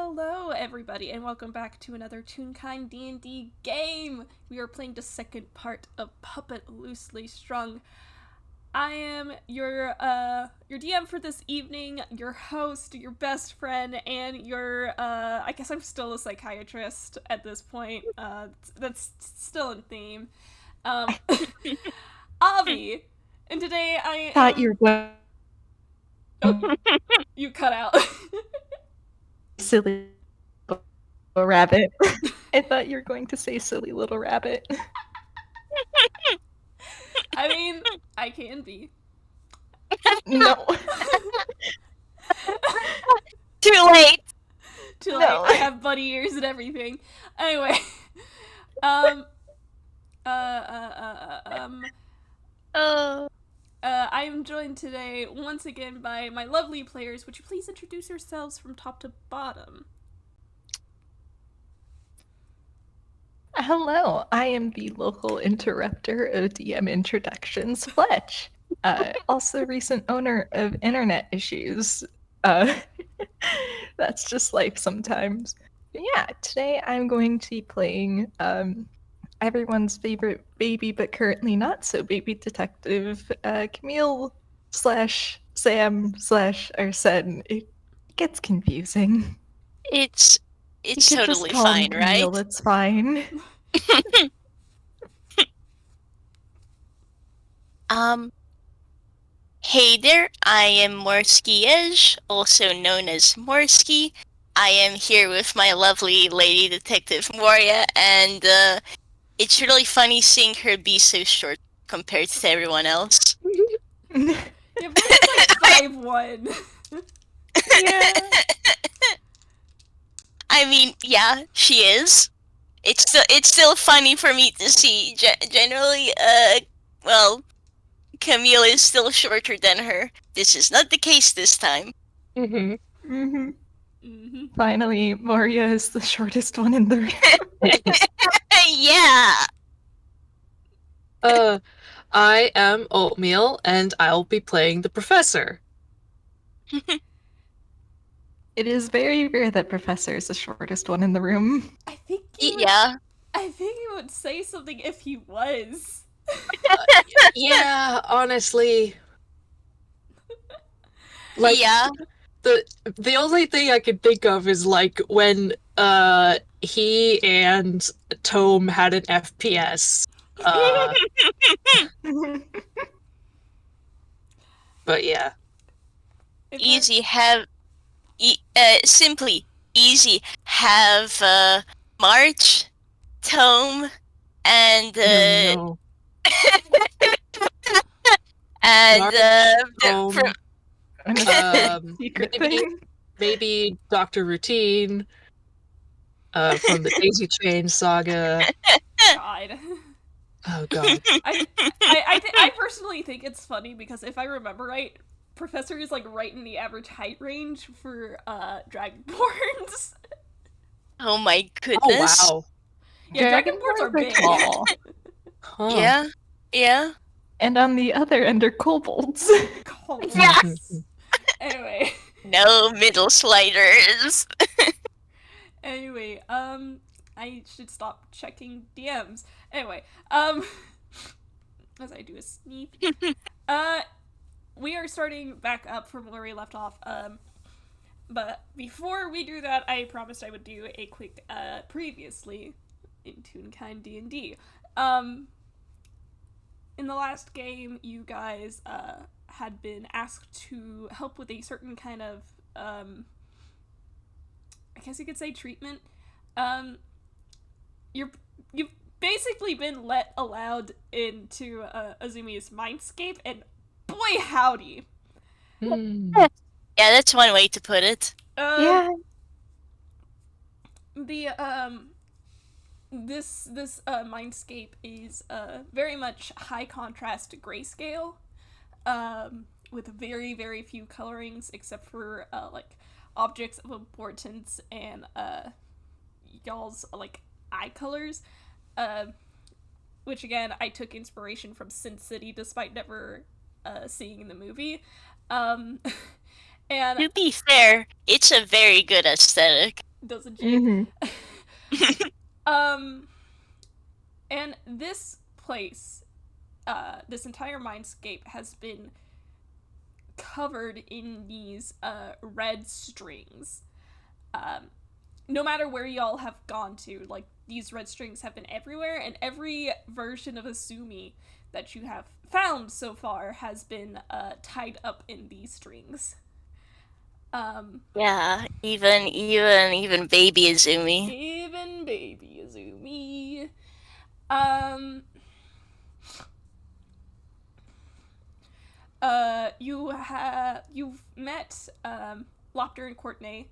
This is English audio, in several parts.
Hello, everybody, and welcome back to another Toonkind D&D game. We are playing the second part of Puppet Loosely Strung. I am your DM for this evening, your host, your best friend, and your I guess I'm still a psychiatrist at this point. That's still in theme. Avi, and today I thought you were Oh, you cut out. silly little rabbit. I thought you were going to say silly little rabbit. I mean, I can be. No. Too late. Too late. No. I have bunny ears and everything. Anyway, I am joined today once again by my lovely players. Would you please introduce yourselves from top to bottom? Hello, I am the local interrupter of DM Introductions, Fletch. Also recent owner of Internet Issues. That's just life sometimes. But yeah, today I'm going to be playing everyone's favorite baby, but currently not so baby detective, Camille / Sam / Arsene. It gets confusing. It's You could just totally call him fine, right? Camille, it's fine. Hey there, I am Morski-ish, also known as Morski. I am here with my lovely lady detective Moria, and it's really funny seeing her be so short compared to everyone else. Yeah, Moria's like 5'1". Yeah. I mean, yeah, she is. It's still funny for me to see. Generally, well, Camille is still shorter than her. This is not the case this time. Finally, Moria is the shortest one in the room. Yeah. I am Oatmeal, and I'll be playing the professor. It is very rare that Professor is the shortest one in the room. I think Yeah. I think he would say something if he was. Yeah, honestly. Like, Yeah. the only thing I can think of is like when he and Tome had an FPS. But yeah. Easy have simply easy have March, Tome, and No. and Tome, Secret maybe- thing. maybe Dr. Routine from the Daisy Chain saga. God. Oh god. I personally think it's funny because if I remember right, Professor is like right in the average height range for Dragonborns. oh my Oh goodness. wow. Yeah, Dragonborns are big. tall. Huh. Yeah. And on the other end are kobolds. Kobolds. Yes. Anyway. No middle sliders. Anyway, I should stop checking DMs. Anyway, as I do a sneak. We are starting back up from where we left off. But before we do that, I promised I would do a quick, previously in Toonkind D&D. In the last game, you guys, had been asked to help with a certain kind of, I guess you could say treatment. You've basically been allowed into Azumi's mindscape, and boy howdy, Yeah, that's one way to put it. Yeah. The this mindscape is very much high contrast grayscale, with very very few colorings except for like objects of importance and y'all's like eye colors, which again I took inspiration from Sin City despite never seeing the movie. And To be fair, it's a very good aesthetic. does a jig. Mhm. And this place, this entire mindscape has been covered in these red strings. No matter where y'all have gone to, like, these red strings have been everywhere, and every version of Azumi that you have found so far has been tied up in these strings. Yeah, even baby Azumi. Even baby Azumi. You've met Lopter and Courtney.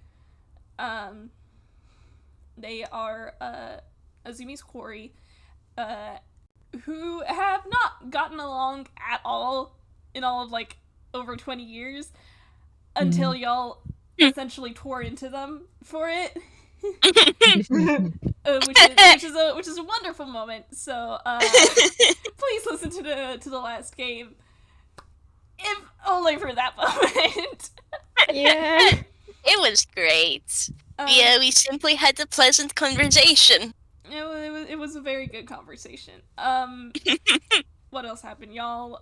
They are Azumi's quarry, who have not gotten along at all in all of, like, over 20 years until y'all essentially tore into them for it. Which is a wonderful moment. So please listen to the last game, if only for that moment. Yeah. It was great. We simply had a pleasant conversation. It was a very good conversation. What else happened? Y'all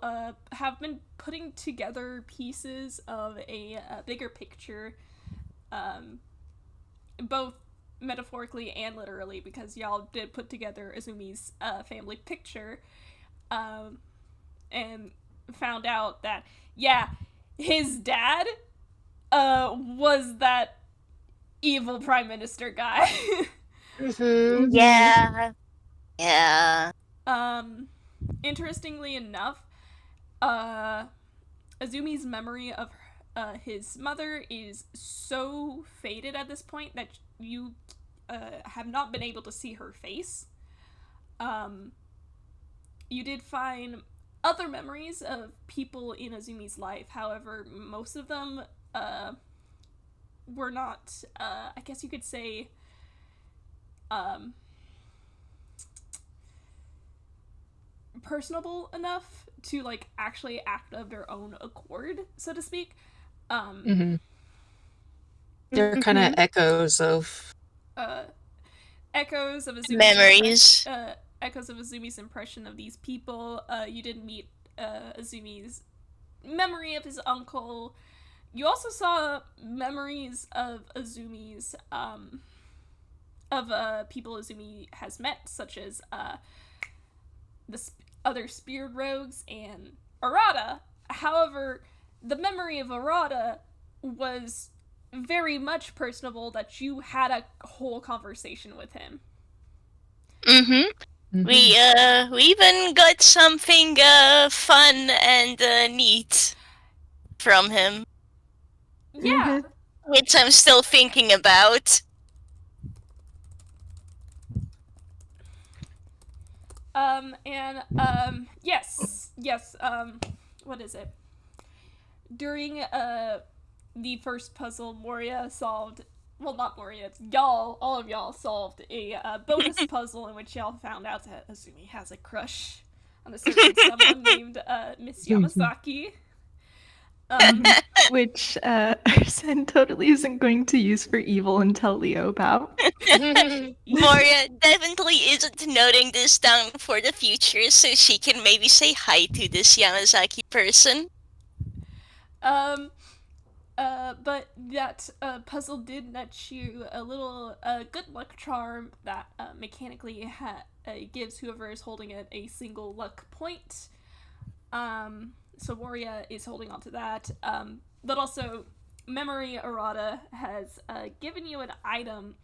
have been putting together pieces of a bigger picture, both metaphorically and literally, because y'all did put together Azumi's family picture, and found out that, yeah, his dad was that evil prime minister guy. Yeah. Yeah. Interestingly enough, Azumi's memory of his mother is so faded at this point that you have not been able to see her face. You did find other memories of people in Azumi's life, however, most of them were not, I guess you could say, personable enough to, like, actually act of their own accord, so to speak. They're kind of echoes of Echoes of Azumi's Memories. echoes of Azumi's impression of these people. You did meet Azumi's memory of his uncle. You also saw memories of Azumi's of people Azumi has met, such as the other speared rogues and Arata. However, the memory of Arata was very much personable, that you had a whole conversation with him. We even got something fun and neat from him, Yeah. which I'm still thinking about. Yes, what is it? During, the first puzzle, Moria solved, well, not Moria, it's y'all, all of y'all solved a, bonus puzzle in which y'all found out that Azumi has a crush on a certain someone named, Miss Yamazaki. Which Arsene totally isn't going to use for evil and tell Leo about. Moria definitely isn't noting this down for the future, so she can maybe say hi to this Yamazaki person. But that puzzle did net you a little good luck charm that mechanically gives whoever is holding it a single luck point. So Moria is holding on to that. But also, Memory Arata has given you an item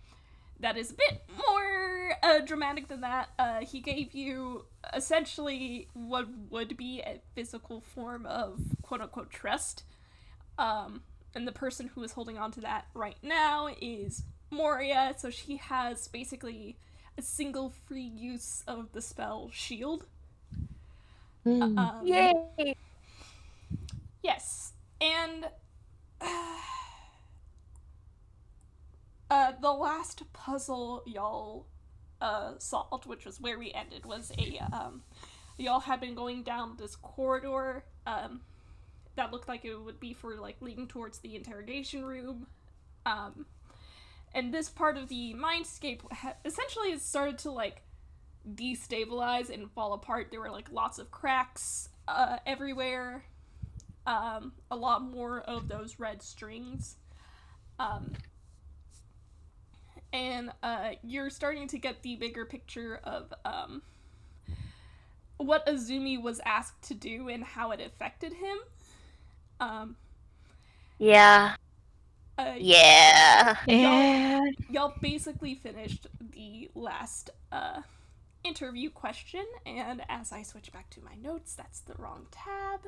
that is a bit more dramatic than that. He gave you essentially what would be a physical form of quote-unquote trust. And the person who is holding on to that right now is Moria, so she has basically a single free use of the spell Shield. Yay! Yes, and the last puzzle y'all solved, which was where we ended, was y'all had been going down this corridor that looked like it would be for, like, leading towards the interrogation room. And this part of the mindscape essentially has started to, like, destabilize and fall apart. There were, like, lots of cracks everywhere. A lot more of those red strings. And you're starting to get the bigger picture of what Azumi was asked to do and how it affected him. Yeah. Yeah. Y'all basically finished the last interview question, and as I switch back to my notes, that's the wrong tab.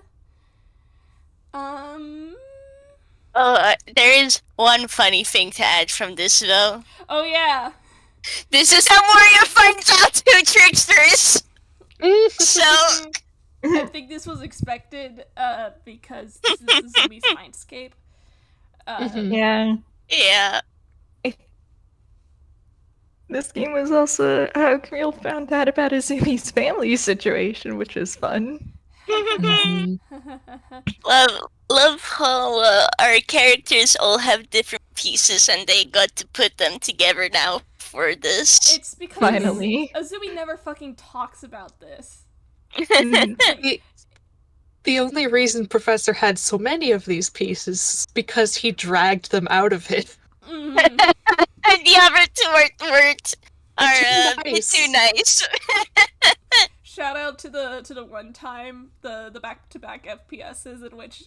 There is one funny thing to add from this, though. Oh yeah. This is how Moria finds out who Trickster is! So... I think this was expected, because this is Azumi's mindscape. Yeah. Yeah. This game was also how Camille found out about Azumi's family situation, which is fun. Love how our characters all have different pieces and they got to put them together now for this. It's because Finally. Azumi never fucking talks about this. The only reason Professor had so many of these pieces is because he dragged them out of it. Mm-hmm. And the other two are nice. too nice. Shout out to the one time the back-to-back FPSs in which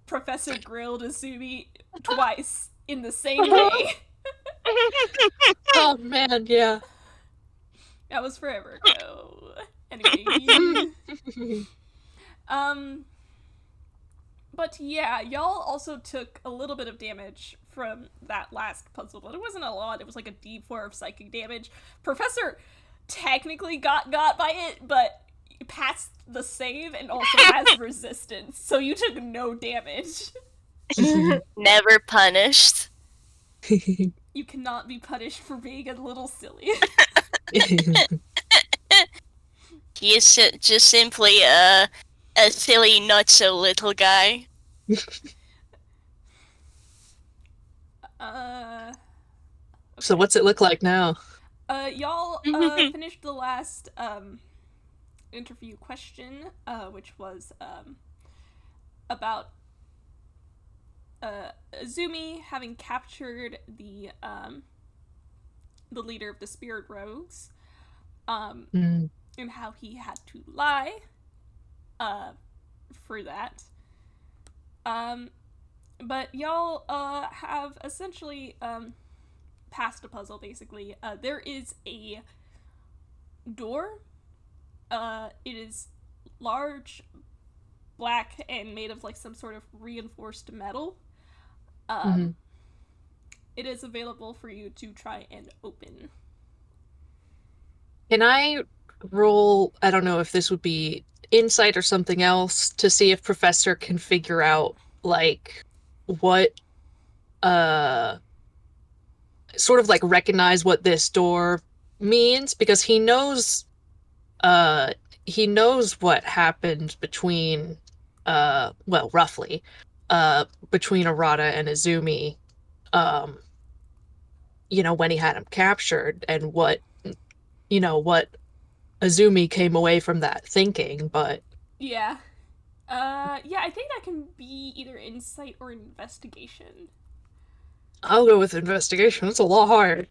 Professor grilled Azumi twice in the same day. Oh man, yeah. That was forever ago. Anyway. But yeah, y'all also took a little bit of damage from that last puzzle, but it wasn't a lot. It was like a D4 of psychic damage. Professor technically got by it, but passed the save and also has resistance, so you took no damage. Never punished. You cannot be punished for being a little silly. He is just simply a silly, not so little guy. So what's it look like now? Y'all finished the last interview question, which was about Azumi having captured the leader of the Spirit Rogues, and how he had to lie for that. But y'all have essentially passed a puzzle, basically. There is a door. It is large, black, and made of like some sort of reinforced metal. It is available for you to try and open. Can I roll, I don't know if this would be insight or something else, to see if Professor can figure out, like, what, sort of, like, recognize what this door means? Because he knows what happened between, well, roughly, between Arata and Azumi, when he had him captured, and what Azumi came away from that thinking, but... Yeah. Yeah, I think that can be either insight or investigation. I'll go with investigation. It's a lot hard.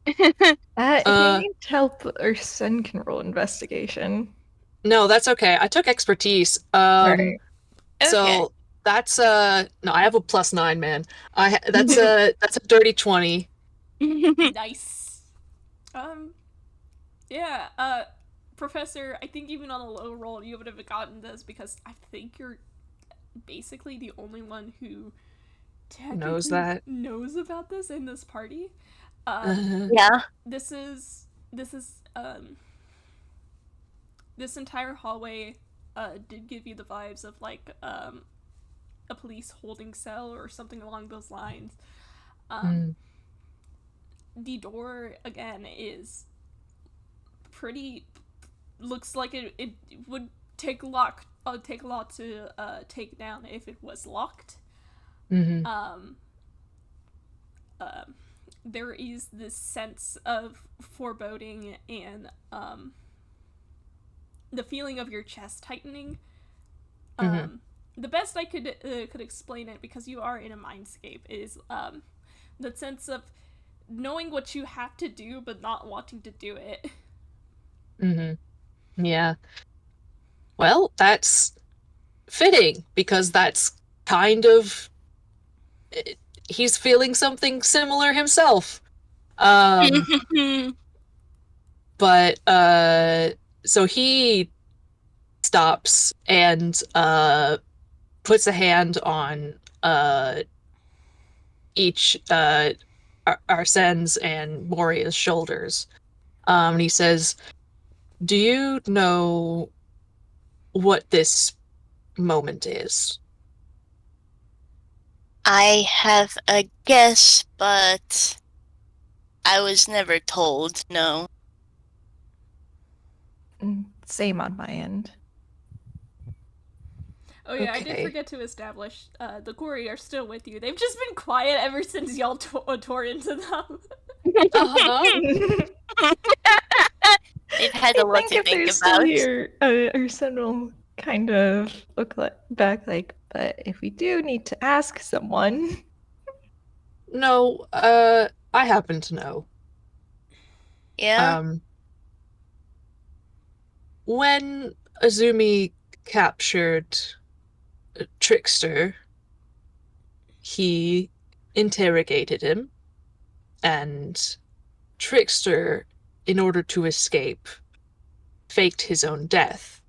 If you need help, Arsene can roll investigation. No, that's okay. I took expertise. Right. So that's no, I have a +9, man. That's a dirty 20. Nice. Yeah, Professor, I think even on a low roll you would have gotten this because I think you're basically the only one who Knows that. knows about this in this party. Yeah. This entire hallway did give you the vibes of like a police holding cell or something along those lines. The door again is looks like it would take a lot to take down if it was locked. there is this sense of foreboding and the feeling of your chest tightening. The best I could explain it, because you are in a mindscape, is the sense of knowing what you have to do but not wanting to do it. Yeah. Well, that's fitting, because that's kind of... he's feeling something similar himself. But so he stops and puts a hand on each Arsene's and Moria's shoulders. And he says, "Do you know what this moment is?" I have a guess, but I was never told, no. Same on my end. Oh yeah, I did Okay. forget to establish the Gori are still with you. They've just been quiet ever since y'all tore into them. They've had a lot to if think they're still about. here, Arsene will kind of look back like, but if we do need to ask someone... No, I happen to know. Yeah? When Azumi captured Trickster, he interrogated him, and Trickster, in order to escape, faked his own death.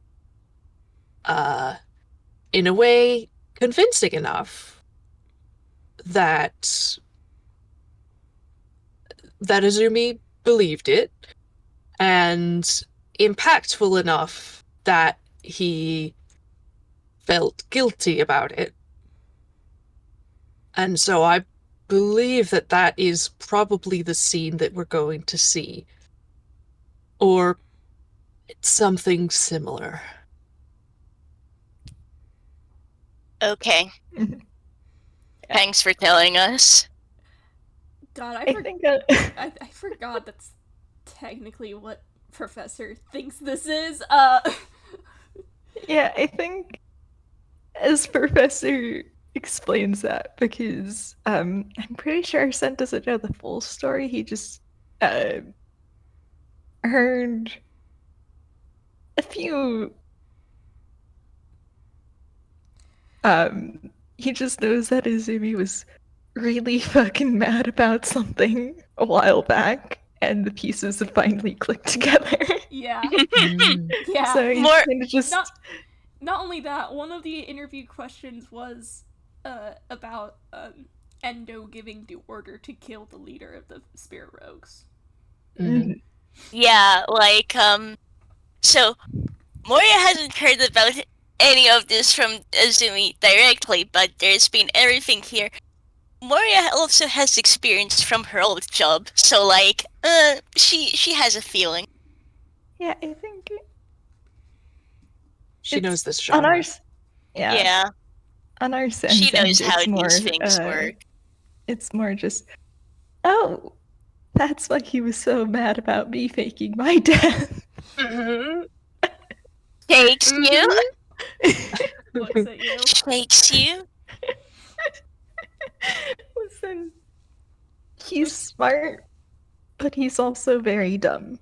In a way, convincing enough that Azumi believed it, and impactful enough that he felt guilty about it. And so I believe that is probably the scene that we're going to see. Or something similar. Okay. Thanks for telling us. God, I think I forgot that's technically what Professor thinks this is. Yeah, I think as Professor explains that, because I'm pretty sure Arsene doesn't know the full story. He just heard a few. He just knows that Azumi was really fucking mad about something a while back, and the pieces have finally clicked together. Yeah. Mm. Yeah. So he's More- kind of just. Not only that, one of the interview questions was about Endo giving the order to kill the leader of the Spirit Rogues. Mhm. Yeah, like, so Moria hasn't heard about any of this from Azumi directly, but there's been everything here. Moria also has experience from her old job, so like, she has a feeling. Yeah, I think She it's knows this on genre. our. Yeah. Yeah, On our she sense knows end, how it's more, these things work. It's more just, oh, that's why he was so mad about me faking my death. Takes you, Looks at you. shakes you. Listen, he's smart, but he's also very dumb.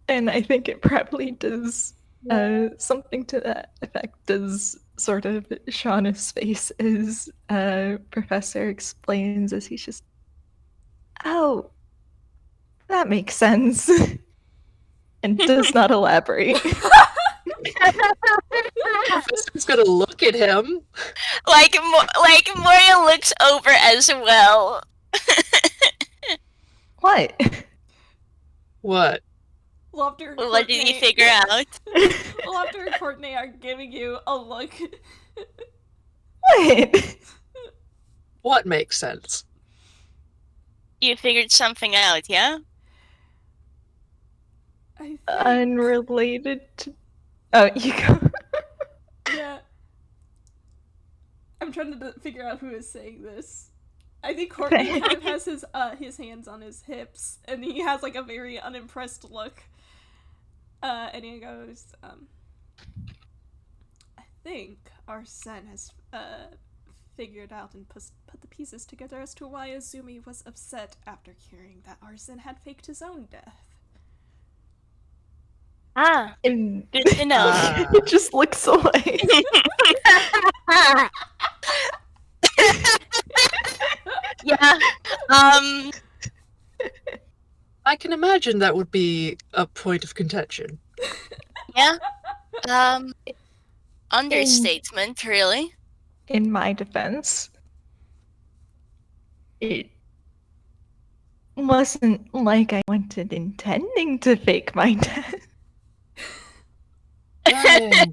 And I think it probably does something to that effect. Does sort of Shauna's face as Professor explains, as he's just, oh, that makes sense, and does not elaborate. Professor's gonna look at him. Like Moria looks over as well. What? What? Lofter and What did he Courtney- figure out? Lofter and Courtney are giving you a look. What? What makes sense? You figured something out, yeah? I think, Unrelated to. Oh, you go. yeah. I'm trying to figure out who is saying this. I think Courtney kind of has his hands on his hips, and he has like a very unimpressed look. And he goes, I think Arsene has figured out and put the pieces together as to why Azumi was upset after hearing that Arsene had faked his own death. Ah, And good to know. he just looks away. Yeah. I can imagine that would be a point of contention. Yeah. Understatement, really. In my defense, it wasn't like I wanted intending to fake my death. Right.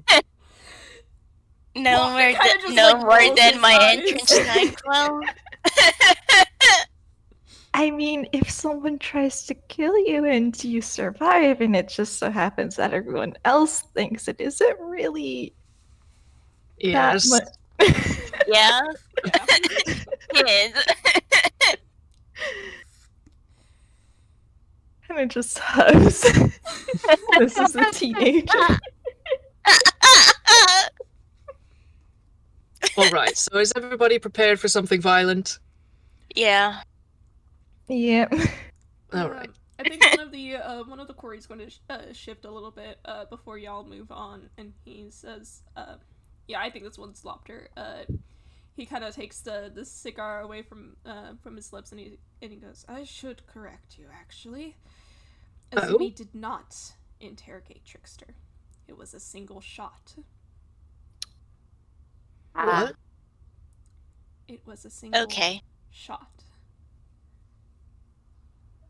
No Walker kinda just, no like, more rolls than his my eyes. entrance time. Well, I mean, if someone tries to kill you and you survive, and it just so happens that everyone else thinks it isn't really that Yes. much. yeah. Yeah. Kids. And it just hugs. This is a teenager. All right. So is everybody prepared for something violent? Yeah. Yep. All right. I think one of the quarries going to shift a little bit before y'all move on, and he says, "Yeah, I think this one's Lopter." He kind of takes the cigar away from his lips, and he goes, "I should correct you, actually. Azumi did not interrogate Trickster. It was a single shot. What? It was a single Okay. shot.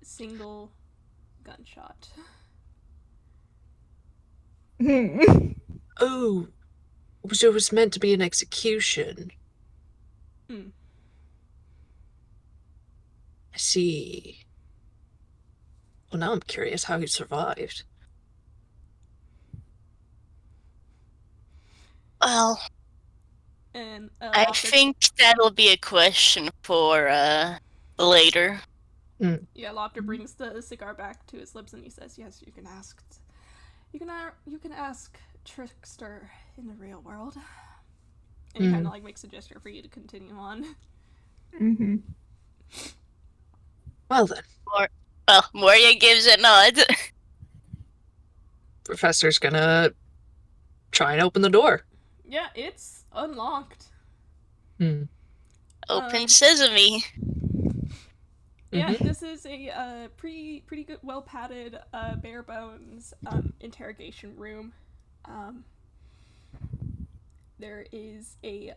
Single gunshot." Oh, so it was meant to be an execution. Mm. I see. Well, now I'm curious how he survived. Well, And I think that'll be a question for later. Yeah, Lopter brings the cigar back to his lips and he says, "Yes, you can ask. You can ask Trickster in the real world." And he kind of like makes a gesture for you to continue on. Mm-hmm. Well then, Well, Moria gives a nod. Professor's gonna try and open the door. Yeah, it's unlocked. Open sesame. Yeah, this is a pretty good, well padded, bare bones interrogation room. There is a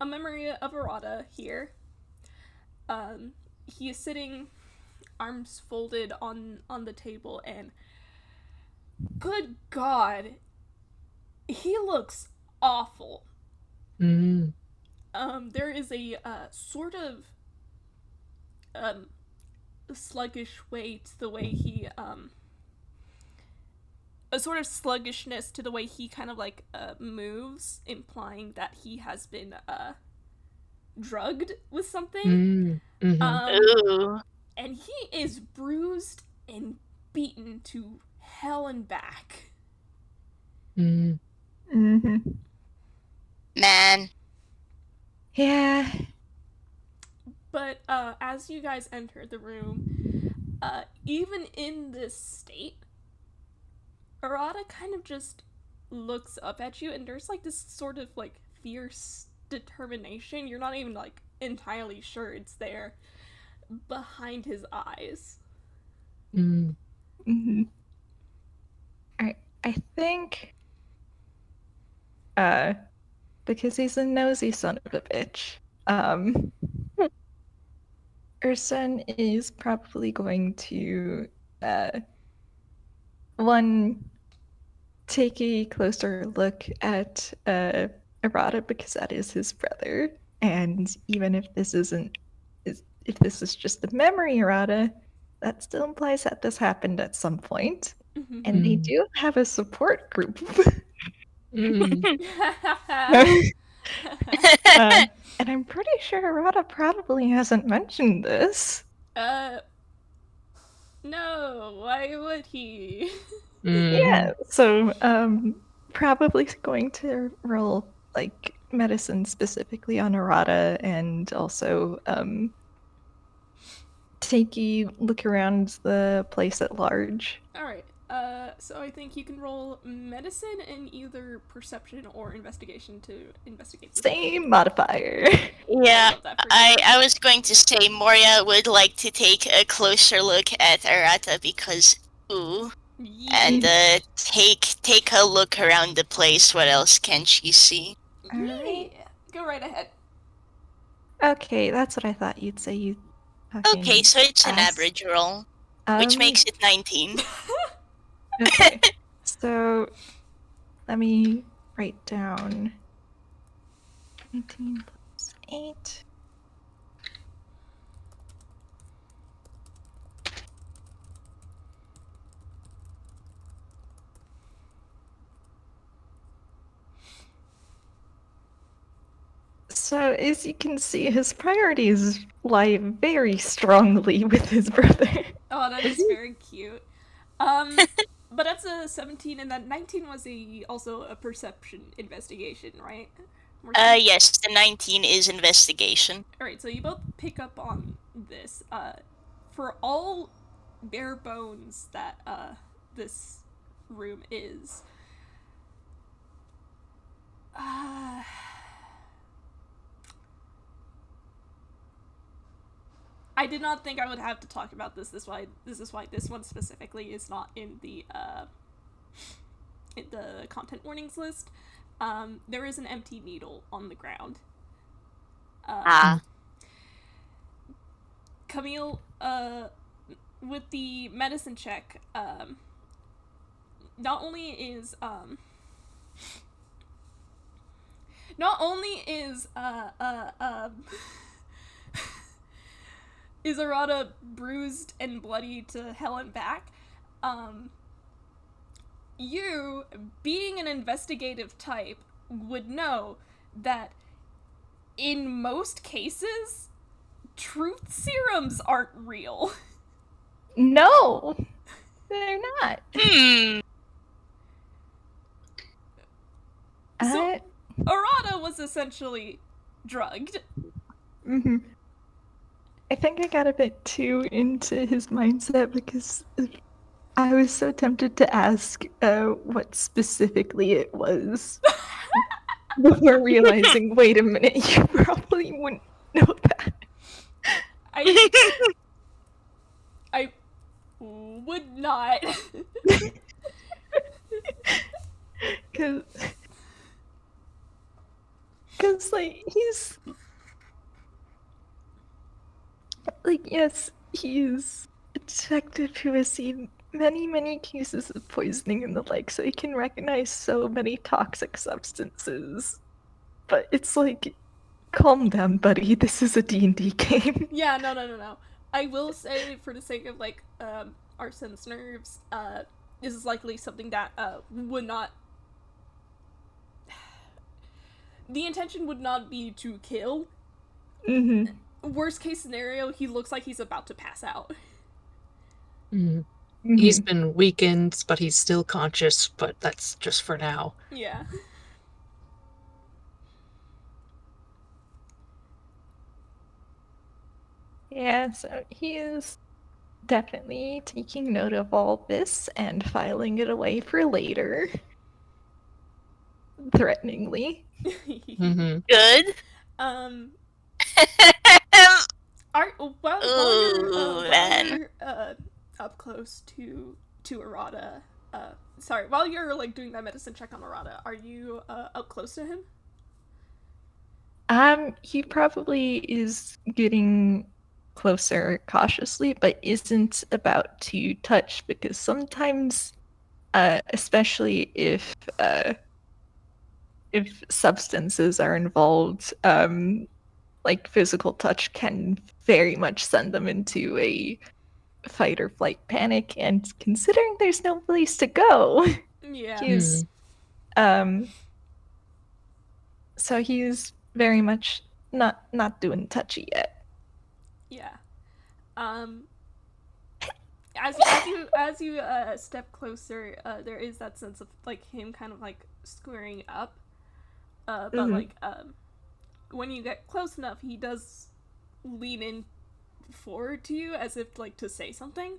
memory of Arata here. He is sitting, arms folded on the table, and good God, he looks awful. There is a sort of sluggish way to the way he a sort of sluggishness to the way he kind of like moves, implying that he has been drugged with something. Ooh. And he is bruised and beaten to hell and back. Mm-hmm. Man. Yeah. But as you guys enter the room, even in this state, Arata kind of just looks up at you, and there's like this sort of like fierce determination. You're not even like entirely sure it's there behind his eyes. Mm-hmm. I think because he's a nosy son of a bitch, Arsene is probably going to one, take a closer look at Arata, because that is his brother, and even if this if this is just a memory Arata, that still implies that this happened at some point. And they do have a support group. And I'm pretty sure Arata probably hasn't mentioned this. No, why would he? Yeah, so probably going to roll like medicine specifically on Arata and also take a look around the place at large. Alright, so I think you can roll medicine and either perception or investigation to investigate this. Same modifier. Yeah, love that for I was going to say Moria would like to take a closer look at Arata because ooh, and take a look around the place. What else can she see? Alright. Yeah. Go right ahead. Okay, that's what I thought you'd say. You Okay, so it's an ass. average roll, which makes it 19. Okay, so let me write down 19 plus 8. So, as you can see, his priorities lie very strongly with his brother. Oh, that is very cute. But that's a 17, and that 19 was also a perception investigation, right? Yes, the 19 is investigation. Alright, so you both pick up on this. For all bare bones that this room is, I did not think I would have to talk about this. This is why this one specifically is not in the content warnings list. There is an empty needle on the ground. Camille, with the medicine check, not only is is Arata bruised and bloody to hell and back, you, being an investigative type, would know that in most cases, truth serums aren't real. No, they're not. So, Arata was essentially drugged. Mm-hmm. I think I got a bit too into his mindset because I was so tempted to ask what specifically it was before realizing, wait a minute, you probably wouldn't know that. I would not. Because, like, he's... Like, yes, he's a detective who has seen many, many cases of poisoning and the like, so he can recognize so many toxic substances. But it's like, calm down, buddy. This is a D&D game. Yeah, no. I will say, for the sake of, like, Arsene's nerves, this is likely something that, would not... The intention would not be to kill. Mm-hmm. Worst case scenario, he looks like he's about to pass out. Mm-hmm. He's been weakened, but he's still conscious, but that's just for now. Yeah. Yeah, so he is definitely taking note of all this and filing it away for later. Threateningly. Mm-hmm. Good. While you're up close to Arata, while you're like doing that medicine check on Arata, are you up close to him? He probably is getting closer cautiously, but isn't about to touch because sometimes, especially if substances are involved, like physical touch can very much send them into a fight or flight panic, and considering there's no place to go, Yeah. he's so he's very much not doing touchy yet. Yeah. As you step closer, there is that sense of like him kind of like squaring up. But Mhm. like when you get close enough, he does lean in forward to you as if like to say something.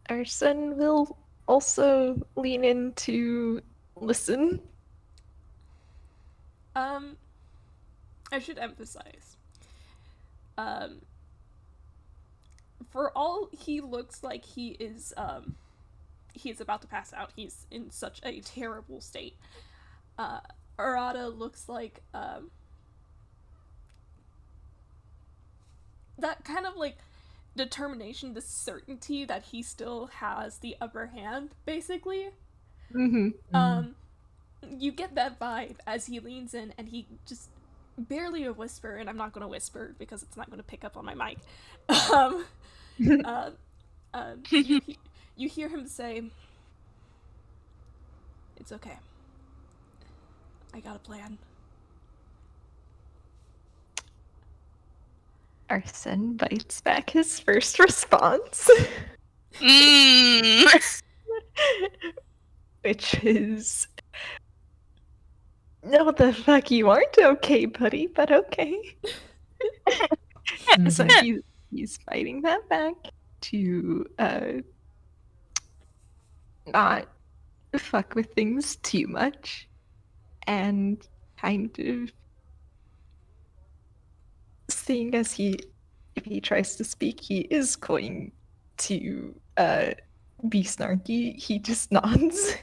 Arsene will also lean in to listen. I should emphasize. For all he looks like he is about to pass out. He's in such a terrible state. Arata looks like that kind of like determination, the certainty that he still has the upper hand, basically. Mm-hmm. You get that vibe as he leans in and he just barely a whisper, and I'm not gonna whisper because it's not gonna pick up on my mic. You hear him say, "It's okay. I got a plan." Arsene bites back his first response. Which is, no, the fuck you aren't okay, buddy, but okay. So he's fighting that back to not fuck with things too much, and kind of seeing as if he tries to speak, he is going to be snarky. He just nods.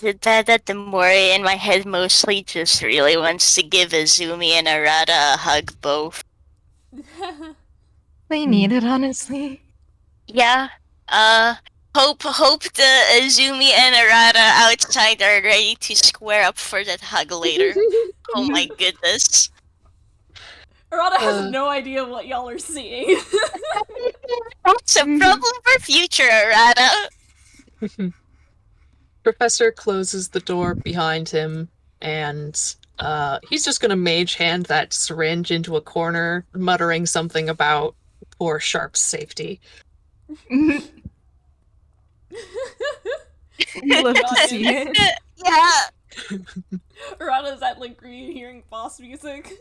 That the Moria in my head mostly just really wants to give Azumi and Arata a hug both. They need it, honestly. Yeah. Hope the Azumi and Arata outside are ready to square up for that hug later. Oh my goodness. Arata has no idea what y'all are seeing. That's a problem for future Arata. Professor closes the door behind him, and he's just gonna mage hand that syringe into a corner, muttering something about poor Sharp's safety. We love to see it. Yeah. Arata's at like hearing boss music.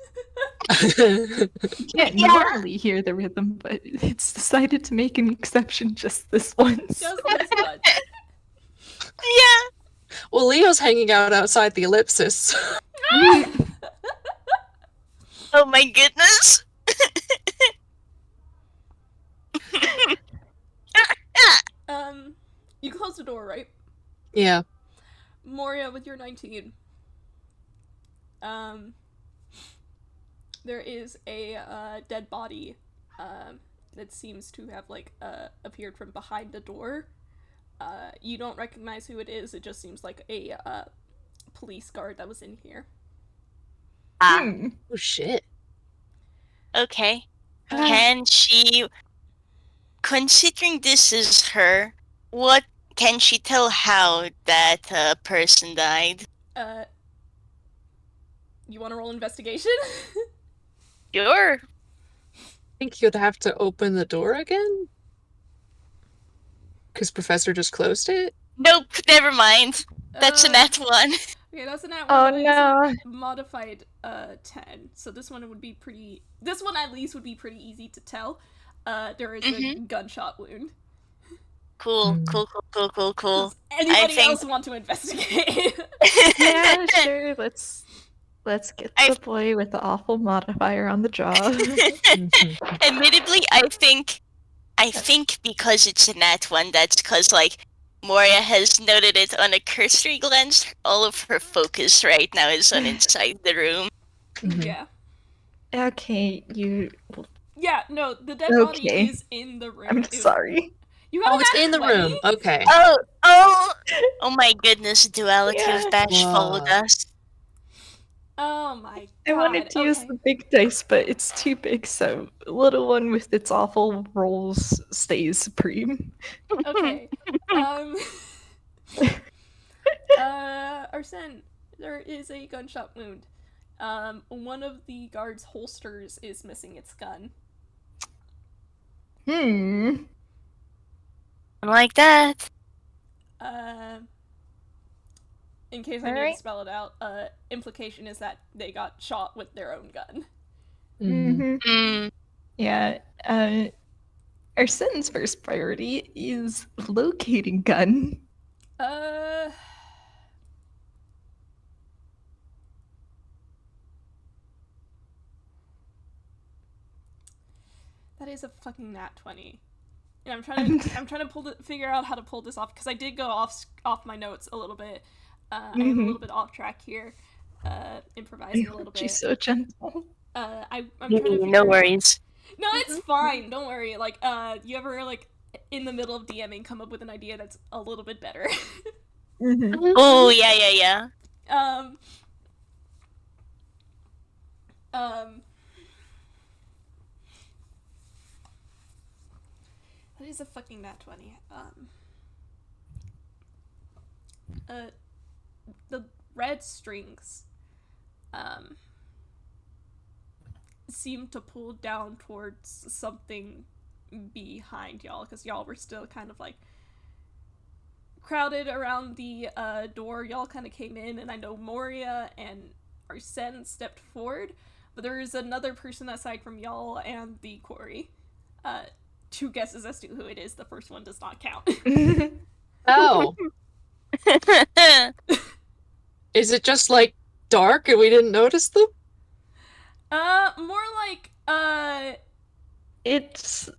You can't normally hear the rhythm, but it's decided to make an exception just this once. Just this much. Yeah. Well, Leo's hanging out outside the ellipsis. Oh my goodness. You close the door, right? Yeah. Moria, with your 19. There is a dead body that seems to have like appeared from behind the door. You don't recognize who it is. It just seems like a police guard that was in here. Oh shit. Okay. Can she, considering this is her, what can she tell how that person died? You want to roll investigation? Sure. I think you'd have to open the door again? Because Professor just closed it? Nope, never mind. That's a nat 1. Okay, that's a nat 1. Oh but no. it's a modified 10. So this one would be pretty... This one at least would be pretty easy to tell. There is a gunshot wound. Cool. Does anybody else want to investigate? Yeah, sure. Let's get the boy with the awful modifier on the jaw. Admittedly, I think because it's a nat 1, that's because, like, Moria has noted it on a cursory glance. All of her focus right now is on inside the room. Yeah. Okay, you... Yeah, no, the dead body is in the room. I'm sorry. You have it's in the room. Okay. Oh my goodness, duality of bash followed us. Oh my god. I wanted to use the big dice, but it's too big, so the little one with its awful rolls stays supreme. Okay. Arsene, there is a gunshot wound. One of the guards' holsters is missing its gun. Like that. In case I need to spell it out, implication is that they got shot with their own gun. Yeah. Arsene's first priority is locating gun. That is a fucking nat 20. And I'm trying to figure out how to pull this off because I did go off my notes a little bit. I am a little bit off track here, improvising a little bit. She's so gentle. I'm trying to figure no worries. No, it's fine. Don't worry. Like, you ever like in the middle of DMing come up with an idea that's a little bit better? Oh yeah. That is a fucking nat 20. The red strings, seem to pull down towards something behind y'all, because y'all were still kind of like crowded around the door. Y'all kind of came in, and I know Moria and Arsene stepped forward, but there is another person aside from y'all and the quarry. 2 guesses as to who it is. The first one does not count. Oh. Is it just like dark and we didn't notice them? More like It's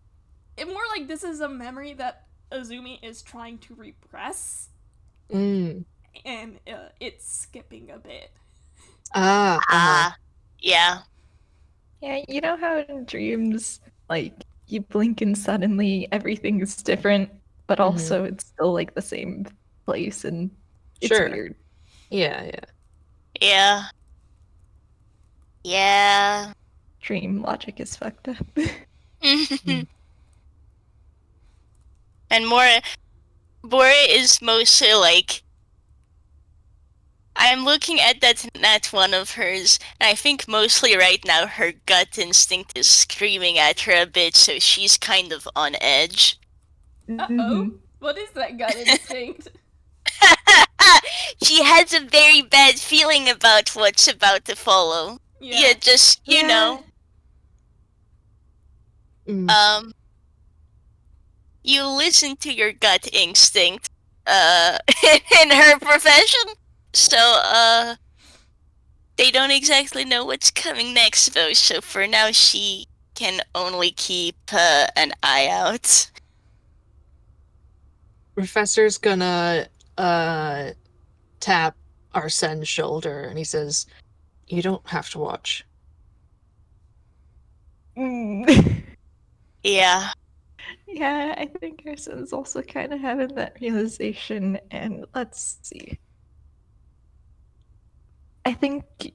more like this is a memory that Azumi is trying to repress, Mm. and it's skipping a bit. Yeah. Yeah, you know how in dreams, like, you blink and suddenly everything is different, but also it's still like the same place, and it's Sure. weird. Yeah. Dream logic is fucked up. And Moria is mostly like, I'm looking at that one of hers, and I think mostly right now her gut instinct is screaming at her a bit, so she's kind of on edge. Uh-oh. What is that gut instinct? She has a very bad feeling about what's about to follow. Yeah. Just, you know. You listen to your gut instinct, in her profession. So, they don't exactly know what's coming next, though, so for now she can only keep an eye out. Professor's gonna tap Arsene's shoulder and he says, "You don't have to watch." Yeah. Yeah, I think Arsene's also kind of having that realization, and let's see. I think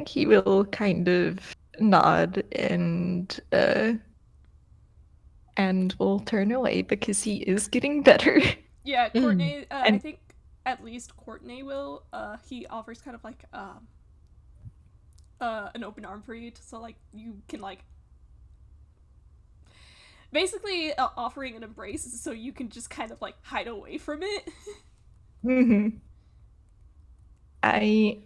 he will kind of nod and will turn away because he is getting better. Yeah, Courtney, I think at least Courtney will. He offers kind of like an open arm for you, so like you can like basically offering an embrace so you can just kind of like hide away from it. I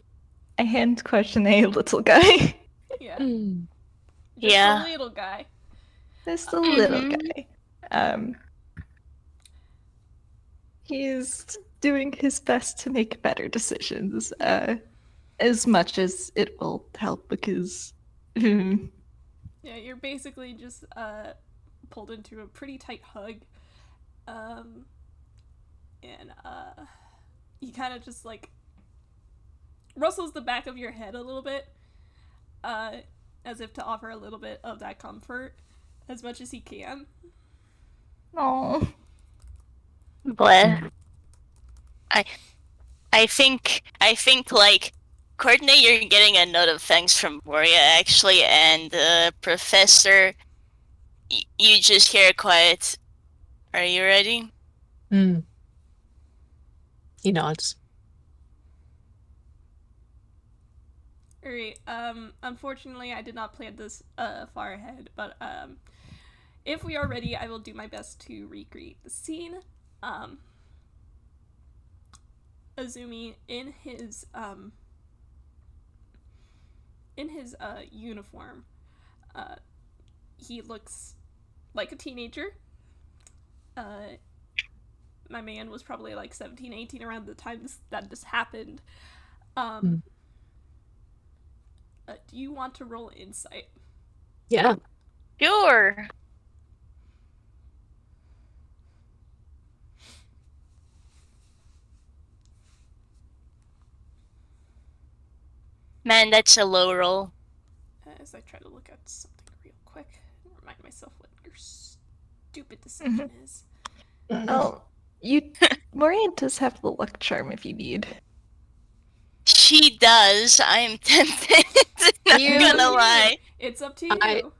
hand Courtney, little guy. Yeah. Just Yeah. a little guy. Just a little guy. He's doing his best to make better decisions, as much as it will help, because Yeah, you're basically just pulled into a pretty tight hug, and he kind of just like rustles the back of your head a little bit, as if to offer a little bit of that comfort as much as he can. oh, Bleh. I think like, Courtney, you're getting a note of thanks from Moria actually, and Professor, you just hear a quiet, "Are you ready?" He nods. Alright, unfortunately I did not plan this far ahead, but if we are ready, I will do my best to recreate the scene. Azumi in his uniform, he looks like a teenager. My man was probably like 17, 18 around the time this happened. Do you want to roll insight? Yeah. Sure. Man, that's a low roll. As I try to look at something real quick and remind myself what your stupid deception is. Oh, Moria does have the luck charm if you need. She does. I'm tempted. Not gonna lie. It's up to you.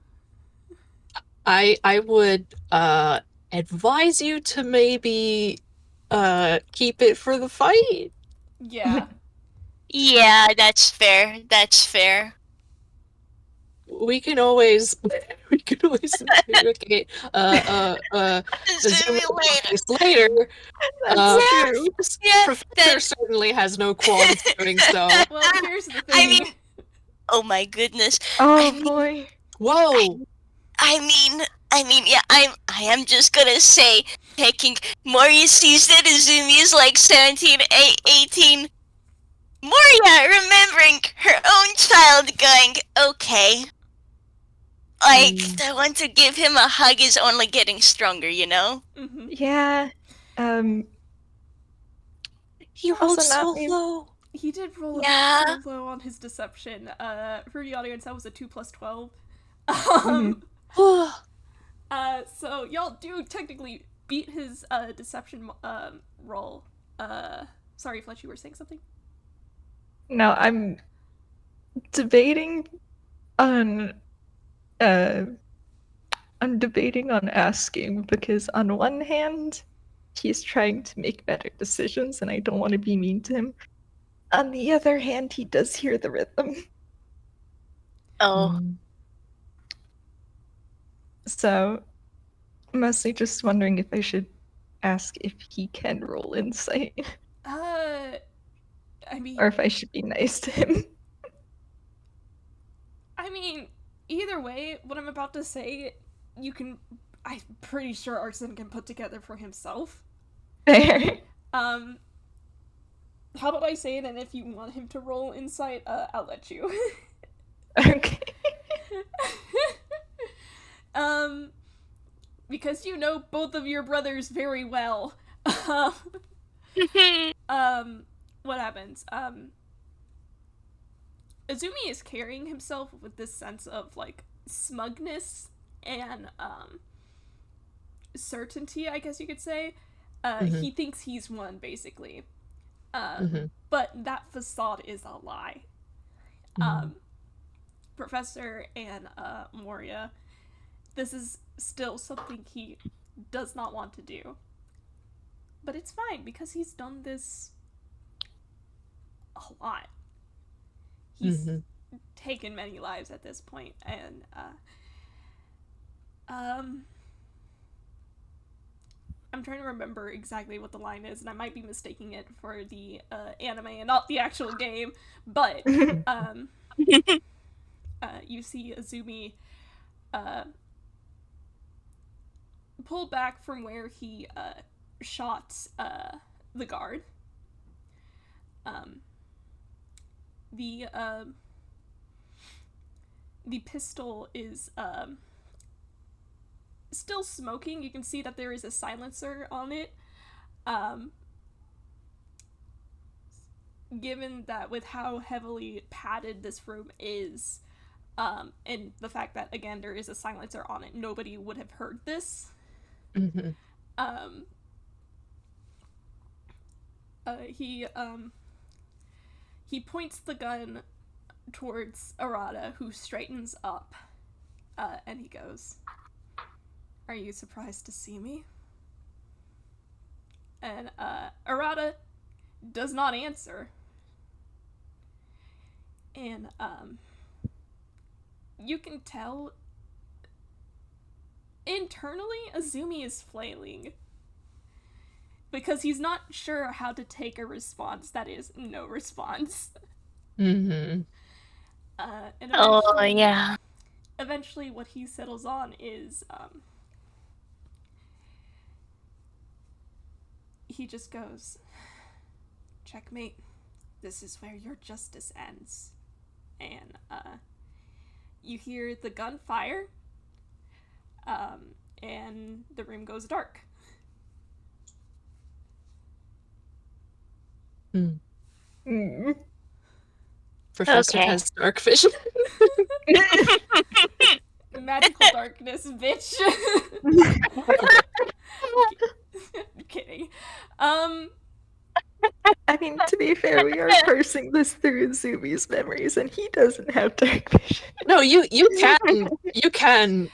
I would advise you to maybe keep it for the fight. Yeah. Yeah, that's fair. That's fair. We can always okay. Zoom later. True. Yeah, Professor certainly has no qualms doing so. Well, here's the thing. I mean, oh my goodness. Oh boy. Whoa. I mean, yeah, I am just gonna say, taking Moria sees that Azumi is like 17, 18. Moria remembering her own child going, okay. Like, the one to give him a hug is only getting stronger, you know? Mm-hmm. Yeah. He rolled so low. He did roll Yeah. so low on his deception. For the audience, that was a 2 + 12. So y'all do technically beat his deception roll. Sorry, Fletch, you were saying something? No, I'm debating on asking because on one hand, he's trying to make better decisions and I don't want to be mean to him. On the other hand, he does hear the rhythm. Oh. So, mostly just wondering if I should ask if he can roll insight. I mean... Or if I should be nice to him. I mean, either way, what I'm about to say, I'm pretty sure Arsene can put together for himself. Fair. How about I say it, and if you want him to roll insight, I'll let you. Okay. Because you know both of your brothers very well. What happens? Azumi is carrying himself with this sense of, like, smugness and, certainty, I guess you could say. He thinks he's won, basically. But that facade is a lie. Professor and, Moria, this is still something he does not want to do. But it's fine, because he's done this a lot. He's taken many lives at this point, and, I'm trying to remember exactly what the line is, and I might be mistaking it for the, anime and not the actual game, but, you see Azumi, pull back from where he, shot, the guard. The pistol is, still smoking. You can see that there is a silencer on it. Given that with how heavily padded this room is, and the fact that, again, there is a silencer on it, nobody would have heard this. He points the gun towards Arata, who straightens up, and he goes, "Are you surprised to see me?" And, Arata does not answer. And, you can tell internally Azumi is flailing. Because he's not sure how to take a response that is no response. Mm-hmm. And Oh, yeah. eventually what he settles on is, he just goes, checkmate, this is where your justice ends. And, you hear the gun fire, and the room goes dark. Professor Okay. has dark vision. Magical darkness, bitch. Kidding. I mean, to be fair, we are parsing this through Azumi's memories, and he doesn't have dark vision. No, you can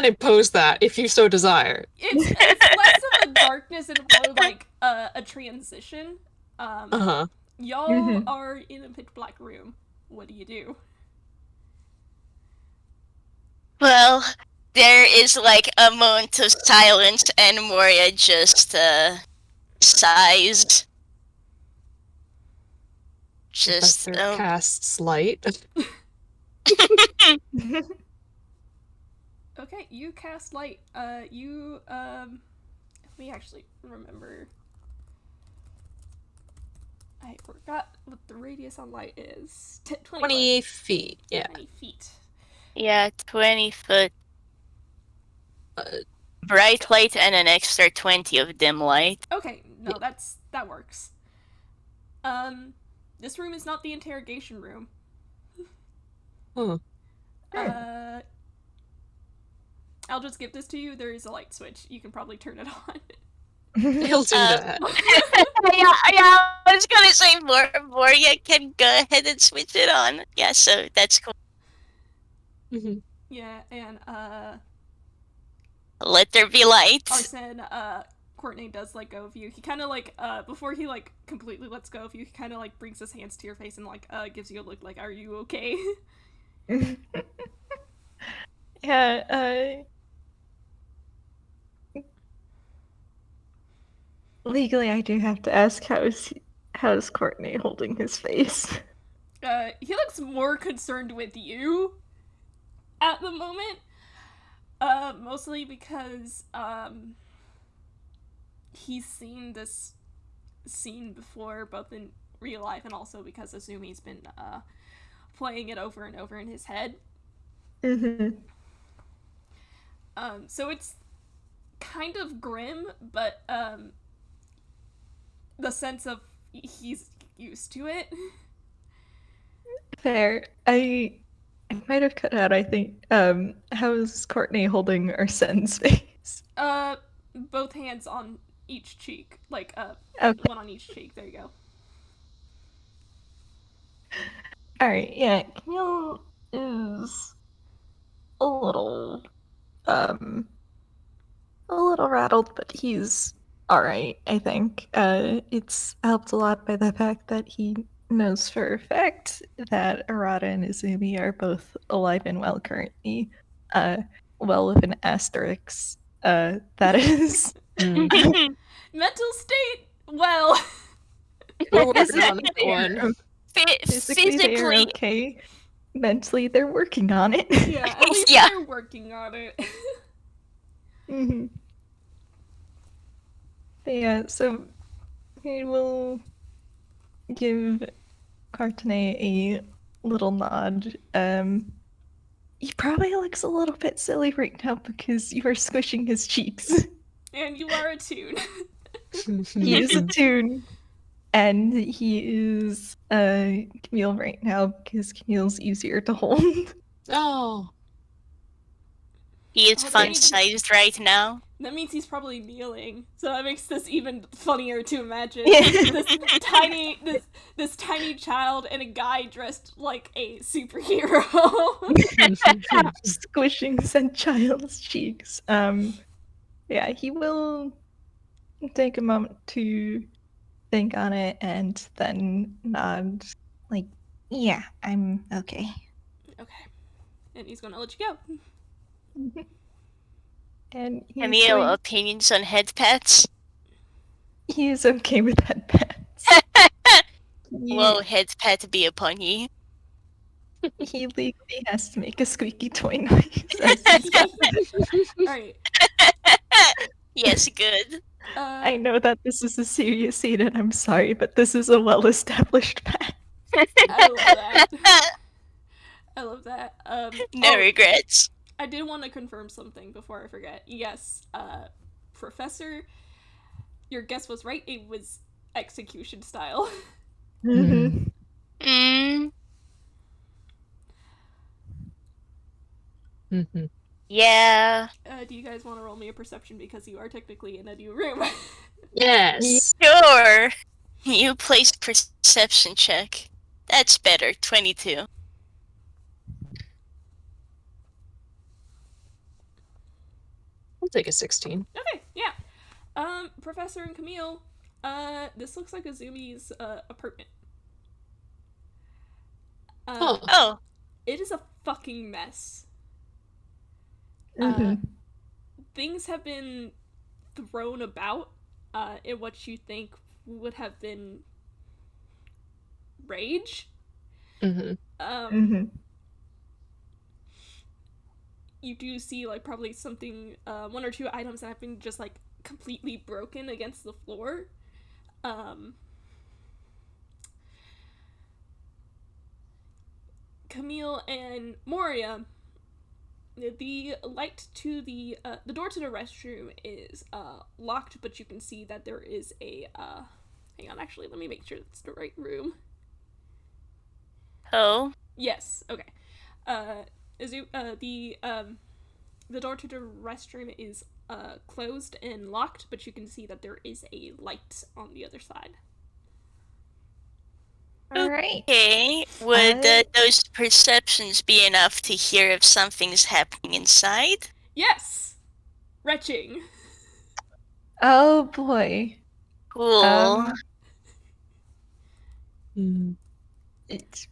impose that if you so desire. It's less of a darkness and more like a transition. Uh-huh. Y'all are in a pitch black room. What do you do? Well, there is like a moment of silence, and Moria just sighs. Just Professor casts light. Okay, you cast light. Let me actually remember. I forgot what the radius on light is. 20 feet, yeah. 20 feet. yeah, 20 foot Uh, bright light and an extra 20 of dim light. Okay, no, that works. This room is not the interrogation room. huh. I'll just give this to you. There is a light switch. You can probably turn it on. He'll do that. yeah, I was gonna say Moria can go ahead and switch it on. Yeah, so that's cool. Mm-hmm. Yeah, and Let there be light. Arsene, Courtney does let go of you. He kind of like, before he like completely lets go of you, he kind of like brings his hands to your face and like, gives you a look like, are you okay? Yeah, legally, I do have to ask, how's Courtney holding his face? He looks more concerned with you at the moment. Mostly because, he's seen this scene before, both in real life and also because Azumi's been, playing it over and over in his head. Mm-hmm. So it's kind of grim, but, the sense of he's used to it. Fair. I might have cut out, I think. How's Courtney holding Arsene's face? Both hands on each cheek. Like, Okay. one on each cheek. There you go. Alright, yeah, Camille is a little rattled, but he's alright, I think. It's helped a lot by the fact that he knows for a fact that Arata and Azumi are both alive and well currently. Well with an asterisk. That is. Mm. Mental state! Well. We're working on that one. Physically, they are okay. Mentally, they're working on it. Yeah, at least Yeah. they're working on it. Mm-hmm. Yeah, so he will give Cartane a little nod. He probably looks a little bit silly right now because you are squishing his cheeks. And you are a tune. He is a tune. And he is Camille right now because Camille's easier to hold. Oh. He is Oh, fun-sized right now. That means he's probably kneeling, so that makes this even funnier to imagine. Yeah. this tiny child and a guy dressed like a superhero. Squishing said child's cheeks. Yeah, he will take a moment to think on it and then nod, like, yeah, I'm okay. Okay. And he's gonna let you go. And Camille, opinions on head pats? he is okay with head pats. Whoa, head pat be upon ye. He legally has to make a squeaky toy noise. As he's Alright. Yes, good. I know that this is a serious scene, and I'm sorry, but this is a well-established fact. I love that. I love that. No regrets. I did want to confirm something before I forget. Yes, Professor, your guess was right. It was execution style. Mm-hmm. Mm-hmm. Yeah. Do you guys want to roll me a perception because you are technically in a new room? Yes. Sure. You place perception check. That's better. 22. I'll take a 16. Okay, yeah. Professor and Camille, this looks like Azumi's apartment. Oh. It is a fucking mess. Mm-hmm. Things have been thrown about in what you think would have been rage. Mm-hmm. You do see like probably something, one or two items that have been just like completely broken against the floor. Camille and Moria, the light to the door to the restroom is locked, but you can see that there is a hang on, actually let me make sure it's the right room. Oh. Yes, okay. The door to the restroom is closed and locked, but you can see that there is a light on the other side. All right. Okay. Would those perceptions be enough to hear if something's happening inside? Yes! Retching. Oh boy. Cool. It's.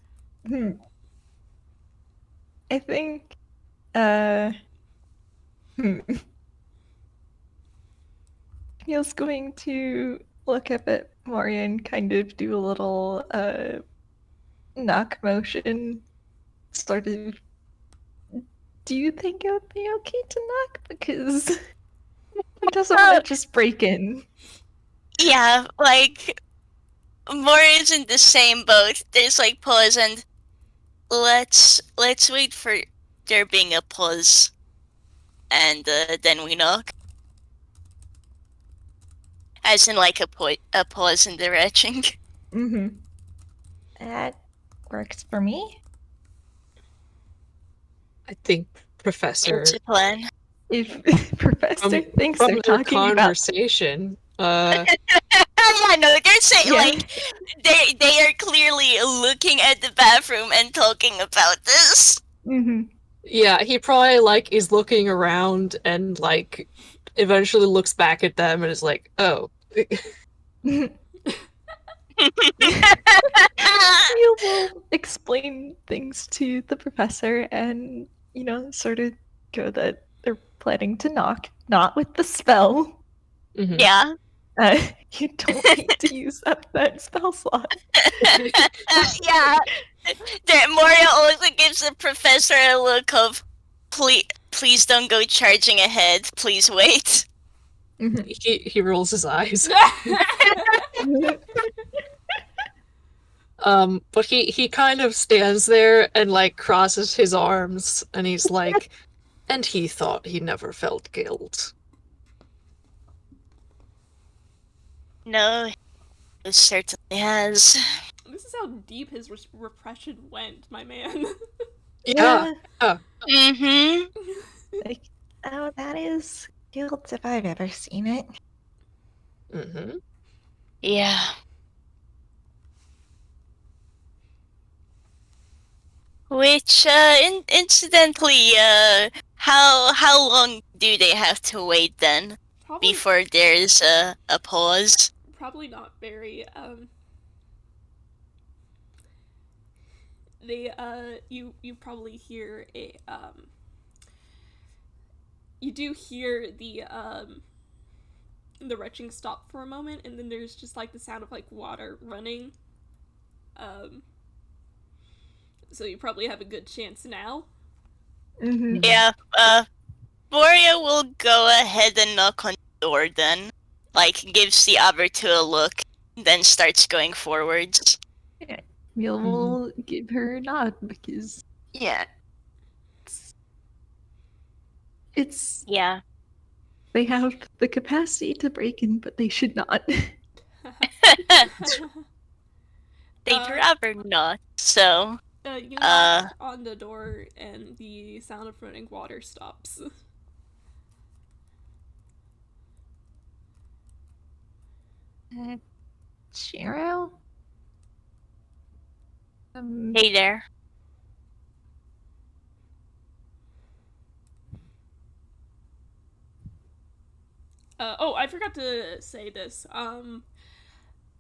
I think. Neil's going to look up at Moria and kind of do a little knock motion. Sort of. Do you think it would be okay to knock? Because he doesn't want to just break in. Yeah, like Moria's in the same boat. There's like pause and let's wait for there being a pause, and then we knock. As in like a pause in the retching. Mm-hmm. That works for me. I think Professor. It's a plan. If Professor thinks from they're their talking about conversation, Yeah, no, they're saying like they are clearly looking at the bathroom and talking about this. Mm-hmm. Yeah, he probably like is looking around and like eventually looks back at them and is like, "Oh." You will explain things to the professor and, sort of go that they're planning to knock, not with the spell. Mhm. Yeah. You don't need to use up that spell slot. Yeah. Moria also gives the professor a look of, please don't go charging ahead. Please wait. Mhm. He rolls his eyes. But he kind of stands there and like crosses his arms and he's like, and he thought he never felt guilt. No, it certainly has. This is how deep his repression went, my man. Yeah. Mm-hmm. Like, oh, that is guilt if I've ever seen it. Mm-hmm. Yeah. Which, incidentally, how long do they have to wait then Probably, before there's a pause? probably not very, you probably hear a, you do hear the retching stop for a moment, and then there's just, like, the sound of, like, water running. So you probably have a good chance now. Mm-hmm. Yeah, Moria will go ahead and knock on the door then. Like, gives the other two a look, then starts going forwards. We'll give her a nod because, yeah, it's Yeah. they have the capacity to break in, but they should not. They'd rather not, so... You knock on the door, and the sound of running water stops. Shiro? Hey there. I forgot to say this.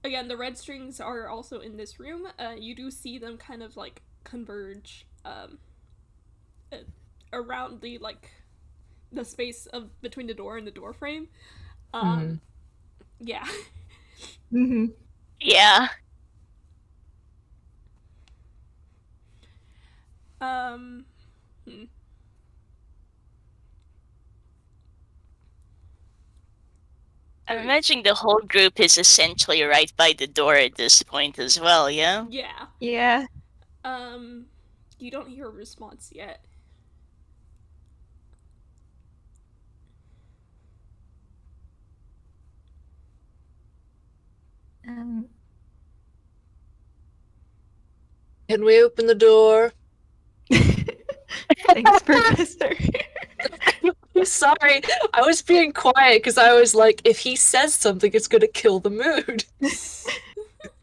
Again, the red strings are also in this room. You do see them kind of, like, converge, around the, like, the space between the door and the door frame. Yeah. Mm-hmm. Yeah. I'm imagining the whole group is essentially right by the door at this point as well, yeah? Yeah. Yeah. You don't hear a response yet. Can we open the door? Thanks, Professor. Sorry, I was being quiet because I was like, if he says something, it's gonna kill the mood.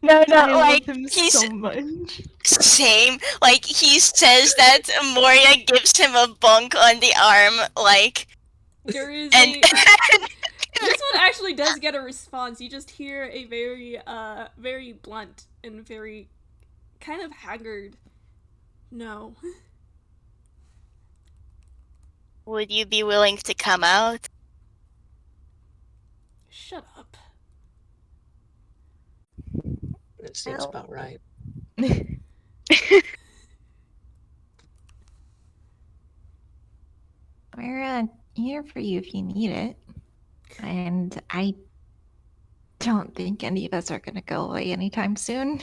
No, I like, love him he's... so much. Same. Like, he says that Moria gives him a bunk on the arm, like... There is and... This one actually does get a response. You just hear a very, very blunt and very kind of haggard no. Would you be willing to come out? Shut up. That seems about right. We're here for you if you need it. And I don't think any of us are going to go away anytime soon.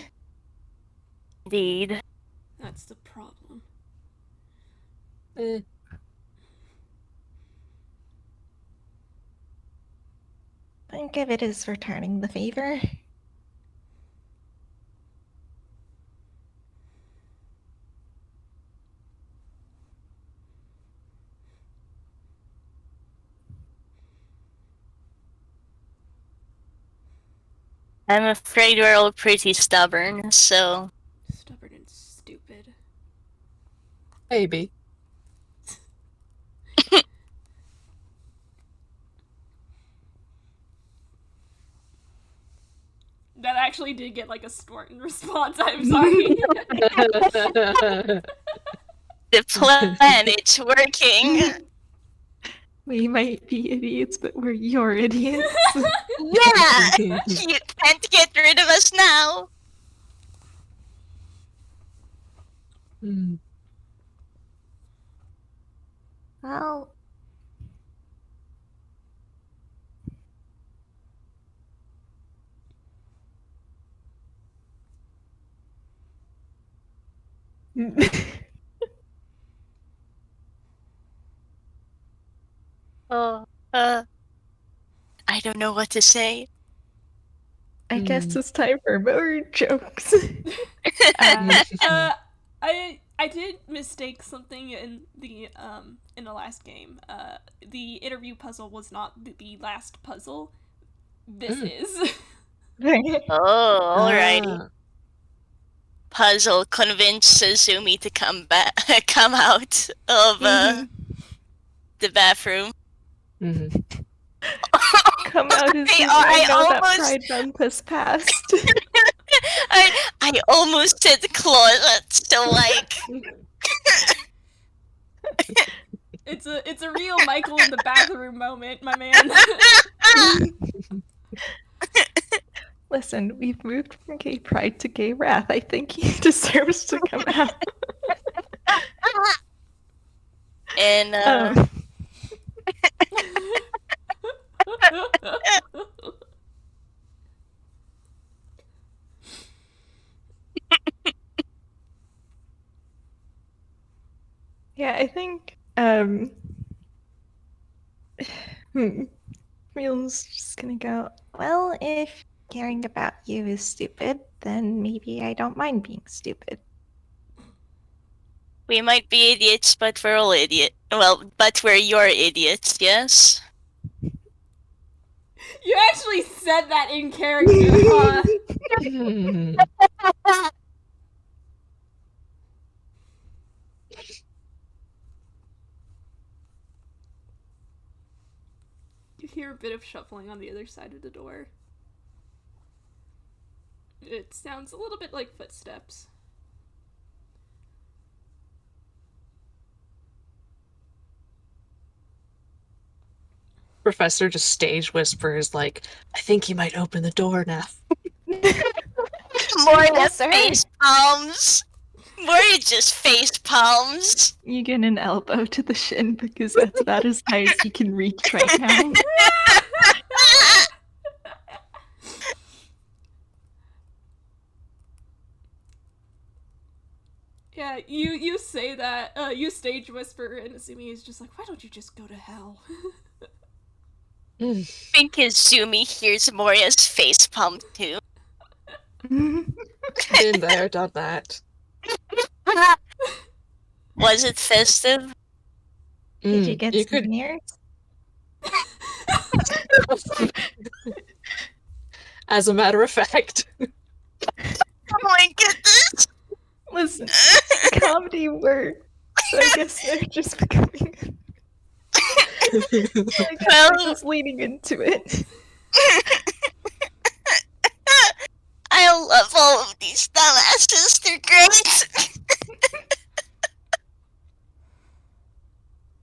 Indeed. That's the problem. Think of it as returning the favor. I'm afraid we're all pretty stubborn, so... Stubborn and stupid. Maybe. That actually did get like a Spartan response, I'm sorry. The plan, it's working! We might be idiots, but we're your idiots. Yeah! You can't get rid of us now! Well... I don't know what to say. I guess it's time for more jokes. I did mistake something in the last game. The interview puzzle was not the last puzzle. This is. Oh, alrighty. Puzzle convince Azumi to come out of the bathroom. come out, Azumi. I I know that almost- Pride Month has passed. I almost said closet, so like It's a real Michael in the bathroom moment, my man. Listen, we've moved from gay pride to gay wrath. I think he deserves to come out. and Yeah, I think Real's just gonna go, well, if caring about you is stupid, then maybe I don't mind being stupid. we might be idiots, but we're all idiot. Well, but we're your idiots, yes? You actually said that in character, huh? You hear a bit of shuffling on the other side of the door. It sounds a little bit like footsteps. Professor just stage whispers, like, I think he might open the door now. Moria sir. face palms. Moria just face palms. You get an elbow to the shin because that's about as high as you can reach right now. Yeah, you say that, you stage whisper, and Azumi is just like, why don't you just go to hell? I think Azumi hears Moria's face palm too. Been there, done that. Was it festive? Did you get you some could mirrors? As a matter of fact. Oh my goodness! Listen, comedy works. So I guess they're just becoming. I guess Well- they're just leaning into it. I love all of these dumbasses. They're great.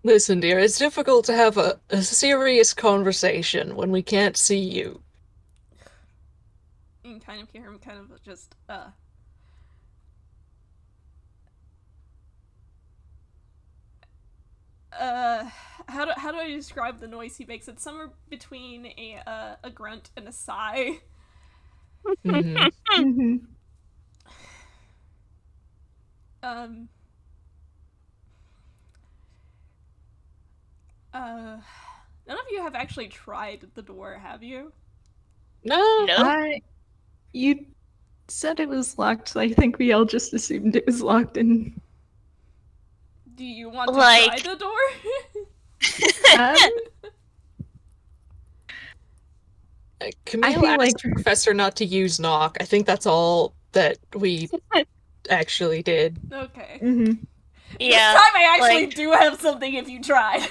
Listen, dear, it's difficult to have a serious conversation when we can't see you. You can kind of hear him kind of just, how do I describe the noise he makes? It's somewhere between a grunt and a sigh. Mhm. Mhm. None of you have actually tried the door, have you? No. No. You said it was locked, so I think we all just assumed it was locked and Do you want to Like- try the door? Camille I feel asked like- the professor not to use knock. I think that's all that we actually did. Okay. Mhm. Yeah. This time I actually like- do have something if you tried.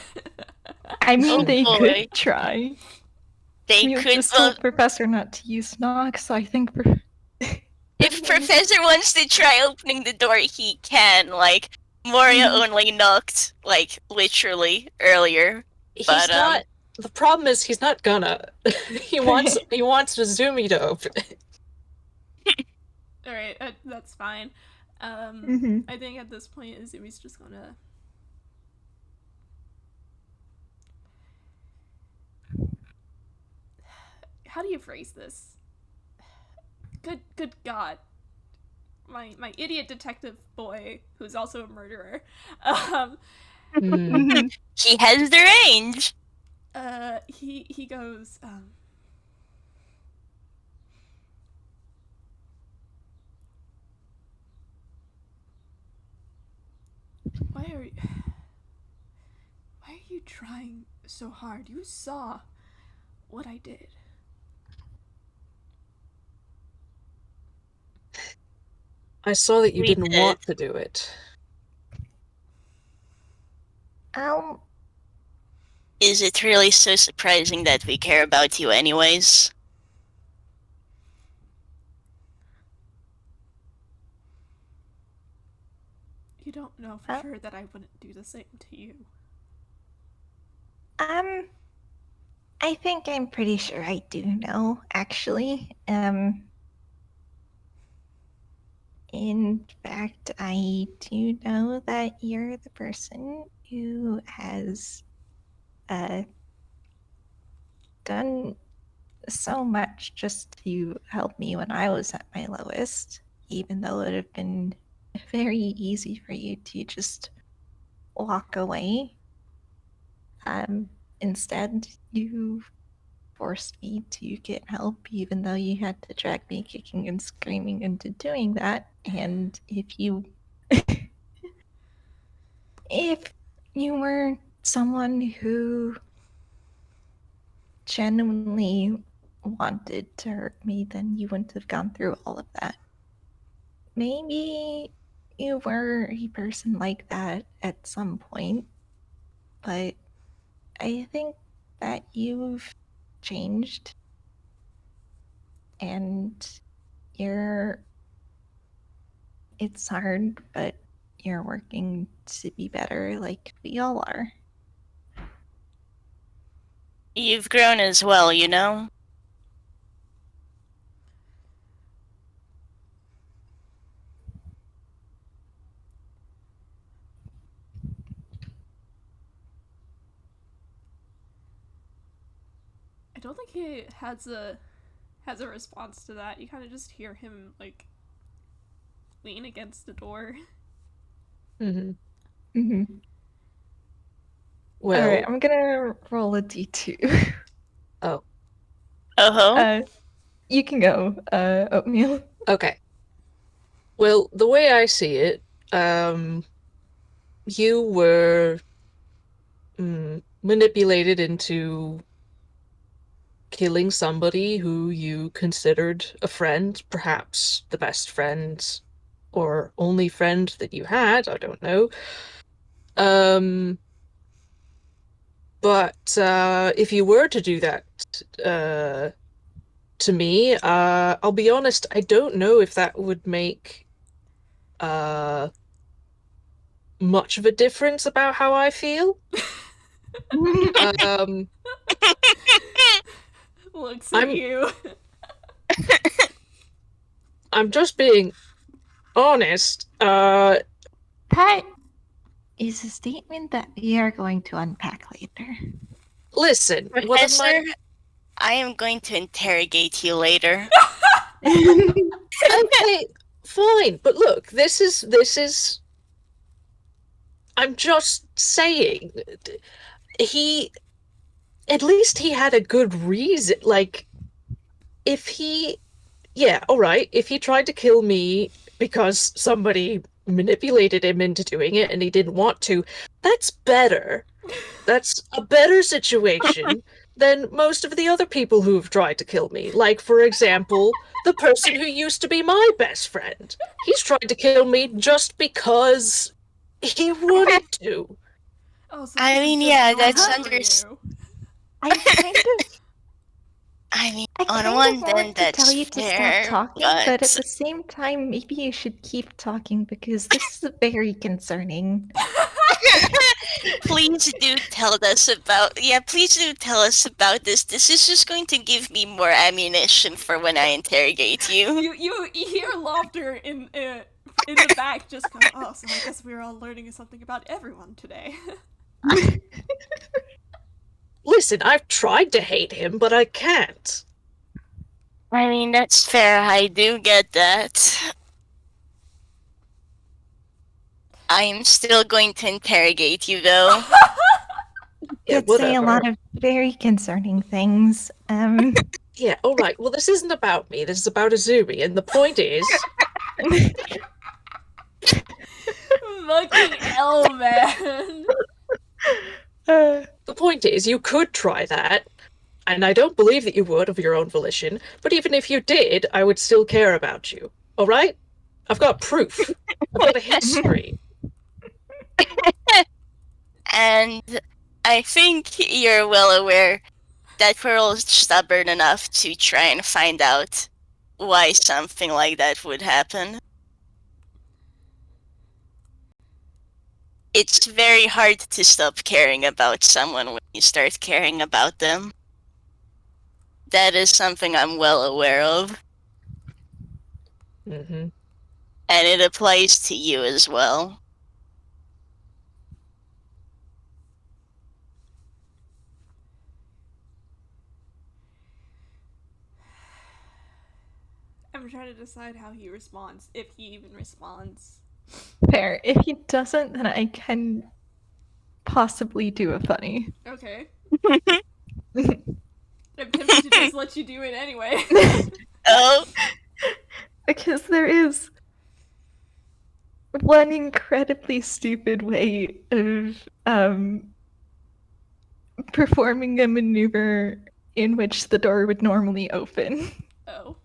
I mean, Oh, they boy. could try. They We could. just told Professor not to use knock, so I think. If Professor wants to try opening the door, he can. Like, Moria only knocked, like, literally earlier. He's But, not. The problem is he's not gonna. he wants Azumi to open it. Alright, that's fine. Mhm. I think at this point, Azumi's just gonna... How do you phrase this? Good God. My idiot detective boy, who's also a murderer, Mhm. he has the range. he goes, why are you trying so hard? You saw what I did. I saw that you We didn't did. want to do it. Is it really so surprising that we care about you anyways? You don't know for sure that I wouldn't do the same to you. I think I'm pretty sure I do know, actually. In fact, I do know that you're the person who has done so much just to help me when I was at my lowest, even though it would have been very easy for you to just walk away. Instead, you forced me to get help, even though you had to drag me kicking and screaming into doing that. And if you if you were someone who genuinely wanted to hurt me, then you wouldn't have gone through all of that. Maybe you were a person like that at some point, but I think that you've changed and it's hard, but you're working to be better like we all are. You've grown as well, you know? I don't think he has a response to that. You kind of just hear him like lean against the door. Well, all right, I'm gonna roll a d2. Oh. Oh-ho. You can go, Oatmeal. Okay. Well, the way I see it, you were manipulated into killing somebody who you considered a friend, perhaps the best friend or only friend that you had, I don't know. But if you were to do that to me, I'll be honest, I don't know if that would make much of a difference about how I feel. Looks at you. I'm just being honest. That is a statement that we are going to unpack later. Listen, Professor, I am going to interrogate you later. Okay, fine, but look, this is. I'm just saying, at least he had a good reason. Like, yeah, all right, if he tried to kill me because somebody manipulated him into doing it and he didn't want to, that's better. That's a better situation than most of the other people who've tried to kill me. Like, for example, the person who used to be my best friend. He's tried to kill me just because he wanted to. Oh, so I this is mean, just yeah, going that's on for you. I kind of I mean, I on kind one of want end, to that's tell you to fair, stop talking, but at the same time, maybe you should keep talking because this is very concerning. please do tell us about this. This is just going to give me more ammunition for when I interrogate you. You hear laughter in the back. Just go. Oh, so I guess we're all learning something about everyone today. Listen, I've tried to hate him, but I can't. I mean, that's fair. I do get that. I'm still going to interrogate you, though. Yeah, Did say a whatever. lot of very concerning things. Yeah, all right. Well, this isn't about me. This is about Azumi, and the point is, Fucking hell, man. the point is, you could try that, and I don't believe that you would of your own volition. But even if you did, I would still care about you. All right? I've got proof. I've got a history. And I think you're well aware that we're all stubborn enough to try and find out why something like that would happen. It's very hard to stop caring about someone when you start caring about them. That is something I'm well aware of, Mm-hmm. and it applies to you as well. I'm trying to decide how he responds, if he even responds. Fair. If he doesn't, then I can possibly do a funny. Okay. I'm tempted to just let you do it anyway. Oh, Because there is one incredibly stupid way of performing a maneuver in which the door would normally open. Oh.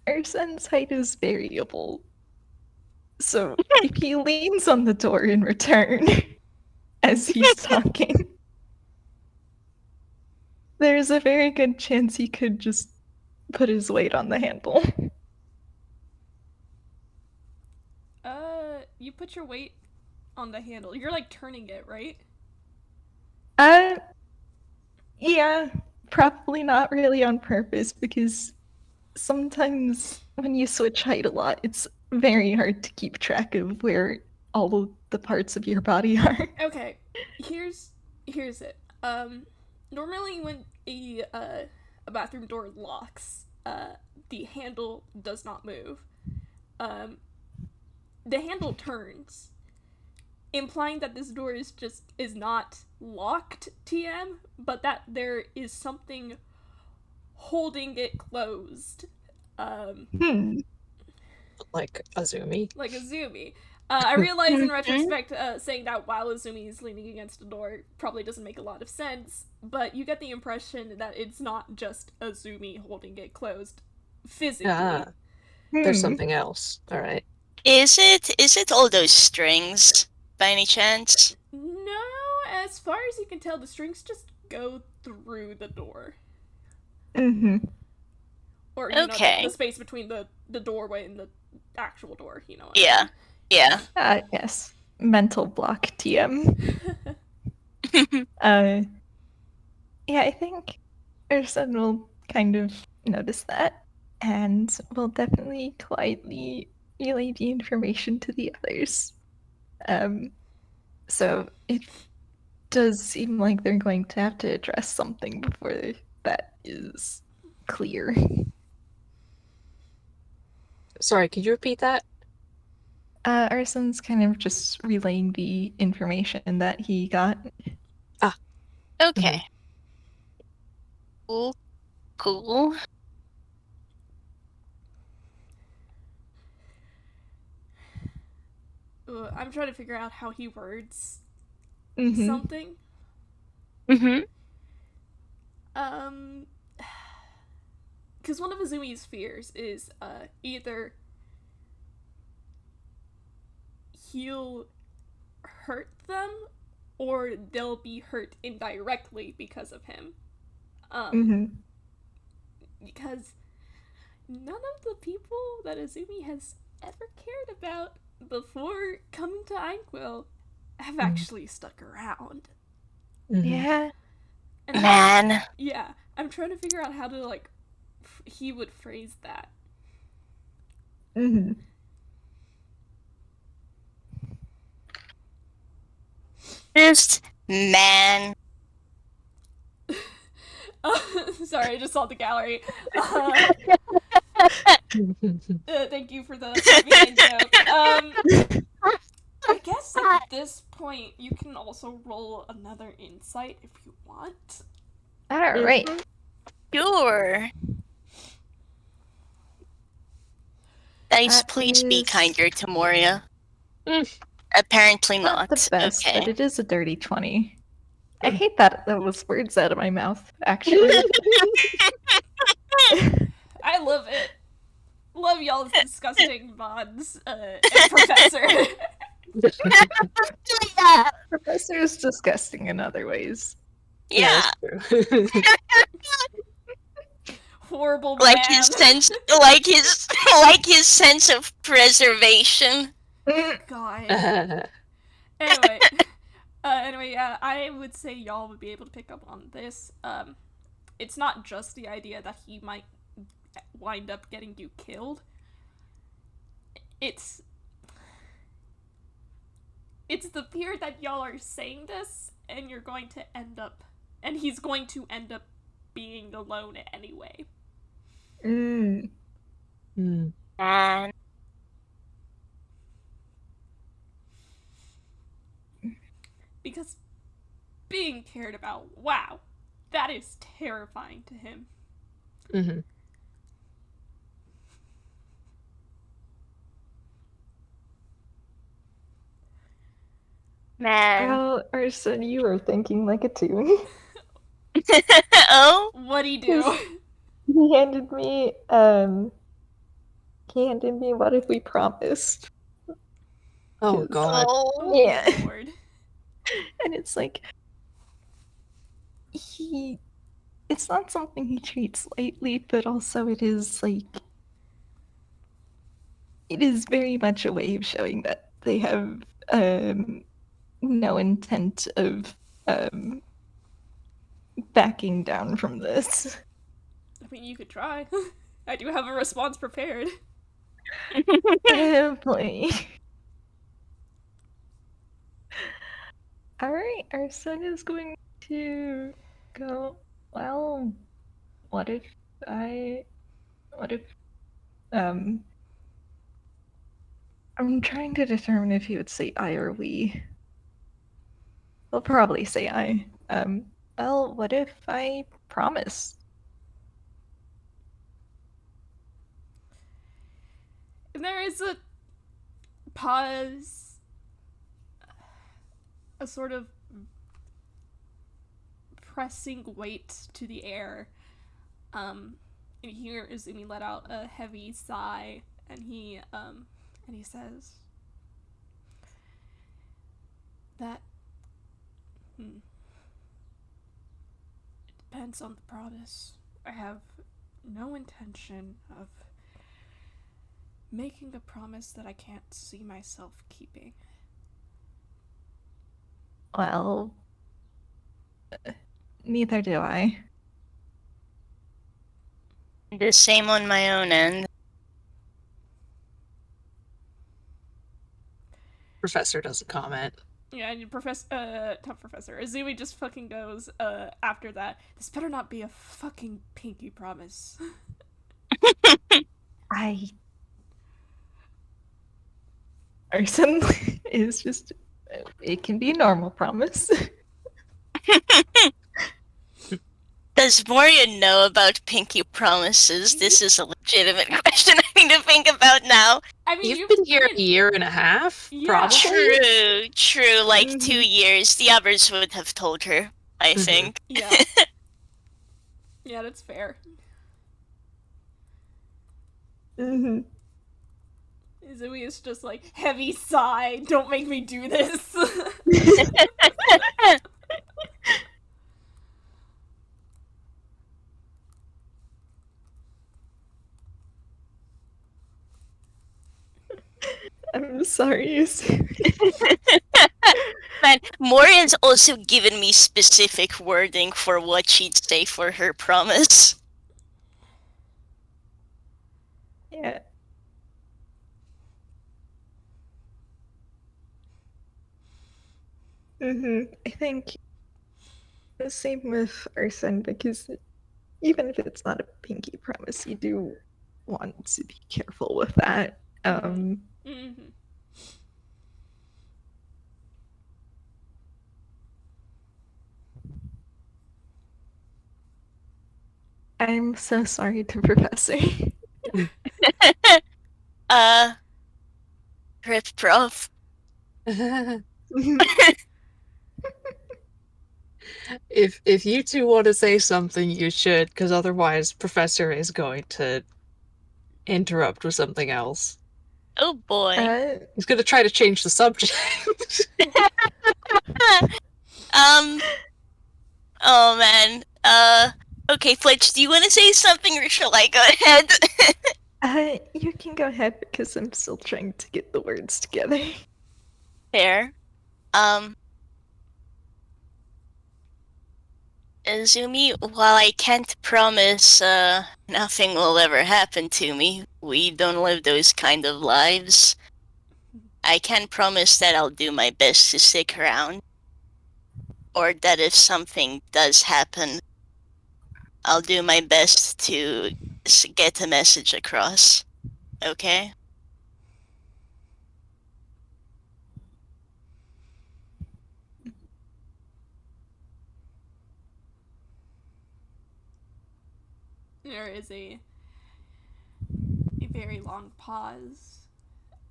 Arsene's height is variable. So if he leans on the door in return as he's talking, there's a very good chance he could just put his weight on the handle. You put your weight on the handle. You're like turning it, right? Yeah, probably not really on purpose because sometimes when you switch height a lot, it's very hard to keep track of where all of the parts of your body are. Okay. Here's it. Normally when a bathroom door locks, the handle does not move. The handle turns, implying that this door is not locked, TM, but that there is something holding it closed. Like Azumi. Like Azumi. I realize in retrospect, saying that while Azumi is leaning against a door probably doesn't make a lot of sense, but you get the impression that it's not just Azumi holding it closed physically. Ah, there's something else. All right. is it all those strings by any chance? No, as far as you can tell, the strings just go through the door. Mm-hmm. Or, you Okay. know, the space between the doorway and the actual door, you know. Yeah. Yeah. Yes. Mental block TM. Yeah, I think Arsene will kind of notice that and will definitely quietly relay the information to the others. So it does seem like they're going to have to address something before that is clear. Sorry, could you repeat that? Arsene's kind of just relaying the information that he got. Okay. Cool. Cool. I'm trying to figure out how he words Mhm. something. Mm-hmm. Because one of Azumi's fears is either he'll hurt them or they'll be hurt indirectly because of him. Because none of the people that Azumi has ever cared about before coming to Inkwell have actually stuck around. Mhm. Yeah. And Man. yeah, I'm trying to figure out how to, like, he would phrase that. Mhm. Just man. Sorry, I just saw the gallery. Thank you for the main joke. I guess at this point you can also roll another insight if you want. All right. Sure. Dice, That please be is kinder to Moria. Mm. Apparently not not. the best, Okay. but it is a dirty 20. I hate that was words out of my mouth, actually. I love it. Love y'all's disgusting mods, and Professor. Professor is disgusting in other ways. Yeah, that's true. Horrible like man. his sense, like his sense of preservation. God. Anyway, yeah, I would say y'all would be able to pick up on this. It's not just the idea that he might wind up getting you killed. It's the fear that y'all are saying this, and you're going to end up, and he's going to end up being alone anyway. Mm. And Because being cared about, wow, that is terrifying to him. Mm-hmm. man, Oh, Arsene, you were thinking like a toon. oh, What'd he do? He handed me, What If We Promised? Oh god. oh, Yeah. Good lord. And it's like, it's not something he treats lightly, but also it is very much a way of showing that they have no intent of backing down from this. I mean, you could try. I do have a response prepared. Oh boy. Alright, our son is going to go, well, what if I'm trying to determine if he would say I or we. He'll probably say I. Well, what if I promise? And there is a pause, a sort of pressing weight to the air. And here Azumi let out a heavy sigh, and he says that it depends on the promise. I have no intention of making a promise that I can't see myself keeping. Well, neither do I. the same on my own end. Professor doesn't comment. Yeah, and not Professor, Azumi just fucking goes, after that, this better not be a fucking pinky promise. Arson is just, it can be a normal promise. Does Moria know about pinky promises? This is a legitimate question I need to think about now. I mean, You've been here a year and a half, Yeah. probably. True, like Mhm. 2 years. The others would have told her, I Mhm. think. Yeah. Yeah, that's fair. Mm-hmm. Azumi is just like, heavy sigh, don't make me do this. I'm sorry. Man, Moria's also given me specific wording for what she'd say for her promise. Yeah. I think the same with Arsene, because even if it's not a pinky promise, you do want to be careful with that. Mhm. I'm so sorry to Professor. Rip prof. If you two want to say something, you should, because otherwise Professor is going to interrupt with something else. Oh boy. He's gonna try to change the subject. Oh man. Okay, Fletch, do you want to say something or shall I go ahead? You can go ahead because I'm still trying to get the words together. Fair. Azumi, while I can't promise nothing will ever happen to me, we don't live those kind of lives. I can promise that I'll do my best to stick around. Or that if something does happen, I'll do my best to get a message across. Okay? There is a very long pause.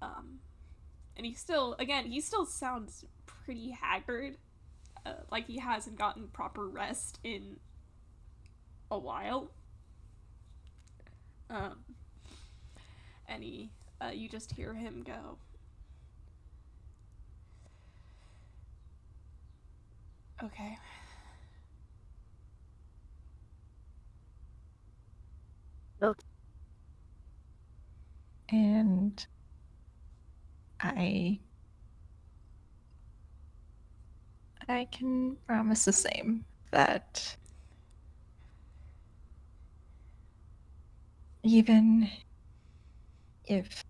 And he still sounds pretty haggard. Like he hasn't gotten proper rest in a while. And you just hear him go, okay. And I can promise the same, that even if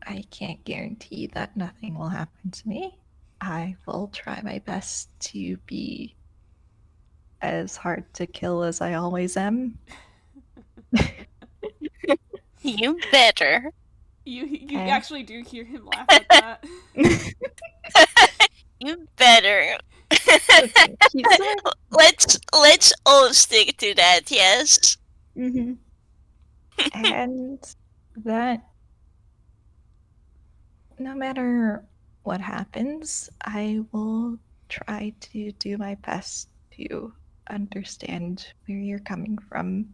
I can't guarantee that nothing will happen to me, I will try my best to be as hard to kill as I always am. You better. You Okay. actually do hear him laugh at that. You better. He's not. Let's all stick to that, yes? Mm-hmm. And that no matter what happens, I will try to do my best to understand where you're coming from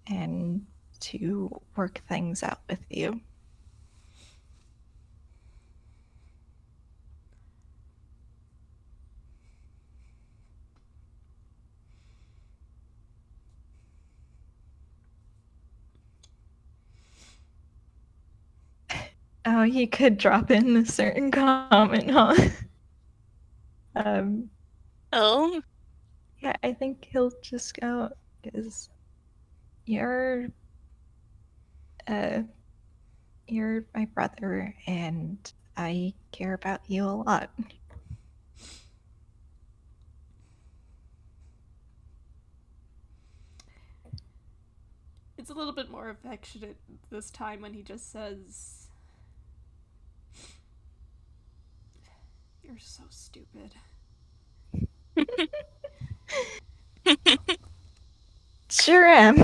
and to work things out with you. Oh, he could drop in a certain comment, huh? Oh? Yeah, I think he'll just go, because you're my brother, and I care about you a lot. It's a little bit more affectionate this time when he just says, "You're so stupid." Sure am.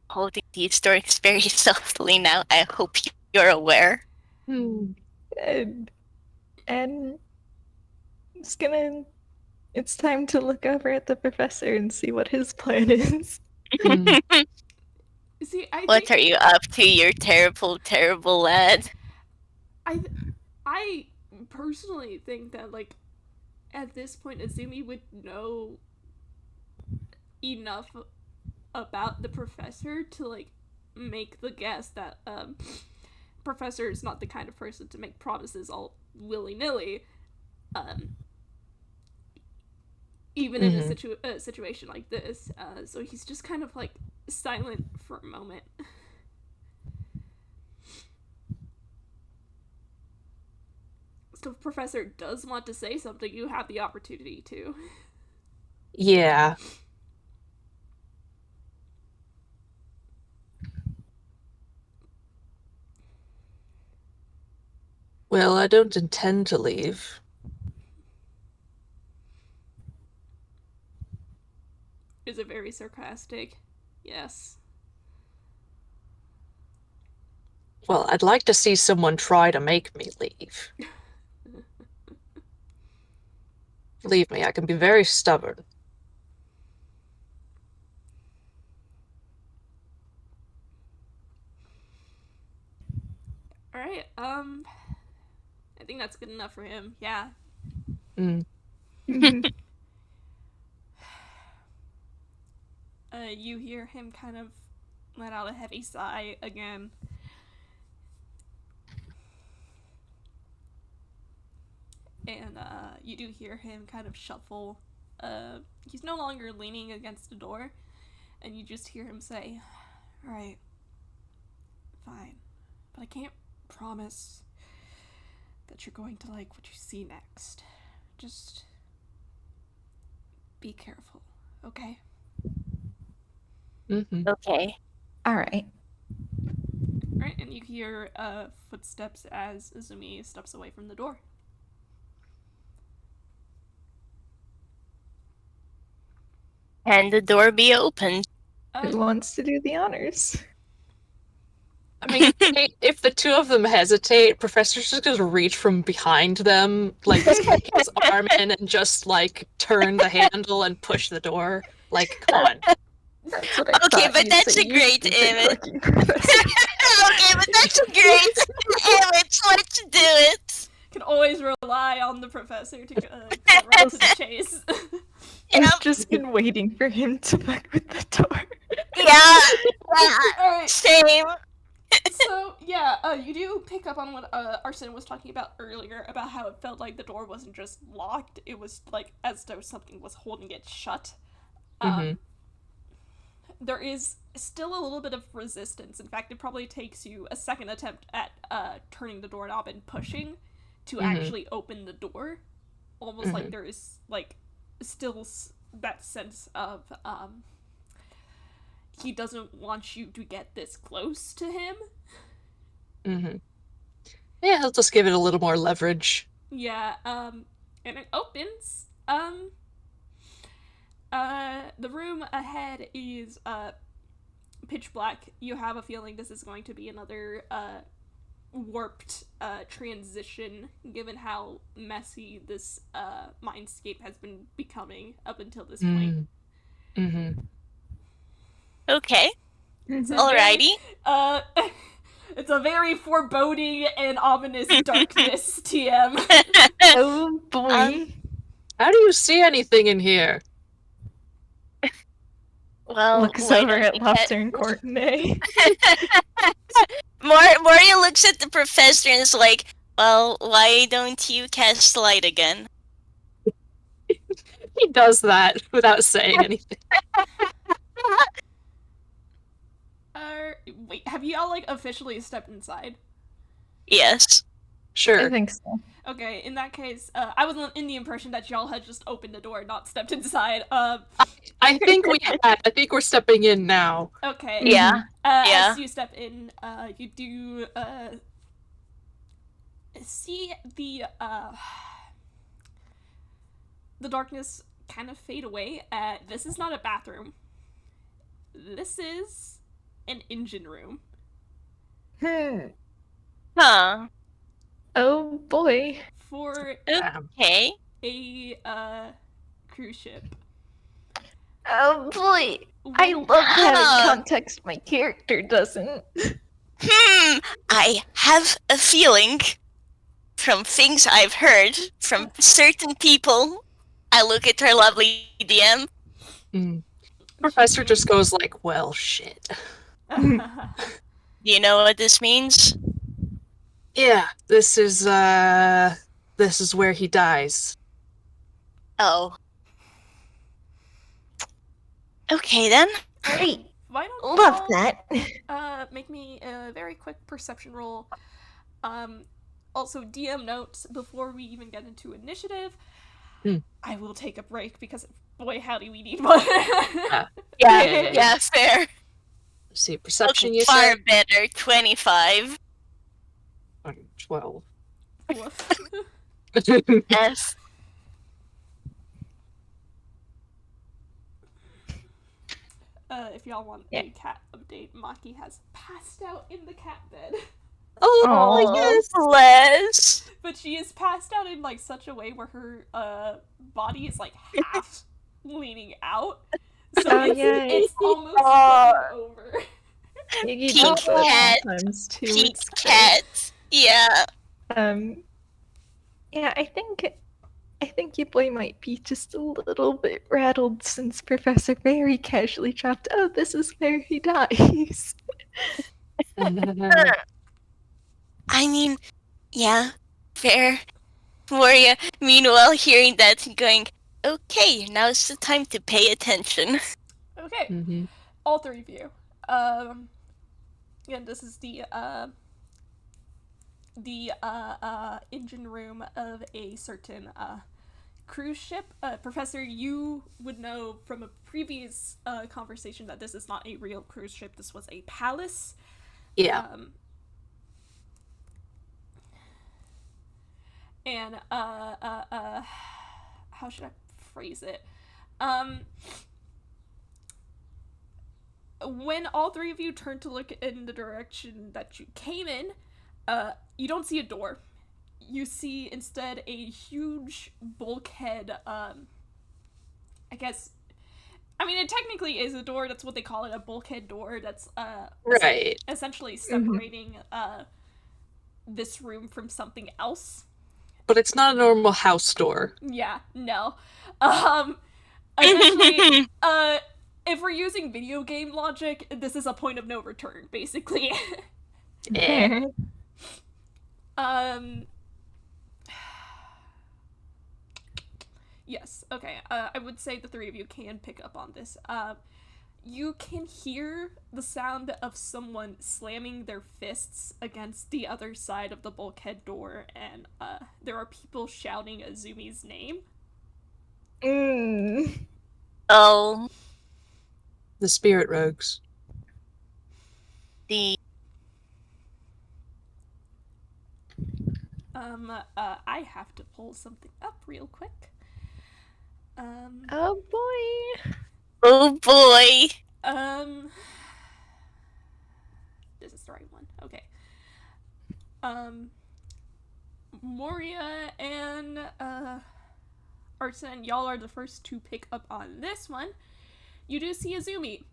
Holding these stories very softly now, I hope you're aware. and it's time to look over at the professor and see what his plan is. See, What are you up to, you terrible, terrible lad? I personally think that, like, at this point, Azumi would know enough about the professor to, like, make the guess that professor is not the kind of person to make promises all willy-nilly, even in a situation like this. So he's just kind of, like, silent for a moment. So if Professor does want to say something, you have the opportunity to. Yeah. Well, I don't intend to leave. Is it very sarcastic? Yes. Well, I'd like to see someone try to make me leave. Believe me, I can be very stubborn. Alright, I think that's good enough for him. Yeah. Mm. You hear him kind of let out a heavy sigh again. And you do hear him kind of shuffle. He's no longer leaning against the door, and you just hear him say, "Alright, fine, but I can't promise that you're going to like what you see next. Just be careful, okay?" Mm-hmm. Okay. All right. Right, and you hear footsteps as Azumi steps away from the door. Can the door be opened? Who wants to do the honors? I mean, if the two of them hesitate, Professor's just gonna reach from behind them, like stick his arm in and just like turn the handle and push the door. Like, come on. That's what I Okay, thought but you'd that's say. a You great stupid image. fucking professor. Okay, but that's a great image. Let's do it. Can always rely on the professor to cut right to the chase. I've Yep. just been waiting for him to fuck with the door. Yeah. Alright, Same. so yeah, you do pick up on what Arsene was talking about earlier about how it felt like the door wasn't just locked; it was like as though something was holding it shut. Mhm. There is still a little bit of resistance. In fact, it probably takes you a second attempt at turning the doorknob and pushing to actually open the door. Almost like there is like still that sense of he doesn't want you to get this close to him. Mm-hmm. Yeah, he'll just give it a little more leverage. Yeah, and it opens. The room ahead is pitch black. You have a feeling this is going to be another warped transition, given how messy this mindscape has been becoming up until this point. Mm-hmm. Okay. It's a Alrighty. very, it's a very foreboding and ominous darkness, TM. Oh boy. How do you see anything in here? Well, Looks why over don't at we Lobster and Courtenay. Moria looks at the professor and is like, well, why don't you cast light again? He does that without saying anything. Wait, have you all like officially stepped inside? Yes. Sure. I think so. Okay, in that case, I was in the impression that y'all had just opened the door, not stepped inside. I think we had. I think we're stepping in now. Okay. Yeah. Yeah. As you step in, you do see the darkness kind of fade away. This is not a bathroom. This is an engine room. Huh. Oh boy. For Okay. a cruise ship. Oh boy. I love having context my character doesn't. I have a feeling from things I've heard from certain people. I look at her lovely DM. Professor just goes like, well, shit. Do you know what this means? Yeah, this is where he dies. Oh. Okay then. Great. Why don't Love y'all, that. make me a very quick perception roll. Also, DM notes before we even get into initiative. I will take a break because, boy, howdy, we need one. Yeah, fair. Let's see, perception Okay, you far said? better. 25. 12. Woof. F. If y'all want a cat update, Maki has passed out in the cat bed. Oh, Aw. yes! bless. But she is passed out in like such a way where her body is like half leaning out, so Oh, yeah. it's almost Aw. flipping over. Iggy Pink does that cat. sometimes too. Pink It's cat. Yeah. Um, yeah, I think your boy might be just a little bit rattled since Professor very casually dropped, "Oh, this is where he dies." I mean, yeah, fair. Moria, meanwhile, hearing that and going, okay, now's the time to pay attention. Okay, Mhm. all three of you. Again, this is the engine room of a certain cruise ship. Professor, you would know from a previous conversation that this is not a real cruise ship. This was a palace. Yeah. And how should I phrase it? When all three of you turn to look in the direction that you came in, you don't see a door. You see instead a huge bulkhead. I guess. I mean, it technically is a door. That's what they call it, a bulkhead door. That's Right. essentially separating this room from something else. But it's not a normal house door. Yeah, no. Essentially, if we're using video game logic, this is a point of no return, basically. Eh. Yes, okay. I would say the three of you can pick up on this. You can hear the sound of someone slamming their fists against the other side of the bulkhead door, and there are people shouting Azumi's name. Oh, The spirit rogues. the I have to pull something up real quick. Oh boy. oh boy. This is the right one. Okay. Moria and Arsene, y'all are the first to pick up on this one. You do see Azumi.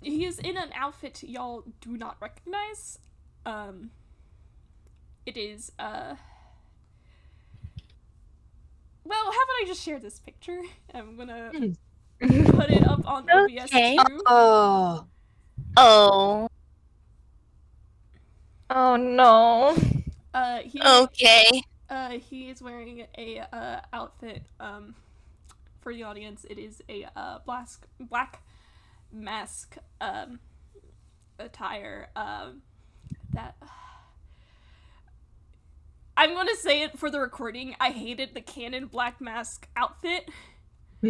He is in an outfit y'all do not recognize. It is well, how about I just share this picture? I'm gonna put it up on OBS Okay. too. Oh. Oh, Oh no. okay. He is wearing a outfit. For the audience, it is a black mask attire. That I'm gonna say it for the recording. I hated the canon black mask outfit. So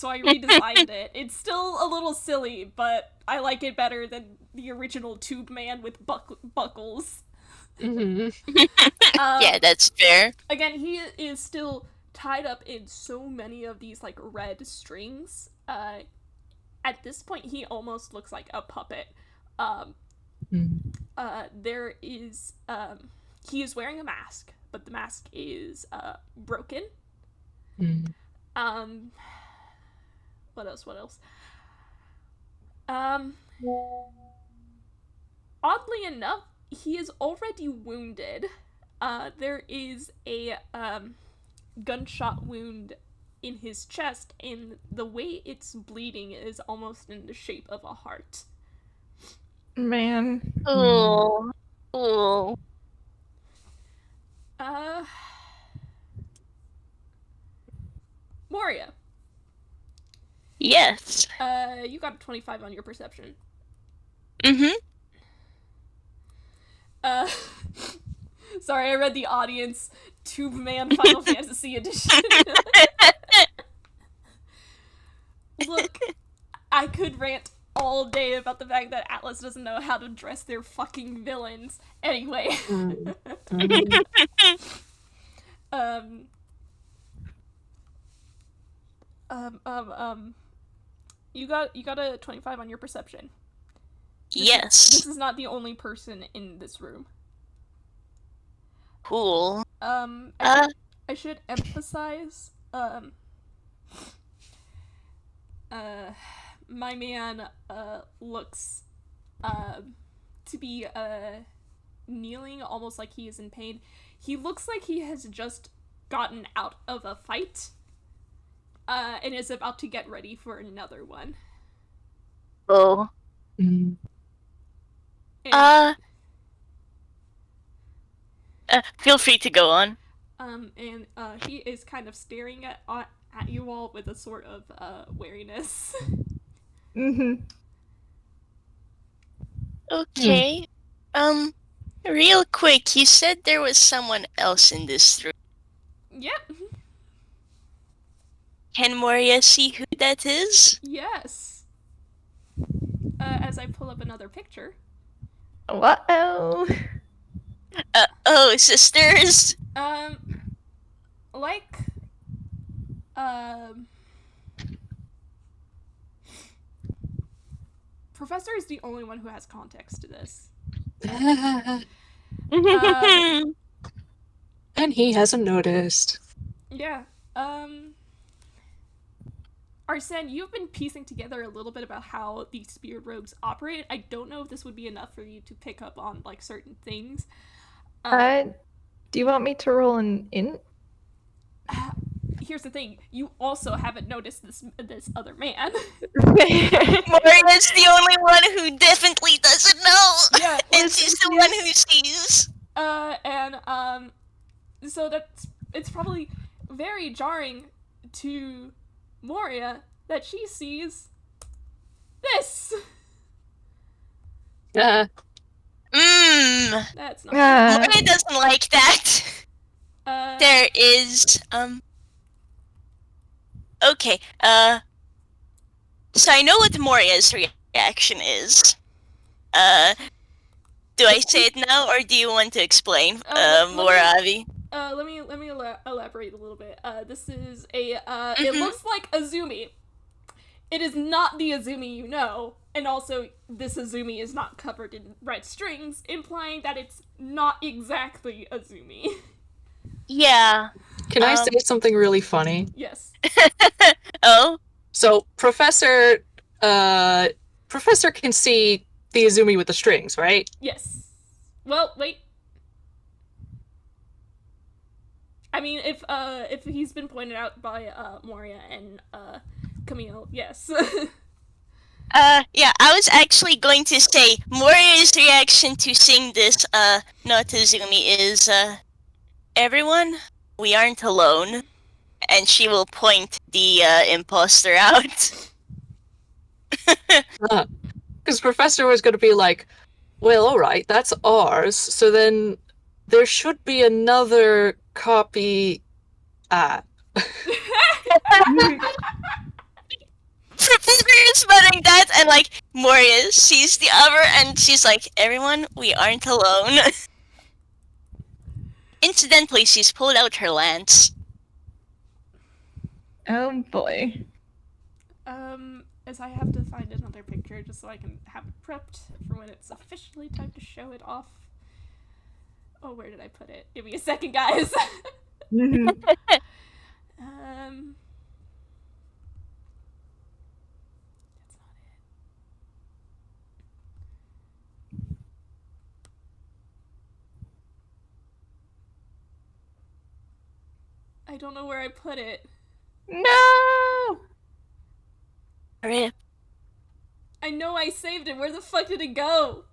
I redesigned it. It's still a little silly, but I like it better than the original tube man with buckles. Yeah, that's fair. Again, he is still tied up in so many of these like red strings. At this point, he almost looks like a puppet. There is he is wearing a mask, but the mask is broken. What else? Oddly enough, he is already wounded. There is a gunshot wound in his chest, and the way it's bleeding is almost in the shape of a heart. Man. Oh, oh. Moria. Yes. You got a 25 on your perception. Mm-hmm. Sorry, I read the audience. Tube Man Final Fantasy Edition. Look, I could rant all day about the fact that Atlas doesn't know how to dress their fucking villains. Anyway. You got a 25 on your perception. Yes. This is not the only person in this room. Cool. I should emphasize, my man, looks, to be, kneeling almost like he is in pain. He looks like he has just gotten out of a fight, and is about to get ready for another one. Oh. Mm. And, Feel free to go on. and he is kind of staring at you all with a sort of wariness. Mm-hmm. Okay. Real quick, you said there was someone else in this room. Yep. Can Moria see who that is? Yes. As I pull up another picture. Uh-oh. Oh, sisters? Like, Professor is the only one who has context to this. And he hasn't noticed. Yeah. Arsene, you've been piecing together a little bit about how the spirit rogues operate. I don't know if this would be enough for you to pick up on, like, certain things. Do you want me to roll an int? Here's the thing. You also haven't noticed this other man. Moria's the only one who definitely doesn't know. Yeah. And she's the one who sees. So it's probably very jarring to Moria that she sees this. Yeah. That's not Moria doesn't like that. There is, okay, so I know what Moria's reaction is. Do I say it now, or do you want to explain, Avi? Let me elaborate a little bit. This is a, it looks like Azumi. It is not the Azumi you know, and also this Azumi is not covered in red strings, implying that it's not exactly Azumi. Yeah. Can I say something really funny? Yes. Oh? So, Professor can see the Azumi with the strings, right? Yes. Well, wait. I mean, if he's been pointed out by, Moria and, Camille, yes. Yeah, I was actually going to say, Moria's reaction to seeing this, not Azumi is, everyone, we aren't alone. And she will point the, imposter out. Because Professor was going to be like, well, alright, that's ours, so then there should be another copy. Professor is muttering that, and like Moria sees the other, and she's like, "Everyone, we aren't alone." Incidentally, she's pulled out her lance. Oh boy. As I have to find another picture just so I can have it prepped for when it's officially time to show it off. Oh, where did I put it? Give me a second, guys. That's not it. I don't know where I put it. No! Rip. I know I saved it. Where the fuck did it go?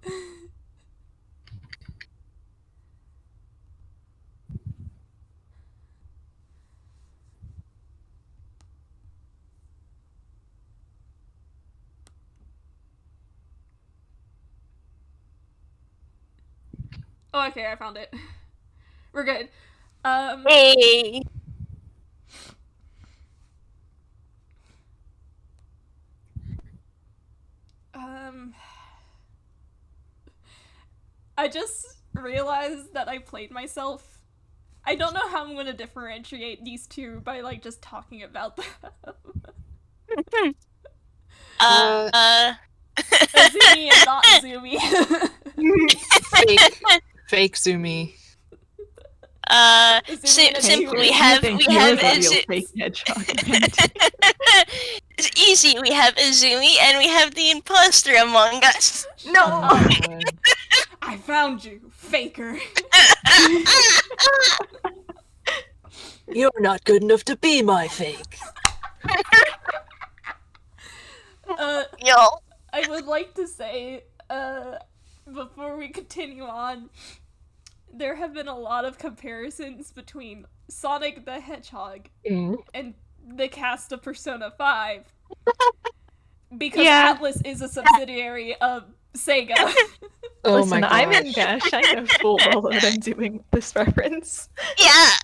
Oh, okay, I found it. We're good. Hey. I just realized that I played myself. I don't know how I'm gonna differentiate these two by, like, just talking about them. Azumi Azumi and not Azumi. Fake Zumi. Azumi and a Simple. We tutor. have think you're the real Azu- fake hedgehog, Mandy. It's easy. We have Azumi and we have the imposter among us. No! Oh, I found you, faker. you're not good enough to be my fake. Yo. I would like to say, before we continue on, there have been a lot of comparisons between Sonic the Hedgehog and the cast of Persona 5. Because Yeah. Atlas is a subsidiary of Sega. Oh Listen, my I'm in gosh. Dash. I know full well what I'm doing with this reference. Yeah.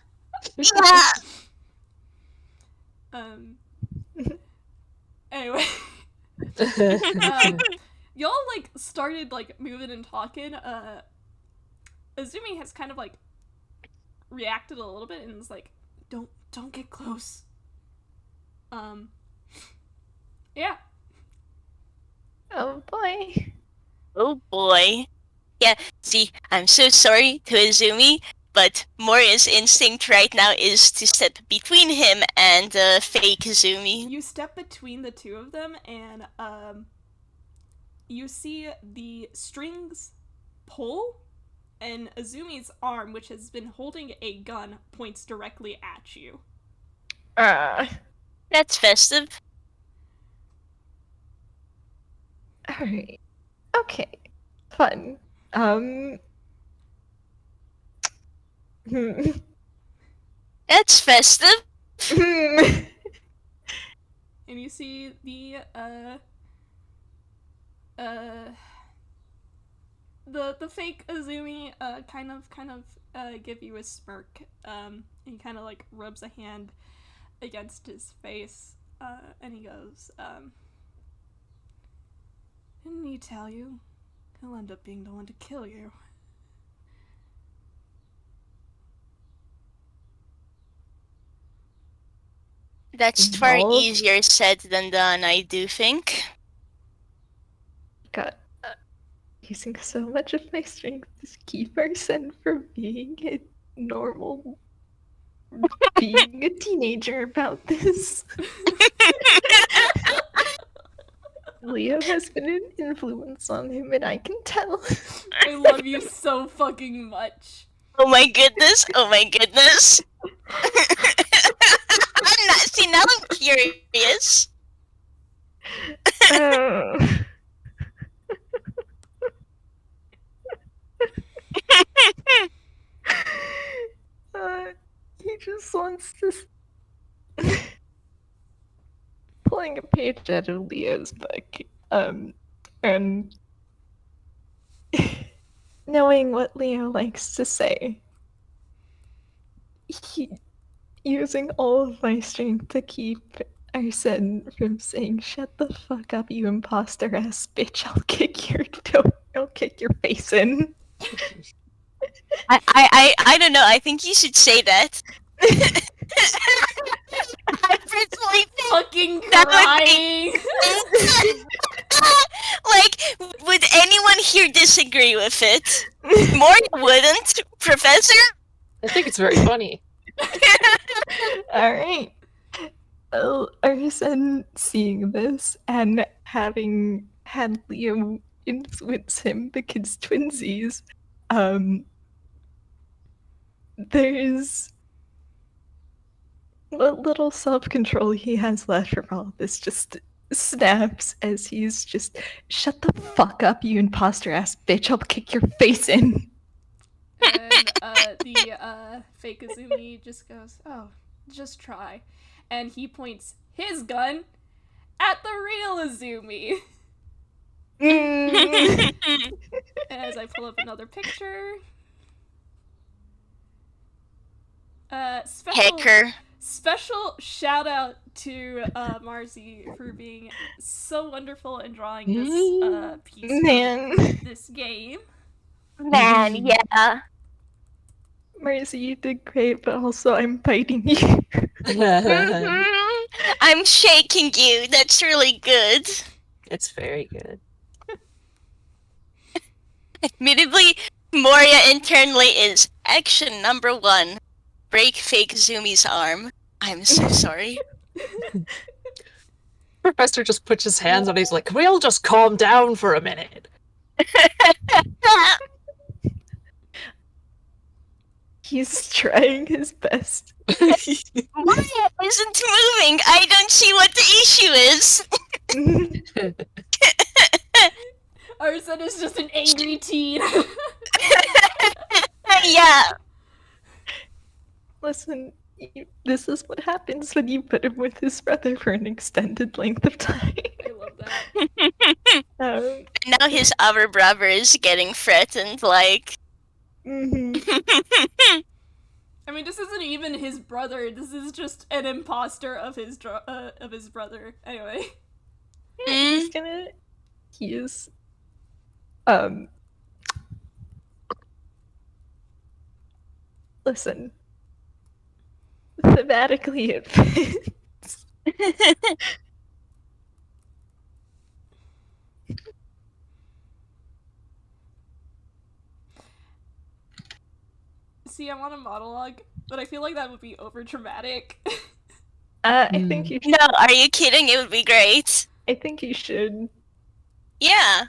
Yeah. Anyway. Y'all, like, started, like, moving and talking. Azumi has kind of, like, reacted a little bit and is like, don't get close. Yeah. Oh boy. Oh boy. Yeah, see, I'm so sorry to Azumi, but Moria's instinct right now is to step between him and fake Azumi. You step between the two of them and, you see the strings pull, and Azumi's arm, which has been holding a gun, points directly at you. That's festive. Alright. Okay. Fun. That's festive. And you see the fake Azumi kind of give you a smirk. He kind of like rubs a hand against his face, and he goes, "Didn't he tell you? He'll end up being the one to kill you." That's far Well- easier said than done, I do think. God, using so much of my strength to keep Arsene from being a normal, being a teenager about this. Leo has been an influence on him, and I can tell. I love you so fucking much. Oh my goodness, oh my goodness. See, now I'm curious. He just wants to. Pulling a page out of Leo's book, and knowing what Leo likes to say, using all of my strength to keep Arsene from saying, "Shut the fuck up, you imposter ass bitch! I'll kick your face in." I don't know, I think you should say that. I personally think Fucking that crying. like, would anyone here disagree with it? Moria wouldn't, Professor? I think it's very funny. Alright. Well, Arsene seeing this and having had Leo influence him because twinsies, there's what little self-control he has left from all of this just snaps as he's just, "Shut the fuck up, you imposter ass bitch, I'll kick your face in." And the fake Azumi just goes, "Oh, just try." And he points his gun at the real Azumi. As I pull up another picture. Special shout out to Marcy for being so wonderful in drawing this piece Man. of this game. Man, yeah. Marcy, you did great, but also I'm fighting you. I'm shaking you, that's really good. It's very good. Admittedly, Moria internally is action number 1. Break fake Azumi's arm. I'm so sorry. Professor just puts his hands on. He's like, "Can we all just calm down for a minute?" He's trying his best. Moria isn't moving. I don't see what the issue is. Arsene is just an angry teen. Yeah. Listen, this is what happens when you put him with his brother for an extended length of time. I love that. Now his other brother is getting threatened, like... Mhm. I mean, this isn't even his brother. This is just an imposter of his brother. Anyway. He's gonna. He is. Listen. Thematically, it fits. See, I want a monologue, but I feel like that would be over dramatic. I think you should. No, are you kidding? It would be great. I think you should. Yeah.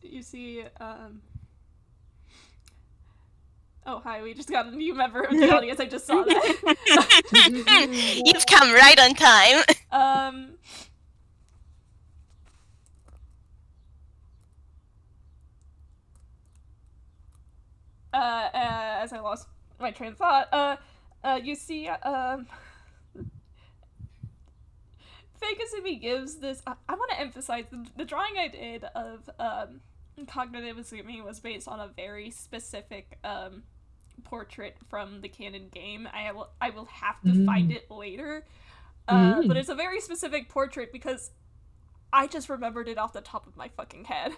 You see, oh, hi, we just got a new member of the audience, I just saw that. You've come right on time. As I lost my train of thought, you see, Fake Azumi gives this, I want to emphasize, the drawing I did of, Cognitive Azumi was based on a very specific, portrait from the canon game. I will have to find it later, but it's a very specific portrait because I just remembered it off the top of my fucking head.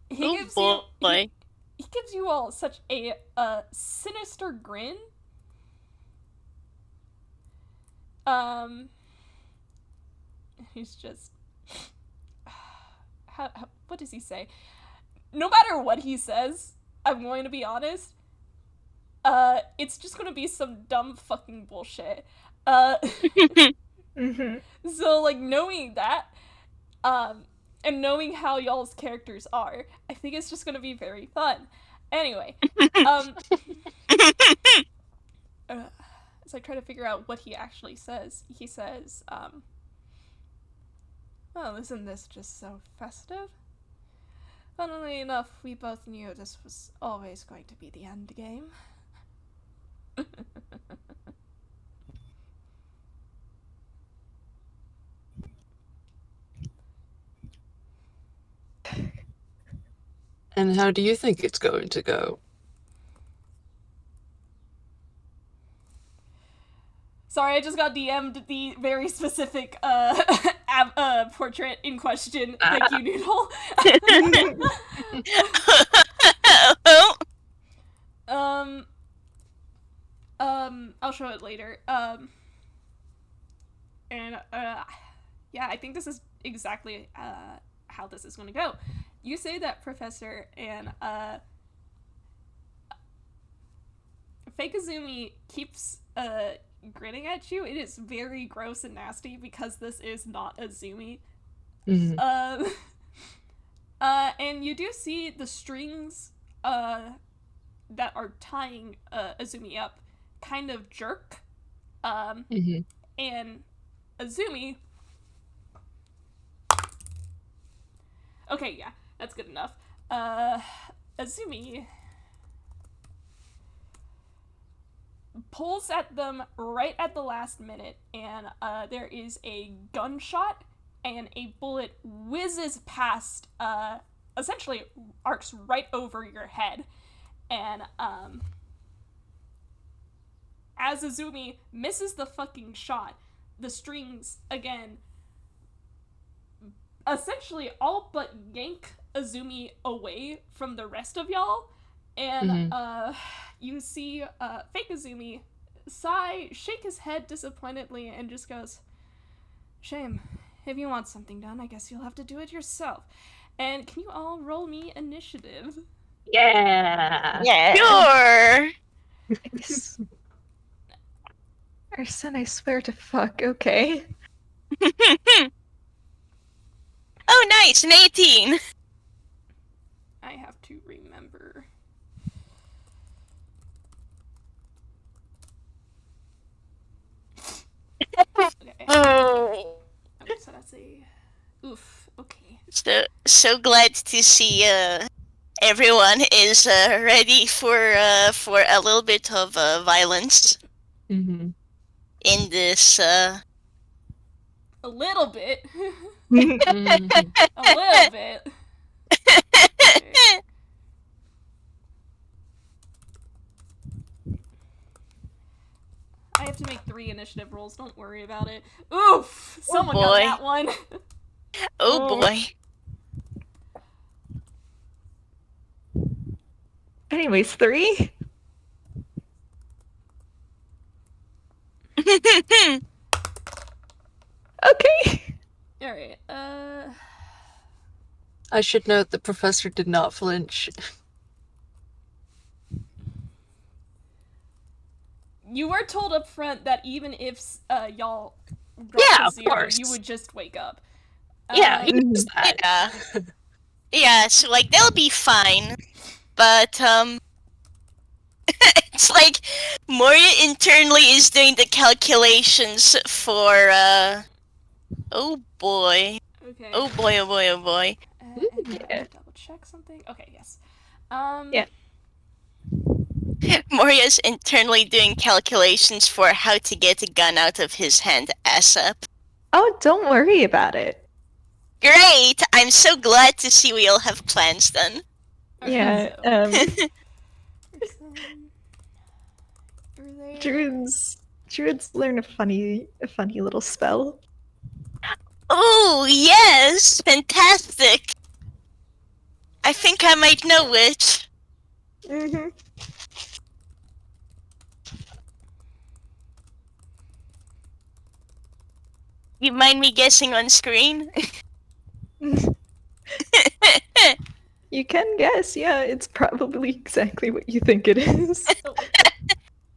He gives you all such a sinister grin. He's just what does he say? No matter what he says, I'm going to be honest. It's just gonna be some dumb fucking bullshit. So like knowing that, and knowing how y'all's characters are, I think it's just gonna be very fun. Anyway, as I try to figure out what he actually says, he says, "Oh, isn't this just so festive? Funnily enough, we both knew this was always going to be the end game." And how do you think it's going to go? Sorry, I just got DM'd the very specific portrait in question. Thank you, Noodle. I'll show it later. Yeah, I think this is exactly how this is going to go. You say that Professor and Fake Azumi keeps grinning at you. It is very gross and nasty because this is not Azumi. And you do see the strings that are tying Azumi up kind of jerk. And Azumi... Okay, yeah, that's good enough. Azumi pulls at them right at the last minute, and there is a gunshot, and a bullet whizzes past, essentially arcs right over your head. And as Azumi misses the fucking shot, the strings, again, essentially all but yank Azumi away from the rest of y'all. And you see Fake Azumi sigh, shake his head disappointedly, and just goes, "Shame. If you want something done, I guess you'll have to do it yourself." And can you all roll me initiative? Yeah. Yeah. Sure. Nice. Arsene, I swear to fuck, okay. Oh, nice, an 18. I have to remember. Okay. Okay, so that's a... Oof, okay. So glad to see everyone is ready for a little bit of violence Mm-hmm. in this. A little bit. Mm-hmm. A little bit. Okay. I have to make 3 initiative rolls, don't worry about it. Oof! Someone got boy. that one. Oh boy. Anyways, 3? Okay. Alright, I should note the professor did not flinch. you were told up front that even if y'all dropped Yeah, to of 0, course. you would just wake up. Yeah, he knows that. Yeah. Yeah, so like they'll be fine. But it's like Moria internally is doing the calculations for oh boy. Okay. Oh boy, oh boy, oh boy. And let Yeah. me double check something. Okay, yes. Yeah. Moria's internally doing calculations for how to get a gun out of his hand ASAP. Oh, don't worry about it. Great! I'm so glad to see we all have plans then. Alright, Yeah, so... You're there. Druids learn a funny little spell. Oh, yes! Fantastic! I think I might know which. Mm-hmm. You mind me guessing on screen? You can guess, yeah, it's probably exactly what you think it is. Oh,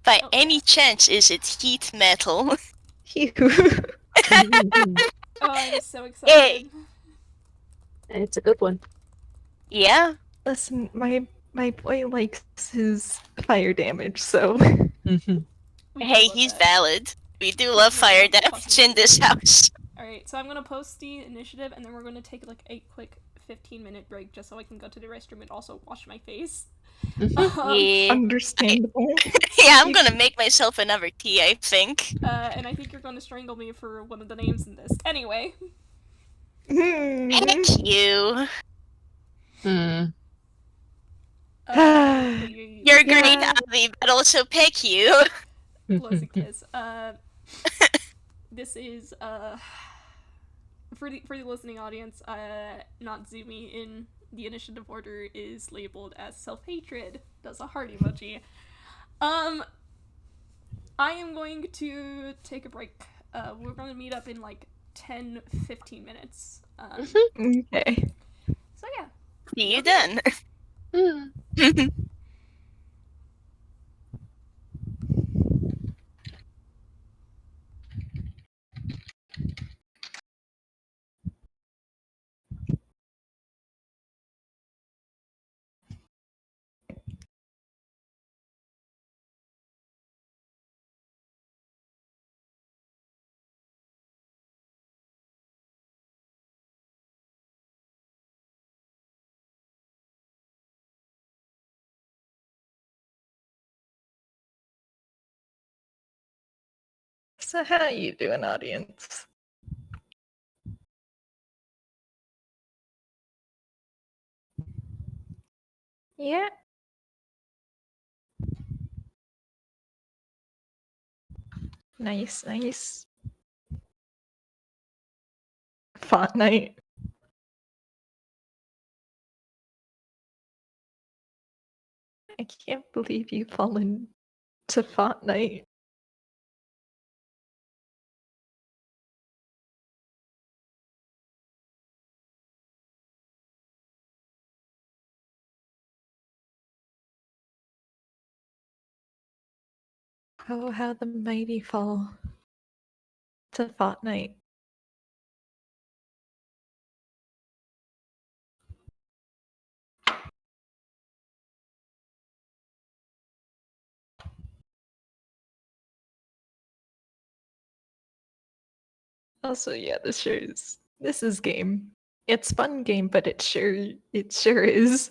By Oh, any yeah. chance, is it heat metal? Phew. oh, I'm so excited. It's a good one. Yeah. Listen, my boy likes his fire damage, so Mm-hmm. We do Hey, love he's that. valid. We do love fire damage in this house. Alright, so I'm gonna post the initiative and then we're gonna take like a quick 15-minute break just so I can go to the restroom and also wash my face. Yeah. understandable. Yeah, I'm gonna make myself another tea, I think. And I think you're gonna strangle me for one of the names in this. Anyway. Thank you. Hmm. You're great, Yeah. Avi, but also pick you. Listen, kids. This is for the listening audience. Not Azumi in the initiative order is labeled as self-hatred. Does a heart emoji. I am going to take a break. We're going to meet up in like 10-15 minutes. Okay. So yeah. See you then. Hmm. So how you doing, audience? Yeah. Nice, nice. Fortnite. I can't believe you've fallen to Fortnite. Oh, how the mighty fall to fortnight. Also, yeah, this is game. It's fun game, but it sure is.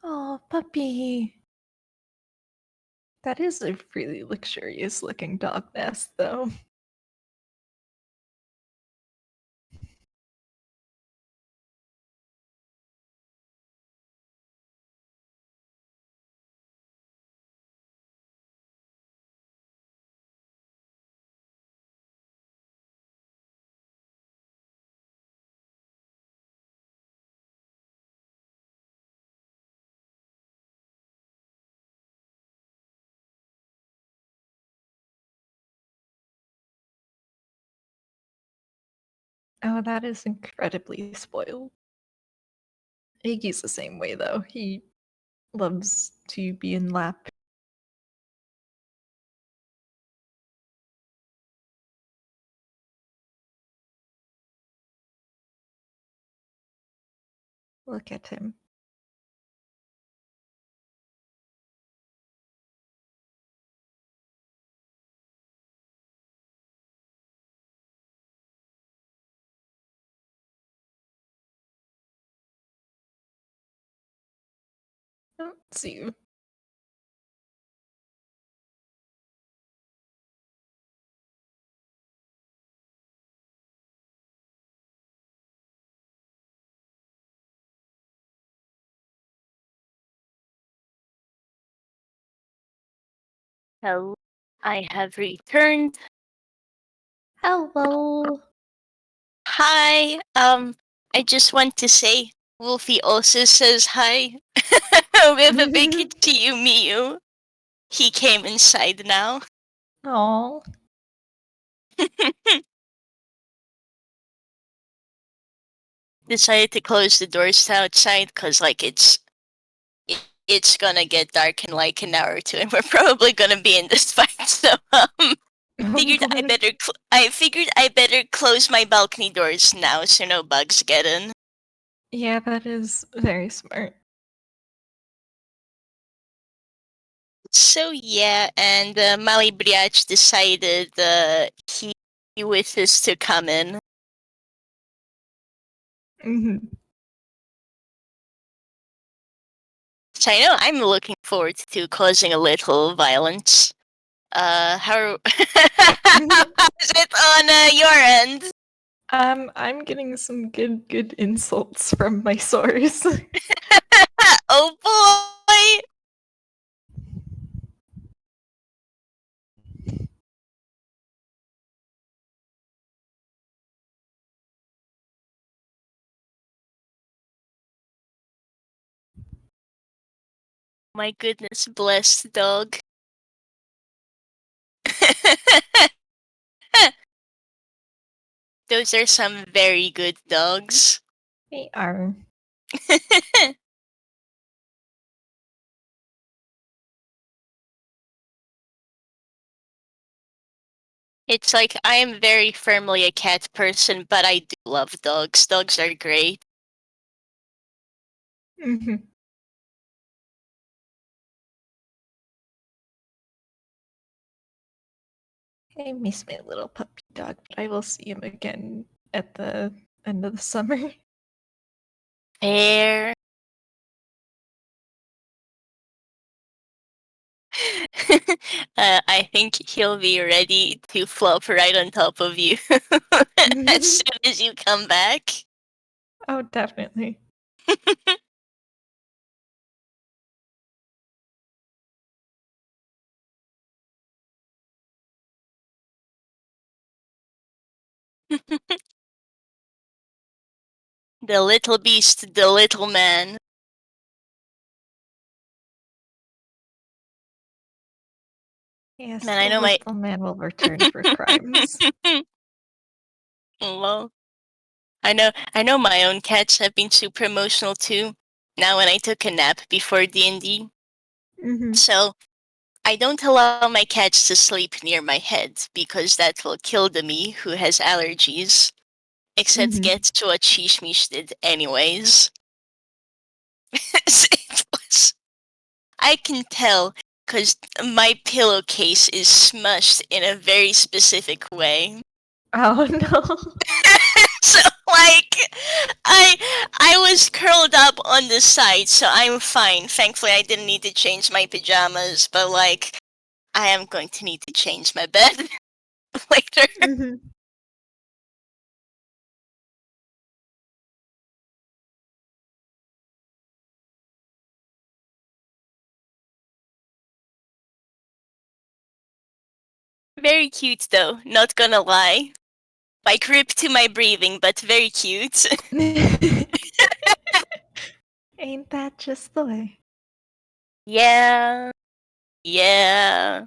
Oh, puppy. That is a really luxurious looking dog nest, though. Oh, that is incredibly spoiled. Iggy's the same way, though. He loves to be in lap. Look at him. Let's see. Hello, I have returned. Hello. Hi. I just want to say, Wolfie also says hi. With a big to you, Miu. He came inside now. Aw. Decided to close the doors to outside because, like, it's gonna get dark in like an hour or two, and we're probably gonna be in this fight. So, figured I figured I better close my balcony doors now so no bugs get in. Yeah, that is very smart. So yeah, and Mali Briach decided he wishes to come in. Mhm. So I know I'm looking forward to causing a little violence. How is it on your end? I'm getting some good insults from my source. Oh boy! My goodness, blessed dog. Those are some very good dogs. They are. It's like I am very firmly a cat person, but I do love dogs. Dogs are great. Mhm. I miss my little puppy dog, but I will see him again at the end of the summer. Fair. I think he'll be ready to flop right on top of you as soon as you come back. Oh, definitely. The little beast, the little man. Yes, Man, I the know my. little man will return for crimes. Well, I know my own cats have been super emotional too. Now when I took a nap before D&D. Mhm. So, I don't allow my cats to sleep near my head because that will kill the me who has allergies. Except Mhm. get to what Shishmish did anyways. It was. I can tell because my pillowcase is smushed in a very specific way. Oh no. So like I was curled up on the side, so I'm fine. Thankfully I didn't need to change my pajamas, but like I am going to need to change my bed later. Mhm. Very cute though, not gonna lie. Like grip to my breathing, but very cute. Ain't that just the way? Yeah. Yeah.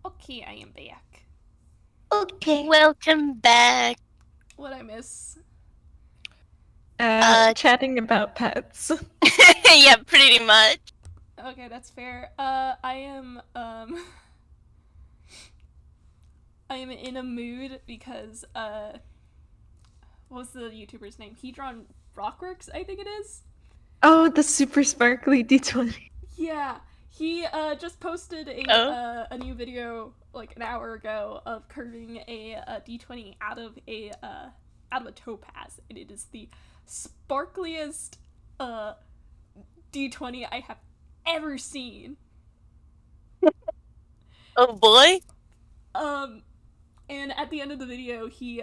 Okay, I am back. Okay. Welcome back. What I miss? Chatting about pets. Yeah, pretty much. Okay, that's fair. I am I am in a mood because what was the YouTuber's name? Hedron Rockworks, I think it is. Oh, the super sparkly D20. Yeah, he just posted Oh. a new video like an hour ago of curving a D20 out of a topaz, and it is the sparkliest D20 I have ever seen. Oh boy. Um, and at the end of the video, he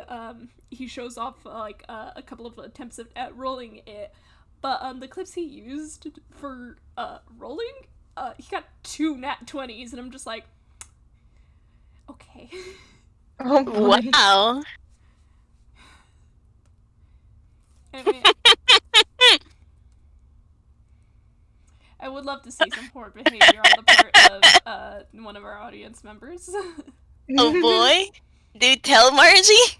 shows off a couple of attempts at rolling it, but the clips he used for rolling, he got 2 nat 20s, and I'm just like, okay. Oh boy. Wow. I mean, I I would love to see some poor behavior on the part of one of our audience members. Oh boy. Do tell, Marzi.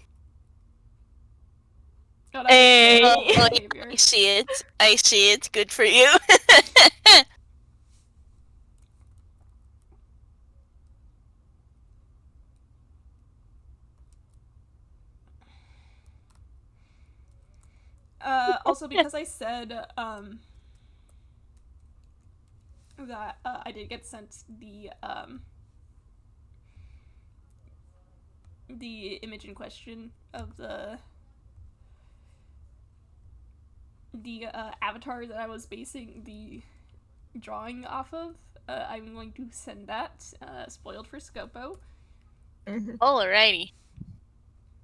Oh, Hey. Oh, yeah, behavior. I see it. I see it. Good for you. Also, because I said that I did get sent the image in question of the avatar that I was basing the drawing off of. I'm going to send that spoiled for Scopo. Alrighty.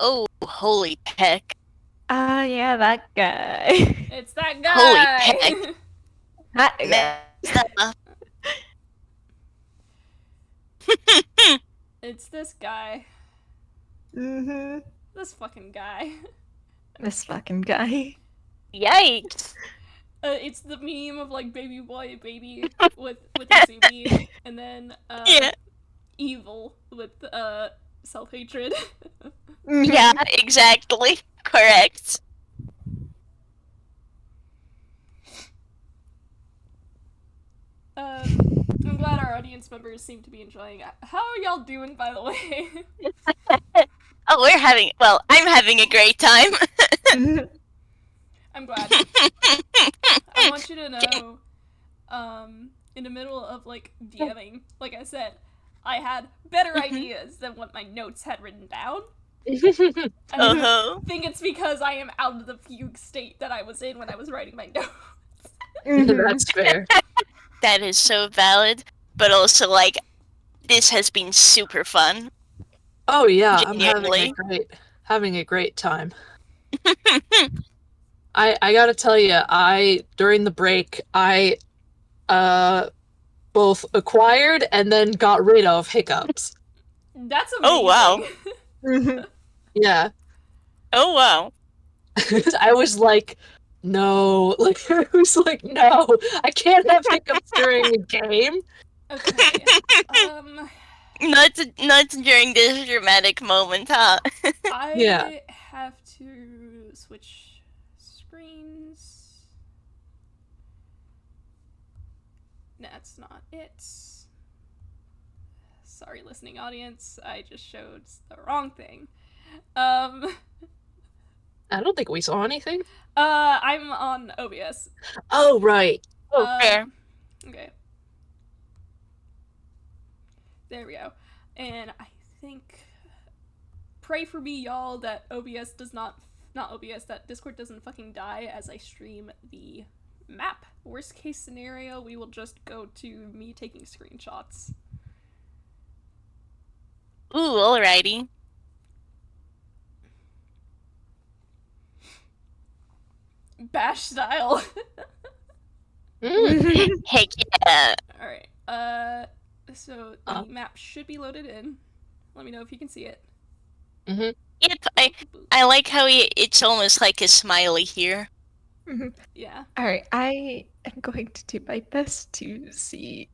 Oh, holy peck. Ah, yeah, that guy. It's that Holy guy. heck. That guy. Messed up. It's this guy. This fucking guy. This fucking guy. Yikes. It's the meme of like baby boy, baby with Azumi, and then Yeah. evil with self-hatred. Yeah, exactly. Correct. I'm glad our audience members seem to be enjoying it. How are y'all doing, by the way? Oh, I'm having a great time. I'm glad. I want you to know, in the middle of like DMing, like I said, I had better ideas than what my notes had written down. I think it's because I am out of the fugue state that I was in when I was writing my notes. That's fair. That is so valid, but also like this has been super fun. Oh yeah, Genuinely. I'm having a great time. I gotta tell you, during the break, I both acquired and then got rid of hiccups. That's amazing. Oh, wow. Yeah. Oh wow. I was like, no. Like, I was like, no, I can't have hiccups during a game. Okay. Not during this dramatic moment, huh? I have to switch screens. That's not it. Sorry, listening audience. I just showed the wrong thing. I don't think we saw anything. I'm on OBS. Oh, right. Oh, fair. Okay. There we go. And I think pray for me, y'all, that OBS does not OBS, that Discord doesn't fucking die as I stream the map. Worst case scenario, we will just go to me taking screenshots. Ooh, alrighty. Bash style. Heck yeah. Alright. So the map should be loaded in. Let me know if you can see it. Mm-hmm. Yep, I like how it's almost like a smiley here. Yeah. Alright, I am going to do my best to see,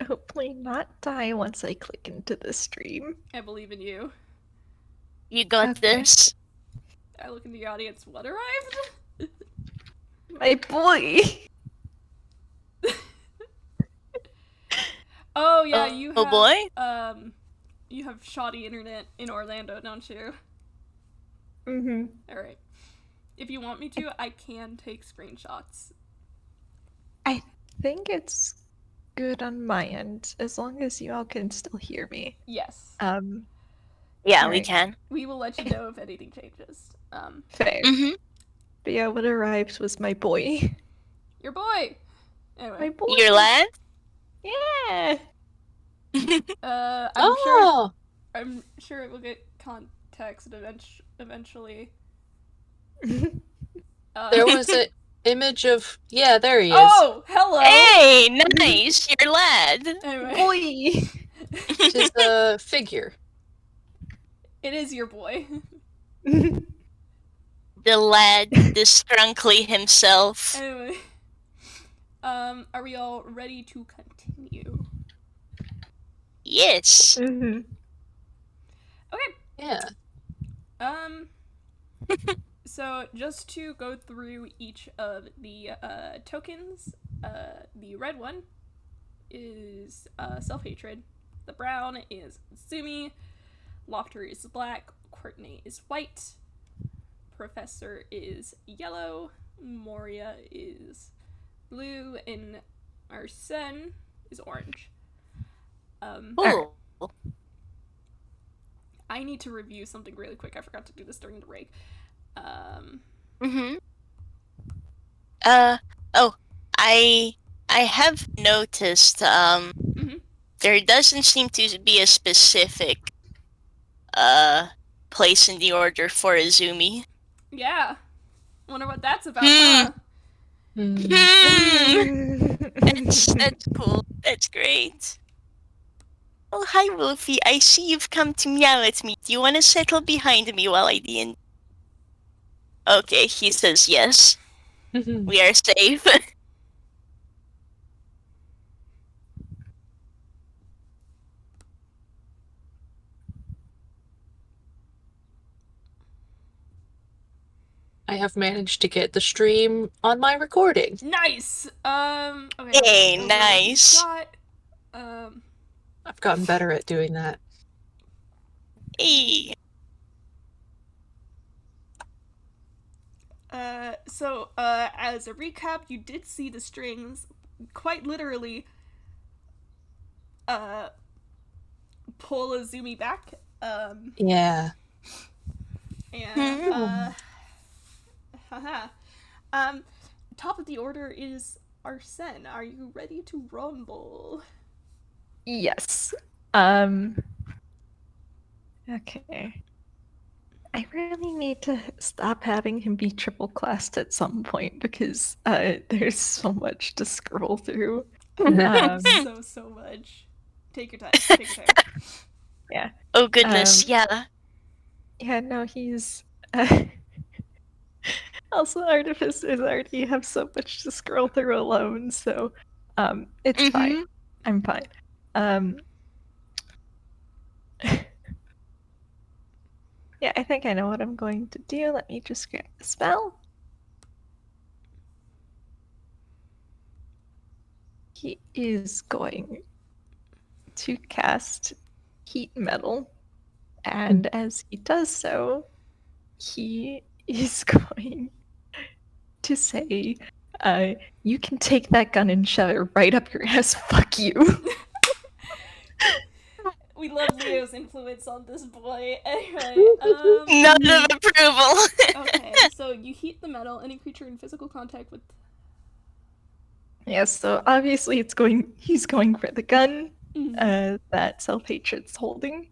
hopefully not die once I click into the stream. I believe in you. You got Okay. this. I look in the audience. What arrived? My boy! Oh yeah, you have. Oh boy. You have shoddy internet in Orlando, don't you? All right. If you want me to, I can take screenshots. I think it's good on my end, as long as you all can still hear me. Yes. Yeah, we alright. can. We will let you know if anything changes. Fair. Mm-hmm. But yeah, what arrived was my boy. Your boy. Anyway. My boy! Your lad? Yeah! I'm sure it will get context eventually. There was an image of... Yeah, there he is. Oh, hello. Hey, nice, your lad. Anyway, Boy! It is a figure. it is your boy. The lad, the Strunkly himself. Anyway, Are we all ready to continue? Yes. Mm-hmm. Okay. Yeah. So just to go through each of the tokens, the red one is self-hatred. The brown is Azumi. Lofter is black. Courtney is white. Professor is yellow. Moria is blue, and Arsene is orange. Cool. I need to review something really quick. I forgot to do this during the break. Mm-hmm. Oh, I have noticed, Mhm. there doesn't seem to be a specific, place in the order for Azumi. Yeah. Wonder what that's about, huh? That's cool. That's great. Oh, hi, Wolfie. I see you've come to meow at me. Do you want to settle behind me while I D&D? Okay, he says yes. We are safe. I have managed to get the stream on my recording. Nice. Okay. Hey, I'll go nice. shot. Um. I've gotten better at doing that. Hey. So, as a recap, you did see the strings quite literally pull Azumi back. Yeah. And haha. Top of the order is Arsene. Are you ready to rumble? Yes. Okay. I really need to stop having him be triple classed at some point because there's so much to scroll through. So much. Take your time. Take your time. Yeah. Oh, goodness, yeah. Yeah, no, he's also artificers already have so much to scroll through alone, so it's fine. I'm fine. Yeah, I think I know what I'm going to do. Let me just grab the spell. He is going to cast heat metal, and as he does so, he is going to say, you can take that gun and shove it right up your ass, fuck you. We love Leo's influence on this boy. Anyway, None of approval. okay, so you heat the metal. Any creature in physical contact with. Yes, so obviously he's going for the gun that self-hatred's holding.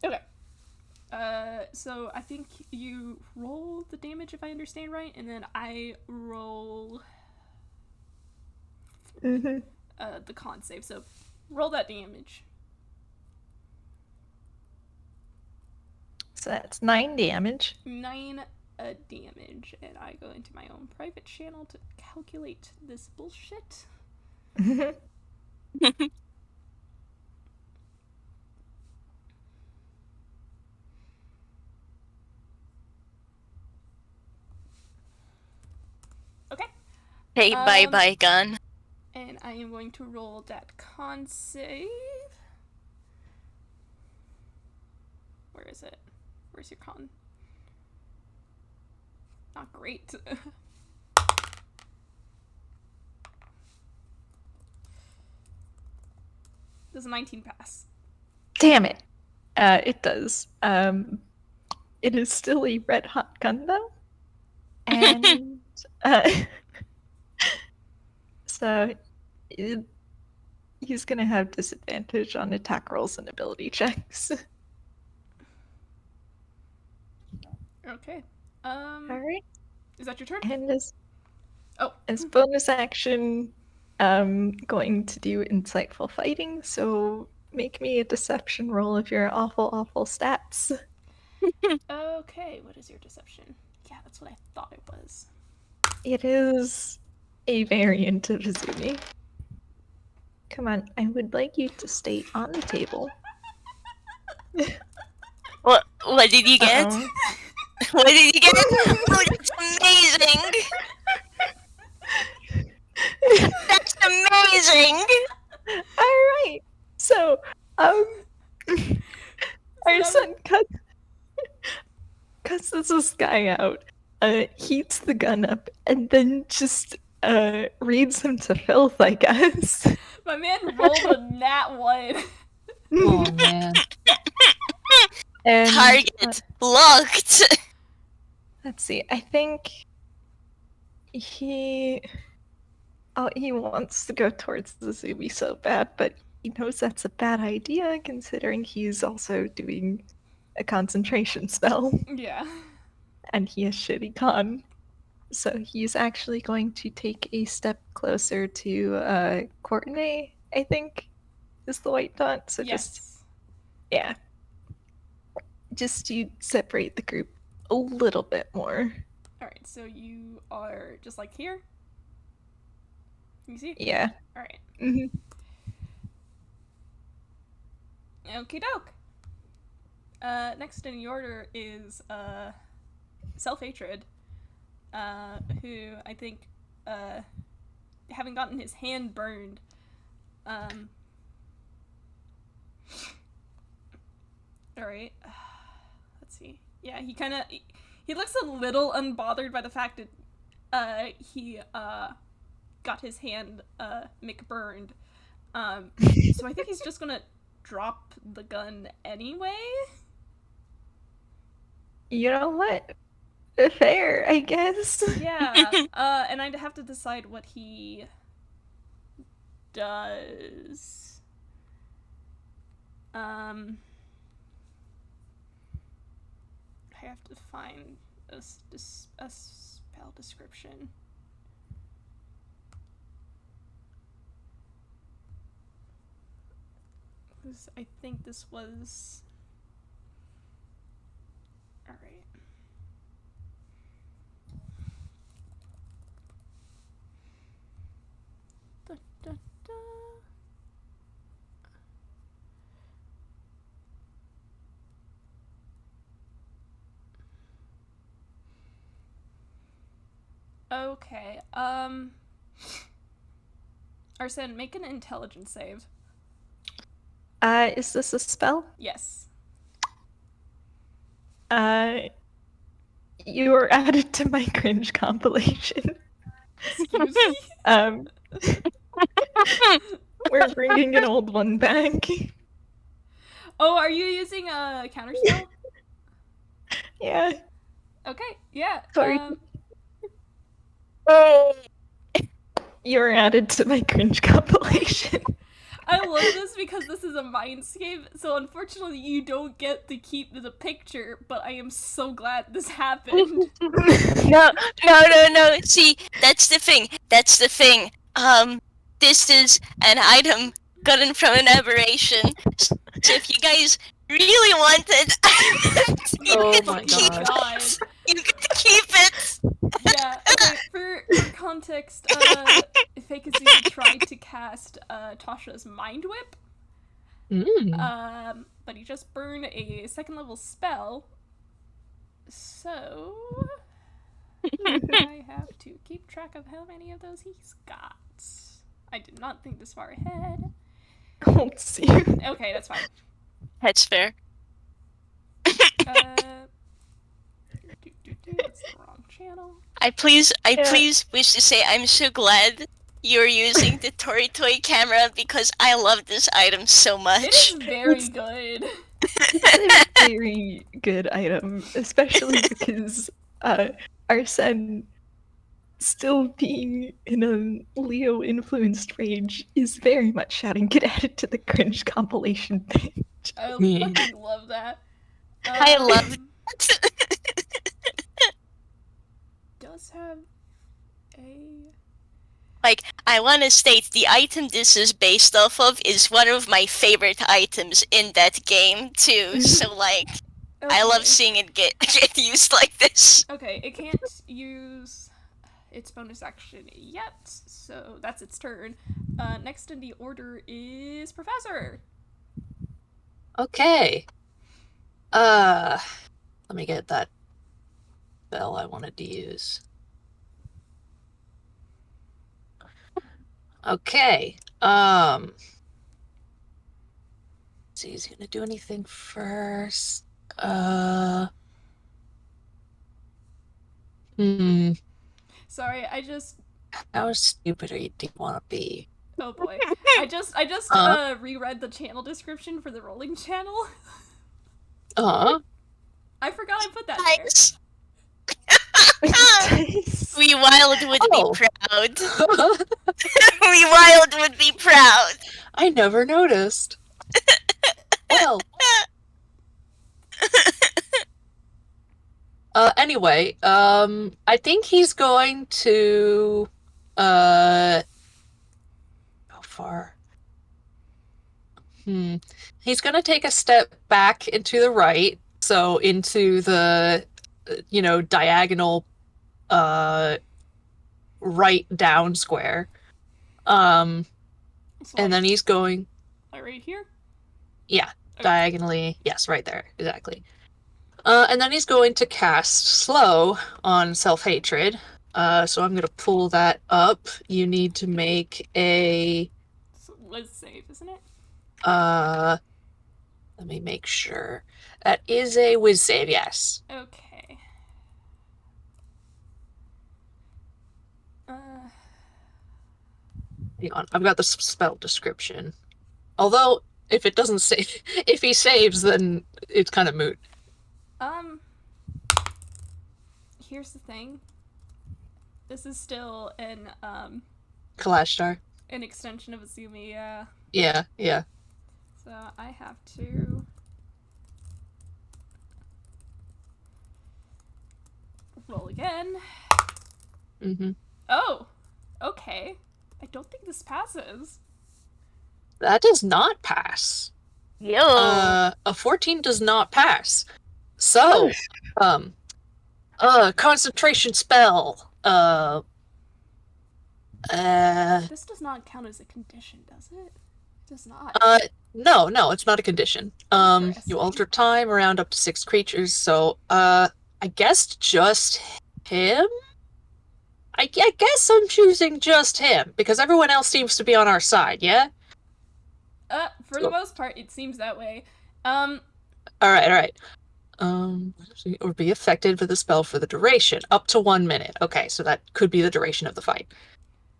Okay. So I think you roll the damage if I understand right, and then I roll the con save. So roll that damage. So that's 9 damage. 9 damage, and I go into my own private channel to calculate this bullshit. Okay. Hey, bye-bye, gun. And I am going to roll that con save. Where is it? Where's your con? Not great. Does a 19 pass? Damn it. It does. It is still a red hot gun though. And so he's gonna have disadvantage on attack rolls and ability checks. Okay. Alright. Is that your turn? And as Oh. bonus action, going to do insightful fighting, so make me a deception roll of your awful stats. Okay, what is your deception? Yeah, that's what I thought it was. It is a variant of Azumi. Come on, I would like you to stay on the table. What did you get? Uh-oh. What did you get? Oh, that's amazing! That's amazing! Alright, so, Arsene cuts this guy out, heats the gun up, and then just, reads him to filth, I guess. My man rolled a nat 1. Oh man. And, Target locked! let's see, I think he wants to go towards the Azumi so bad, but he knows that's a bad idea considering he's also doing a concentration spell Yeah. and he has shitty con. So he's actually going to take a step closer to Courtenay, I think, is the white dot. So Yes. just to separate the group a little bit more. Alright, so you are just like here? You see? Yeah. Alright. Hmm. Okie doke. Next in the order is Self-Hatred, who I think, having gotten his hand burned, alright, let's see. Yeah, he looks a little unbothered by the fact that he got his hand McBurned. So I think he's just gonna drop the gun anyway. You know what? Fair, I guess. Yeah, and I'd have to decide what he does. I have to find a spell description. Because I think this was... Alright. Da, da, da. Okay, Arsene, make an intelligence save. Is this a spell? Yes. You were added to my cringe compilation. Excuse me? We're bringing an old one back. Oh, are you using a counterspell? Yeah. Okay, yeah. Sorry. You were added to my cringe compilation. I love this because this is a mindscape, so unfortunately you don't get to keep the picture, but I am so glad this happened. No. See, that's the thing. This is an item gotten from an aberration. So if you guys really want it, Oh get my to keep God. you get to keep it. Yeah, okay, for context, Fake Azumi tried to cast Tasha's Mind Whip, but he just burned a 2nd level spell, so I have to keep track of how many of those he's got. I did not think this far ahead. Let's see. Okay, that's fine. That's fair. That's the wrong channel. I please wish to say I'm so glad you're using the Tori Toy camera because I love this item so much. It is very good. It's a very good item, especially because Arsene, still being in a Leo-influenced rage, is very much shouting, "Get added to the cringe compilation page." I fucking love that. I love it. Does have a... Like, I want to state the item this is based off of is one of my favorite items in that game too. So like, I love seeing it get used like this. Okay, it can't use... its bonus action yet, so that's its turn. Next in the order is Professor. Okay. Let me get that spell I wanted to use. Okay. See, is he gonna do anything first? Sorry, I just. How stupid do you want to be? Oh boy, I just reread the channel description for the rolling channel. I forgot I put that there. Nice. We wild would be proud. We wild would be proud. I never noticed. Well. Anyway, I think he's going to, how far? He's going to take a step back into the right, so into the, diagonal, right down square. And then he's going... Right here? Yeah, okay. Diagonally. Yes, right there. Exactly. And then he's going to cast Slow on Self-Hatred. So I'm going to pull that up. You need to make a... Wiz save, isn't it? Let me make sure. That is a Wiz save, yes. Okay. Hang on, I've got the spell description. Although, if it doesn't save... If he saves, then it's kind of moot. Here's the thing. This is still an, Collage Star. An extension of Azumi, Yeah. So I have to... roll again. Oh! Okay. I don't think this passes. That does not pass. Yo. A 14 does not pass. So, concentration spell. This does not count as a condition, does it? It does not. No, it's not a condition. You alter time around up to 6 creatures, so, I guess just him? I guess I'm choosing just him, because everyone else seems to be on our side, yeah? For the most part, it seems that way. Alright. Or be affected with the spell for the duration, up to 1 minute. Okay, so that could be the duration of the fight.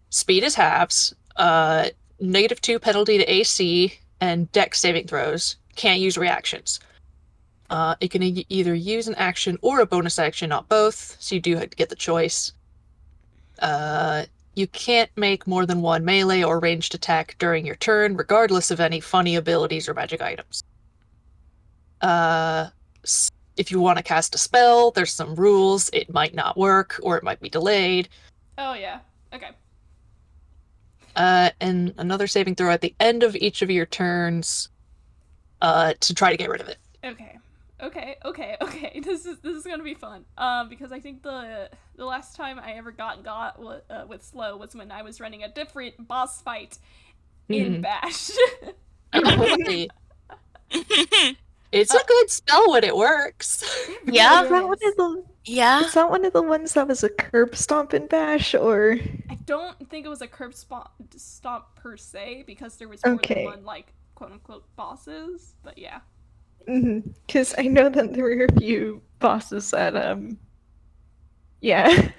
Speed is halves, -2 penalty to AC, and dex saving throws. Can't use reactions. It can either use an action or a bonus action, not both, so you do have to get the choice. You can't make more than 1 melee or ranged attack during your turn, regardless of any funny abilities or magic items. If you want to cast a spell, there's some rules. It might not work, or it might be delayed. Oh, yeah. Okay. And another saving throw at the end of each of your turns, to try to get rid of it. Okay. This is gonna be fun. Because I think the last time I ever got with Slow was when I was running a different boss fight in Bash. It's a good spell when it works. Yeah. Is that one of the ones that was a curb stomp in Bash, or? I don't think it was a curb stomp per se, because there was more than one, like, quote-unquote bosses, but yeah. Because I know that there were a few bosses that, yeah.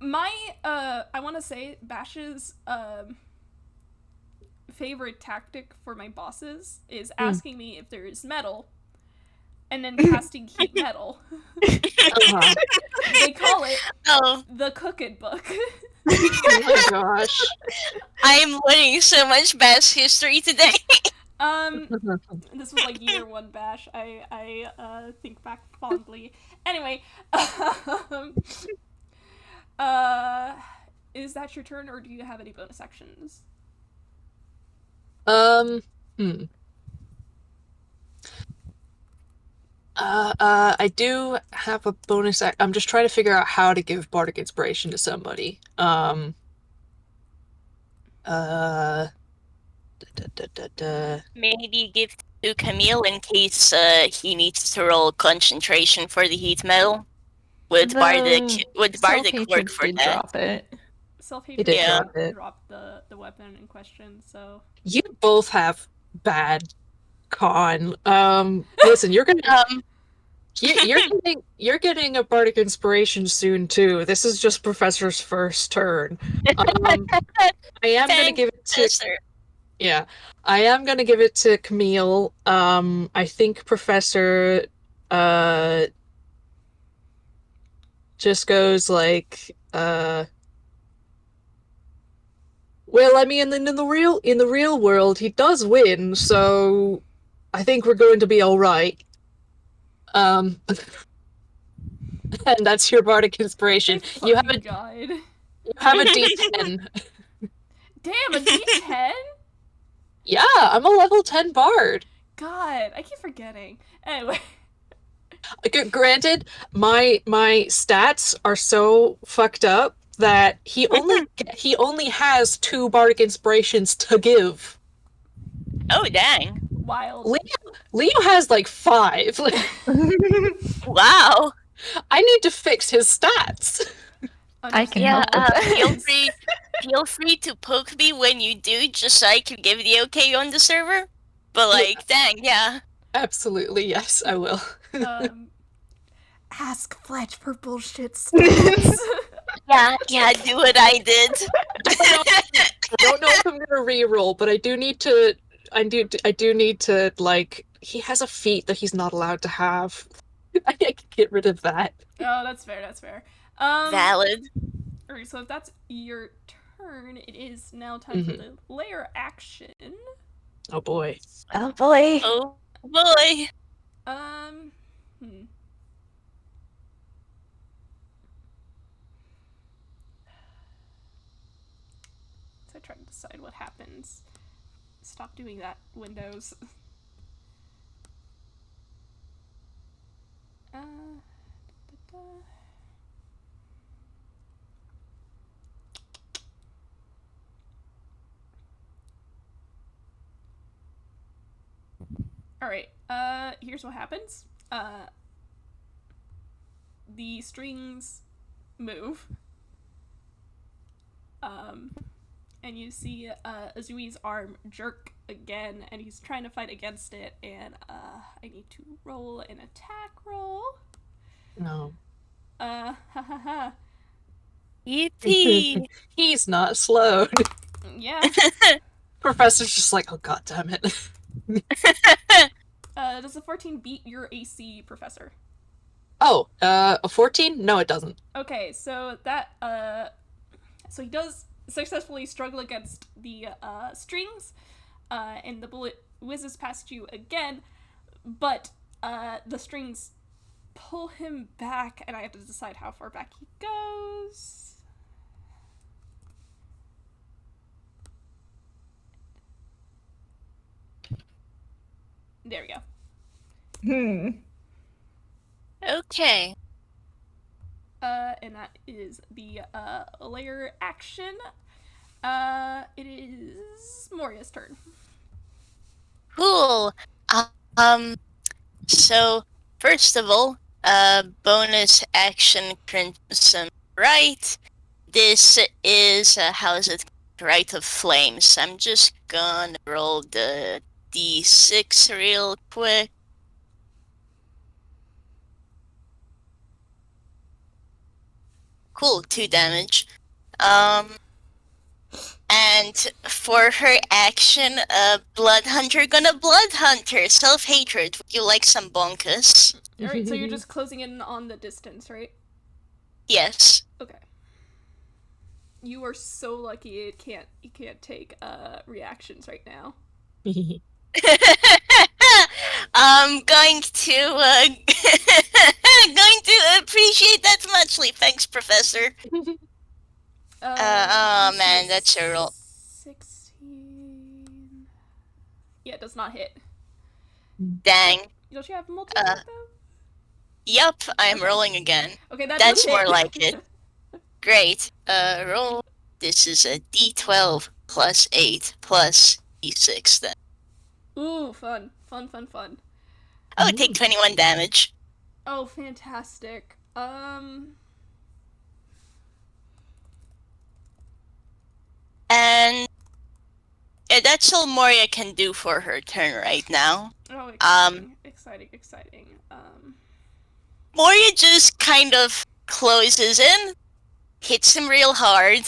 I want to say Bash's, favorite tactic for my bosses is asking me if there is metal, and then casting heat metal. They call it the Cooked Book. Oh my gosh. I'm learning so much Bash history today. This was like year 1 Bash. I think back fondly. Anyway, is that your turn, or do you have any bonus actions? I do have a bonus act. I'm just trying to figure out how to give bardic inspiration to somebody. Da, da, da, da. Maybe give to Camille in case he needs to roll concentration for the heat metal. Would Bardic work self-hatred for did that? drop it. He Self-hatred did Yeah. drop it. dropped the weapon in question, so... You both have bad con. Listen, you're gonna you're getting a bardic inspiration soon too. This is just Professor's first turn. I am gonna give it to yeah. I am gonna give it to Camille. I think Professor just goes like well, I mean in the real world he does win, so I think we're going to be alright. And that's your bardic inspiration. You have a God. you have a D10. Damn, a D10? Yeah, I'm a level 10 bard. God, I keep forgetting. Anyway. Granted, my stats are so fucked up that he only has 2 bardic inspirations to give. Oh dang! Wild. Leo has like 5. Wow. I need to fix his stats. I can Yeah. help with that. Feel free to poke me when you do, just so I can give the okay on the server. But like, dang, yeah. Absolutely, yes, I will. Ask Fletch for bullshit stats. Yeah, do what I did. I don't know if I'm gonna re-roll, but I do need to like he has a feat that he's not allowed to have. I can get rid of that. Oh, that's fair. Valid. Alright, so if that's your turn, it is now time for the layer action. Oh boy. Oh boy. Oh boy. So I try to decide what happens. Stop doing that, Windows. Alright, here's what happens. The strings move. And you see Azumi's arm jerk again, and he's trying to fight against it, and I need to roll an attack roll. No. Yippee. He's not slowed. Yeah. Professor's just like, oh god damn it. Does a 14 beat your AC, Professor? Oh, a 14? No, it doesn't. Okay, so that, so he does successfully struggle against the, strings, and the bullet whizzes past you again, but, the strings pull him back, and I have to decide how far back he goes. There we go. Okay. And that is the layer action. It is Moria's turn. Cool. So first of all, bonus action crimson right. This is how is it? Rite of Flames. I'm just gonna roll the d6 real quick. Cool, 2 damage. And for her action, Blood Hunter gonna Blood Hunter. Self-hatred. Would you like some bonkers? Alright, so you're just closing in on the distance, right? Yes. Okay. You are so lucky you can't take reactions right now. I'm going to going to appreciate that muchly. Thanks, Professor. Oh man, that's a roll. 16. Yeah, it does not hit. Dang. Don't you have multiple though? Yup, I am rolling again. Okay, That's a more hit. like it. Great. Roll. This is a d12 plus 8 plus d6 then. Ooh, fun. Fun, fun, fun. Oh, take 21 damage. Oh, fantastic. And that's all Moria can do for her turn right now. Oh, exciting, exciting, exciting. Moria just kind of closes in, hits him real hard.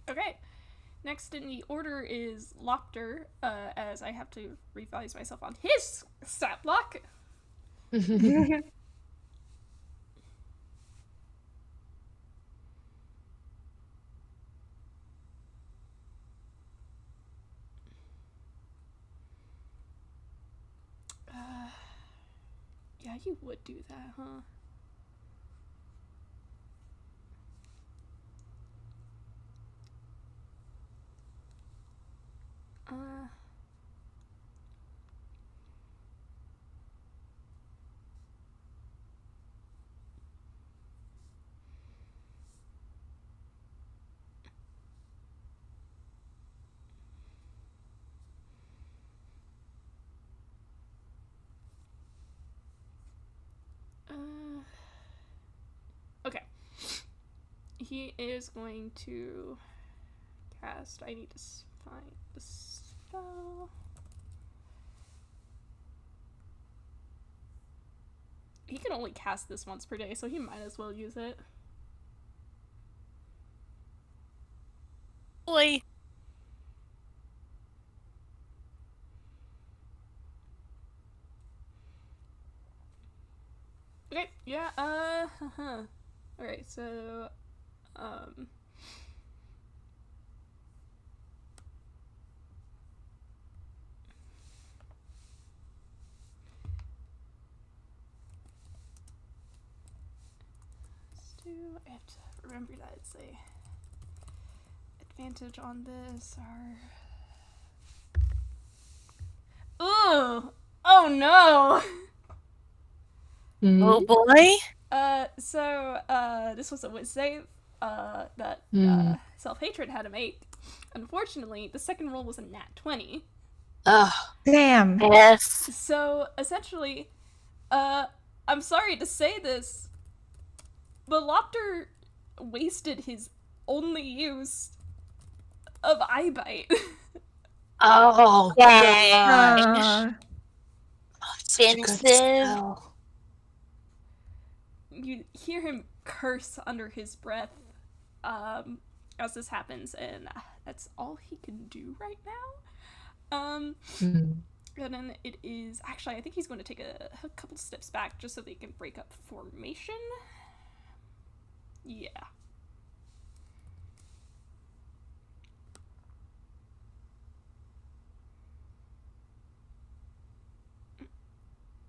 Okay. Next in the order is Lopter, as I have to revise myself on his stat block. Yeah, you would do that, huh? Okay. He is going to cast. I need to find the spell. He can only cast this once per day, so he might as well use it. Boy. Okay, yeah, Alright, so, I have to remember that it's a advantage on this, or... Ooh! Oh no! Oh boy. This was a wit save, that, Self-Hatred had to make. Unfortunately, the second roll was a nat 20. Ugh. Damn. Yes. So, essentially, I'm sorry to say this, but Lopter wasted his only use of eye bite. Oh, Yeah. God. Oh, it's such a good Expensive. spell. You hear him curse under his breath, as this happens, and that's all he can do right now. And then it is... Actually, I think he's going to take a couple steps back just so they can break up formation. Yeah.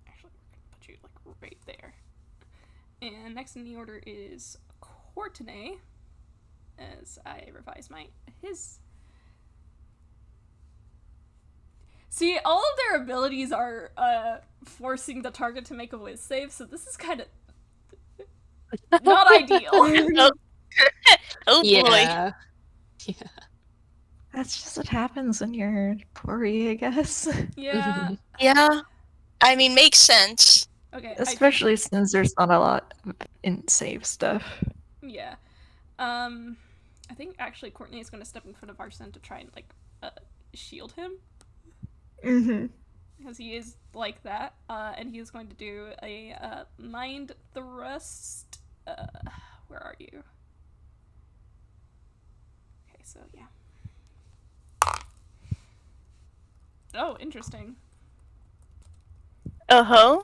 Actually, we're going to put you, like, right there. And next in the order is Courtenay, as I revise his... See, all of their abilities are, forcing the target to make a whiz save, so this is kind of not ideal. Oh boy. Yeah. Yeah. That's just what happens when you're Pori, I guess. Yeah. Yeah. I mean, makes sense. Okay. Especially since there's not a lot of in-save stuff. Yeah. I think actually Courtney is going to step in front of Arsene to try and, like, shield him. Because he is like that. And he is going to do a, mind thrust. Where are you? Okay, so, yeah. Oh, interesting. Uh-huh.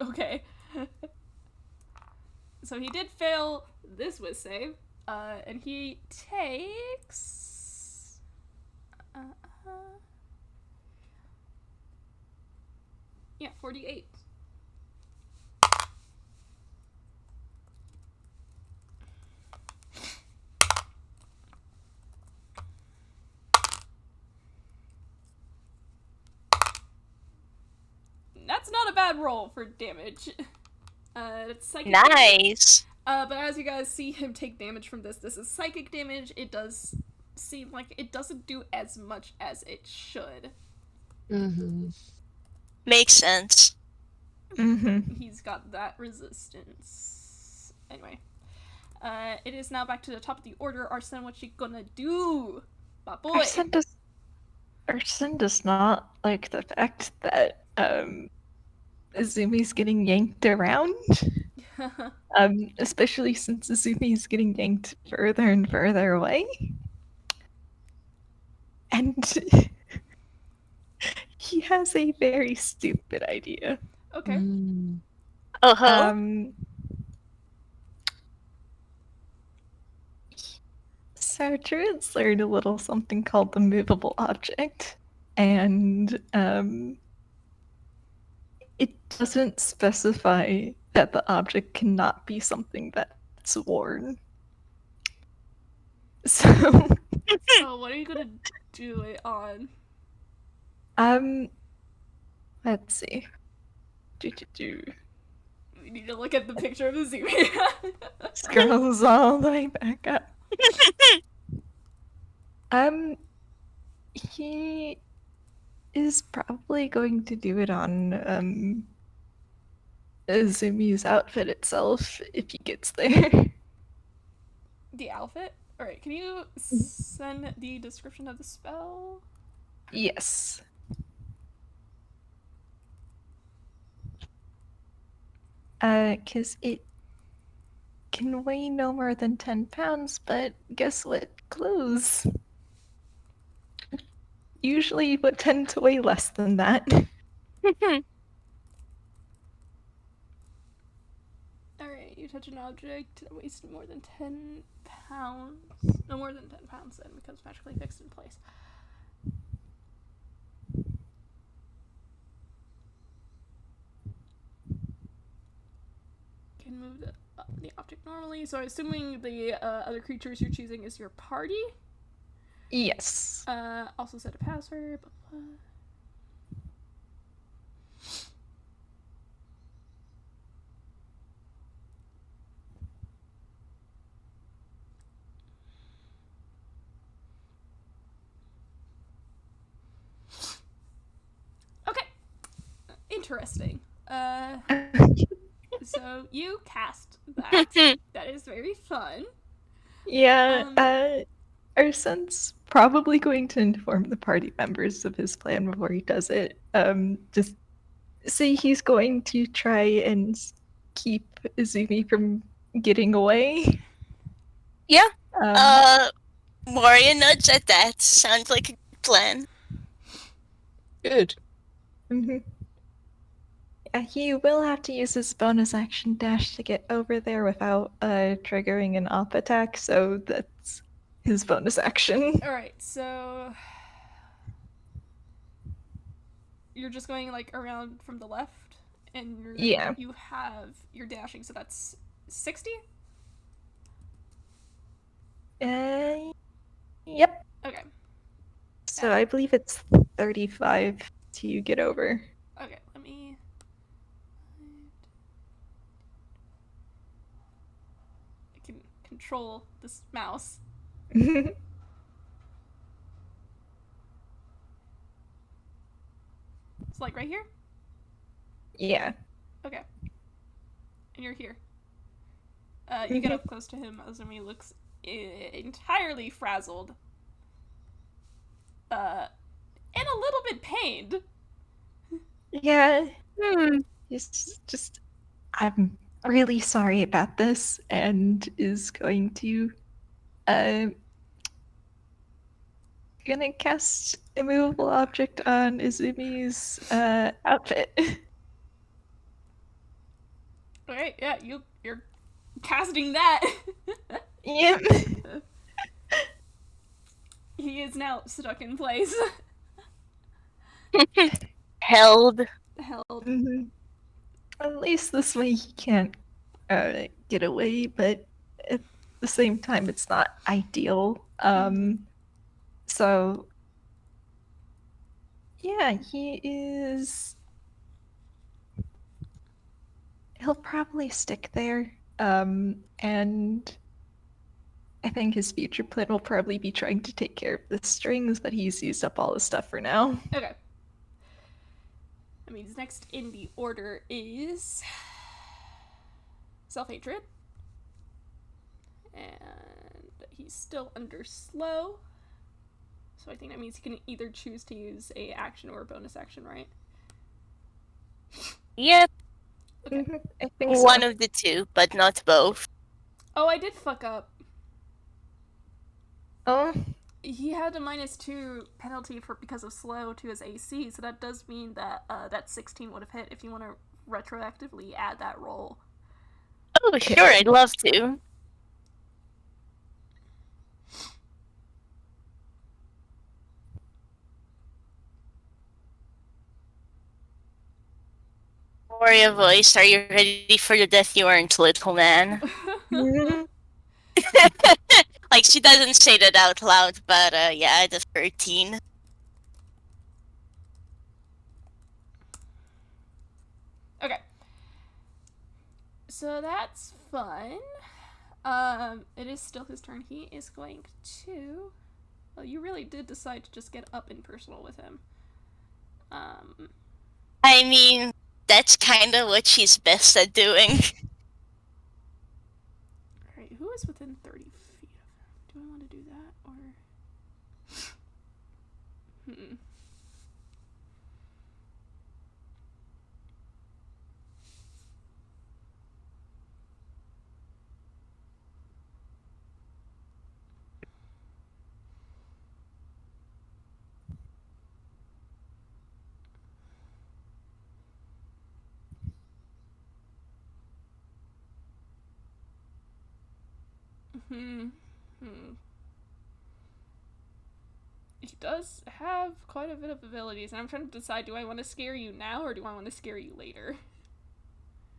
Okay. So he did fail this whiz save, and he takes... Yeah, 48. not a bad roll for damage. It's psychic damage. Nice. But as you guys see him take damage from this is psychic damage. It does seem like it doesn't do as much as it should. Mm-hmm. Makes sense. He's got that resistance. Anyway. It is now back to the top of the order. Arsene, what you gonna do? My boy. Arsene does not like the fact that Azumi's getting yanked around. Especially since Azumi's getting yanked further and further away. And he has a very stupid idea. Okay. Uh-huh. So druids learned a little something called the movable object, and it doesn't specify that the object cannot be something that's worn. So, So what are you gonna do it on? let's see. We need to look at the picture of Azumi. Scrolls all the way back up. He is probably going to do it on Azumi's outfit itself if he gets there. The outfit? Alright, can you send the description of the spell? Yes. Because it can weigh no more than 10 pounds, but guess what? Clothes usually would tend to weigh less than that. Alright, you touch an object that weighs more than 10 pounds. No more than 10 pounds, then becomes magically fixed in place. Can move the object normally. So, assuming the other creatures you're choosing is your party. Yes. Also set a password. Blah, blah. Okay. Interesting. So you cast that. That is very fun. Yeah, Arsene's probably going to inform the party members of his plan before he does it. Just see, he's going to try and keep Azumi from getting away. Yeah. Um, Moria nods at that. Sounds like a good plan. Good. mhm. He will have to use his bonus action dash to get over there without triggering an op attack, so that's his bonus action. Alright, so you're just going like around from the left, and Yeah. you have your dashing, so that's 60? Yep. Okay. So I believe it's 35 to get over. Okay, let me... I can control this mouse. It's like right here? Yeah. Okay. And you're here. You get up close to him. Azumi looks entirely frazzled. And a little bit pained. Yeah. He's just, I'm really sorry about this, and is going to, gonna cast immovable object on Izumi's outfit. Alright, yeah, you're casting that. Yep. He is now stuck in place. Held. Held. Mhm. At least this way he can't get away, but at the same time, it's not ideal. So, yeah, he is he'll probably stick there. And I think his future plan will probably be trying to take care of the strings, but he's used up all his stuff for now. Okay. That means next in the order is self-hatred. And he's still under slow. So I think that means he can either choose to use a action or a bonus action, right? Yep, Okay. I think so. one of the two, but not both. Oh, I did fuck up. Oh, He had a -2 penalty because of slow to his AC, so that does mean that that 16 would have hit if you want to retroactively add that roll. Oh, sure, I'd love to. Moria voice, are you ready for the death you earned, little man? Like, she doesn't say that out loud, but yeah, the 13. Okay. So that's fun. It is still his turn. He is going to... Well, you really did decide to just get up and personal with him. I mean, that's kind of what she's best at doing. Alright, who is within 30 feet of him? Do I want to do that, or... He does have quite a bit of abilities, and I'm trying to decide, do I want to scare you now, or do I want to scare you later?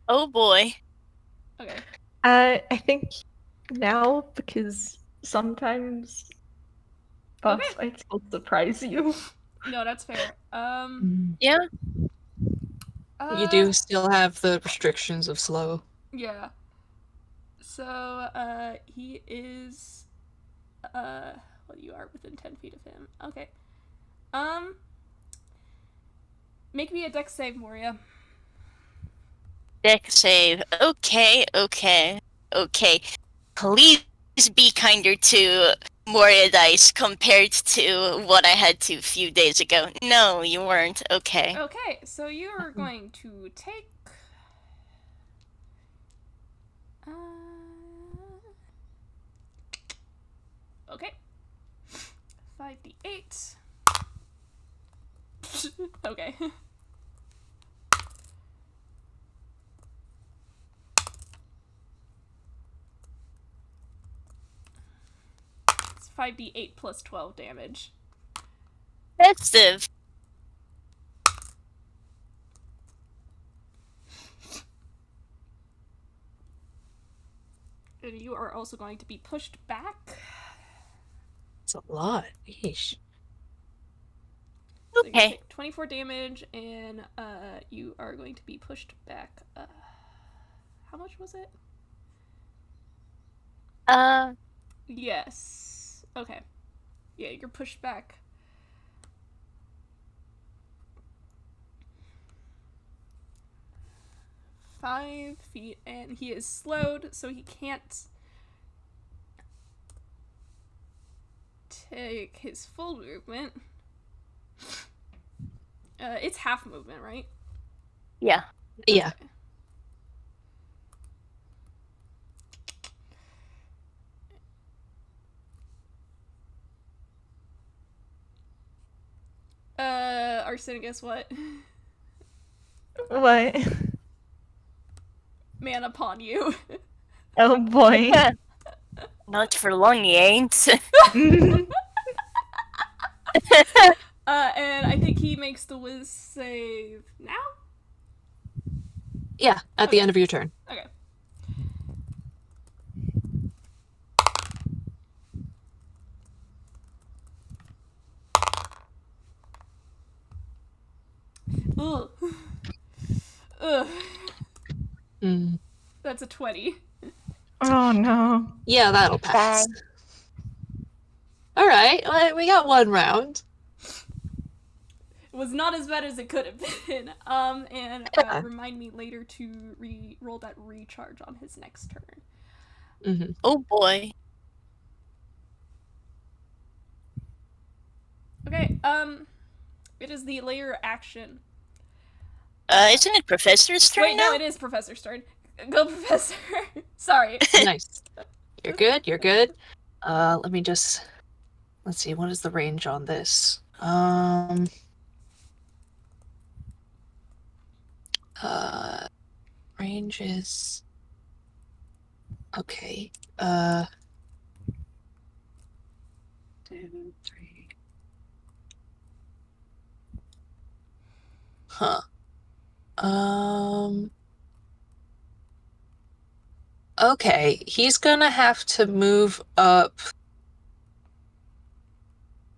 Oh boy. Okay. I think now, because sometimes boss fights will surprise you. No, that's fair. Yeah? You do still have the restrictions of slow. Yeah. So, he is, well, you are within 10 feet of him. Okay. Make me a dex save, Moria. Deck save. Okay. Please be kinder to Moria dice compared to what I had to a few days ago. No, you weren't. Okay. Okay, so you are going to take... Okay. 5d8. Okay. It's 5d8 plus 12 damage. Festive. And you are also going to be pushed back. It's a lot. Yeesh. So you're gonna Okay. take 24 damage, and you are going to be pushed back. How much was it? Yes. Okay. Yeah, you're pushed back. Five feet, and he is slowed, so he can't take his full movement. It's half movement, right? Yeah. Yeah. Arsene, guess what? What? Man upon you. Oh boy. Not for long, you ain't. And I think he makes the whiz save now? Yeah, at the end of your turn. Okay. Ugh. Ugh. That's a 20. Oh no. Yeah, that'll pass. Alright, well, we got one round. It was not as bad as it could have been. And Yeah. remind me later to roll that recharge on his next turn. Mm-hmm. Oh boy. Okay, it is the layer action. Isn't it Professor's turn Wait, now? no, it is Professor's turn. Go, Professor. Sorry. Nice. You're good, you're good. Let me just... Let's see, what is the range on this? Range is... Okay, 2, 3... Huh. Okay, he's gonna have to move up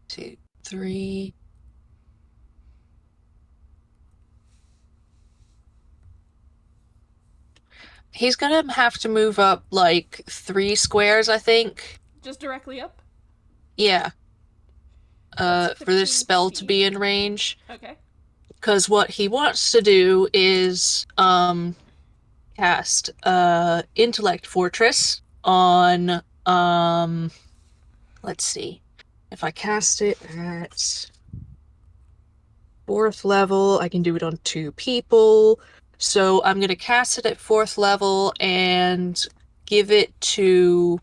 2, 3. He's gonna have to move up like 3 squares, I think. Just directly up? Yeah. That's For this 15 spell to feet. be in range. Okay. Because what he wants to do is cast Intellect Fortress on let's see. If I cast it at 4th level, I can do it on 2 people. So I'm gonna cast it at 4th level and give it to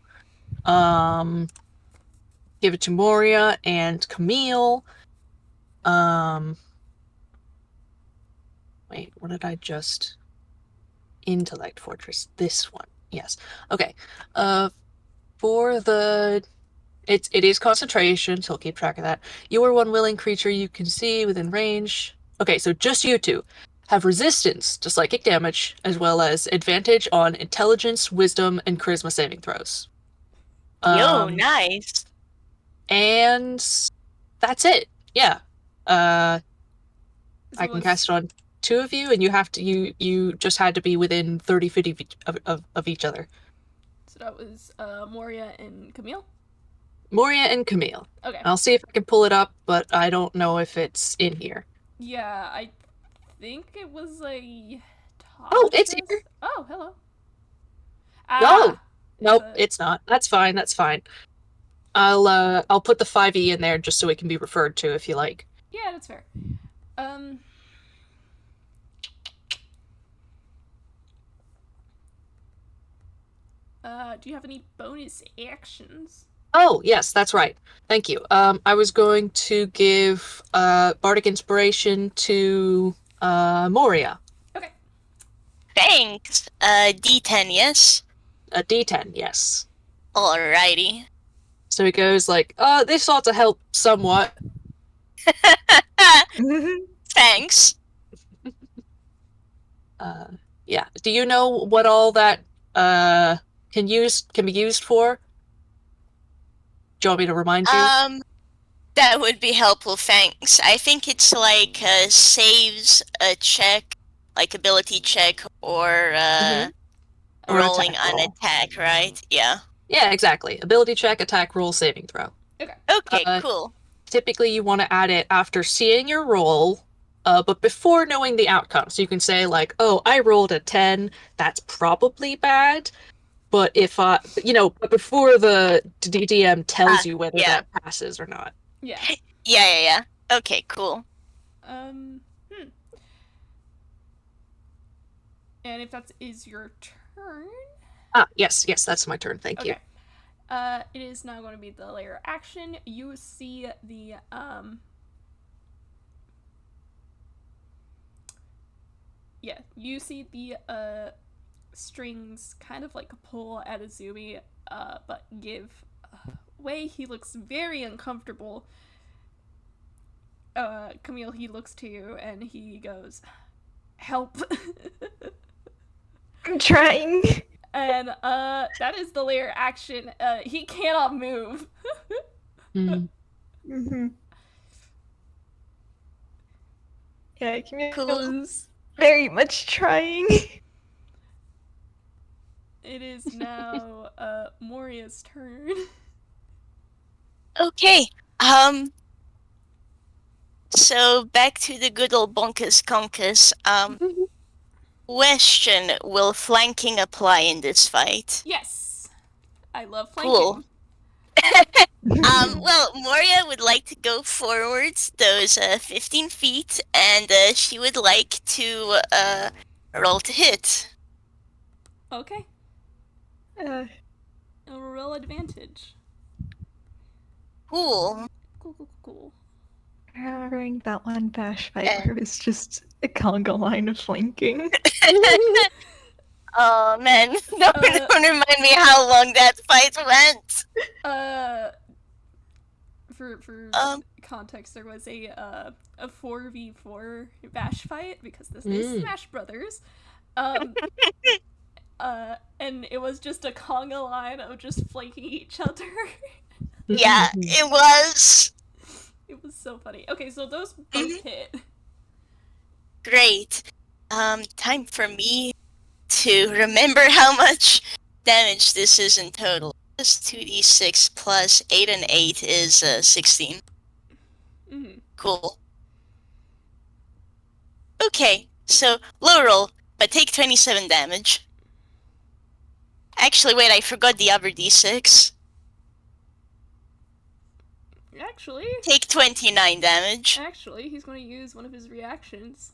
Moria and Camille. Wait, what did I just... Intellect Fortress. This one. Yes. Okay. For the... It is concentration, so I'll keep track of that. You are one willing creature you can see within range. Okay, so just you two have resistance to psychic damage, as well as advantage on intelligence, wisdom, and charisma saving throws. Yo, nice. And that's it. Yeah. I So can cast it on 2 of you, and you just had to be within 30 feet of each other. So that was Moria and Camille? Moria and Camille. Okay. I'll see if I can pull it up, but I don't know if it's in here. Yeah, I think it was a... Oh, it's here. Oh, hello. No. Nope, a- it's not. That's fine, that's fine. I'll put the 5e in there just so it can be referred to if you like. Yeah, that's fair. Do you have any bonus actions? Oh, yes, that's right. Thank you. I was going to give Bardic Inspiration to Moria. Okay. Thanks. D10, yes? A D10, yes. Alrighty. So he goes like, this ought to help somewhat. Thanks. Yeah. Do you know what all that can be used for? Do you want me to remind you? That would be helpful, thanks. I think it's like saves a check, like ability check or Or rolling attack on roll. attack, right? Yeah. Yeah, exactly. Ability check, attack roll, saving throw. Okay. Okay, cool. Typically, you want to add it after seeing your roll, but before knowing the outcome. So you can say like, "Oh, I rolled a 10. That's probably bad." But if but before the DDM tells you whether that passes or not. Yeah. Yeah. Okay, cool. And if that is your turn... Yes, that's my turn. Thank you. It is now going to be the layer action. You see the, you see the, strings kind of like pull at Azumi, but give way. He looks very uncomfortable. Camille, he looks to you and he goes, "Help." I'm trying. And that is the layer action. He cannot move. Mm-hmm. Yeah, Camille Cool. is very much trying. It is now Moria's turn. Okay. So back to the good old bonkus conkus. Question: will flanking apply in this fight? Yes. I love flanking. Cool. Well, Moria would like to go forwards those 15 feet, and she would like to roll to hit. Okay. Uh, A roll advantage. Cool. Cool. remembering that one bash fight Eh. where it was just a conga line of flanking. Oh man, don't remind me how long that fight went. For context, there was a 4v4 bash fight because this is Smash Brothers. And it was just a conga line of just flanking each other. Yeah, it was. It was so funny. Okay, so those both hit. Great. Time for me to remember how much damage this is in total. This 2d6 plus 8 and 8 is 16. Mm-hmm. Cool. Okay, so low roll, but take 27 damage. Actually, wait, I forgot the other d6. Take 29 damage. Actually, he's going to use one of his reactions.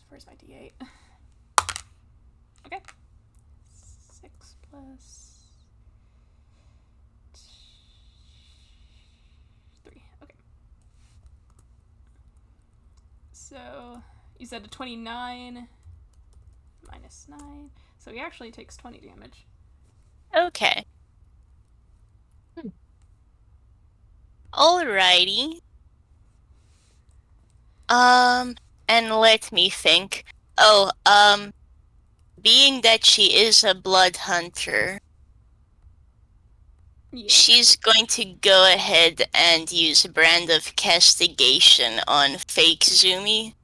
Where's my d8? Okay. 6 plus 3. Okay. So, you said a 29 minus 9. So he actually takes 20 damage. Okay. Alrighty. And let me think. Oh, being that she is a blood hunter, she's going to go ahead and use a brand of castigation on fake Azumi.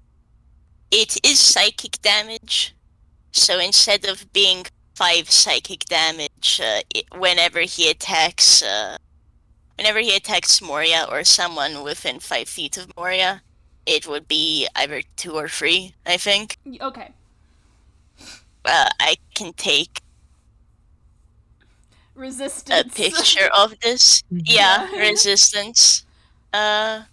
It is psychic damage, so instead of being 5 psychic damage whenever he attacks Moria or someone within 5 feet of Moria, it would be either 2 or 3, I think. Okay. I can take resistance. A picture of this. Yeah, resistance. But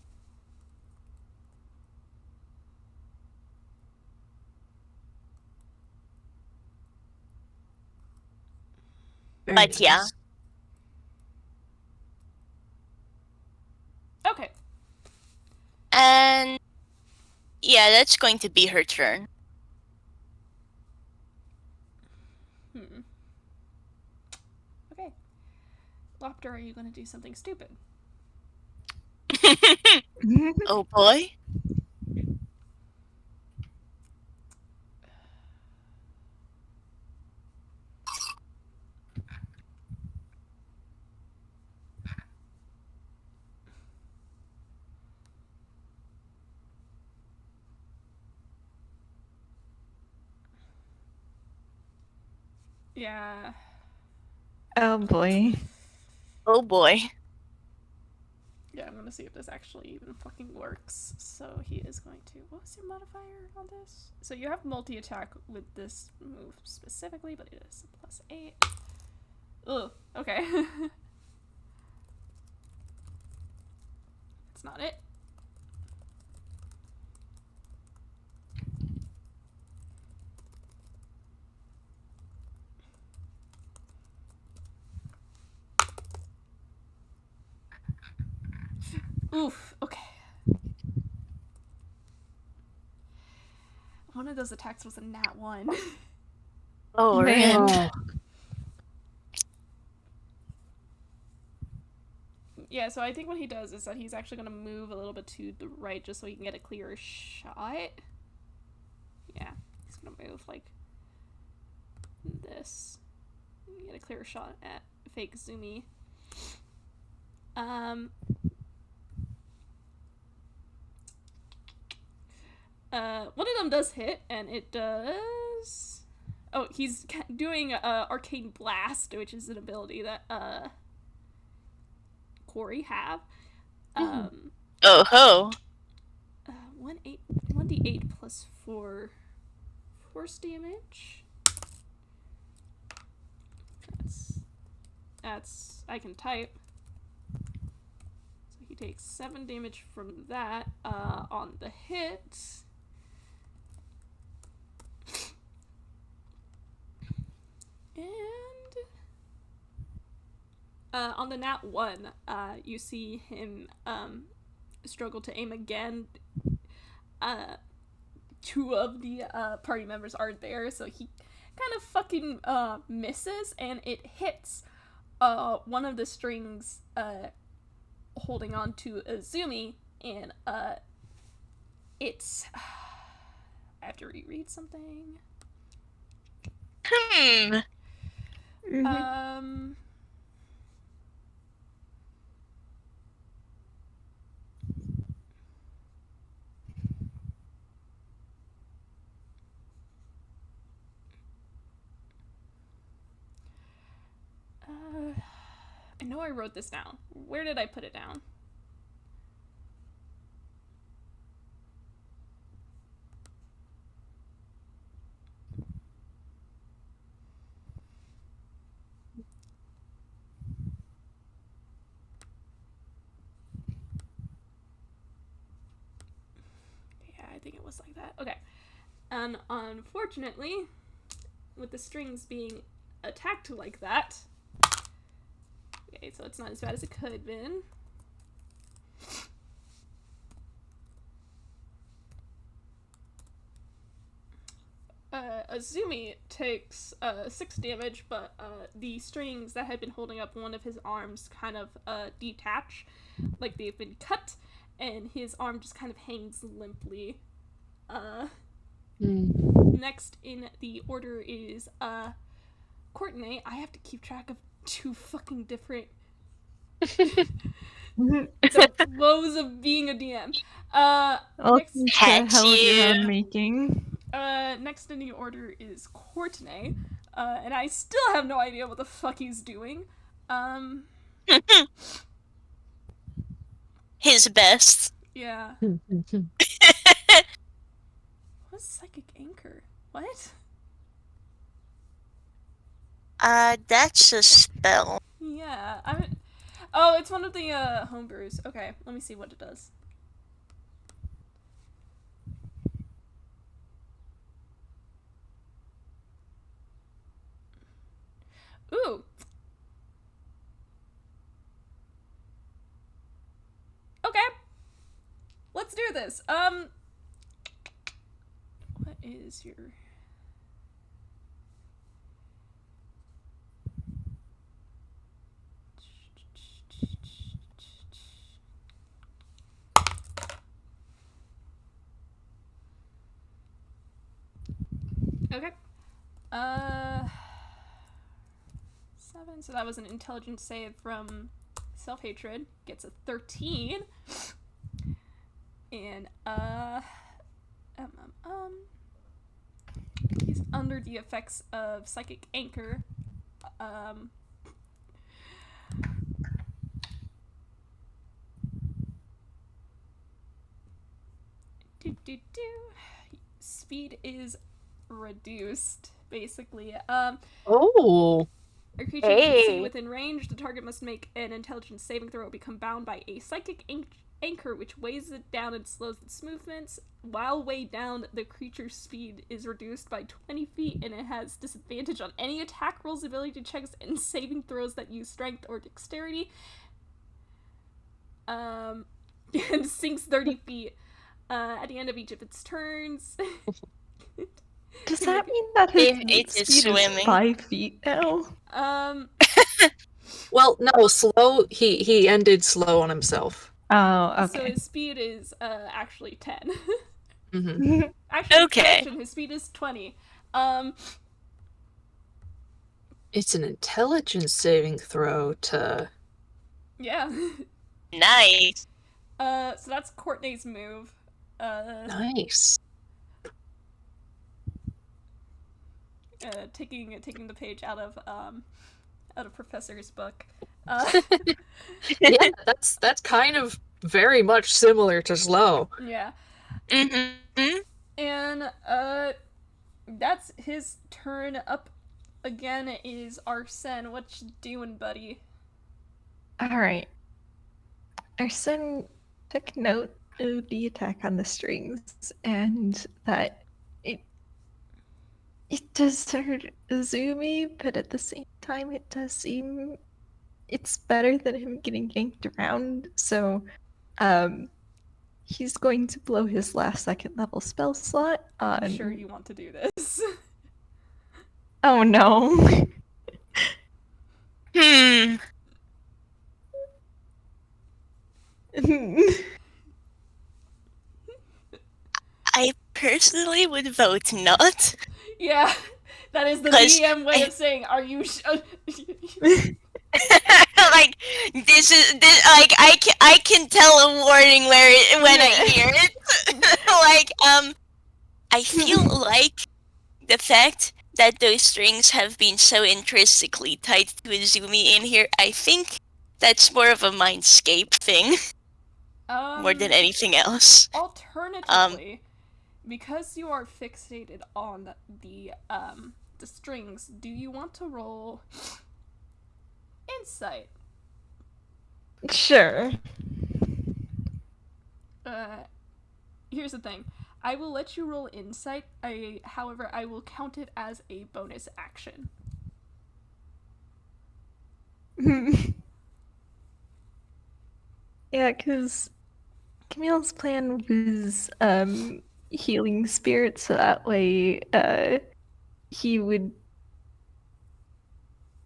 yeah. Okay. And yeah, that's going to be her turn. Okay. Lopter, are you going to do something stupid? Oh boy. Yeah. Oh boy. Oh boy. Yeah, I'm gonna see if this actually even fucking works. So he is going to... What was your modifier on this? So you have multi-attack with this move specifically, but it is a +8. Ugh, okay. That's not it. Oof, okay. One of those attacks was a nat 1. Oh, man. Yeah, so I think what he does is that he's actually going to move a little bit to the right just so he can get a clearer shot. Yeah, he's just gonna move like this. Get a clearer shot at fake Azumi. One of them does hit, and it does. Oh, he's doing Arcane Blast, which is an ability that Corey have. Oh ho! 1d8 plus 4 force damage. That's I can type. So he takes 7 damage from that on the hit. And on the nat 1, you see him struggle to aim again. 2 of the party members aren't there, so he kind of fucking misses, and it hits one of the strings holding on to Azumi, and it's I have to reread something. I know I wrote this down. Where did I put it down? Yeah, I think it was like that. Okay. And unfortunately, with the strings being attacked like that, okay, so it's not as bad as it could have been. Azumi takes 6 damage, but the strings that had been holding up one of his arms kind of detach, like they've been cut, and his arm just kind of hangs limply. Next in the order is Courtney. I have to keep track of 2 fucking different the woes of being a DM. Next, you're making. Next in the order is Courtney, and I still have no idea what the fuck he's doing. His best. Yeah. What's Psychic Anchor? What? That's a spell. Yeah, oh, it's one of the homebrews. Okay, let me see what it does. Ooh. Okay. Let's do this. What is your... Okay. 7, so that was an intelligence save from self-hatred. Gets a 13. And, he's under the effects of Psychic Anchor. Speed is reduced, basically. Oh. A creature can see within range. The target must make an intelligence saving throw or become bound by a psychic anchor, which weighs it down and slows its movements. While weighed down, the creature's speed is reduced by 20 feet, and it has disadvantage on any attack rolls, ability checks, and saving throws that use strength or dexterity. And sinks 30 feet at the end of each of its turns. Does that mean that his It speed is swimming. is 5 feet now? Well, no, slow. He ended slow on himself. Oh, okay. So his speed is actually 10. Mm-hmm. Actually, Okay. correction, his speed is 20. It's an intelligence saving throw to... Yeah. Nice. So that's Courtney's move. Nice. Taking the page out of Professor's book. Yeah, that's kind of very much similar to slow. Yeah. Mm-hmm. And that's his turn. Up again is Arsene. What you doing, buddy? Alright. Arsene took note of the attack on the strings and that it does hurt Azumi, but at the same time it does seem it's better than him getting yanked around, so he's going to blow his last second level spell slot on... I'm sure you want to do this. Oh no. I personally would vote not. Yeah, that is the 'Cause DM way of saying, "Are you?" Like like I can tell a warning when I hear it. Like I feel like the fact that those strings have been so intrinsically tied to Azumi in here, I think that's more of a mindscape thing more than anything else. Alternatively, because you are fixated on the strings, do you want to roll insight? Sure. Here's the thing. I will let you roll insight. However, I will count it as a bonus action. Yeah, because Camille's plan was healing spirit, so that way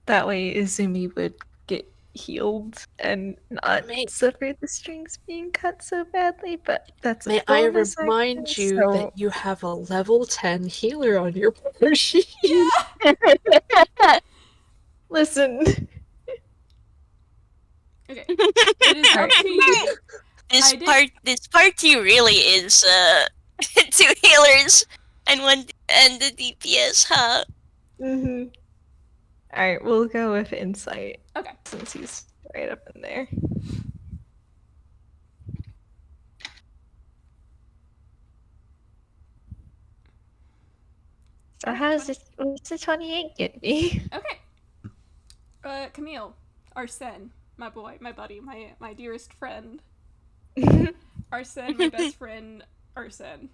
Izumi would get healed and not suffer the strings being cut so badly, but that's May a I bonus remind action, you so... that you have a level 10 healer on your party. Listen. Okay. It is up to you. This party really is 2 healers and the DPS, huh? Mm-hmm. Alright, we'll go with insight. Okay. Since he's right up in there. So what's the 28 get me? Okay. Camille, Arsene, my boy, my buddy, my dearest friend. Arsene, my best friend, Arsene.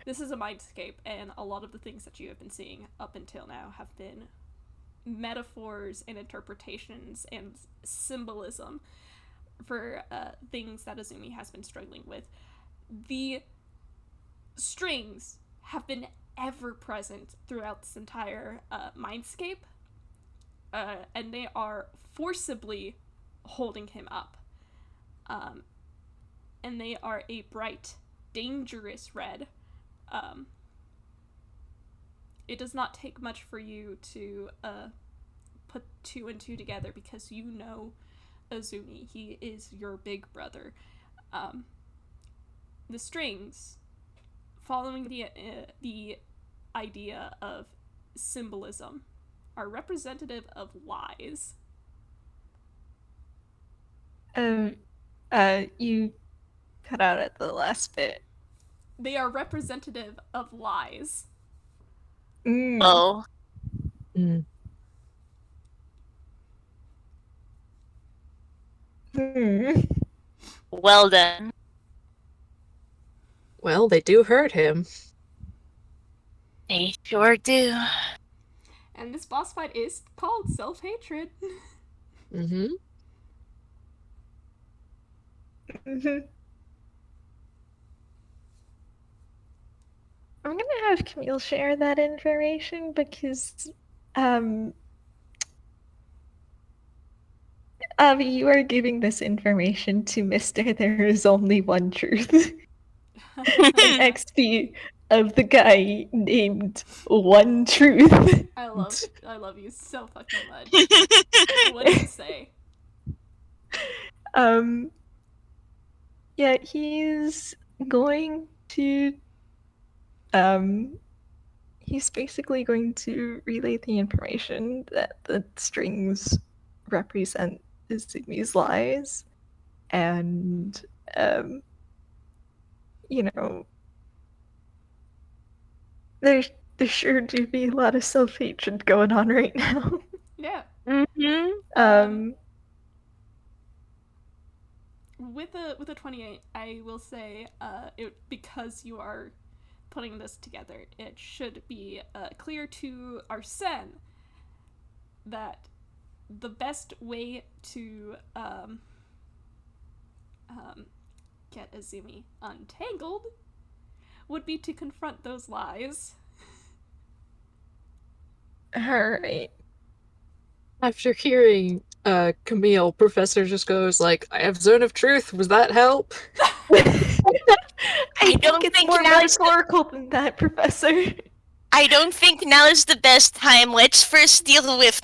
This is a mindscape, and a lot of the things that you have been seeing up until now have been metaphors and interpretations and symbolism for things that Azumi has been struggling with. The strings have been ever present throughout this entire mindscape, and they are forcibly holding him up. And they are a bright, dangerous red. It does not take much for you to put 2 and 2 together because you know Azumi. He is your big brother. The strings, following the idea of symbolism, are representative of lies. You cut out at the last bit. They are representative of lies. Oh. Well then. Well, they do hurt him. They sure do. And this boss fight is called self-hatred. Mm-hmm. I'm gonna have Camille share that information because you are giving this information to Mr. There is only one truth. an XP of the guy named One Truth. I love you so fucking much. What do you say? Yeah, he's going to he's basically going to relay the information that the strings represent Azumi's lies, and you know, there's sure do be a lot of self-hatred going on right now. Yeah. Mm-hmm. With a 28, I will say, because you are putting this together, it should be clear to Arsene that the best way to get Azumi untangled would be to confront those lies. Alright. After hearing Camille, Professor just goes like, I have zone of truth, was that help? I don't think it's think more now is the- metaphorical than that, Professor. I don't think now is the best time. Let's first deal with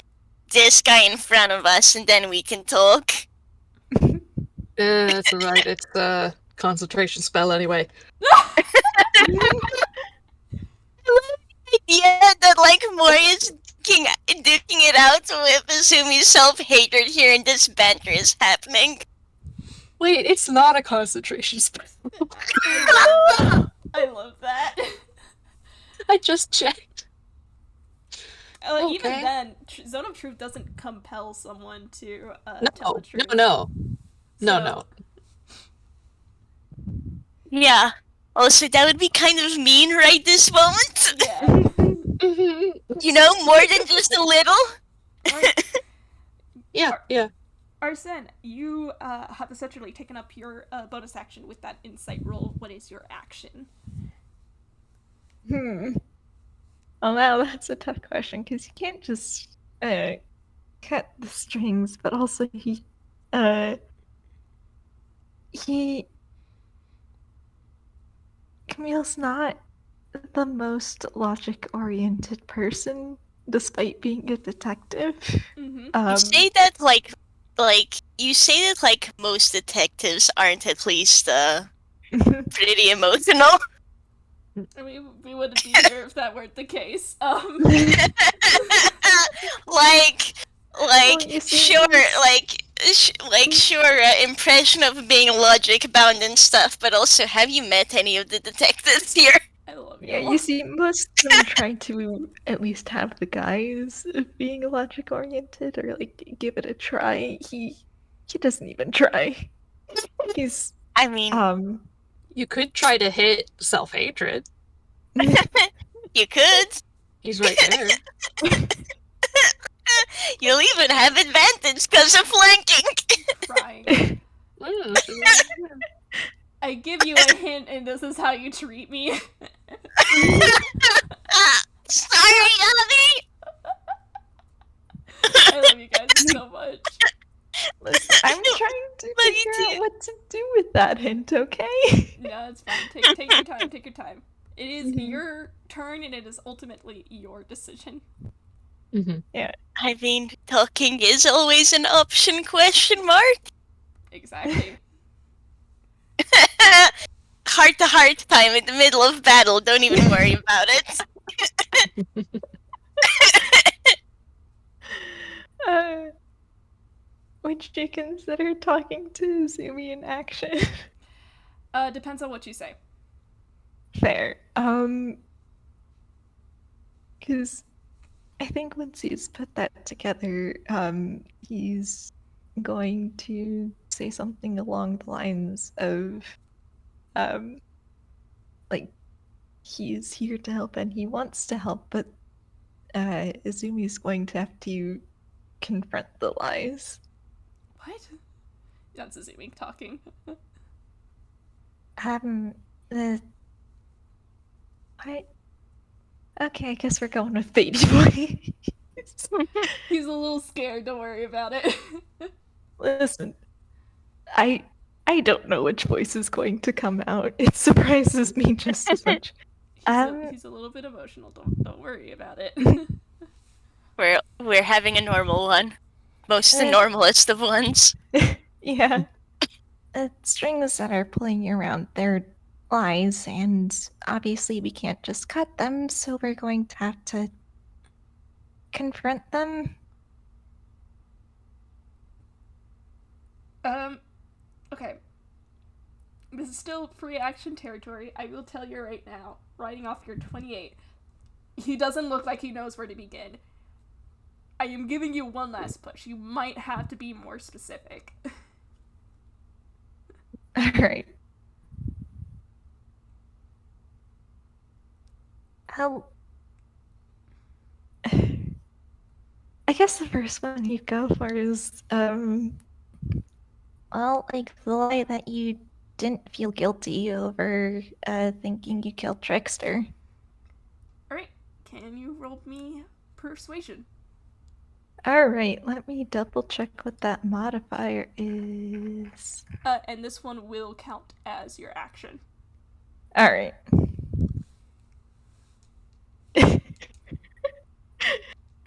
this guy in front of us, and then we can talk. That's alright, it's a concentration spell anyway. I love the idea that, like, Moria's duking it out with Azumi's self-hatred here, and this banter is happening. Wait, it's not a concentration spell. I love that. I just checked. Even Okay. then, Zone of Truth doesn't compel someone to tell No, the truth. no. So- Yeah. Also, that would be kind of mean right this moment. Yeah. You know, more than just a little. Yeah. Arsene, you have essentially taken up your bonus action with that insight roll. What is your action? Well, now that's a tough question, because you can't just cut the strings, but also Camille's not the most logic-oriented person, despite being a detective. Mm-hmm. You say that you say that like most detectives aren't at least pretty emotional. I mean, we wouldn't be here if that weren't the case. Well, you see, Sure, sure, impression of being logic bound and stuff, but also, have you met any of the detectives here? I love you. yeah, you see, most of them try to at least have the guise of being logic-oriented, or like give it a try. He doesn't even try. He's I mean, You could try to hit self-hatred. you could. He's right there. You'll even have advantage because of flanking. Crying. Mm. I give you a hint, and this is how you treat me. Sorry, Abby. I love you guys so much. Listen, I'm trying to Love you figure too. out what to do with that hint, okay? No, it's fine. Take your time. Take your time. It is Mhm. your turn, and it is ultimately your decision. I mean, talking is always an option, question mark? Exactly. Heart-to-heart time in the middle of battle, don't even worry about it. Would you consider talking to Azumi in action? Depends on what you say. Fair. Because I think once he's put that together, he's going to say something along the lines of, like, he's here to help and he wants to help, but Azumi's going to have to confront the lies. What? That's Azumi talking. What? Okay, I guess we're going with baby boy. He's a little scared. Don't worry about it. Listen, I I don't know which voice is going to come out. It surprises me just as much. He's a little bit emotional. Don't worry about it. We're having a normal one. Most the normalest of ones. Yeah. Strings that are pulling you around, they're lies, and obviously we can't just cut them, so we're going to have to confront them. Okay. This is still free action territory. I will tell you right now, writing off your 28. He doesn't look like he knows where to begin. I am giving you one last push. You might have to be more specific. Alright. I guess the first one you go for is, well, like the lie that you didn't feel guilty over thinking you killed Trickster. Alright, can you roll me persuasion? Alright, let me double check what that modifier is. And this one will count as your action. Alright.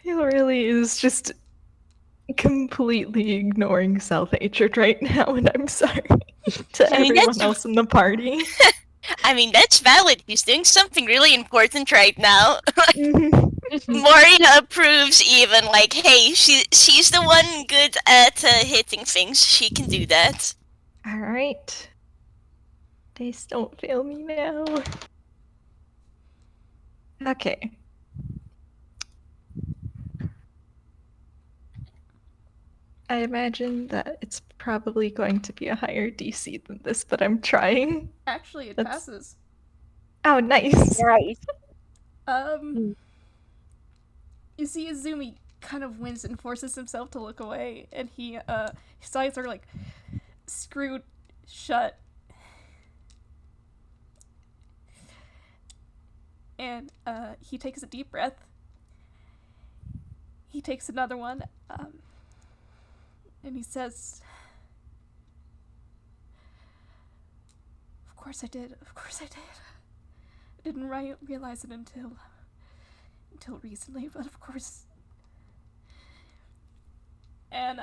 He really is just completely ignoring self-hatred right now, and I'm sorry to everyone else in the party. I mean, that's valid. He's doing something really important right now. Moria approves even, like, hey, she's the one good at hitting things. She can do that. Alright. Dice don't fail me now. Okay. I imagine that it's probably going to be a higher DC than this, but I'm trying. Actually, it passes. Oh, nice. Nice. You see Azumi kind of wince and forces himself to look away, and his eyes are like screwed shut. And he takes a deep breath. He takes another one, and he says, "Of course I did. Of course I did. I didn't realize it until recently, but of course." And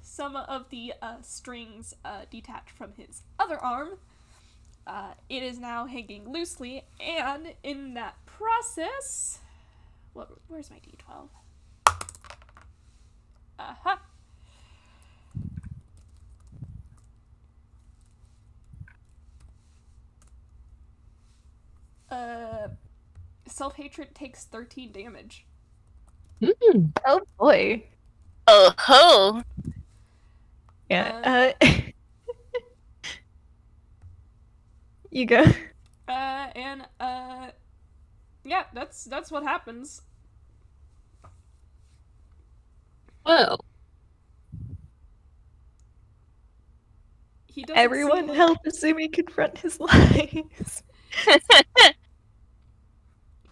some of the strings detach from his other arm. It is now hanging loosely, and in that process, where's my D12? Aha! Self-hatred takes 13 damage. Oh boy. Oh ho! Yeah. You go. Yeah, that's what happens. Well, He doesn't Everyone help Azumi confront his lies.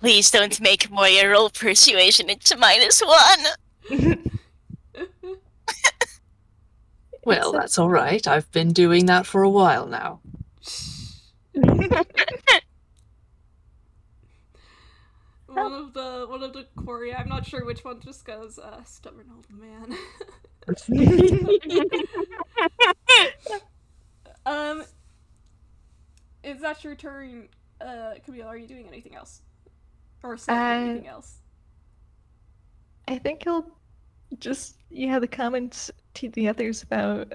Please don't make Moria roll persuasion into -1. well, that's all right. I've been doing that for a while now. One of the Korea, I'm not sure which one, just goes, stubborn old man. Is that your turn, Camille? Are you doing anything else? Or saying anything else? I think he'll just, the comments to the others about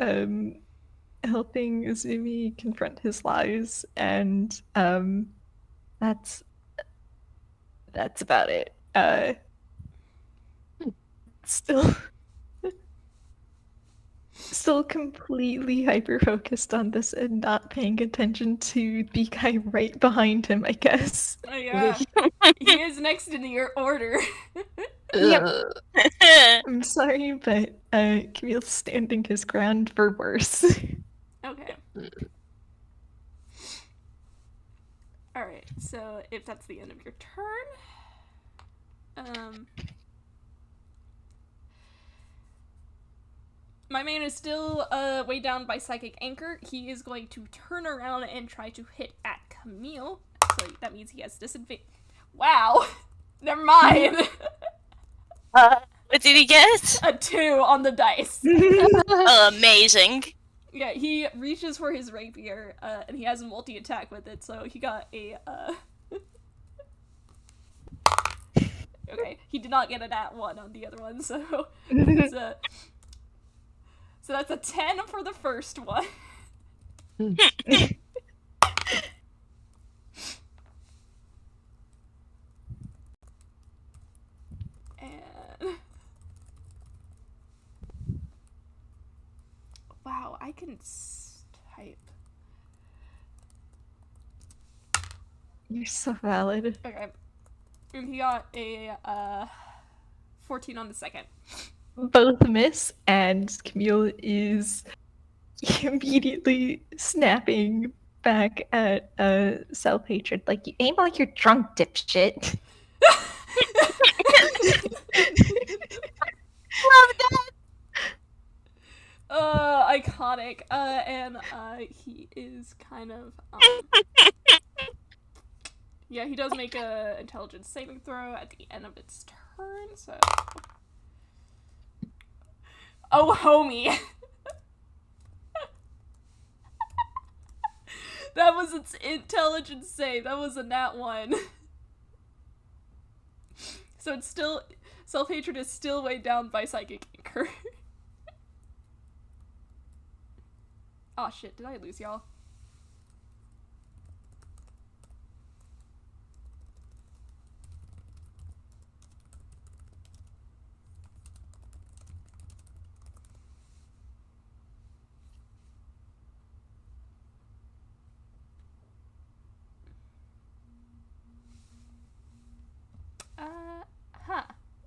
helping Azumi confront his lies, and that's about it. Still completely hyper focused on this and not paying attention to the guy right behind him, I guess. Oh yeah. He is next in your order. Yep. I'm sorry, but Camille's standing his ground for worse. Okay. Alright, so if that's the end of your turn, my man is still weighed down by psychic anchor. He is going to turn around and try to hit at Camille. So that means he has disadvantage. Wow. Never mind. What did he get? A 2 on the dice. Amazing. Yeah, he reaches for his rapier, and he has a multi-attack with it, so he got a, Okay, he did not get a nat 1 on the other one, so... So that's a 10 for the first one. And... Wow, I can type. You're so valid. Okay. And he got a, 14 on the second. Both miss, and Camille is immediately snapping back at self-hatred. Like, you aim like you're drunk, dipshit. Love that. Iconic. And he is kind of, yeah, he does make a intelligence saving throw at the end of its turn, so... Oh, homie! That was its intelligence save. That was a nat 1. So it's still... Self-hatred is still weighed down by psychic anchor. Oh shit, did I lose y'all?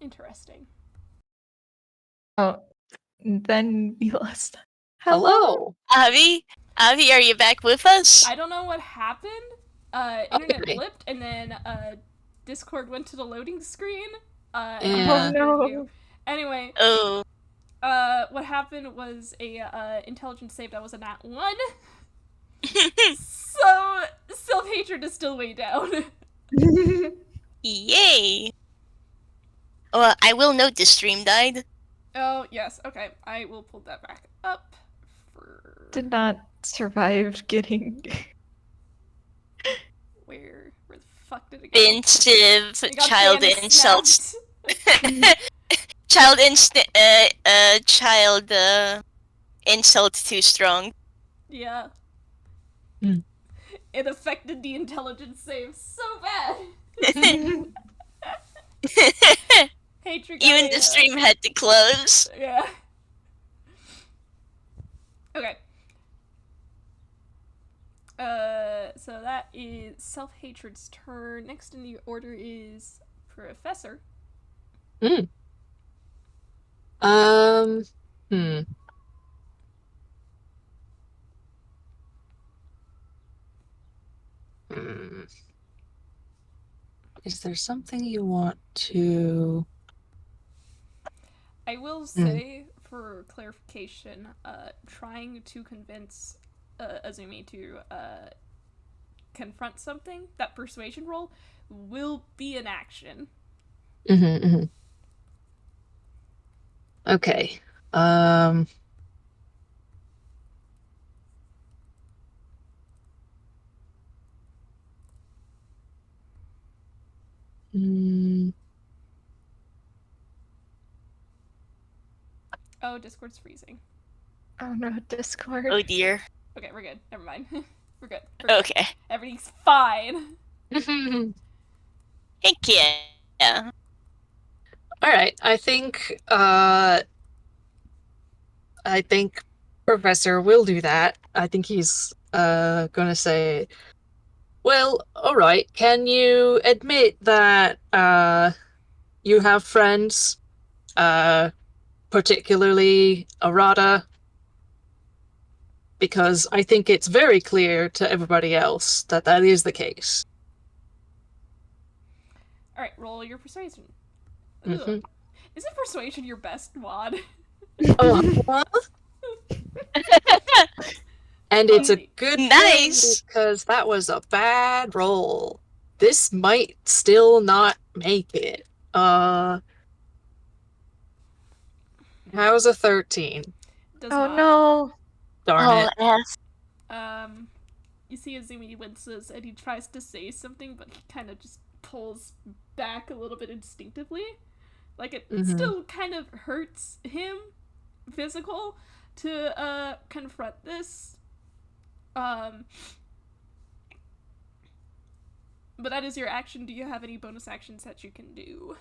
Interesting. Oh, then we lost. Hello. Avi, are you back with us? I don't know what happened. Internet Okay. blipped, and then Discord went to the loading screen. Yeah. Oh, no. Anyway, Oh, what happened was a intelligence save that was a nat 1. So self-hatred is still way down. yay. Well, I will note the stream died. Oh yes, okay. I will pull that back up. For Did not survive getting. where the fuck did it go? Offensive It got child Thanos insults. snapped. Child insult too strong. Yeah. Mm. It affected the intelligence save so bad. Hatred. Even the stream had to close. Yeah. Okay. So that is self-hatred's turn. Next in the order is Professor. Hmm. Hmm. Hmm. Is there something you want to... I will say, for clarification, trying to convince Azumi to confront something, that persuasion roll will be an action. Okay. Oh, Discord's freezing. Oh no, Discord. Oh dear. Okay, we're good. Never mind. We're good. We're good. Okay. Everything's fine. Heck yeah. Alright, I think Professor will do that. I think he's gonna say, well, alright, can you admit that you have friends, particularly Arata? Because I think it's very clear to everybody else that that is the case. Alright, roll your persuasion. Ugh. Isn't persuasion your best mod? Uh-huh. And it's a good Nice. thing because that was a bad roll. This might still not make it. How's a 13? Does Oh not. no. Darn Oh, it. F. You see Azumi winces and he tries to say something, but he kind of just pulls back a little bit instinctively. Like, it still kind of hurts him, physical, to confront this. But that is your action. Do you have any bonus actions that you can do?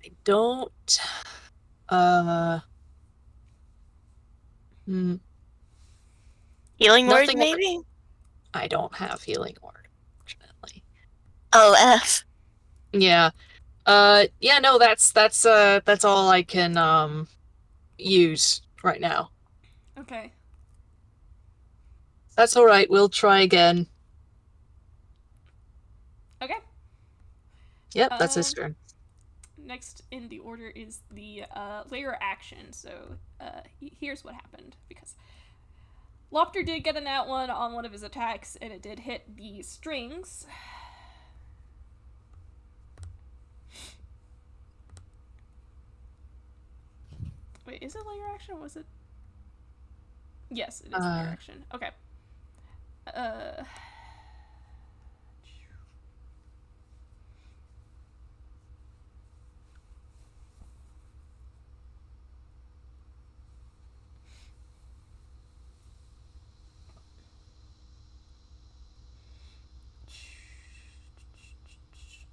I don't. Healing word, Nothing. maybe? I don't have healing word, unfortunately. Oh, F. Yeah. Yeah, no, that's all I can use right now. Okay. That's all right. We'll try again. Okay. Yep, that's his turn. Next in the order is the layer action. So here's what happened, because Lopter did get a nat 1 on one of his attacks, and it did hit the strings. Wait, is it layer action or was it? Yes, it is layer action. Okay.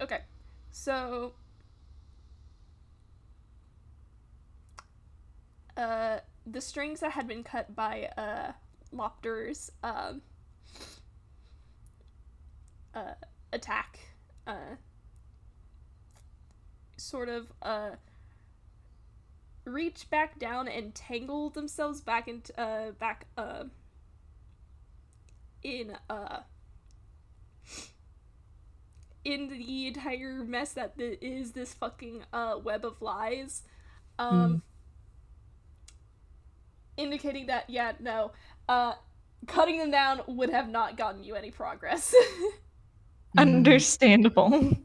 Okay, so the strings that had been cut by Lopter's attack sort of reach back down and tangle themselves back into in the entire mess that is this fucking web of lies. Indicating that, yeah, no, cutting them down would have not gotten you any progress. Understandable.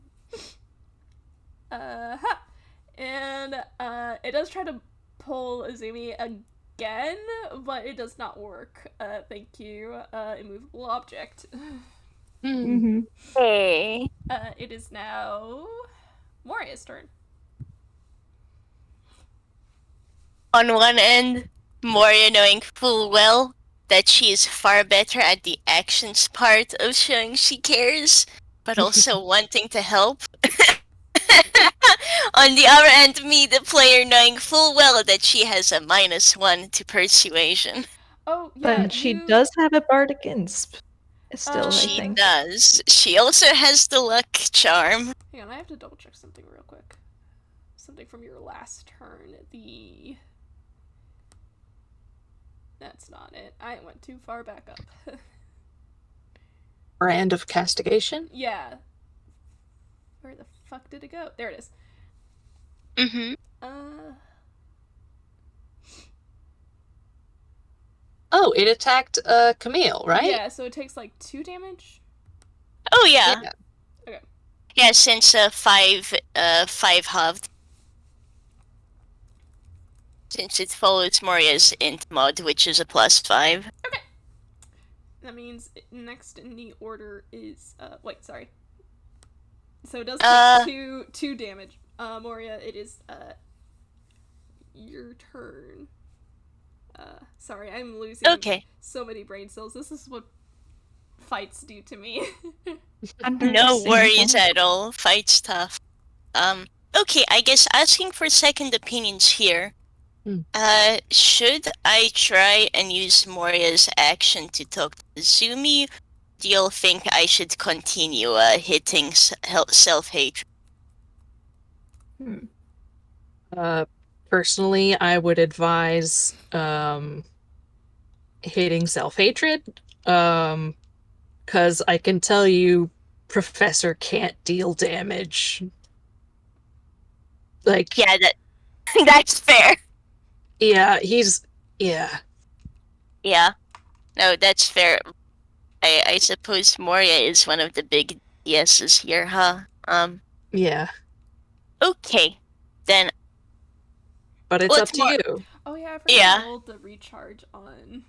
And it does try to pull Azumi again, but it does not work. Thank you, immovable object. Mm-hmm. Hey. It is now Moria's turn. On one end, Moria knowing full well that she is far better at the actions part of showing she cares, but also wanting to help. On the other end, me, the player, knowing full well that she has a -1 to persuasion. Oh, yeah, But she does have a bardic insp still, I She think. does. She also has the luck charm. Hang on, I have to double check something real quick. Something from your last turn. That's not it. I went too far back up. Brand of castigation? Yeah. Where the fuck did it go? There it is. Mm-hmm. Oh, it attacked Camille, right? Yeah, so it takes like 2 damage. Oh yeah. Okay. Yeah, since 5 halved. Since it follows Moria's int mod, which is a +5. Okay. That means next in the order is wait, sorry. So it does take 2 damage. Moria, it is your turn. Sorry, I'm losing so many brain cells. This is what fights do to me. No worries at all. Fight's tough. Okay, I guess asking for second opinions here. Should I try and use Moria's action to talk to Azumi? Do you think I should continue hitting self-hatred? Personally, I would advise hating self-hatred, because I can tell you Professor can't deal damage. Like, yeah, that's fair. Yeah, he's... Yeah. Yeah. No, that's fair. I suppose Moria is one of the big yeses here, huh? Yeah. Okay. Then But it's up what's to more? you. Oh yeah, I forgot Yeah. to roll the recharge on.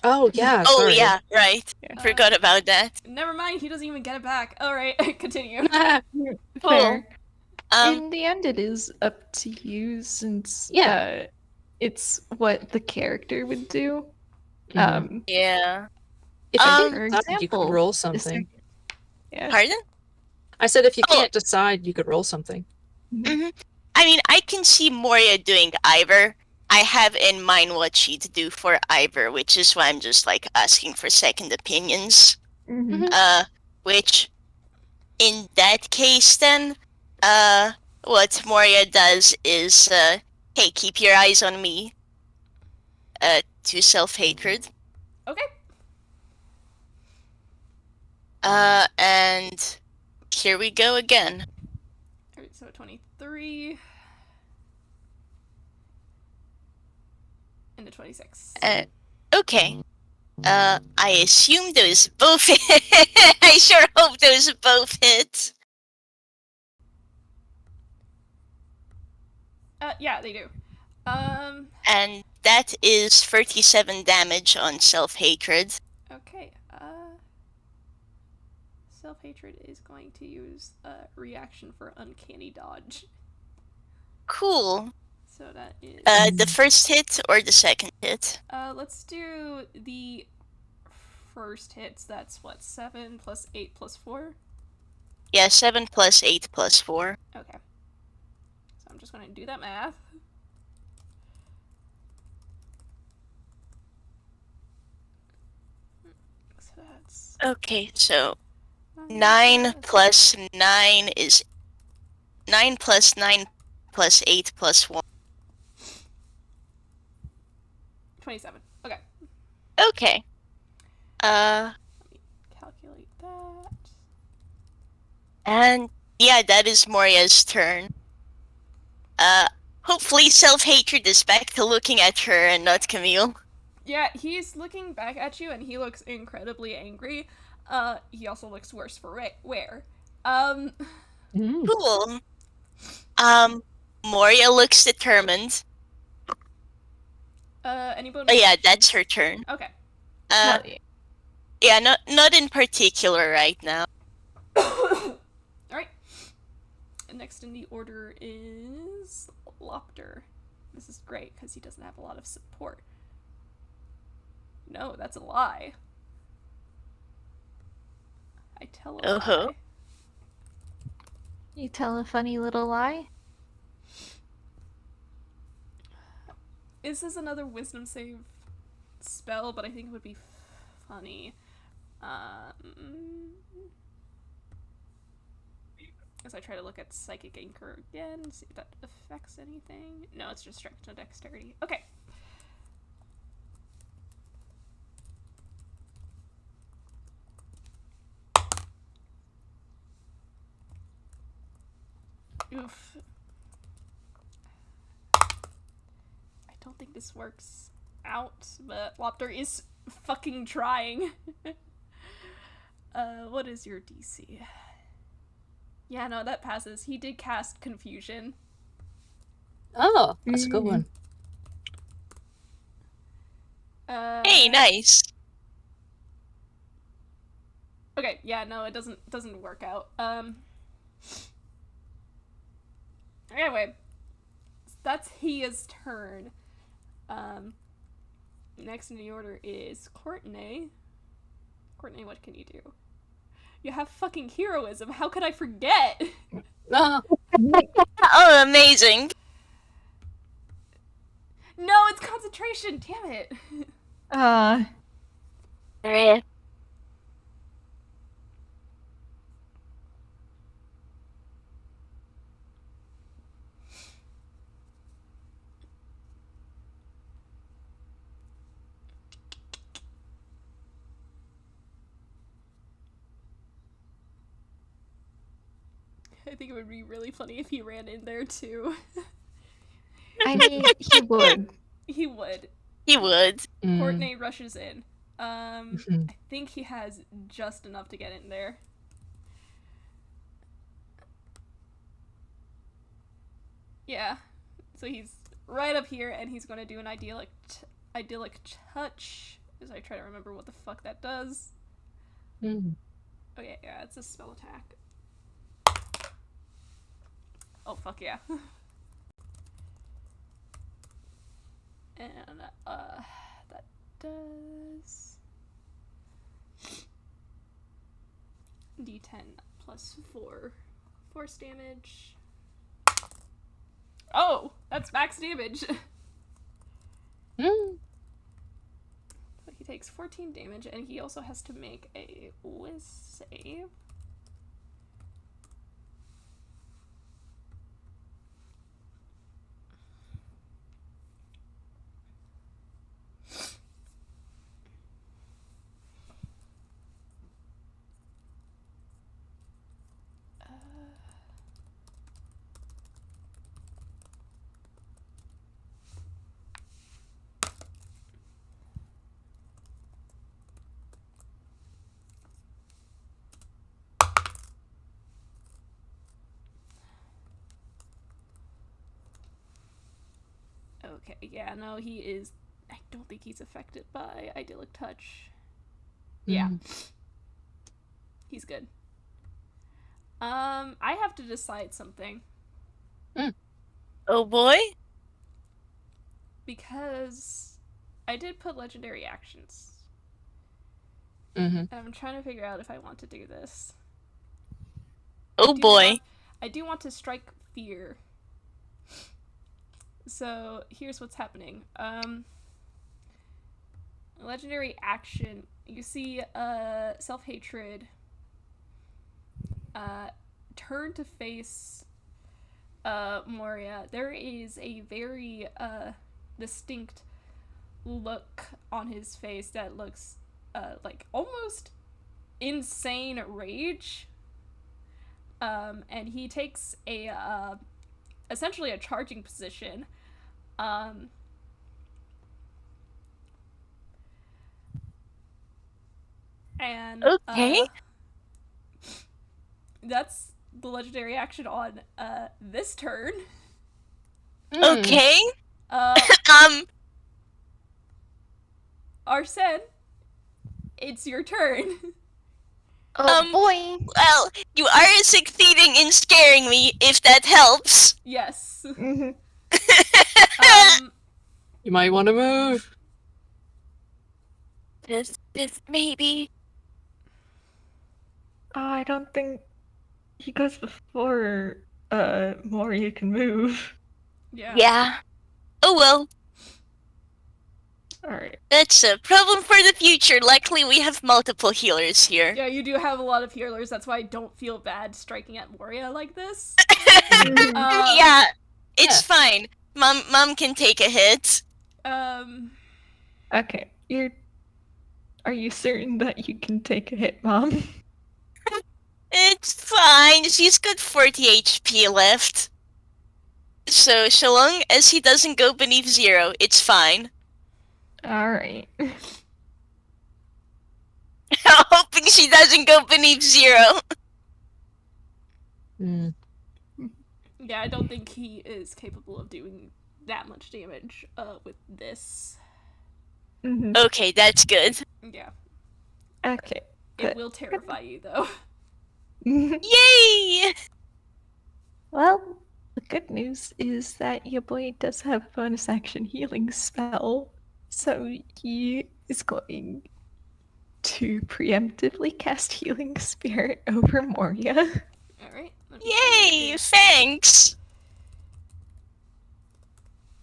Oh, yeah, Oh sorry. yeah, right. Yeah. Forgot about that. Never mind, he doesn't even get it back. Alright, continue. Cool. Fair. Um, In the end, it is up to you since Yeah. it's what the character would do. Mhm. yeah. If you Um, can't For decide, you could example, roll the something. Yeah. Pardon? I said if you Oh. can't decide, you could roll something. hmm I mean, I can see Moria doing Ivor. I have in mind what she'd do for Ivor, which is why I'm just like asking for second opinions. Mhm. Which in that case, then, what Moria does is, hey, keep your eyes on me. To self-hatred. Okay. And here we go again. Alright, so 23. And a 26. Okay. I assume those both I sure hope those both hit. Yeah, they do. And that is 37 damage on self-hatred. Okay, self-hatred is going to use a reaction for uncanny dodge. Cool. So that is... The first hit or the second hit? let's do the first hits. That's what, 7 plus 8 plus 4? Yeah, 7 plus 8 plus 4. Okay. So I'm just going to do that math. So that's... Okay, so 9 plus 9 is 9 plus 9 plus 8 plus 1. 27. Okay. Okay. Calculate that. And yeah, that is Moria's turn. Hopefully self-hatred is back to looking at her and not Camille. Yeah, he's looking back at you and he looks incredibly angry. He also looks worse for wear. Cool. Moria looks determined. Anybody? Oh yeah, that's her turn. Okay. Yeah, not in particular right now. Alright. Next in the order is Lopter. This is great because he doesn't have a lot of support. No, that's a lie. I tell a lie. You tell a funny little lie? This is another wisdom save spell, but I think it would be funny. As I try to look at Psychic Anchor again, see if that affects anything. No, it's just strength and dexterity. Okay. Oof. I don't think this works out, but Lopter is fucking trying. What is your DC? Yeah, no, that passes. He did cast Confusion. Oh, that's a good one. Hey, nice. Okay, yeah, no, it doesn't work out. Anyway, that's his turn. Next in the order is Courtney. Courtney, what can you do? You have fucking heroism. How could I forget? Oh, Oh, amazing. No, it's concentration. Damn it. Alright. I think it would be really funny if he ran in there too. I mean, he would. He would. He would. Courtney rushes in. I think he has just enough to get in there. Yeah. So he's right up here, and he's going to do an idyllic touch. As I try to remember what the fuck that does. Okay, yeah, it's a spell attack. Oh, fuck yeah. And, that does... D10 plus 4 force damage. Oh, that's max damage. So he takes 14 damage, and he also has to make a whiz save. Okay, yeah, no, he is... I don't think he's affected by idyllic touch. Yeah. He's good. I have to decide something. Oh boy. Because I did put legendary actions. Mm-hmm. And I'm trying to figure out if I want to do this. Oh boy. I do want to strike fear. So here's what's happening. Legendary action. You see self-hatred. Turn to face Moria. There is a very distinct look on his face that looks like almost insane rage. And he takes a essentially a charging position. And Okay. That's the legendary action on this turn. Okay. Arsene, it's your turn. Oh boy. Well, you are succeeding in scaring me, if that helps. Yes. Mhm. You might want to move. This maybe. I don't think he goes before Moria can move. Yeah. Oh well. Alright. That's a problem for the future. Luckily, we have multiple healers here. Yeah, you do have a lot of healers. That's why I don't feel bad striking at Moria like this. Yeah, it's fine. Mom can take a hit. Okay. Are you certain that you can take a hit, Mom? It's fine. She's got 40 HP left. So long as he doesn't go beneath 0, it's fine. Alright. Hoping she doesn't go beneath 0. Yeah, I don't think he is capable of doing that much damage with this. Mhm. Okay, that's good. Yeah. Okay. It will terrify you, though. Yay! Well, the good news is that your boy does have a bonus action healing spell, so he is going to preemptively cast Healing Spirit over Moria. Alright. Yay! Thanks!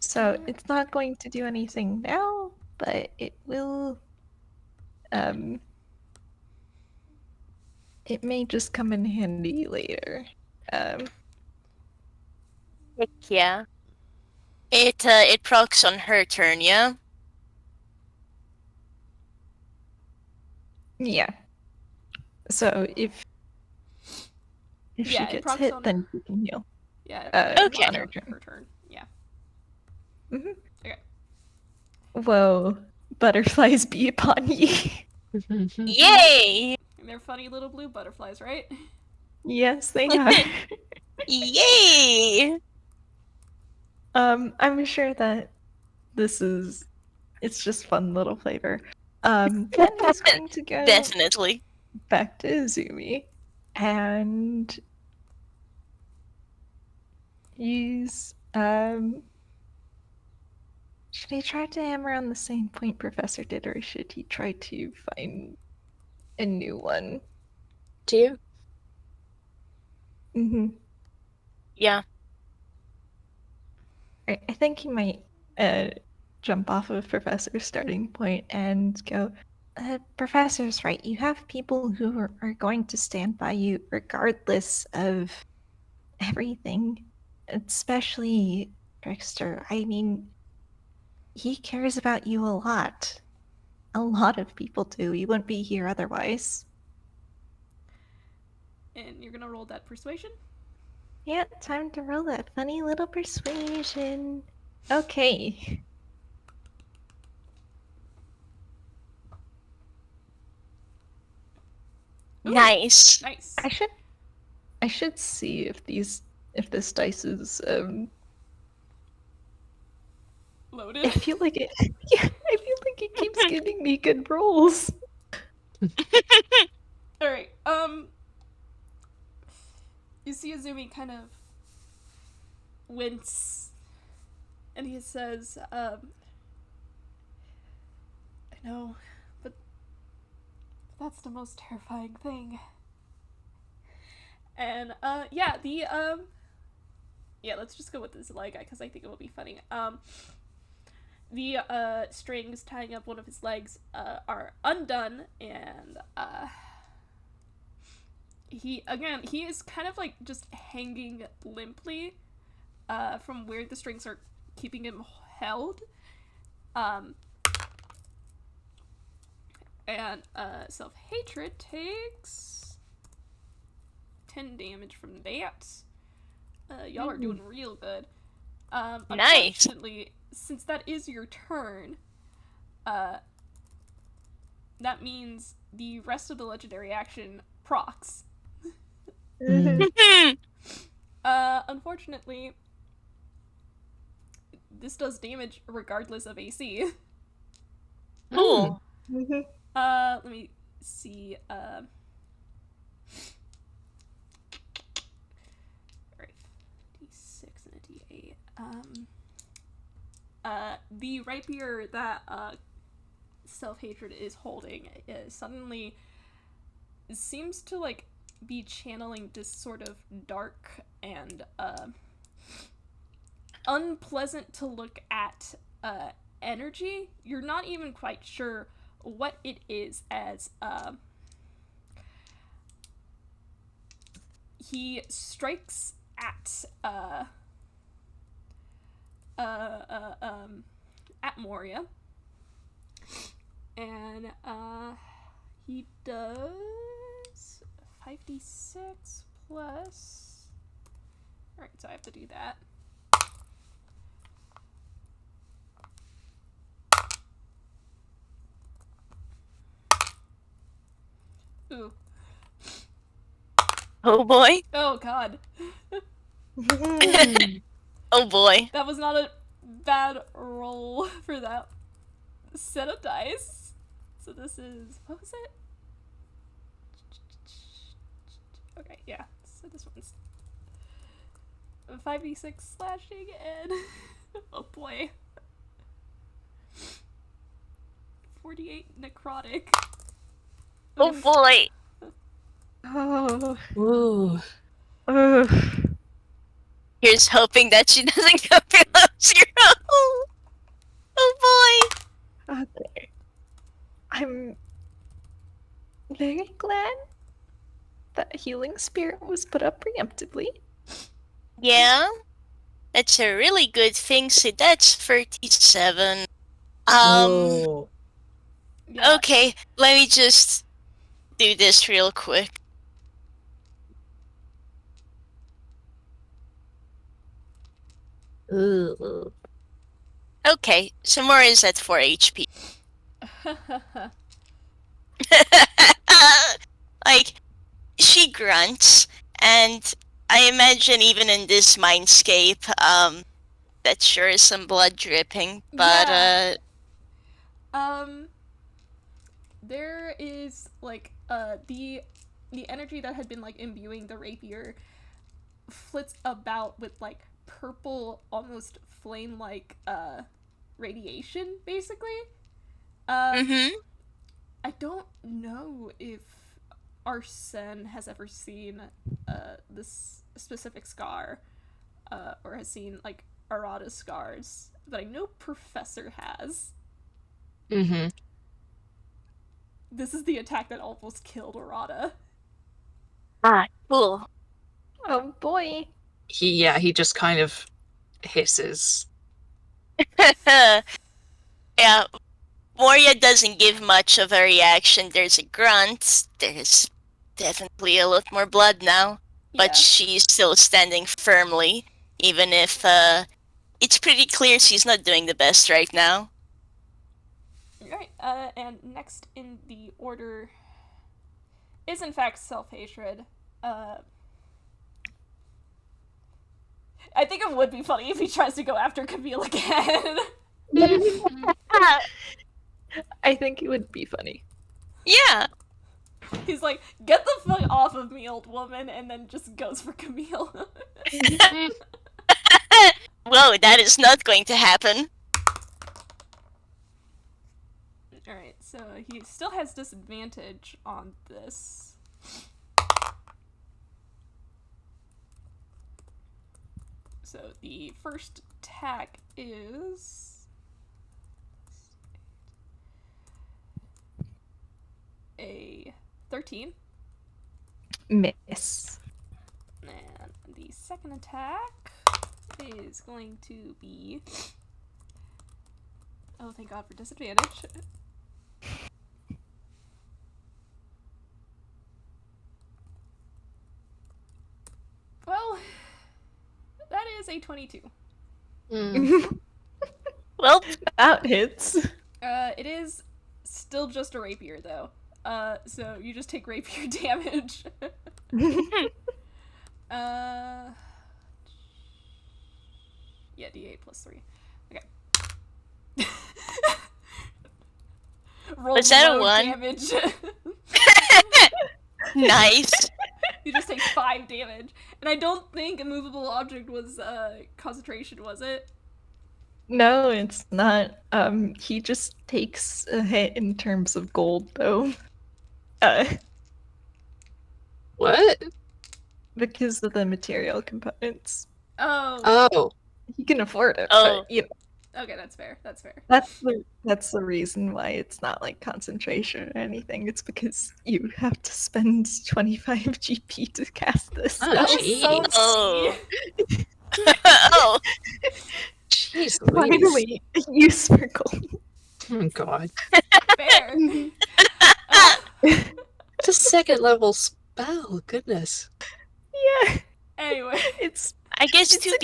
So it's not going to do anything now, but it will. It may just come in handy later. Heck yeah. It procs on her turn, yeah? Yeah. So if she Yeah, it gets procs hit, on then she can heal. Yeah. Okay. On her turn. Her turn. Yeah. Mhm. Okay. Whoa, butterflies be upon ye. Yay! And they're funny little blue butterflies, right? Yes, they are. Yay! I'm sure that it's just fun little flavor. Ken is going to go Definitely. back to Azumi and use should he try to hammer on the same point Professor did, or should he try to find a new one? Do you? Mm-hmm. Yeah. I think he might jump off of Professor's starting point and go, Professor's right. You have people who are going to stand by you regardless of everything, especially Trickster. I mean, he cares about you a lot. A lot of people do. You wouldn't be here otherwise. And you're gonna roll that persuasion? Yeah, time to roll that funny little persuasion. Okay. Ooh, Nice. Nice. I should see if this dice is Loaded. I feel like it yeah, I feel like it keeps giving me good rolls. Alright, you see Azumi kind of wince, and he says, I know, but that's the most terrifying thing. And, yeah, yeah, let's just go with this leg guy, because I think it will be funny. The, strings tying up one of his legs, are undone, and, he is kind of, like, just hanging limply, from where the strings are keeping him held. And, self-hatred takes 10 damage from that. Y'all are doing real good. Nice. Unfortunately, since that is your turn, that means the rest of the legendary action procs. Unfortunately, this does damage regardless of AC. Cool. Let me see, alright, D6 and a D8. The rapier that, self-hatred is holding suddenly seems to, like, be channeling this sort of dark and, unpleasant to look at, energy. You're not even quite sure what it is, as he strikes at Moria, and he does 5d6 plus. All right, so I have to do that. Ooh. Oh boy. Oh god. Oh boy. That was not a bad roll for that set of dice. So this is, what was it? Okay, yeah. So this one's 5d6 slashing and oh boy. 48 necrotic. Oh Oof. boy. Oh. Ooh. Ugh. Here's hoping that she doesn't go below 0. Oh boy. Okay. I'm very glad that healing spirit was put up preemptively. Yeah. That's a really good thing. So that's 37. Oh. Yeah. Okay, let me just do this real quick. Ugh. Okay, so Moria's at 4 HP. Like, she grunts, and I imagine even in this mindscape, that sure is some blood dripping, but, Yeah. There is like the energy that had been like imbuing the rapier flits about with like purple, almost flame like radiation, basically. mm-hmm. I don't know if Arsene has ever seen this specific scar, or has seen like Arata's scars, but I know Professor has. Mm-hmm. This is the attack that almost killed Arata. Ah, cool. Oh boy. He just kind of hisses. Yeah, Moria doesn't give much of a reaction. There's a grunt. There's definitely a lot more blood now. But Yeah. she's still standing firmly, even if it's pretty clear she's not doing the best right now. Right, and next in the order is in fact self-hatred. I think it would be funny if he tries to go after Camille again. I think it would be funny. Yeah. He's like, get the fuck off of me, old woman, and then just goes for Camille. Whoa, that is not going to happen. Alright, so he still has disadvantage on this. So the first attack is a 13. Miss. And the second attack is going to be... Oh, thank God for disadvantage. Well, that is a 22. Well, That hits. It is still just a rapier, though. So you just take rapier damage. Yeah, D8 plus 3. Okay. Roll Was that a low 1? damage. nice. You just take 5 damage. And I don't think a movable object was concentration, was it? No, it's not. He just takes a hit in terms of gold, though. What? Because of the material components. Oh. Oh. He can afford it, Oh. but you know, Okay, that's fair. That's fair. that's the reason why it's not like concentration or anything. It's because you have to spend 25 GP to cast this. Oh, That was so jeez. Oh. shitty. Oh. Jeez Louise. Finally, a use for gold. Oh, God. Fair. It's a second level spell. Goodness. Yeah, Anyway. it's I guess It's to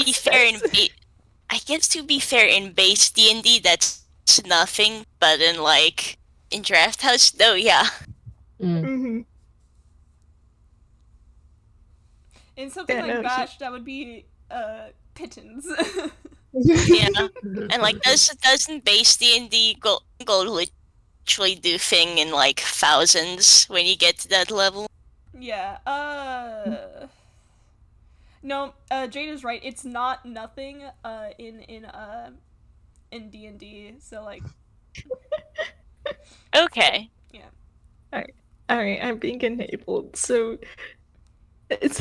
be fair in base D&D, that's nothing. But in in Draft House, though, yeah. mhm. In something Yeah, like no, Bash, that would be pittance. Yeah. And doesn't base D&D gold literally do thing in thousands when you get to that level? Yeah. No, Jade is right. It's not nothing in D&D. So Okay. Alright, I'm being enabled. So it's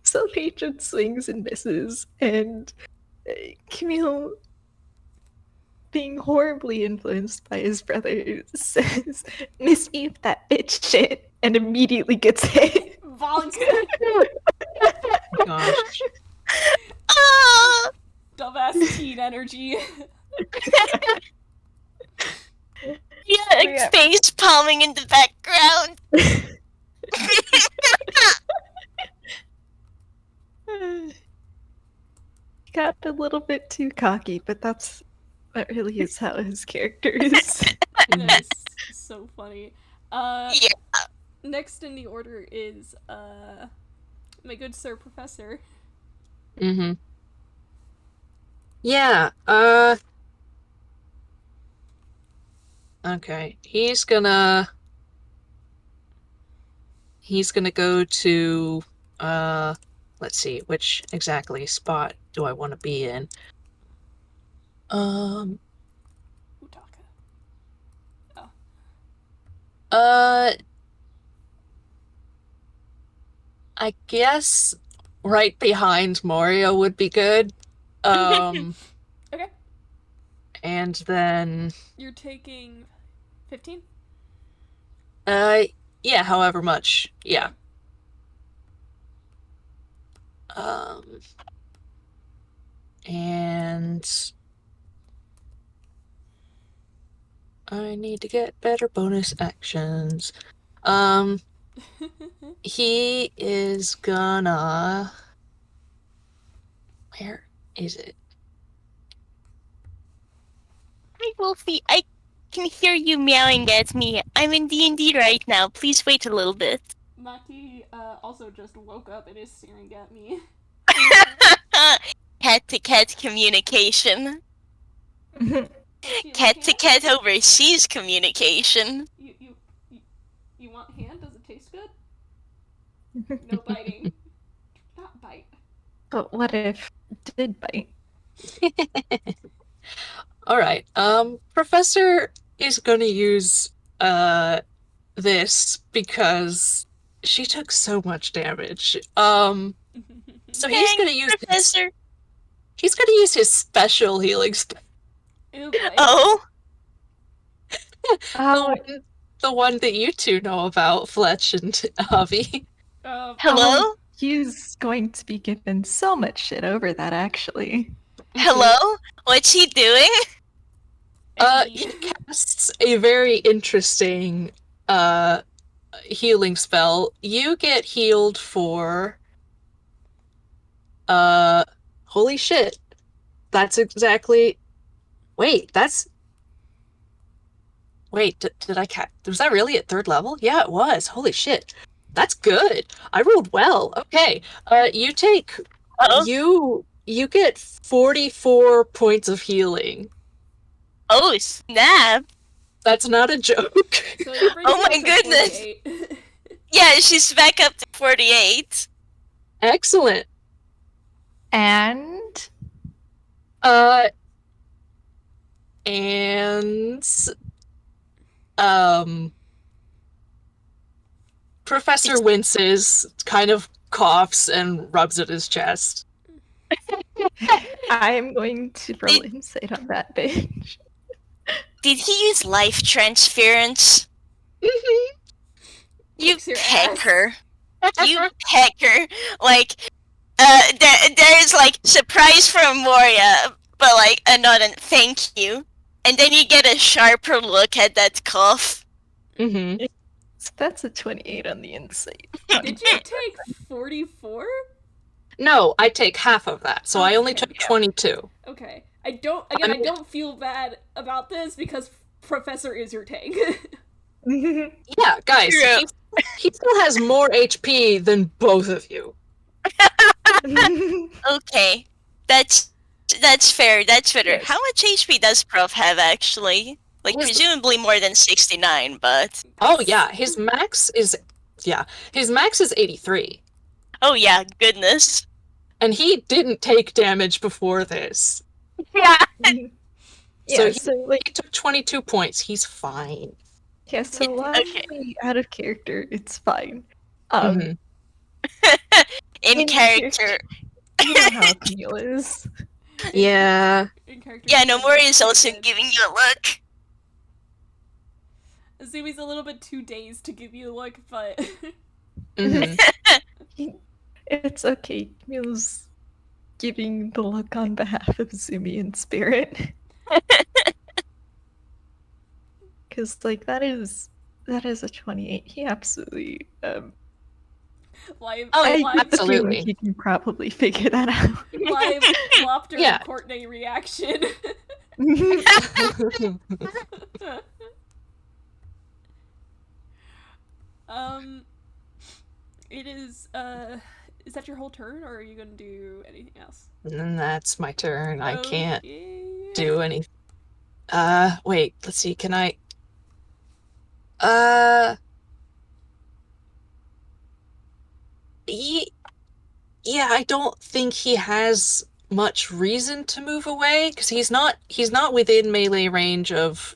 self-hatred swings and misses, and Camille, being horribly influenced by his brother, says, "Mischief that bitch shit," and immediately gets hit. Bonk. Gosh. Ah! Dumbass teen energy. Yeah, face palming in the background. Got a little bit too cocky, but that's That really is how his character is. That is so funny. Yeah. Next in the order is my good sir Professor. Mm-hmm. Yeah, okay. He's gonna go to let's see, which exactly spot do I want to be in? Utaka. I guess right behind Moria would be good. Okay. And then You're taking 15? yeah, however much. Yeah. And I need to get better bonus actions. He is gonna... Where is it? Hi, Wolfie. I can hear you meowing at me. I'm in D&D right now. Please wait a little bit. Maki also just woke up and is staring at me. Cat-to-cat communication. Cat-to-cat overseas communication. You want hand? Does it taste good? No biting. Not bite. But what if it did bite? Alright, Professor is gonna use, this because she took so much damage. So he's gonna use Professor. he's gonna use his special healing spell. Ew, boy. Oh? The one that you two know about, Fletch and Avi. Hello? He's going to be given so much shit over that, actually. Hello? What's he doing? He casts a very interesting healing spell. You get healed for holy shit. That's exactly... Wait, that's... Wait, did I was that really at 3rd level? Yeah, it was. Holy shit. That's good. I rolled well. Okay. You take... Oh? You get 44 points of healing. Oh, snap. That's not a joke. So it brings Oh her my to goodness. 48. Yeah, she's back up to 48. Excellent. And Professor winces, kind of coughs, and rubs at his chest. I'm going to roll insight on that bitch. Did he use life transference? Mm-hmm. You Kicks your pecker. You pecker. Like, there's like surprise from Moria, but like not a thank you. And then you get a sharper look at that cough. Mm-hmm. So that's a 28 on the insight. Did you take 44? No, I take half of that, so I only Okay. took 22. Okay. I don't feel bad about this because Professor is your tank. Yeah, guys, True. he still has more HP than both of you. Okay, that's fair. That's better. Yes. How much HP does Prof have actually? Like Yes. presumably more than 69, but Oh yeah, his max is 83. oh yeah, goodness. And he didn't take damage before this. Yeah. Yeah, he so like, took 22 points. He's fine. yeah, so lastly, out of character, it's fine. Mhm. In character. You know how Camille is. Yeah. In character. Yeah, no, Moria is also giving you a look. Azumi's a little bit too dazed to give you a look, but Mhm. It's okay. Camille's giving the look on behalf of Azumi in spirit. Because, like, that is a 28. He absolutely, live, Oh, I live, have a feeling absolutely. he can probably figure that out. live Lopter Yeah. and Courtney reaction. um, it is that your whole turn, or are you gonna do anything else? And that's my turn. I can't Okay. do anything. Wait, let's see, can I... Uh... Yeah, I don't think he has much reason to move away, because he's not within melee range of,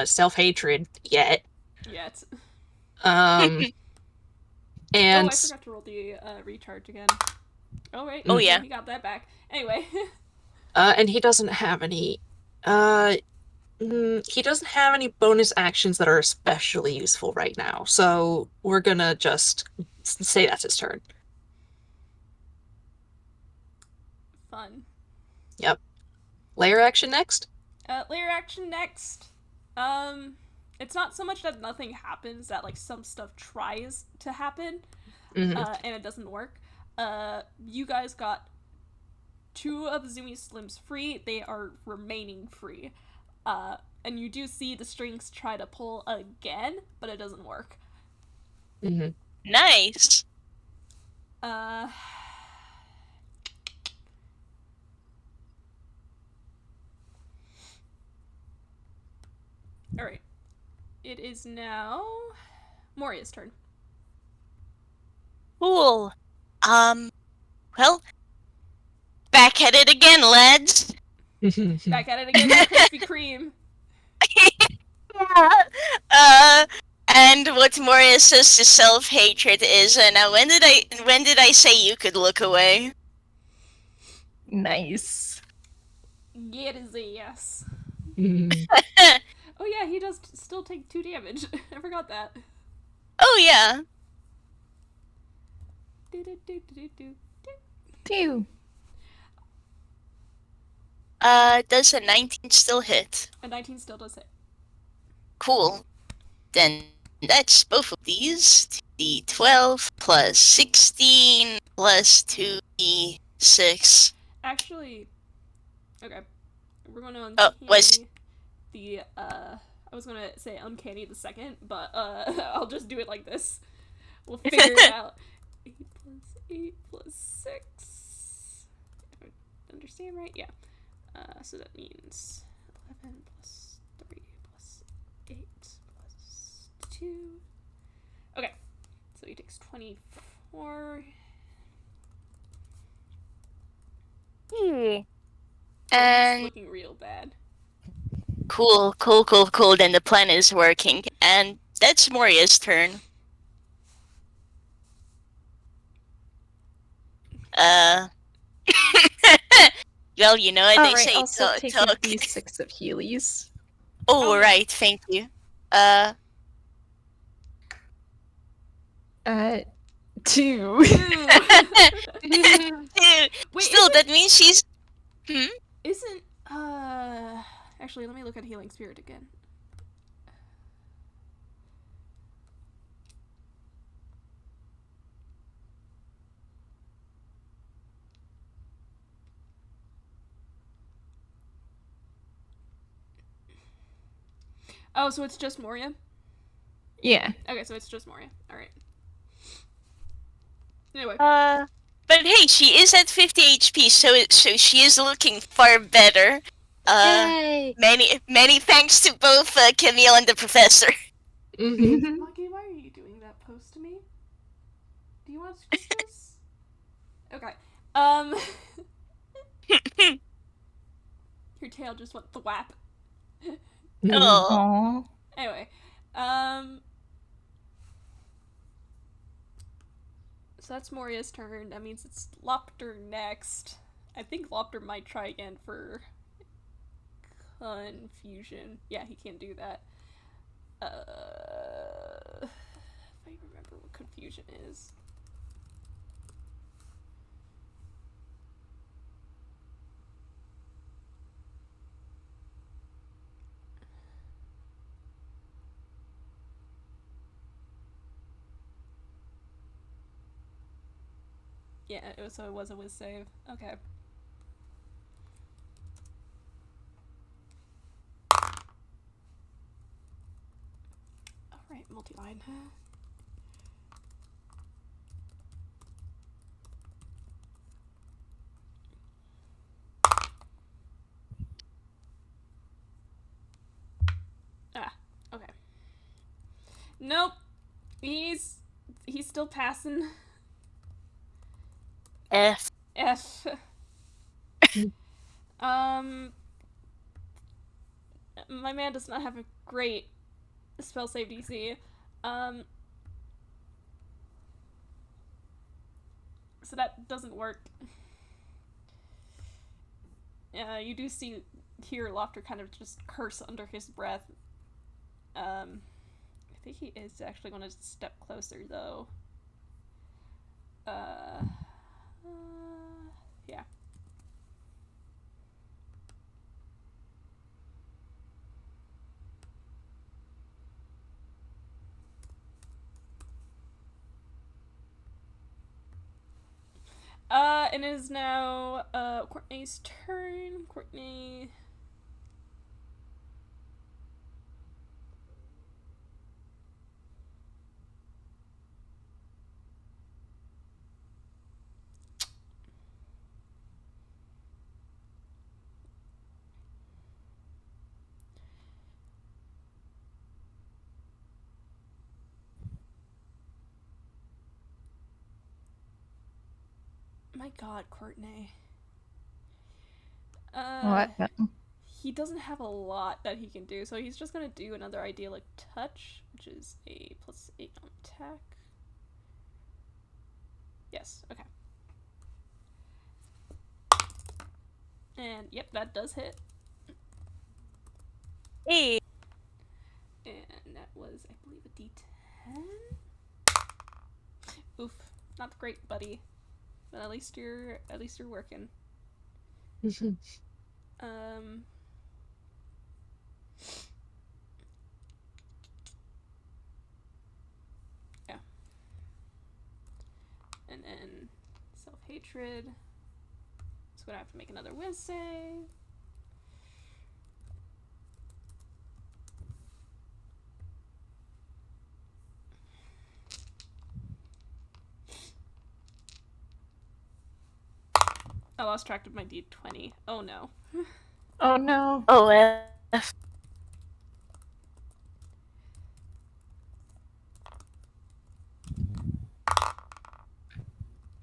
self-hatred yet. Yet. Um... Oh, And I forgot to roll the recharge again. Oh wait. Oh, yeah. He got that back. Anyway. and he doesn't have any he doesn't have any bonus actions that are especially useful right now. So we're gonna just say that's his turn. Fun. Yep. Layer action next? Layer action next. It's not so much that nothing happens, that like some stuff tries to happen, Mm-hmm. and it doesn't work. You guys got 2 of Azumi's limbs free. They are remaining free. And you do see the strings try to pull again, but it doesn't work. Mm-hmm. Nice. Alright. It is now Moria's turn. Cool. Well, back at it again, lads. Back at it again with Krispy Kreme. And what Moria says to self-hatred is, now when did I say you could look away? Nice. Yeah, it is a yes. Mm-hmm. Oh yeah, he does still take 2 damage. I forgot that. Oh yeah. Pew. Does a 19 still hit? A 19 still does hit. Cool. Then that's both of these. 2d12 plus 16 plus 2d6. Actually, okay. We're gonna Oh, uncanny the I was gonna say uncanny the second, but I'll just do it like this. We'll figure it out. 8 plus 8 plus 6. If I understand right? Yeah. So that means 11 plus 3 plus 8 plus 2. Okay. So he takes 24. It's And looking real bad. cool. Then the plan is working. And that's Moria's turn. Well, you know what they say. Also take a Talk. d6 of Heelys. Oh, Oh. right. Thank you. 2. Ew. Wait, Still, that means she's. Isn't actually, let me look at Healing Spirit again. Oh, so it's just Moria? Yeah. Okay, so it's just Moria. Alright. Anyway. But hey, she is at 50 HP, so she is looking far better. Yay! Many thanks to both Camille and the professor. Mm-hmm. Lucky, why are you doing that post to me? Do you want to script this? Okay. Your tail just went thwap. Oh. Aww. Anyway, so that's Moria's turn. That means it's Lopter next. I think Lopter might try again for confusion. Yeah, he can't do that. If I remember what confusion is. Yeah, so it was a whiz save. Okay. Alright, multi-line. Ah, okay. Nope. He's still passing. F. F. My man does not have a great spell save DC. So that doesn't work. You do hear Lofter kind of just curse under his breath. I think he is actually going to step closer, though. Yeah. And it is now Courtney's turn. Courtney. My God, Courtney. What? He doesn't have a lot that he can do, so he's just gonna do another idyllic touch, which is a +8 on attack. Yes, okay. And yep, that does hit. Hey. And that was, I believe, a D10. Oof, not great, buddy. But at least you're working. Yeah. And then self-hatred. So gonna have to make another whiz save. I lost track of my D20. Oh no. Oh no. Oh, F.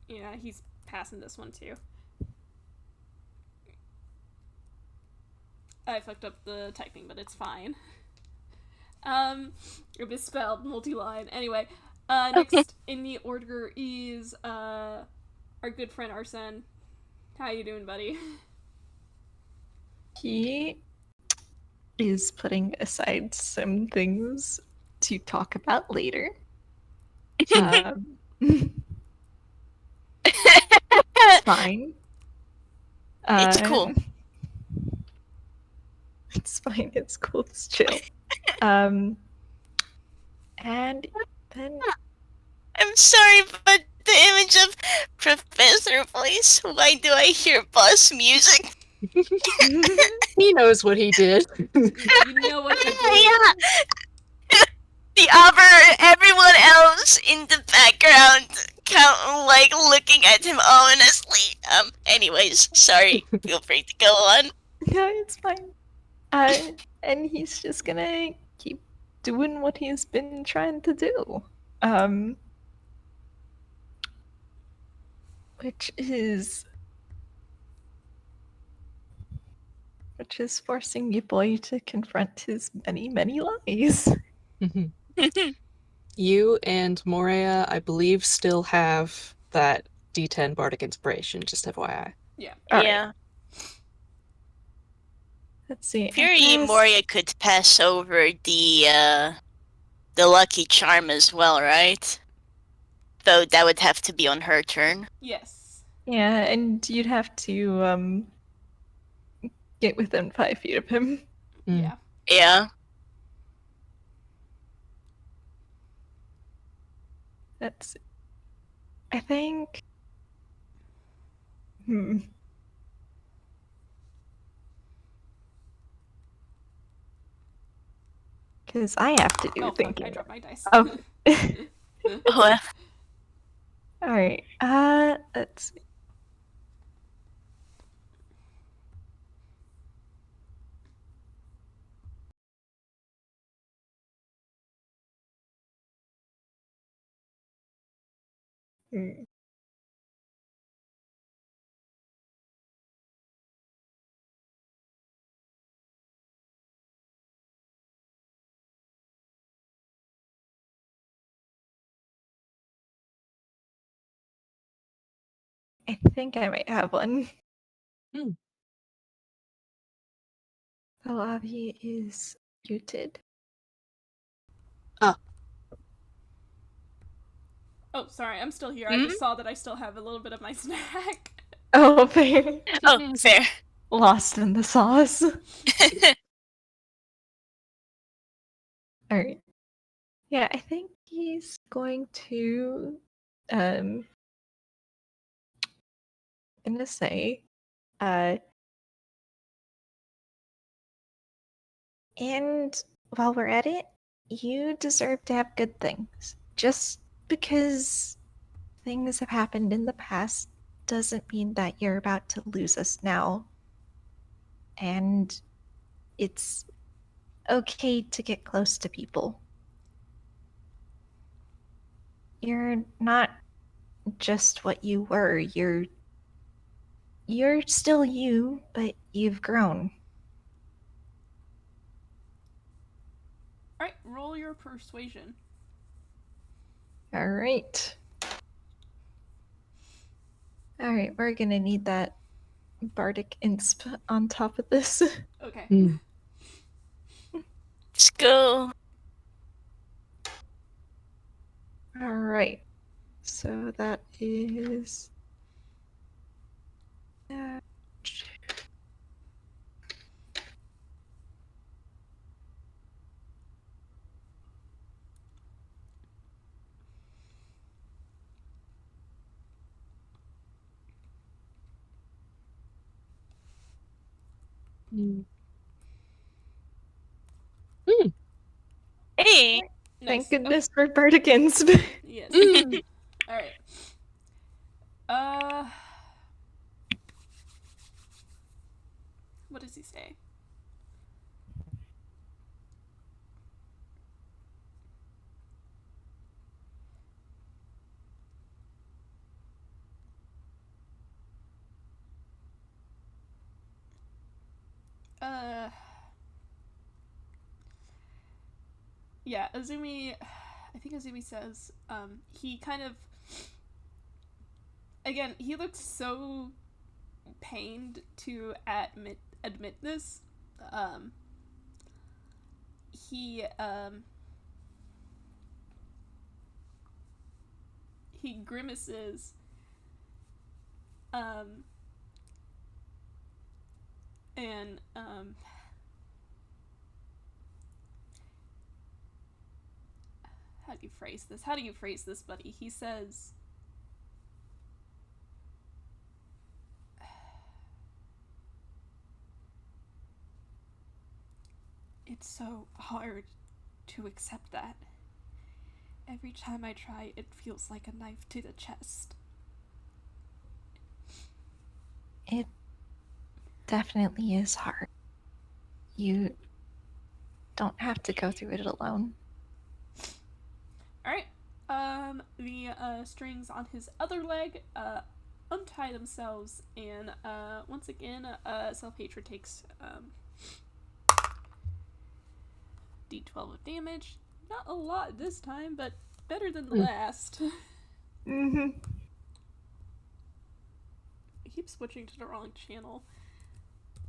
Yeah, he's passing this one too. I fucked up the typing, but it's fine. Or misspelled multi-line. Anyway, next in the order is our good friend Arsene. How you doing, buddy? He is putting aside some things to talk about later. It's fine. It's cool. It's fine. It's cool. It's chill. And then I'm sorry, but the image of Professor Voice, why do I hear boss music? He knows what he did. You know what you did. Yeah. The opera, everyone else in the background, like looking at him ominously. Anyways, sorry. Feel free to go on. yeah, it's fine. And he's just gonna keep doing what he's been trying to do. Which is forcing you boy to confront his many, many lies. You and Moria, I believe, still have that D10 Bardic Inspiration, just FYI. Yeah. Yeah. Let's see. Fury Moria could pass over the lucky charm as well, right? Though that would have to be on her turn. Yes. Yeah, and you'd have to get within 5 feet of him. Yeah. Yeah. That's. I think. Because I have to do Oh, fuck, thinking. I dropped my dice. Oh. Oh, Alright, let's see. Hmm. I think I might have one. Hmm. The lobby is muted. Oh, sorry, I'm still here. I just saw that I still have a little bit of my snack. Oh, fair. oh, fair. Lost in the sauce. Alright. Yeah, I think he's going to I'm gonna say and while we're at it, you deserve to have good things. Just because things have happened in the past doesn't mean that you're about to lose us now. And it's okay to get close to people. You're not just what you were. You're still you, but you've grown. Alright, roll your persuasion. All right. All right, we're gonna need that bardic insp on top of this. Okay. Hmm. Let's go. All right. So that is. Hmm. Hey. Thank Nice. goodness for bardic insp. Yes. Hmm. Alright. What does he say? Yeah, Azumi, I think Azumi says, he kind of, again, he looks so pained to admit this. He, he grimaces, and, how do you phrase this? How do you phrase this, buddy? He says, it's so hard to accept that. Every time I try, it feels like a knife to the chest. It definitely is hard. You don't have to go through it alone. Alright. The strings on his other leg untie themselves, and once again, self-hatred takes d12 of damage. Not a lot this time, but better than the last. Mm-hmm. I keep switching to the wrong channel.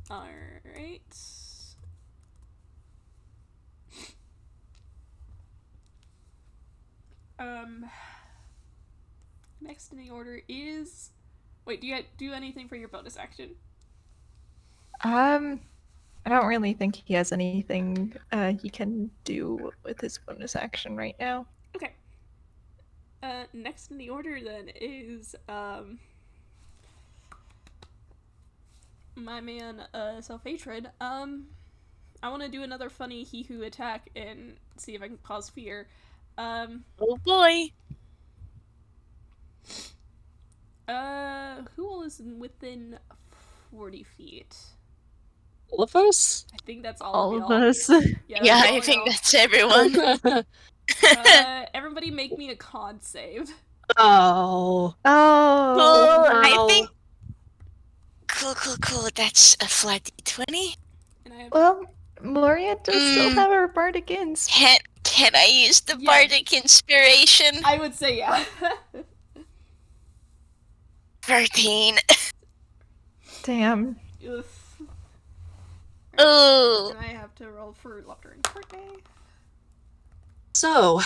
Alright. Next in the order is... Wait, do you do anything for your bonus action? I don't really think he has anything he can do with his bonus action right now. Okay. Next in the order then is my man self-hatred. I want to do another funny he-who attack and see if I can cause fear. Oh boy. Who all is within 40 feet? All of us? I think that's All of of y'all. us. Yeah, Yeah, that's I all think y'all. that's everyone. Everybody make me a con save. Oh. Oh. I Wow. think. Cool. That's a flat d20. And I have Well, Moria does still have her bardic ins. Can I use the Yeah. bardic inspiration? I would say yeah. 13. Damn. Oof. Ooh. And I have to roll for Lofter and Courtney. So,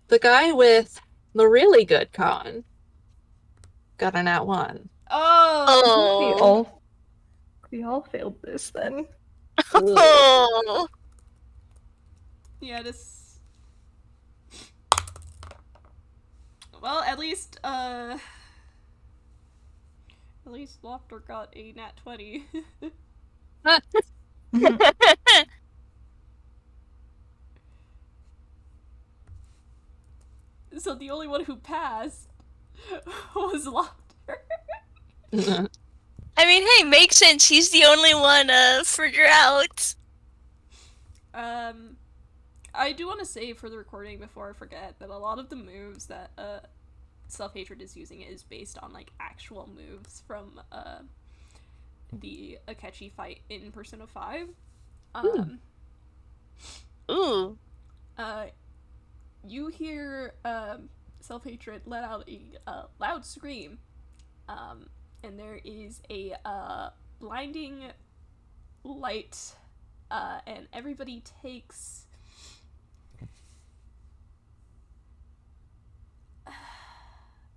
the guy with the really good con got an at 1. Oh. We all failed this then. Oh. Yeah, this. Well, at least Lofter got a nat 20. So the only one who passed was Lofter. I mean, hey, makes sense. He's the only one further out. I do want to say for the recording before I forget that a lot of the moves that self-hatred is using is based on like actual moves from the Akechi fight in Persona 5. Ooh. You hear self-hatred let out a loud scream, and there is a blinding light, and everybody takes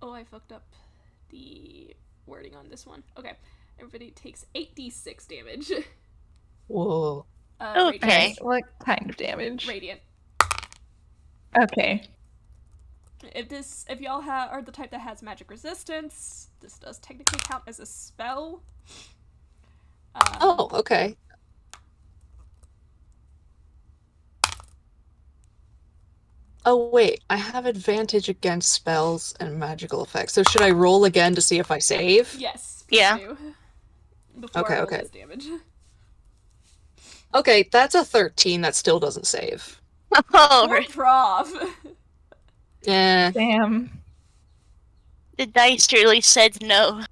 oh, I fucked up the wording on this one. Okay, everybody takes 8d6 damage. Whoa. Okay. What kind of damage? Radiant. Okay. If y'all are the type that has magic resistance, this does technically count as a spell. Oh, okay. Oh, wait. I have advantage against spells and magical effects. So should I roll again to see if I save? Yes. Yeah. Do. Before I roll this damage. Okay, that's a 13. That still doesn't save. Oh, Poor prof. Yeah. Damn. the dice really said no.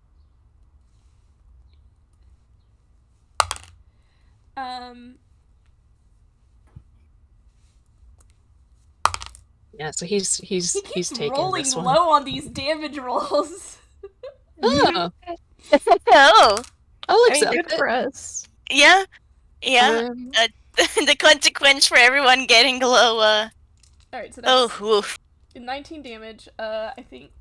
Yeah, so he's He keeps taking rolling this one. low on these damage rolls. Oh, Oh. I'll I mean, accept good it. for us. Yeah. The consequence for everyone getting low, Alright, so that's oof. 19 damage. I think.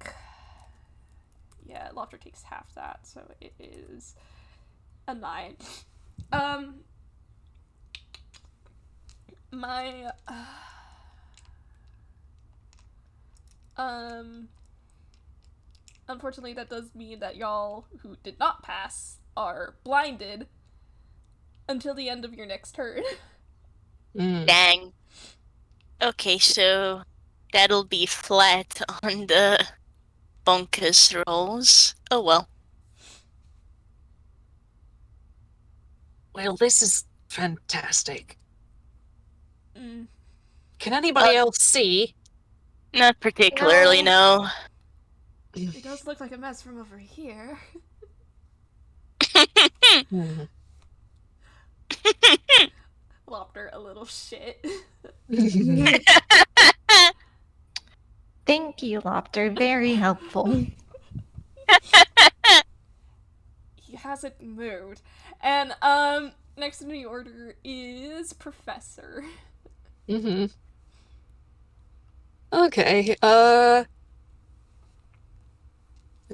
Yeah, Lofter takes half that, so it is a 9. My. Unfortunately, that does mean that y'all who did not pass are blinded until the end of your next turn. Dang. Okay, so that'll be flat on the bonkus rolls. Oh well. Well, this is fantastic. Mm. Can anybody else see? Not particularly, no. It does look like a mess from over here. Lofter, a little shit. Thank you, Lopter. Very helpful. He hasn't moved. And, next in the order is Professor. Okay, let's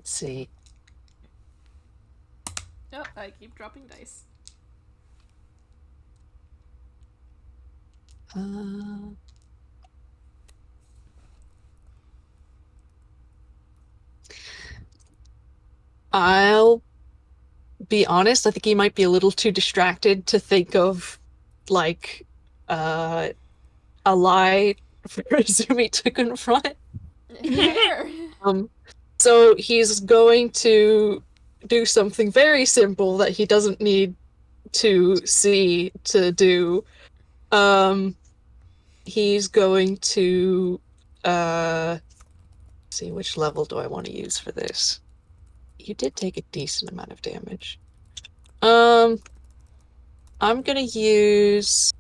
see. Oh, I keep dropping dice. I'll be honest, I think he might be a little too distracted to think of like a lie for Azumi to confront. Fair. So he's going to do something very simple that he doesn't need to see to do. He's going to see, which level do I want to use for this? You did take a decent amount of damage. I'm gonna use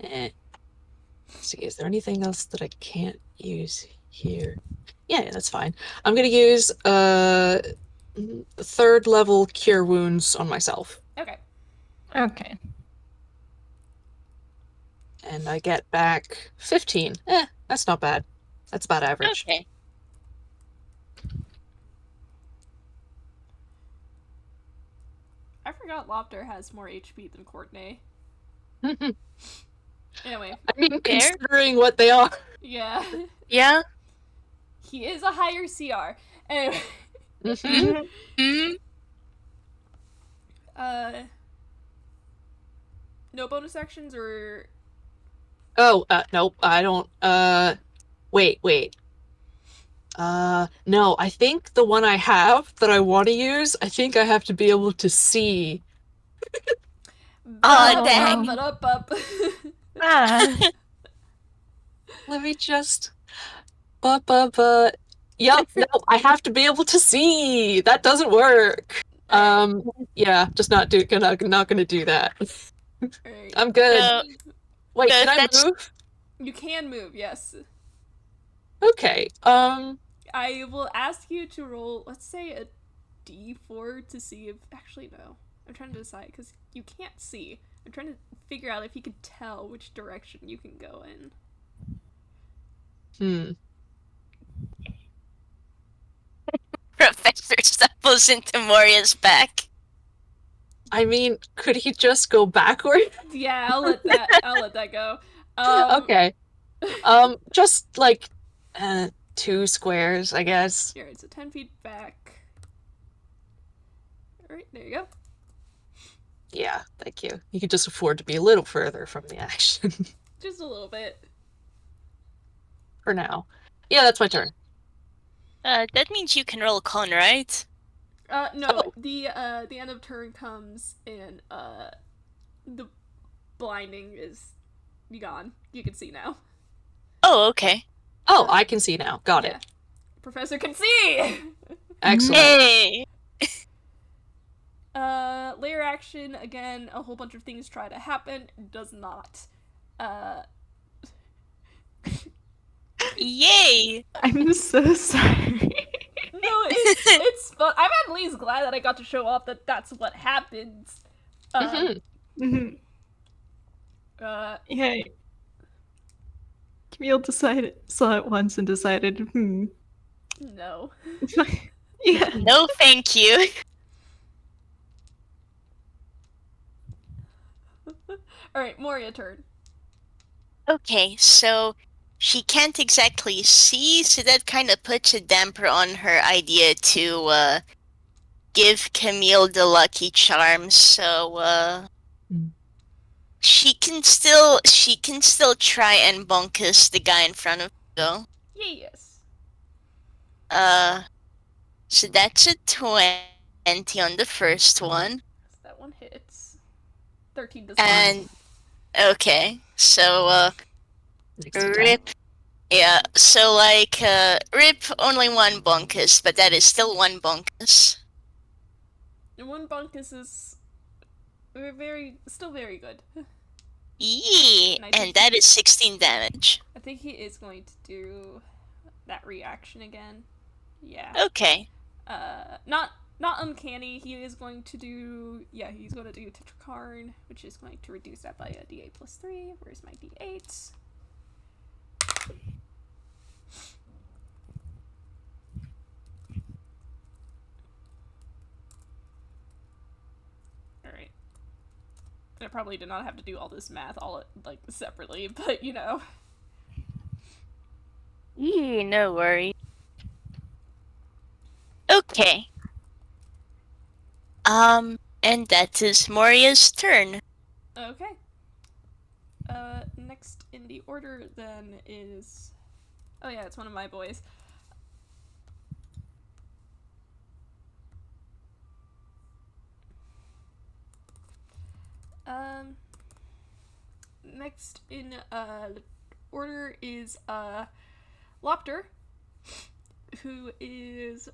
let's see, is there anything else that I can't use here? Yeah, that's fine. I'm gonna use third level cure wounds on myself. Okay. Okay. And I get back 15. That's not bad. That's about average. Okay. I forgot Lopter has more HP than Courtney. I Anyway, mean, considering what they are. yeah. Yeah. He is a higher CR. Anyway. Mm-hmm. No bonus actions or... Oh, nope, I don't, wait. No, I think the one I have that I want to use, I think I have to be able to see. Aw, dang. Up. Ah. Let me just... Yup, no, I have to be able to see! That doesn't work! Yeah, just not gonna do that. Alright. I'm good. So, Wait, so can I that's- move? You can move, yes. Okay, I will ask you to roll, let's say, a d4 to see if... Actually, no. I'm trying to decide, because you can't see. I'm trying to figure out if you can tell which direction you can go in. Professor stumbles into Moria's back. I mean, could he just go backward? Yeah, I'll let that go. Okay. Just like 2 squares, I guess. Alright, so 10 feet back. Alright, there you go. Yeah, thank you. You could just afford to be a little further from the action Just a little bit. for now. Yeah, that's my turn. That means you can roll a con, right? No, Oh. the end of turn comes and, the blinding is gone. You can see now. Oh, okay. Oh, I can see now. Got Yeah. it. Professor can see! Excellent. Hey! Layer action, again, a whole bunch of things try to happen, does not. Yay! I'm so sorry. No, it's fun. I'm at least glad that I got to show off that that's what happens. Mhm. Uh, Yeah. Camille saw it once and decided, no. Yeah. No, thank you. Alright, Moria turn. Okay, so she can't exactly see, so that kind of puts a damper on her idea to give Camille the lucky charm. So she can still try and bunkus the guy in front of her, though. Yes. So that's a 20 on the first one. So that one hits. 13 does And okay, so Next attack. rip. Yeah, so like rip only one bunkus, but that is still one bunkus. not. One bunkus is still very good. Yeah, and that is 16 damage. I think he is going to do that reaction again. Yeah. Okay. Not uncanny. He is going to do he's going to do Tetrakarn, which is going to reduce that by a d8 plus 3. Where's my d8s? Alright. I probably did not have to do all this math all like separately, but you know. Yeah, no worries. Okay. And that is Moria's turn. Okay. Next in the order then is... Oh yeah, it's one of my boys. Next in order is Lopter, who is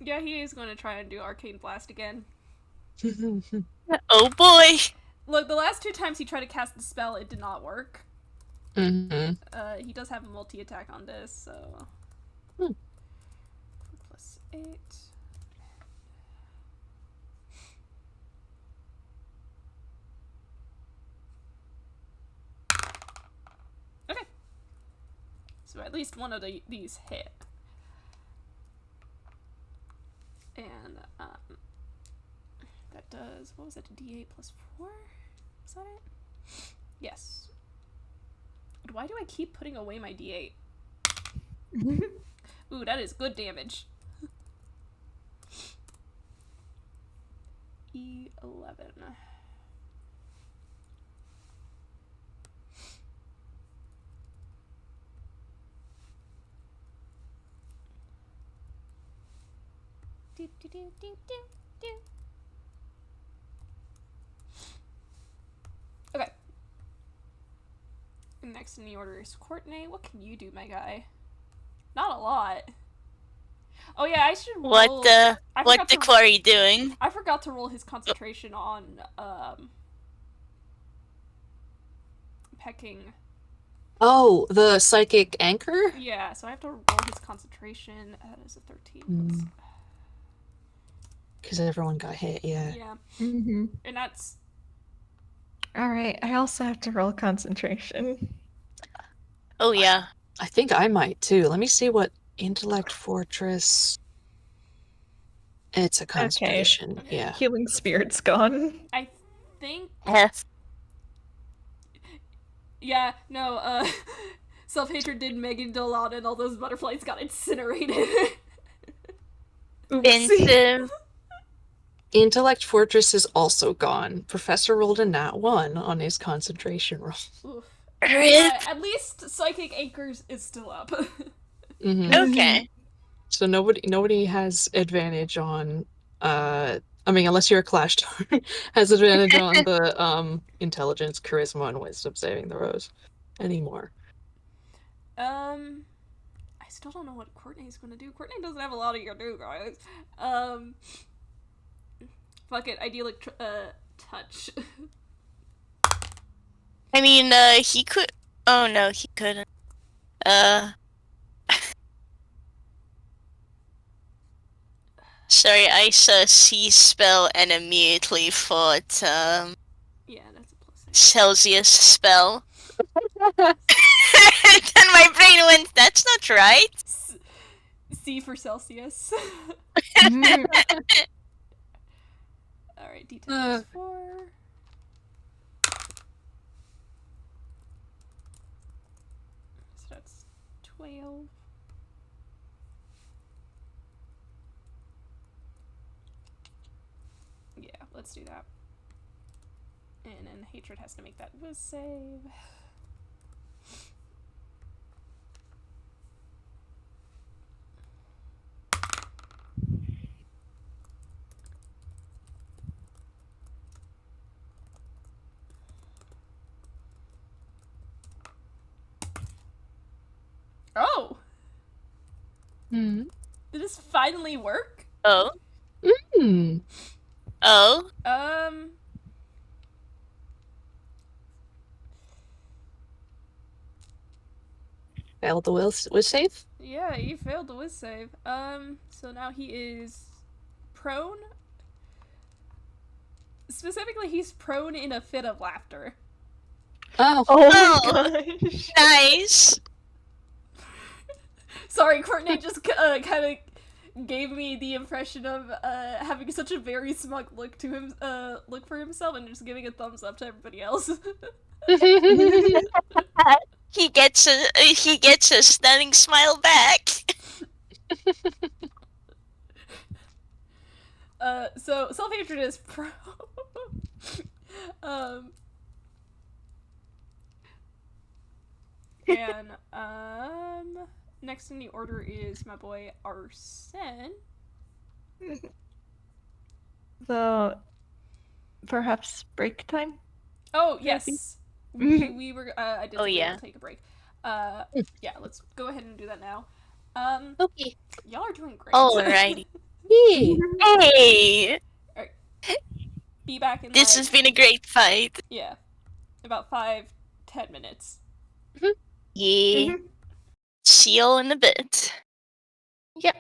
yeah, he is going to try and do Arcane Blast again. Oh boy! Look, the last 2 times he tried to cast the spell, it did not work. Mm-hmm. He does have a multi-attack on this, so... 4 plus 8... Okay. So at least one of these hit. And, that does... What was that? D8 plus 4? Is that it? Yes. Why do I keep putting away my D8? Ooh, that is good damage. 11. Do, do, do, do, do, do. Okay. Next in the order is Courtney. What can you do, my guy? Not a lot. Oh yeah, I should roll... What the quarry doing? I forgot to roll his concentration on, pecking. Oh, the psychic anchor? Yeah, so I have to roll his concentration as a 13 plus... Because everyone got hit, yeah. Yeah. Mm-hmm. And that's... Alright, I also have to roll concentration. Oh yeah. I think I might too. Let me see what Intellect Fortress... It's a concentration, Okay. yeah. Healing Spirit's gone. I think... F. Yeah, no, self-hatred did Megan a lot and all those butterflies got incinerated. Oopsie. Intellect Fortress is also gone. Professor rolled a nat 1 on his concentration roll. Oof. Rip. At least Psychic Anchors is still up. Okay. So nobody has advantage on I mean, unless you're a Clash Tower, has advantage on the intelligence, charisma, and wisdom saving throws anymore. I still don't know what Courtney's gonna do. Courtney doesn't have a lot of your do, guys. Fuck it, idyllic touch. I mean, he could... Oh no, he couldn't. Sorry, I saw C spell and immediately thought, Yeah, that's a plus 6. Celsius spell. Then my brain went, that's not right. C for Celsius. Mm. Alright, D10 plus 4. So that's 12. Yeah, let's do that. And then Hatred has to make that whiz save. Oh! Hmm. Did this finally work? Oh. Hmm. Oh. Failed the will save? Yeah, he failed the whiz save. So now he is prone. Specifically, he's prone in a fit of laughter. Oh. Oh my gosh. Nice. Sorry, Courtney just kind of gave me the impression of having such a very smug look to him, look for himself, and just giving a thumbs up to everybody else. He gets a stunning smile back. So self-hatred is and next in the order is my boy Arsene. So, perhaps break time? Oh Maybe. yes, we were. I did Oh, say we were yeah. gonna take a break. Yeah, let's go ahead and do that now. Okay. Y'all are doing great. Alrighty. Yeah. Hey, Be back in this like has been a great fight. yeah, about 5-10 minutes. Yeah. Mhm. See y'all in a bit. Yep.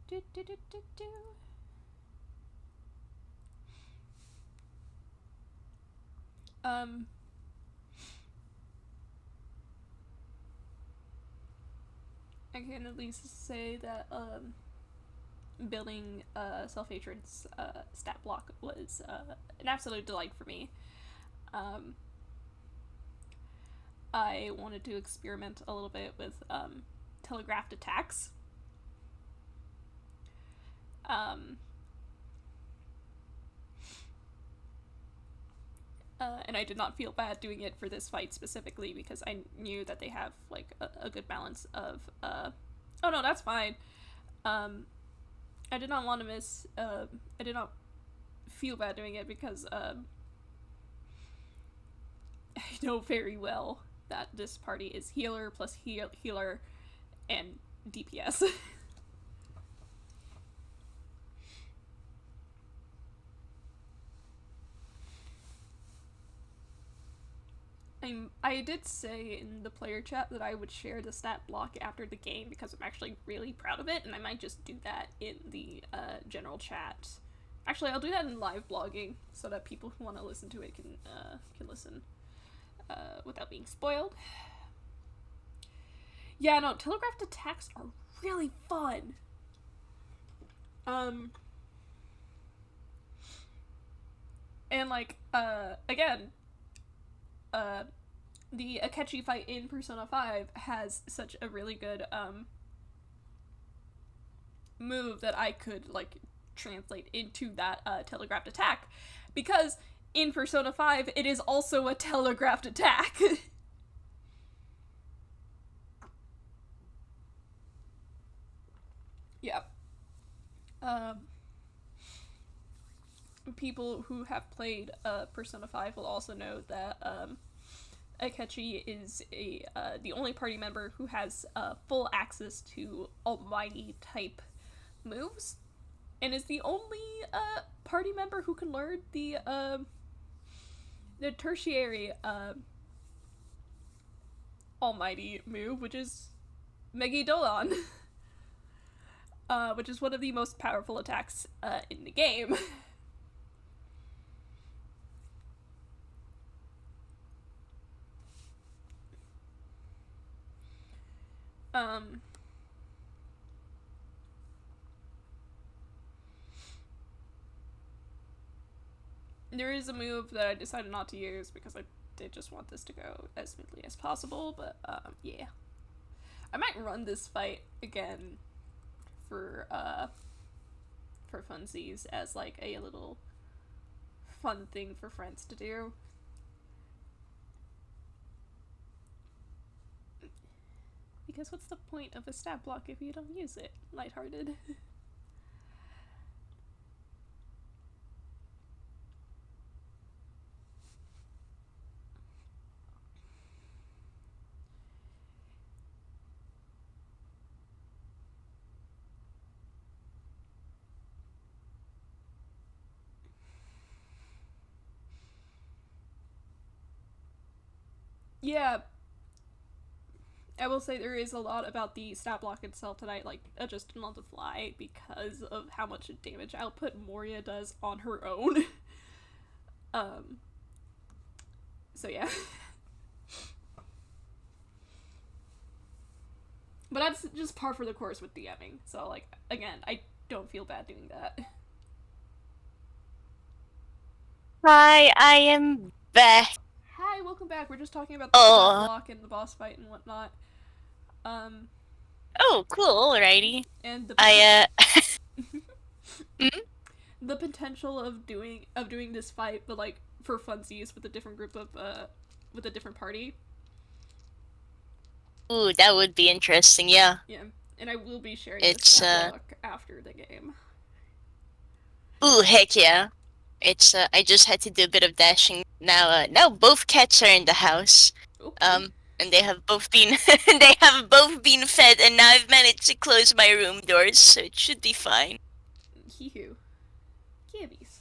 Do, do, do, do, do. I can at least say that building self-hatred's stat block was an absolute delight for me. I wanted to experiment a little bit with telegraphed attacks. And I did not feel bad doing it for this fight specifically because I knew that they have like a good balance of oh no, that's fine. I did not want to miss I did not feel bad doing it because I know very well that this party is healer plus healer and DPS. I did say in the player chat that I would share the stat block after the game because I'm actually really proud of it, and I might just do that in the general chat. Actually, I'll do that in live blogging so that people who want to listen to it can listen without being spoiled. Yeah, no, telegraphed attacks are really fun. And like again, the Akechi fight in Persona 5 has such a really good move that I could like translate into that telegraphed attack, because in Persona 5 it is also a telegraphed attack. Yeah. People who have played Persona 5 will also know that Akechi is the only party member who has full access to almighty type moves, and is the only party member who can learn the tertiary almighty move, which is Megidolon, which is one of the most powerful attacks in the game. There is a move that I decided not to use because I did just want this to go as smoothly as possible, but yeah. I might run this fight again for funsies as like a little fun thing for friends to do. Because what's the point of a stat block if you don't use it? Lighthearted. Yeah, I will say there is a lot about the stat block itself that I like adjusted on the fly because of how much damage output Moria does on her own. So yeah. But that's just par for the course with DMing. So like again, I don't feel bad doing that. Hi, I am back. Hi, welcome back. We're just talking about the stat block and the boss fight and whatnot. Oh, cool. Alrighty. And the Hmm? the potential of doing this fight, but like for funsies with a different group of with a different party. Ooh, that would be interesting. Yeah. Yeah, and I will be sharing It's, this stat block after the game. Ooh, heck yeah. It's I just had to do a bit of dashing. Now both cats are in the house. Ooh. And they have both been fed, and now I've managed to close my room doors, so it should be fine. Hee-hoo. Kitties.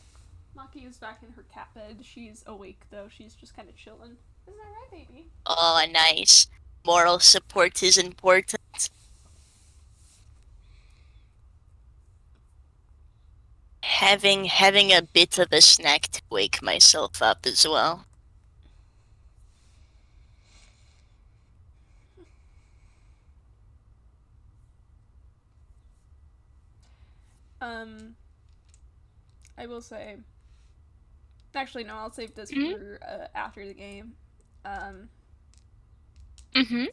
Maki is back in her cat bed. She's awake though. She's just kind of chilling. Isn't that right, baby? Oh, nice. Moral support is important. having a bit of a snack to wake myself up as well. I will say. Actually, no. I'll save this Mhm. for after the game. Mm-hmm.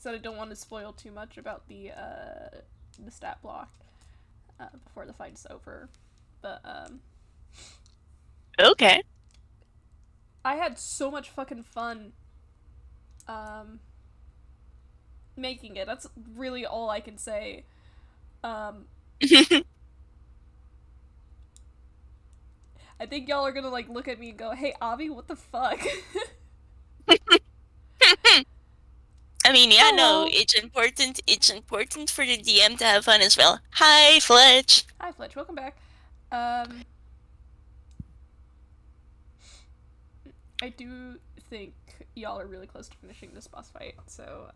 So I don't want to spoil too much about the stat block before the fight's over. But Okay. I had so much fucking fun making it. That's really all I can say. I think y'all are gonna like look at me and go, "Hey, Avi, what the fuck?" I mean, yeah, no, Hello. it's important. It's important for the DM to have fun as well. Hi, Fletch. Hi, Fletch. Welcome back. I do think y'all are really close to finishing this boss fight, so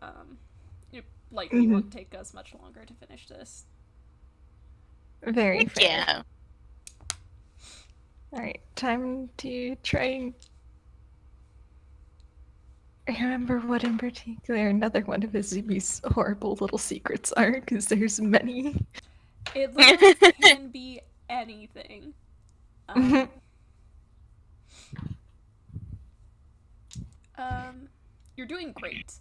it likely won't take us much longer to finish this. Very fair. Yeah. Alright, time to try and remember what in particular another one of Azumi's horrible little secrets are, because there's many. It literally can be anything. You're doing great.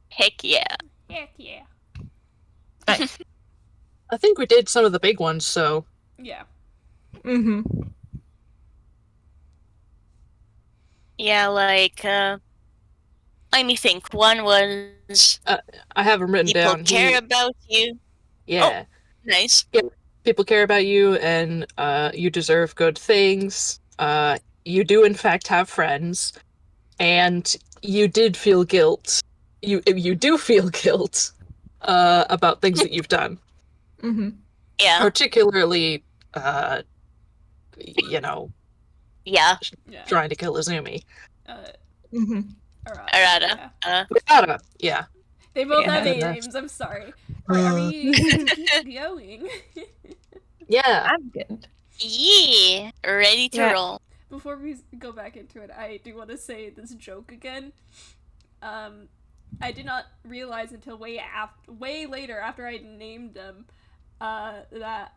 Heck yeah. Heck yeah. Nice. I think we did some of the big ones, so Yeah. Yeah, like, let me think. One was I have them written people down. care about you. Yeah. Nice. People care about you, and you deserve good things. You do in fact have friends, and you did feel guilt. You do feel guilt about things that you've done, Yeah. particularly, you know, Yeah. trying to kill Azumi. Arata. Without yeah. They both Yeah, have goodness. names. I'm sorry. Are we gonna keep going? Yeah. I'm good. Yeah. Ready to Yeah. roll. Before we go back into it, I do want to say this joke again. I did not realize until way later after I named them that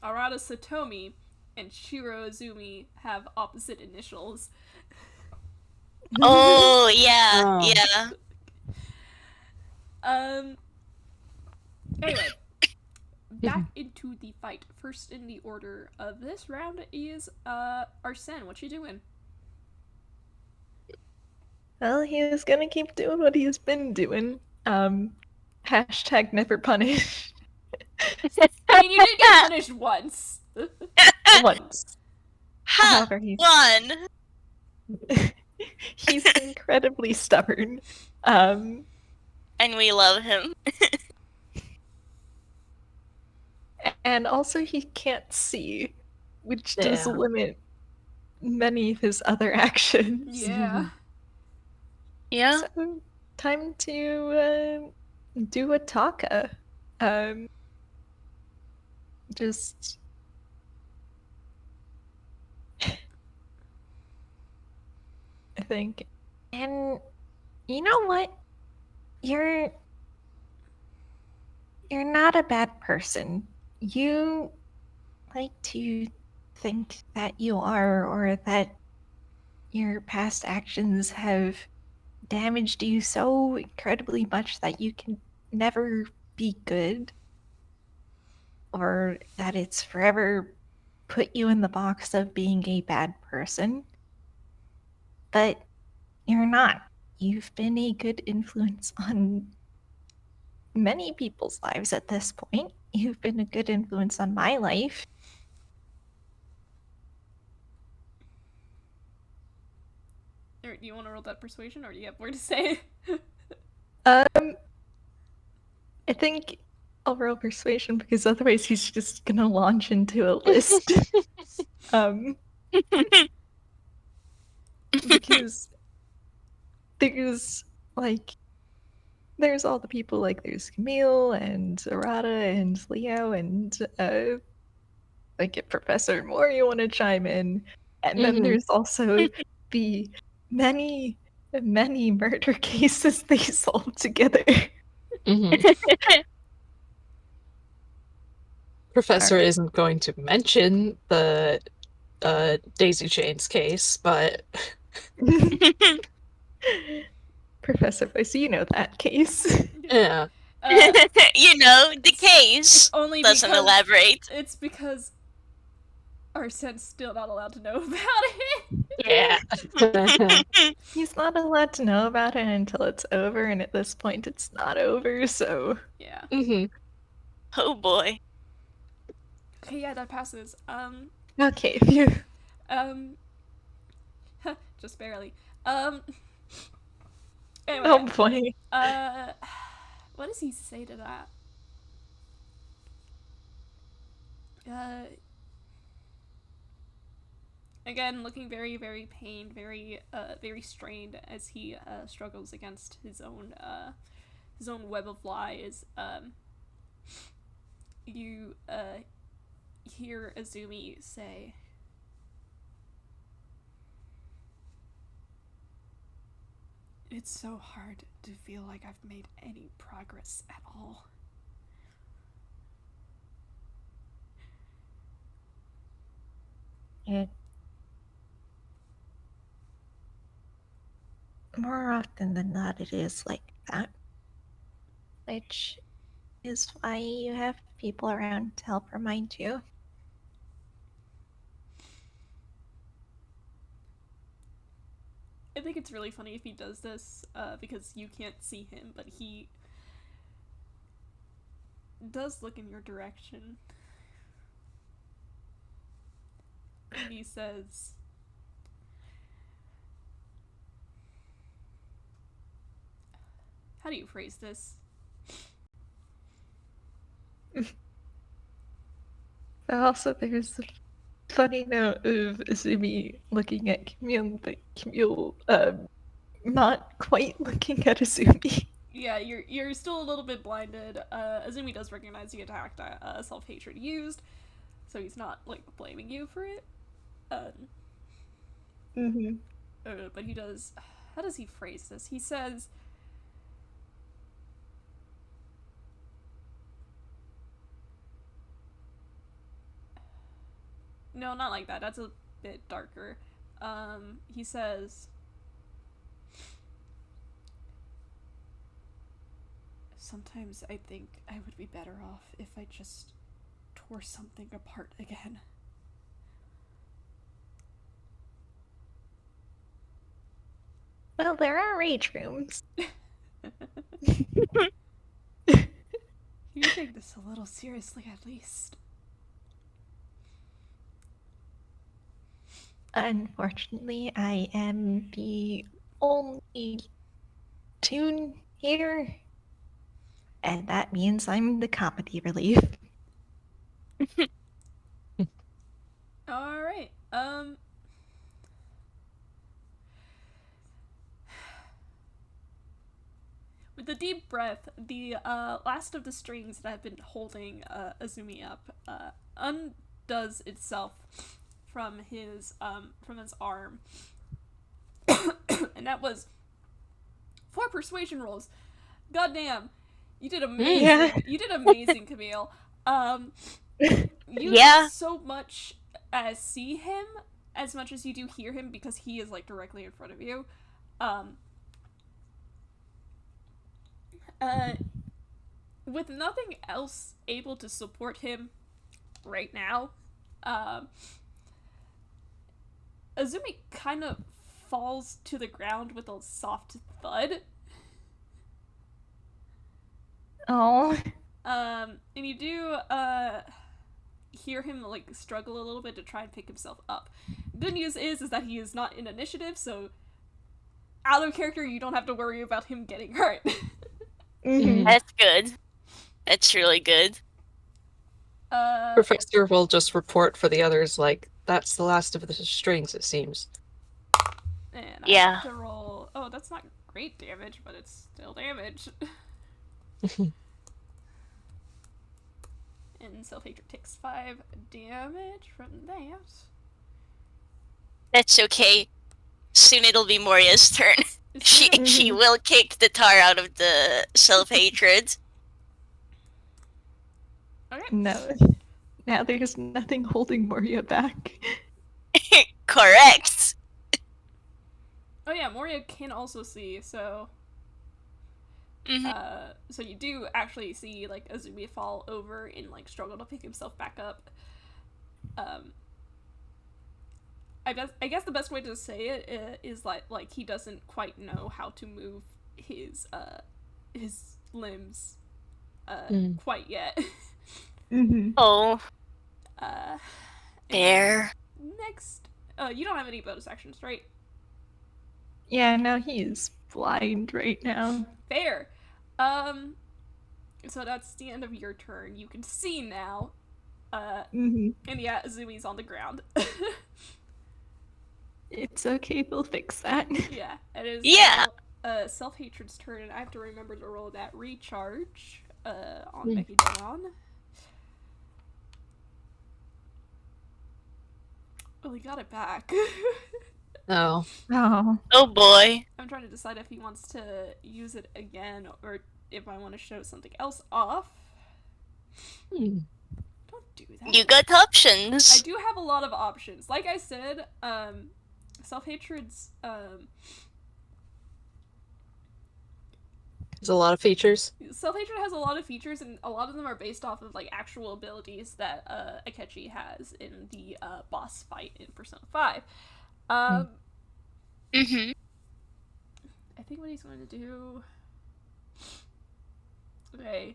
Arata Satomi and Shiro Azumi have opposite initials. Oh, yeah. Oh. Yeah. Anyway, back into the fight. First in the order of this round is Arsene. What you doing? Well, he is gonna keep doing what he has been doing. Hashtag never punish. I mean, you did get punished once. Once. Ha! However, One! he's incredibly stubborn. And we love him. And also he can't see, which does Yeah. limit many of his other actions. Yeah. Yeah. So, time to do a taka. Just I think. And you know what? You're not a bad person. You like to think that you are, or that your past actions have damaged you so incredibly much that you can never be good, or that it's forever put you in the box of being a bad person. But you're not. You've been a good influence on many people's lives at this point. You've been a good influence on my life. Do you want to roll that persuasion, or do you have more to say? I think I'll roll persuasion, because otherwise he's just gonna launch into a list. Because there's like there's all the people, like there's Camille and Arata and Leo and like if Professor Moria want to chime in. And then there's also the many, many murder cases they solved together. Professor isn't going to mention the Daisy Chains case, but Professor Vice, you know that case. yeah. You know, the It's case only doesn't because elaborate. it's because Arsene's still not allowed to know about it. Yeah. He's not allowed to know about it until it's over, and at this point it's not over, so... Yeah. Oh boy. Okay, yeah, that passes. Okay, phew. Just barely. Oh Anyway, boy. what does he say to that? Again, looking very, very pained, very, very strained as he struggles against his own web of lies. You hear Azumi say, "It's so hard to feel like I've made any progress at all." It... More often than not, it is like that. Which is why you have people around to help remind you. I think it's really funny if he does this, because you can't see him, but he does look in your direction. And he says, how do you phrase this? Also, there's the funny note of Azumi looking at Camille, but Camille not quite looking at Azumi. Yeah, you're still a little bit blinded. Azumi does recognize the attack that self-hatred used, so he's not, like, blaming you for it. But he does... How does he phrase this? He says... No, not like that. That's a bit darker. He says... Sometimes I think I would be better off if I just tore something apart again. Well, there are rage rooms. You take this a little seriously, at least. Unfortunately, I am the only Toon here, and that means I'm the comedy relief. Alright, with a deep breath, the last of the strings that have been holding Azumi up undoes itself from his arm. And that was 4 persuasion rolls. Goddamn. You did amazing. Yeah. You did amazing, Camille. You Yeah. don't so much as see him as much as you do hear him because he is, like, directly in front of you. With nothing else able to support him right now, Azumi kind of falls to the ground with a soft thud. Oh. And you do, hear him, like, struggle a little bit to try and pick himself up. Good news is that he is not in initiative, so out of character, you don't have to worry about him getting hurt. That's good. That's really good. Professor will just report for the others, like, that's the last of the strings, it seems. And I Yeah. have to roll... Oh, that's not great damage, but it's still damage. And self-hatred takes 5 damage from that. That's okay. Soon it'll be Moria's turn. She will kick the tar out of the self-hatred. Okay. No. Now there's nothing holding Moria back. Correct. Oh yeah, Moria can also see, so... So you do actually see, like, Azumi fall over and, like, struggle to pick himself back up. I guess the best way to say it is, like he doesn't quite know how to move his limbs, quite yet. Oh. Fair. Next, you don't have any bonus actions, right? Yeah, no, he's blind right now. Fair. So that's the end of your turn. You can see now. And yeah, Azumi's on the ground. It's okay, we'll fix that. Yeah, it is. Yeah. Now, self-hatred's turn, and I have to remember to roll that recharge on Becky Dawn. Oh, he got it back. Oh. Oh. Oh boy. I'm trying to decide if he wants to use it again or if I want to show something else off. Don't do that. You got options. I do have a lot of options. Like I said, self-hatred's There's a lot of features. self-hatred has a lot of features, and a lot of them are based off of like actual abilities that Akechi has in the boss fight in Persona 5. I think what he's going to do. Okay.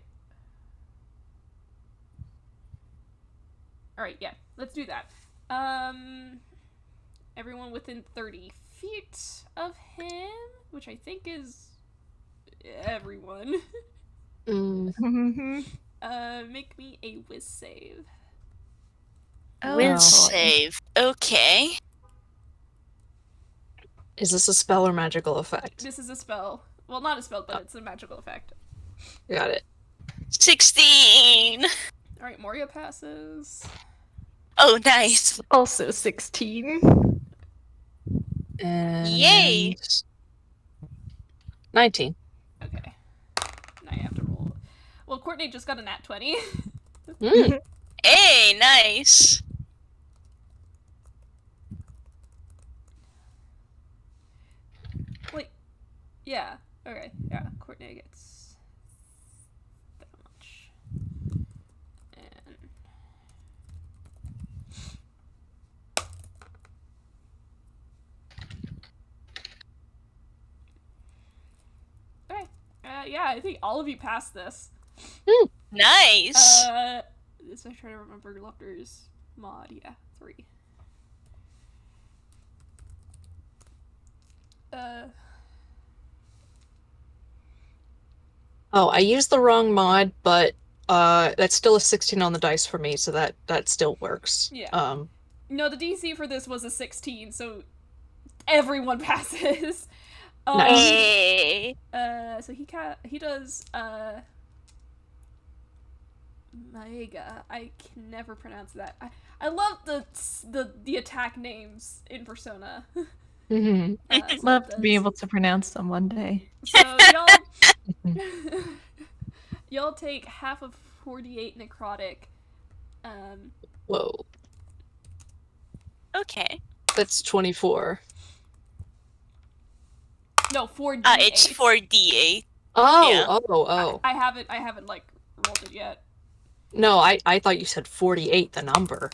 Alright, yeah, let's do that. Everyone within 30 feet of him, which I think is everyone. Make me a whiz save. Whiz save. Okay. Is this a spell or magical effect? This is a spell. Well, not a spell, but it's a magical effect. Got it. 16. Alright, Moria passes. Oh, nice. Also 16. And Yay. 19. Okay. Now you have to roll. Well, Courtney just got a nat 20. Hey, nice. Wait. Yeah. Okay. Yeah. Courtney gets that much. And okay. Yeah, I think all of you passed this. Nice. This I try to remember Lufter's mod. Yeah, 3. Oh, I used the wrong mod, but that's still a 16 on the dice for me, so that still works. Yeah. No, the DC for this was a 16, so everyone passes. Nice. Hey. So he does Maega. I can never pronounce that. I love the attack names in Persona. So Love it to be does- able to pronounce them one day. So y'all take half of 48 necrotic. Whoa. Okay. That's 24. No, 4d8. It's 4d8. Oh, Yeah. oh. I haven't like rolled it yet. No, I thought you said 48, the number.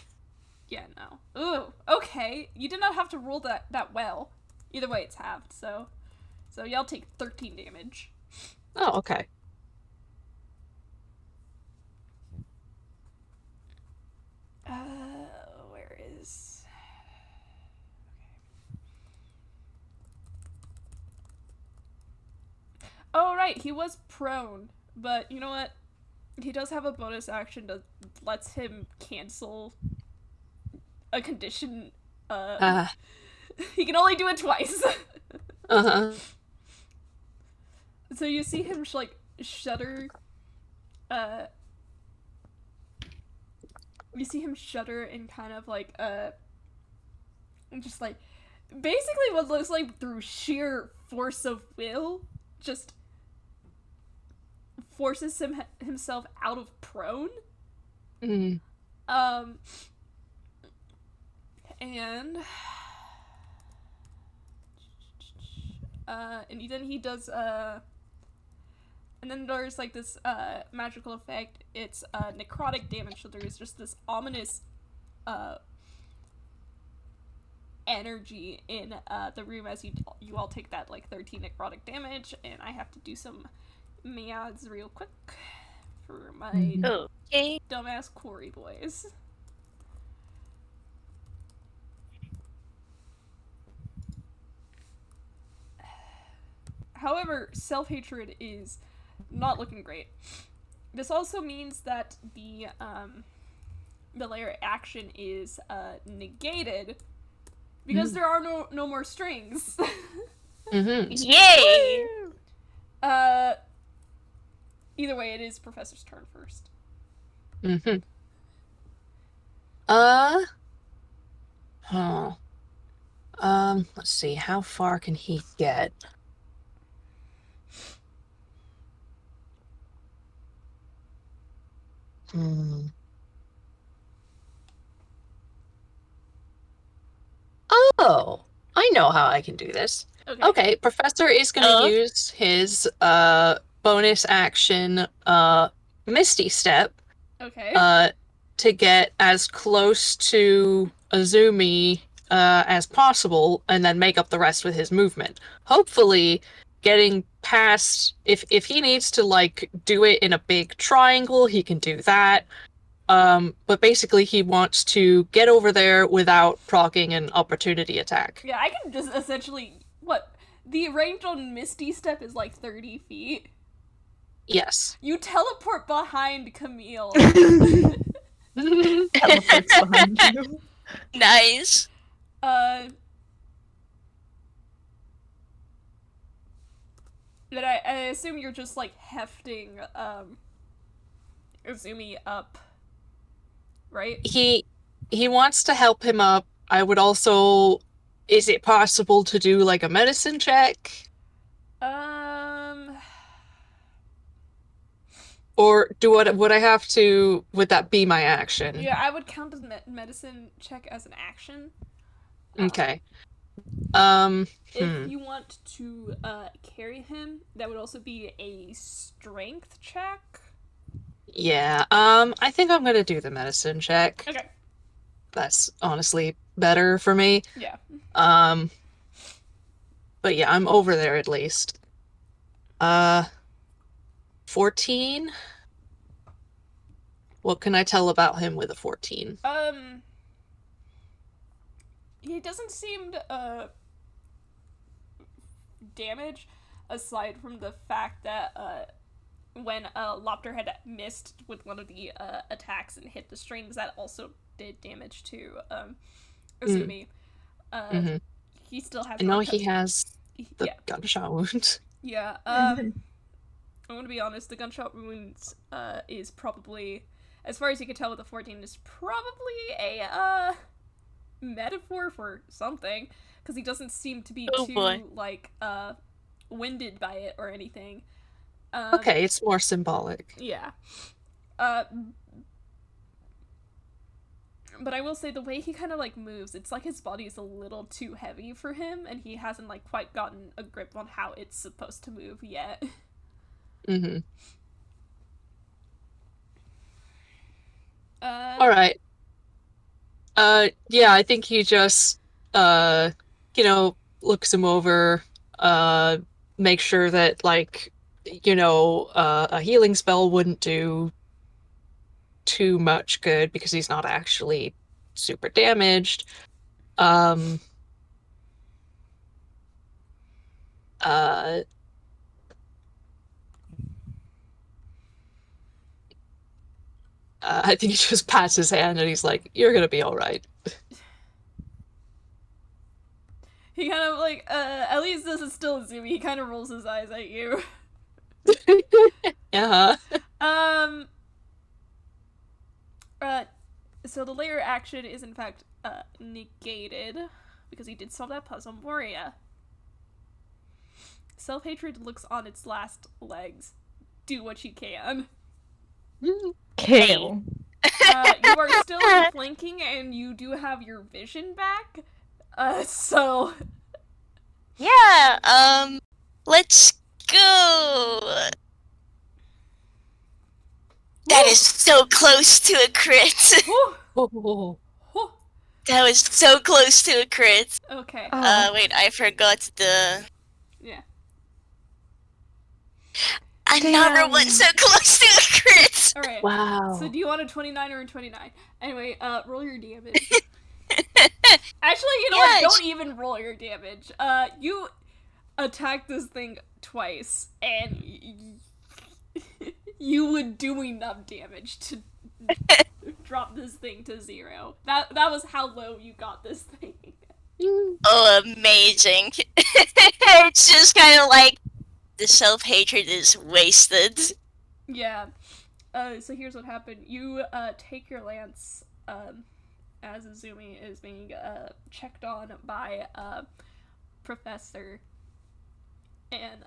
Yeah, no. Ooh, okay. You did not have to roll that well. Either way, it's halved. So y'all take 13 damage. Oh, okay. Where is? Okay. Oh right, he was prone, but you know what? He does have a bonus action that lets him cancel a condition. He can only do it twice. Uh-huh. So you see him shudder. You see him shudder and kind of just like basically what looks like through sheer force of will, just forces himself out of prone. Mm. And then he does and then there's like this magical effect. It's necrotic damage, so there's just this ominous energy in the room as you all take that like 13 necrotic damage, and I have to do some meows real quick for my Okay. dumbass quarry boys. However, self-hatred is not looking great. This also means that the layer action is negated because there are no more strings. Mm-hmm. Yay! Either way, it is Professor's turn first. Mm-hmm. Let's see, how far can he get? Oh, I know how I can do this. Okay, Professor is going to use his bonus action Misty Step to get as close to Azumi as possible, and then make up the rest with his movement. Hopefully getting past, if he needs to like do it in a big triangle, he can do that. But basically he wants to get over there without proccing an opportunity attack. Yeah, I can just essentially the range on Misty Step is like 30 feet. Yes. You teleport behind Camille. Teleports behind you. Nice. But I assume you're just like hefting Azumi up, right? He wants to help him up. I would also, is it possible to do like a medicine check? Or would I have to, would that be my action? Yeah, I would count the medicine check as an action. Okay. If you want to carry him, that would also be a strength check. Yeah, I think I'm gonna do the medicine check. Okay. That's honestly better for me. Yeah. But yeah, I'm over there at least. 14? What can I tell about him with a 14? He doesn't seem damaged, aside from the fact that when Lopter had missed with one of the attacks and hit the strings, that also did damage to Azumi. He still has. I know he has the gunshot wound. Yeah. I'm gonna be honest. The gunshot wounds is probably, as far as you can tell with the 14, is probably a metaphor for something, because he doesn't seem to be winded by it or anything. Okay, it's more symbolic. Yeah. But I will say the way he kind of like moves, it's like his body is a little too heavy for him, and he hasn't like quite gotten a grip on how it's supposed to move yet. All right. Yeah, I think he just looks him over, make sure that like a healing spell wouldn't do too much good because he's not actually super damaged. I think he just pats his hand and he's like, "You're gonna be all right." He kind of like, at least this is still Azumi. He kind of rolls his eyes at you. Uh-huh. So the layer action is in fact negated because he did solve that puzzle. Moria. Self-hatred looks on its last legs. Do what you can. Kale. You are still in flanking and you do have your vision back. So Yeah, let's go. That is so close to a crit. Oh. That was so close to a crit. Okay. Wait, I forgot the... Yeah. Another one so close to a crit! Alright. Wow. So do you want a 29 or a 29? Anyway, roll your damage. Actually, you know what? Don't even roll your damage. You attack this thing twice, and you would do enough damage to drop this thing to 0. That was how low you got this thing. Oh, amazing. It's just kind of like the self-hatred is wasted. Yeah. So here's what happened. You take your lance as Azumi is being checked on by Professor, and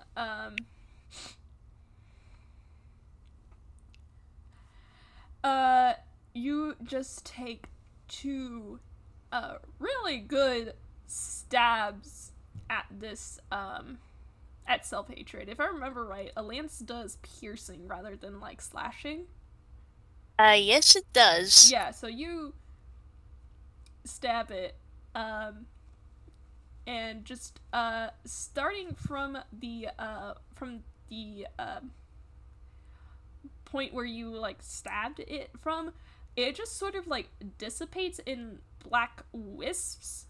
you just take 2 really good stabs at this at self-hatred. If I remember right, a lance does piercing rather than like slashing. Yes it does. Yeah, so you stab it, and just starting from the point where you like stabbed it from, it just sort of like dissipates in black wisps,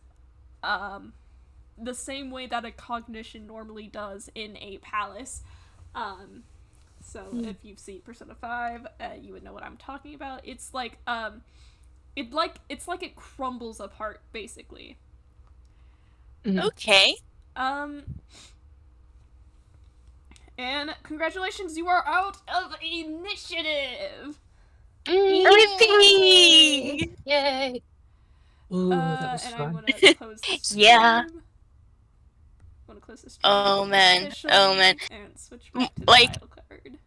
the same way that a cognition normally does in a palace. So if you've seen Persona 5, you would know what I'm talking about. It's like it's like it crumbles apart basically. Okay. And congratulations, you are out of initiative. Yippee! Yay! Ooh, that was and fun. I'm gonna close the stream. Yeah. I'm gonna close the stream. Oh man, oh man. And switch back to the Like- title card.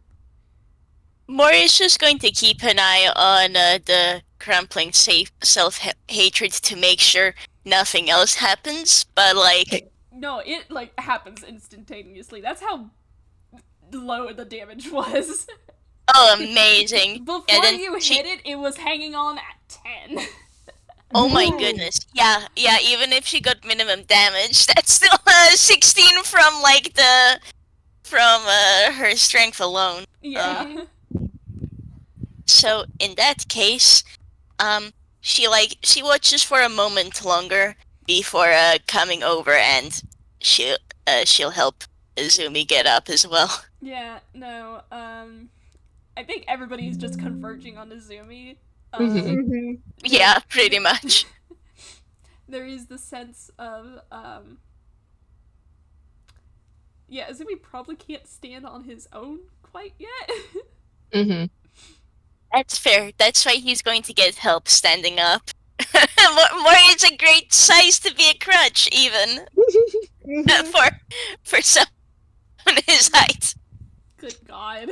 Moria's just going to keep an eye on the crumpling self-hatred to make sure nothing else happens, but like... Okay. No, it like happens instantaneously. That's how low the damage was. Oh, amazing. Before And then you she- hit it, it was hanging on at 10. Oh my goodness. Yeah, even if she got minimum damage, that's still 16 from like her strength alone. Yeah. So in that case, she watches for a moment longer before coming over, and she'll help Azumi get up as well. Yeah, no, I think everybody's just converging on Azumi. Yeah, pretty much. There is the sense of, yeah, Azumi probably can't stand on his own quite yet. That's fair. That's why he's going to get help standing up. Moria's a great size to be a crutch, even for someone his height. Good God.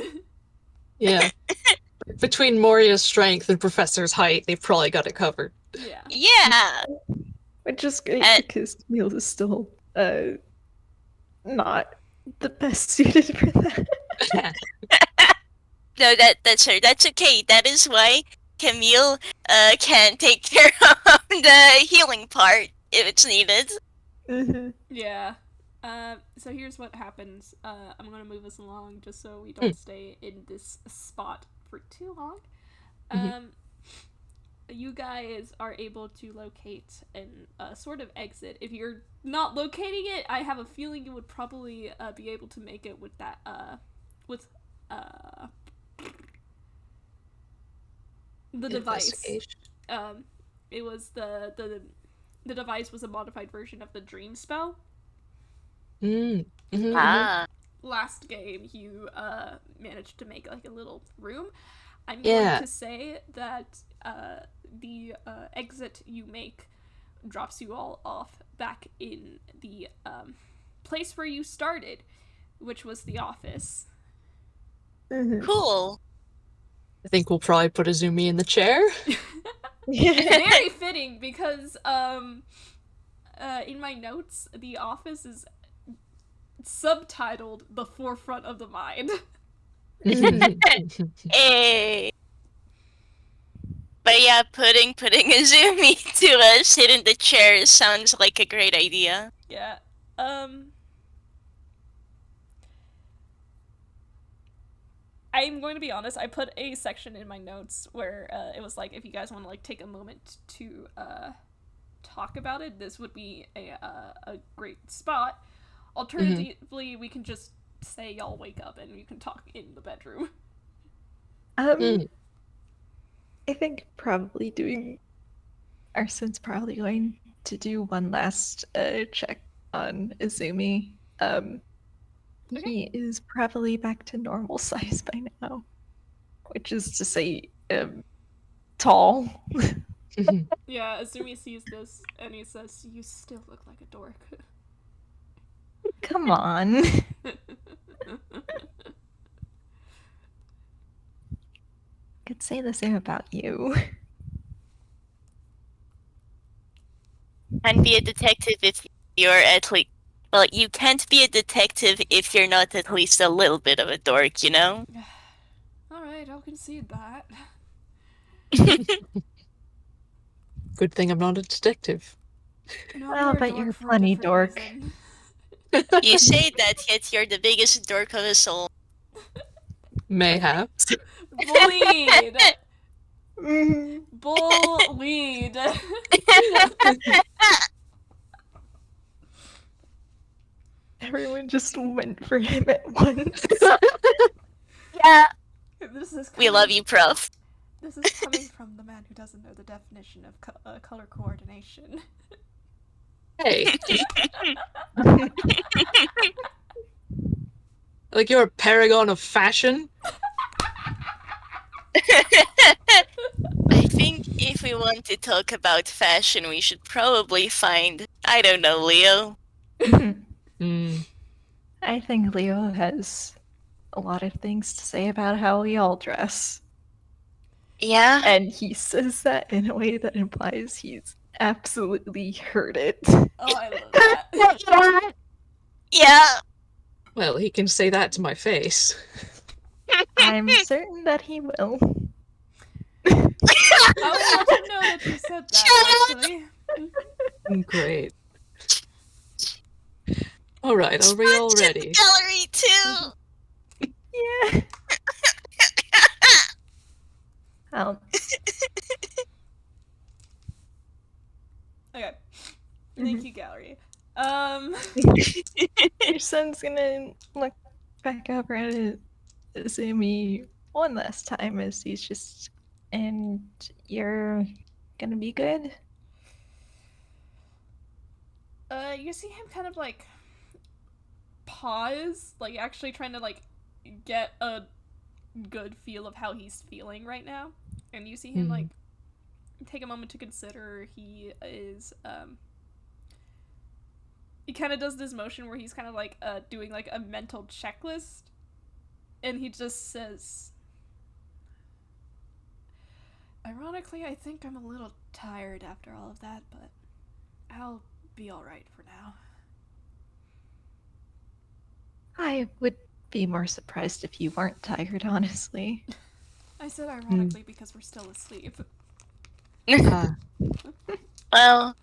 Yeah. Between Moria's strength and Professor's height, they've probably got it covered. Yeah. Yeah. Which is great because Camille is still not the best suited for that. No, that's her. That's okay. That is why Camille can take care of the healing part if it's needed. Yeah. So here's what happens. I'm gonna move us along just so we don't stay in this spot for too long. You guys are able to locate and sort of exit. If you're not locating it, I have a feeling you would probably be able to make it with that the device. It was the device was a modified version of the dream spell. Ah. last game you managed to make like a little room. I'm Yeah. going to say that the exit you make drops you all off back in the place where you started, which was the office. Cool. I think we'll probably put Azumi in the chair. Very fitting because in my notes the office is subtitled "The Forefront of the Mind." Hey. But yeah, putting Azumi to sit in the chair sounds like a great idea. Yeah. I'm going to be honest, I put a section in my notes where it was like, if you guys want to like take a moment to talk about it, this would be a great spot. Alternatively, we can just say y'all wake up and you can talk in the bedroom. I think probably Arsene's probably going to do one last check on Azumi. He is probably back to normal size by now, which is to say, tall. Yeah, Azumi sees this and he says, "You still look like a dork." Come on. Could say the same about you. Can't be a detective if you're at least. Well, you can't be a detective if you're not at least a little bit of a dork, you know? Alright, I'll concede that. Good thing I'm not a detective. No, Well, you're a but dork you're for a plenty different dork. reason. You say that, yet you're the biggest dork of us all. Mayhaps. Bullied! Mhm. Bullied! Everyone just went for him at once. Yeah. This is We love you, Prof. This is coming from the man who doesn't know the definition of color coordination. Hey. Like you're a paragon of fashion? I think if we want to talk about fashion, we should probably find, I don't know, Leo. I think Leo has a lot of things to say about how we all dress. Yeah? And he says that in a way that implies he's absolutely heard it. Oh, I love that. Yeah. Well, he can say that to my face. I'm certain that he will. I will let him know that you said that, actually. Great. Alright, are we all ready? Gallery too. Yeah. I'll Okay. Thank you, Gallery. Your son's gonna look back over at Azumi one last time as he's just, and you're gonna be good? You see him kind of like pause, like actually trying to like get a good feel of how he's feeling right now. And you see him like take a moment to consider. He is he kind of does this motion where he's kind of like doing like a mental checklist, and he just says, "Ironically, I think I'm a little tired after all of that, but I'll be alright for now." I would be more surprised if you weren't tired, honestly. I said ironically because we're still asleep. Well,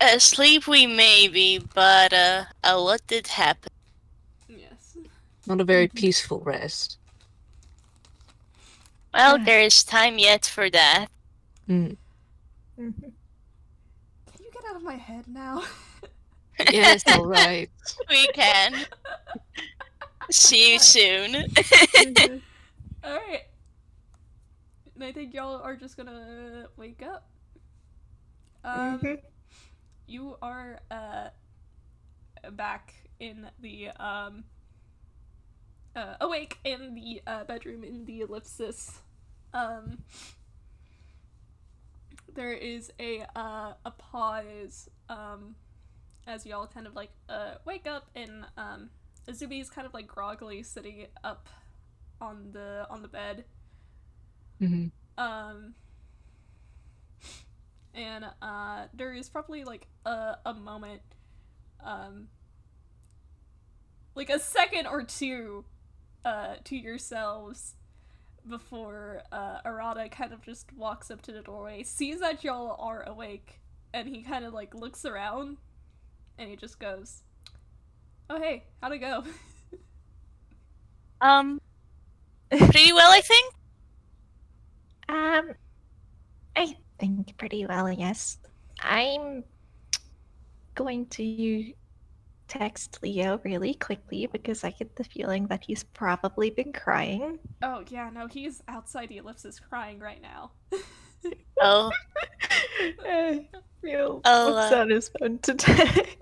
asleep we may be, but a lot did happen. Yes. Not a very peaceful rest. Well, there is time yet for that. Can you get out of my head now? Yes, alright. We can. See you soon. Alright. And I think y'all are just gonna wake up. You are back in the awake in the bedroom in the ellipsis. There is a pause as y'all kind of like wake up, and Azumi's kind of like groggily sitting up on the bed. Mm-hmm. And there is probably like a moment, like a second or two to yourselves before Arata kind of just walks up to the doorway, sees that y'all are awake, and he kind of like looks around, and he just goes, "Oh hey, how'd it go?" Pretty well, I think. I think pretty well, yes. I'm going to text Leo really quickly because I get the feeling that he's probably been crying. Oh yeah, no, he's outside the ellipsis crying right now. Oh. Real Oh, looks on his phone today.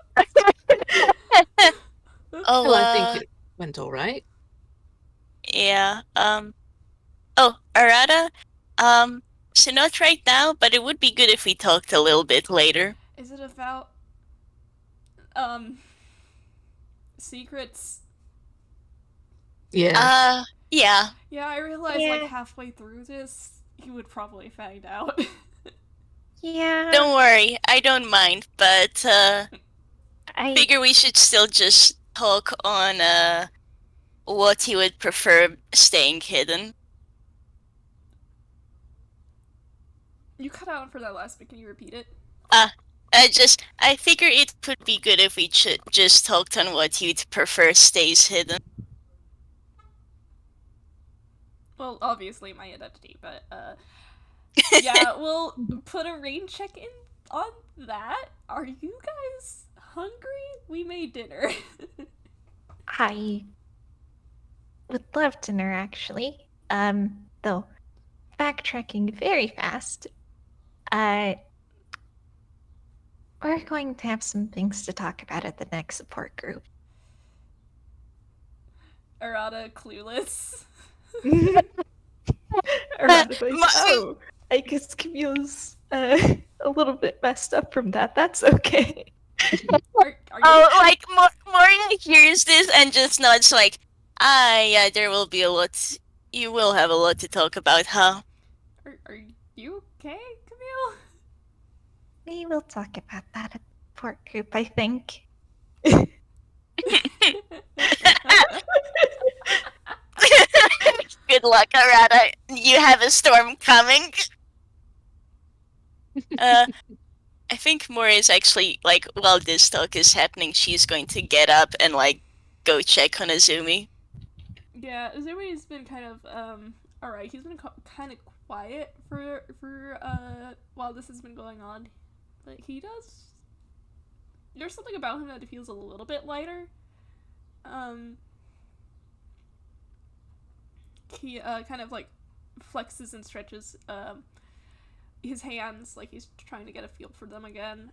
Oh, Well, I think it went all right. yeah. Oh, Arata. So not right now, but it would be good if we talked a little bit later. Is it about secrets? Yeah. Yeah. Yeah, I realized Yeah. like halfway through this, he would probably find out. Yeah. Don't worry, I don't mind, but I figure we should still just talk on what he would prefer staying hidden. You cut out for that last bit. Can you repeat it? I figure it would be good if we just talked on what you'd prefer stays hidden. Well, obviously my identity, but yeah, we'll put a rain check in on that. Are you guys hungry? We made dinner. I would love dinner actually. Though backtracking very fast. We're going to have some things to talk about at the next support group. Arata clueless. Around like, oh, I guess Camille's a little bit messed up from that. That's okay. Are you? Oh, like Moria hears this and just nods like, yeah, there will be a lot. You will have a lot to talk about, huh? Are you okay, Camille? We will talk about that at the support group, I think. Good luck, Arata. You have a storm coming. I think Moria is actually, like, while this talk is happening, she's going to get up and, like, go check on Azumi. Yeah, Azumi's been kind of alright. He's been kind of quiet for while this has been going on, but he does. There's something about him that feels a little bit lighter. He kind of like flexes and stretches his hands like he's trying to get a feel for them again.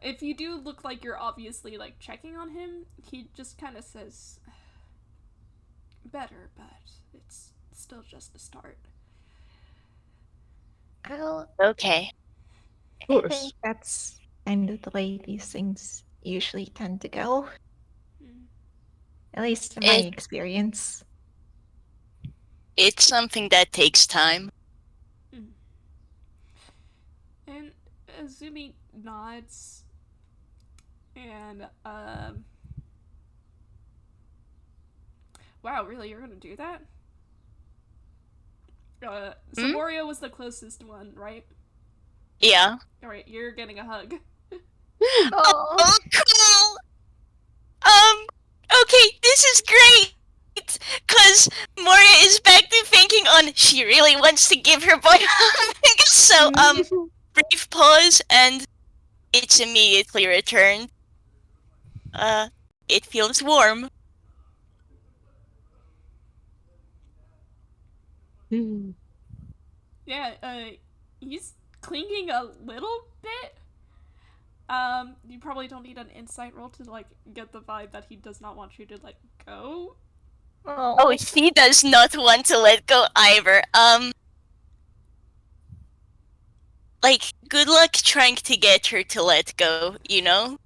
If you do look like you're obviously like checking on him, he just kind of says, "Better, but it's still just a start." Well, Okay. I think that's kind of the way these things usually tend to go. At least in my experience. It's something that takes time. And Azumi nods, and wow, really, you're gonna do that? So Moria was the closest one, right? Yeah. Alright, you're getting a hug. Oh, cool! Okay, this is great! Cause Moria is back to thinking on she really wants to give her boy a hug. So, brief pause, and it's immediately returned. It feels warm. Yeah, he's clinging a little bit. You probably don't need an insight roll to, like, get the vibe that he does not want you to let go. Oh, he does not want to let go either. Like, good luck trying to get her to let go, you know?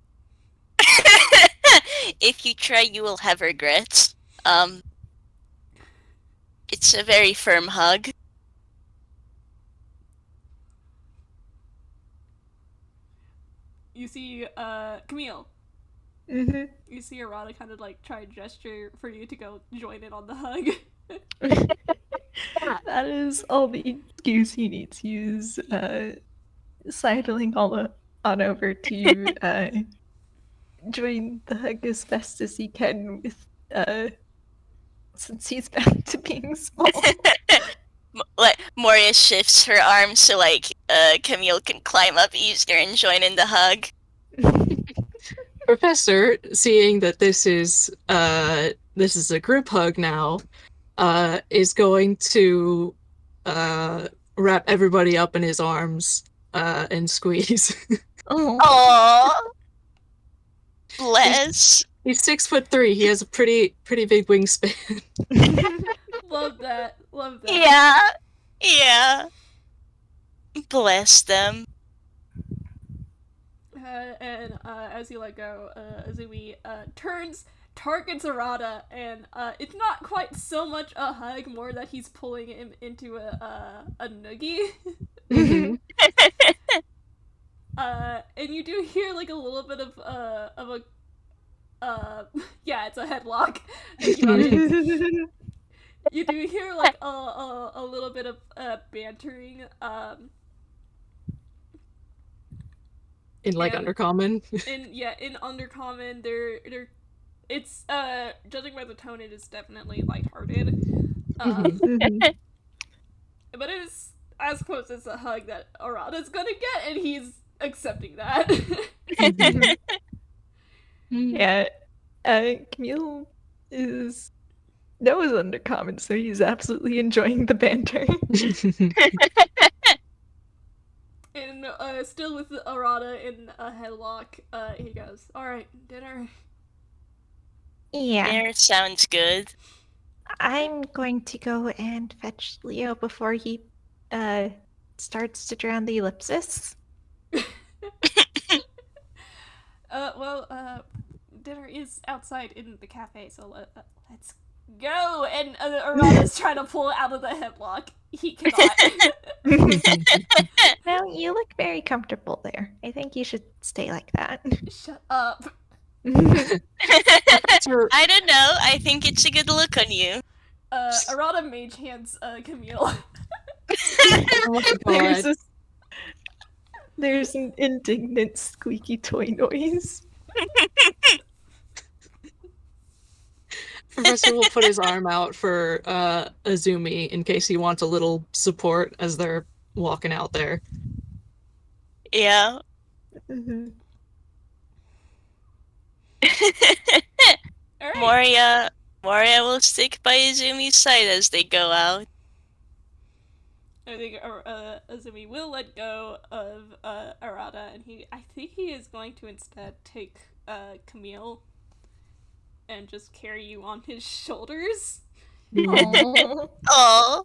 If you try, you will have regrets. It's a very firm hug. You see, Camille. Mm-hmm. You see Arata kind of, like, try and gesture for you to go join in on the hug. That is all the excuse he needs. Use sidling on over to join the hug as best as he can with since he's back to being small. Like, Moria shifts her arm so, like, Camille can climb up easier and join in the hug. Professor, seeing that this is a group hug now, is going to wrap everybody up in his arms and squeeze. Oh. Aww. Bless. He's 6'3". He has a pretty big wingspan. Love that. Love that. Yeah. Yeah. Bless them. And as you let go, Azumi targets Arata, and it's not quite so much a hug, more that he's pulling him into a noogie. Mhm. And you do hear like a little bit of a yeah, it's a headlock. Thank you, audience. You do hear like a little bit of bantering. In like And- Undercommon. In Undercommon, it's judging by the tone, it is definitely lighthearted. Mhm. But it is as close as a hug that Arata's gonna get, and he's accepting that. Yeah, Camille knows Undercommon, so he's absolutely enjoying the banter. And still with Arata in a headlock, he goes, "Alright, dinner." Yeah, Dinner sounds good. I'm going to go and fetch Leo before he starts to drown the ellipsis. Dinner is outside in the cafe, so let's go. And Arata's trying to pull out of the headlock. He cannot. No, you look very comfortable there. I think you should stay like that. Shut up. I don't know. I think it's a good look on you. Arata mage hands Camille. Oh my god. There's an indignant squeaky toy noise. Professor will put his arm out for Azumi in case he wants a little support as they're walking out there. Yeah. Mhm. Alright. Moria will stick by Izumi's side as they go out. I think Azumi will let go of Arata, and I think he is going to instead take Camille and just carry you on his shoulders. Aw.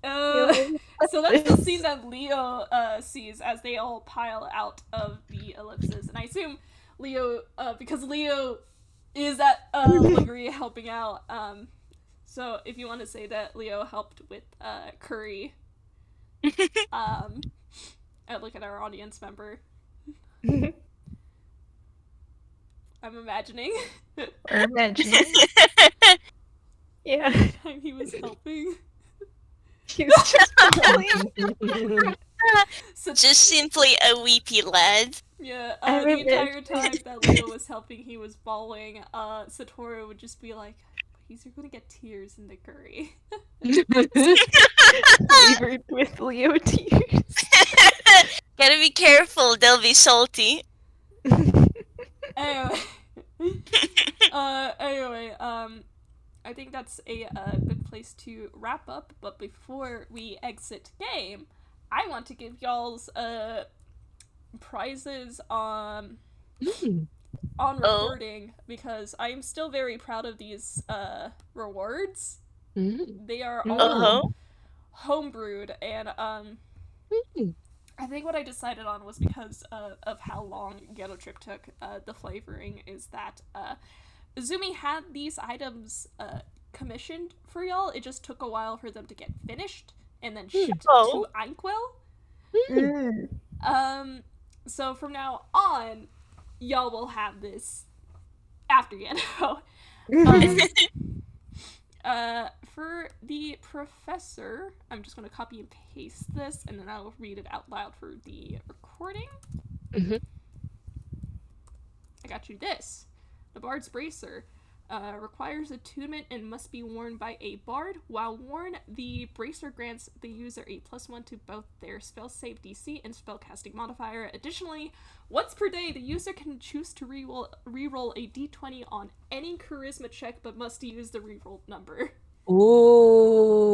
Oh. So that's the scene that Leo sees as they all pile out of the ellipsis, and I assume Leo, because Leo is at Legree helping out. So if you want to say that Leo helped with Curry, I look at our audience member. I'm imagining. Or imagining. Yeah. Time he was helping. He was just pulling. So, Just simply a weepy lad. yeah, I'm the entire imagining. time that Leo was helping, he was bawling. Satoru would just be like, "Please, you're gonna get tears in the curry." Flavored with Leo tears. Gotta be careful, they'll be salty. Anyway, I think that's a good place to wrap up. But before we exit game, I want to give y'all's prizes on recording because I am still very proud of these rewards. They are all homebrewed, and I think what I decided on was because of how long Ghetto Trip took. The flavoring is that Azumi had these items commissioned for y'all. It just took a while for them to get finished and then shipped to Inkwell. So from now on, y'all will have this after Ghetto. For the professor, I'm just going to copy and paste this, and then I'll read it out loud for the recording. I got you this. The Bard's Bracer requires attunement and must be worn by a bard. While worn, the bracer grants the user a +1 to both their spell save DC and spellcasting modifier. Additionally, once per day, the user can choose to reroll a d20 on any charisma check, but must use the rerolled number. Ooh.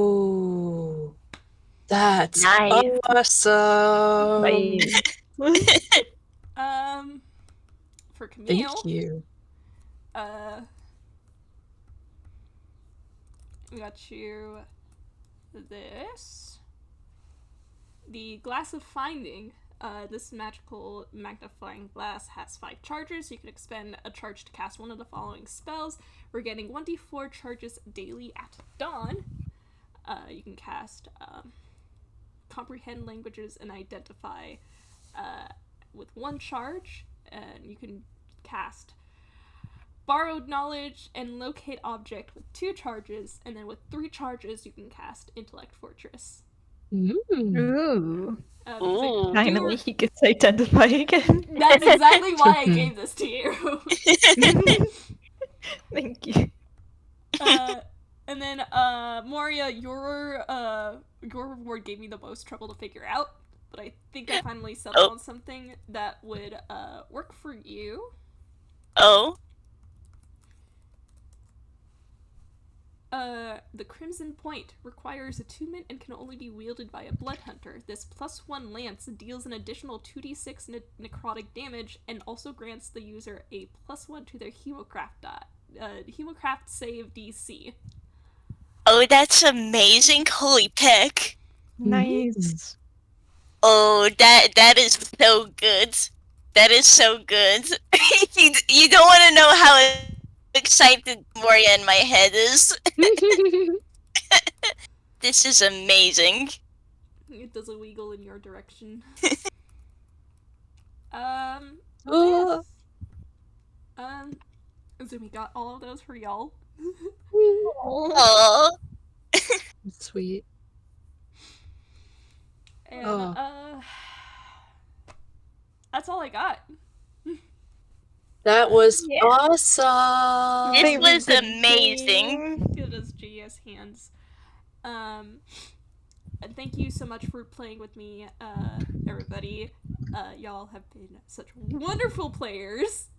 That's Nice. awesome. Nice. For Camille, Thank you. we got you this. The Glass of Finding. This magical magnifying glass has 5 charges. You can expend a charge to cast one of the following spells. We're getting 1d4 charges daily at dawn. You can cast Comprehend Languages and Identify with 1 charge. And you can cast Borrowed Knowledge and Locate Object with 2 charges. And then with 3 charges, you can cast Intellect Fortress. Ooh. Finally, Do... he gets identify again. That's exactly why I gave this to you. Thank you. And then, Moria, your reward gave me the most trouble to figure out, but I think I finally settled on something that would, work for you. The Crimson Point requires attunement and can only be wielded by a blood hunter. This +1 lance deals an additional 2d6 necrotic damage and also grants the user a +1 to their Hemocraft save DC. Oh, that's amazing. Holy pick. Nice. Oh, that is so good. That is so good. You don't want to know how excited Moria in my head is. This is amazing. It does a wiggle in your direction. Oh. Azumi got all of those for y'all. Oh. Sweet. And, that's all I got. That was awesome. This was amazing. Good as GS hands. And thank you so much for playing with me, everybody. Y'all have been such wonderful players.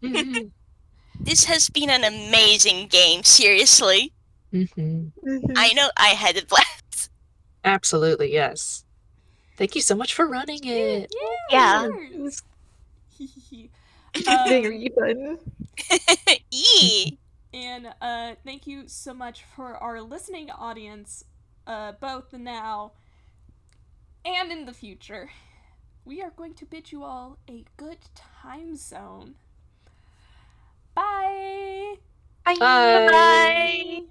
This has been an amazing game, seriously. I know I had a blast. Absolutely, yes. Thank you so much for running it. Yeah. Very fun. And thank you so much for our listening audience, both now and in the future. We are going to bid you all a good time zone. Bye! Bye. Bye. Bye.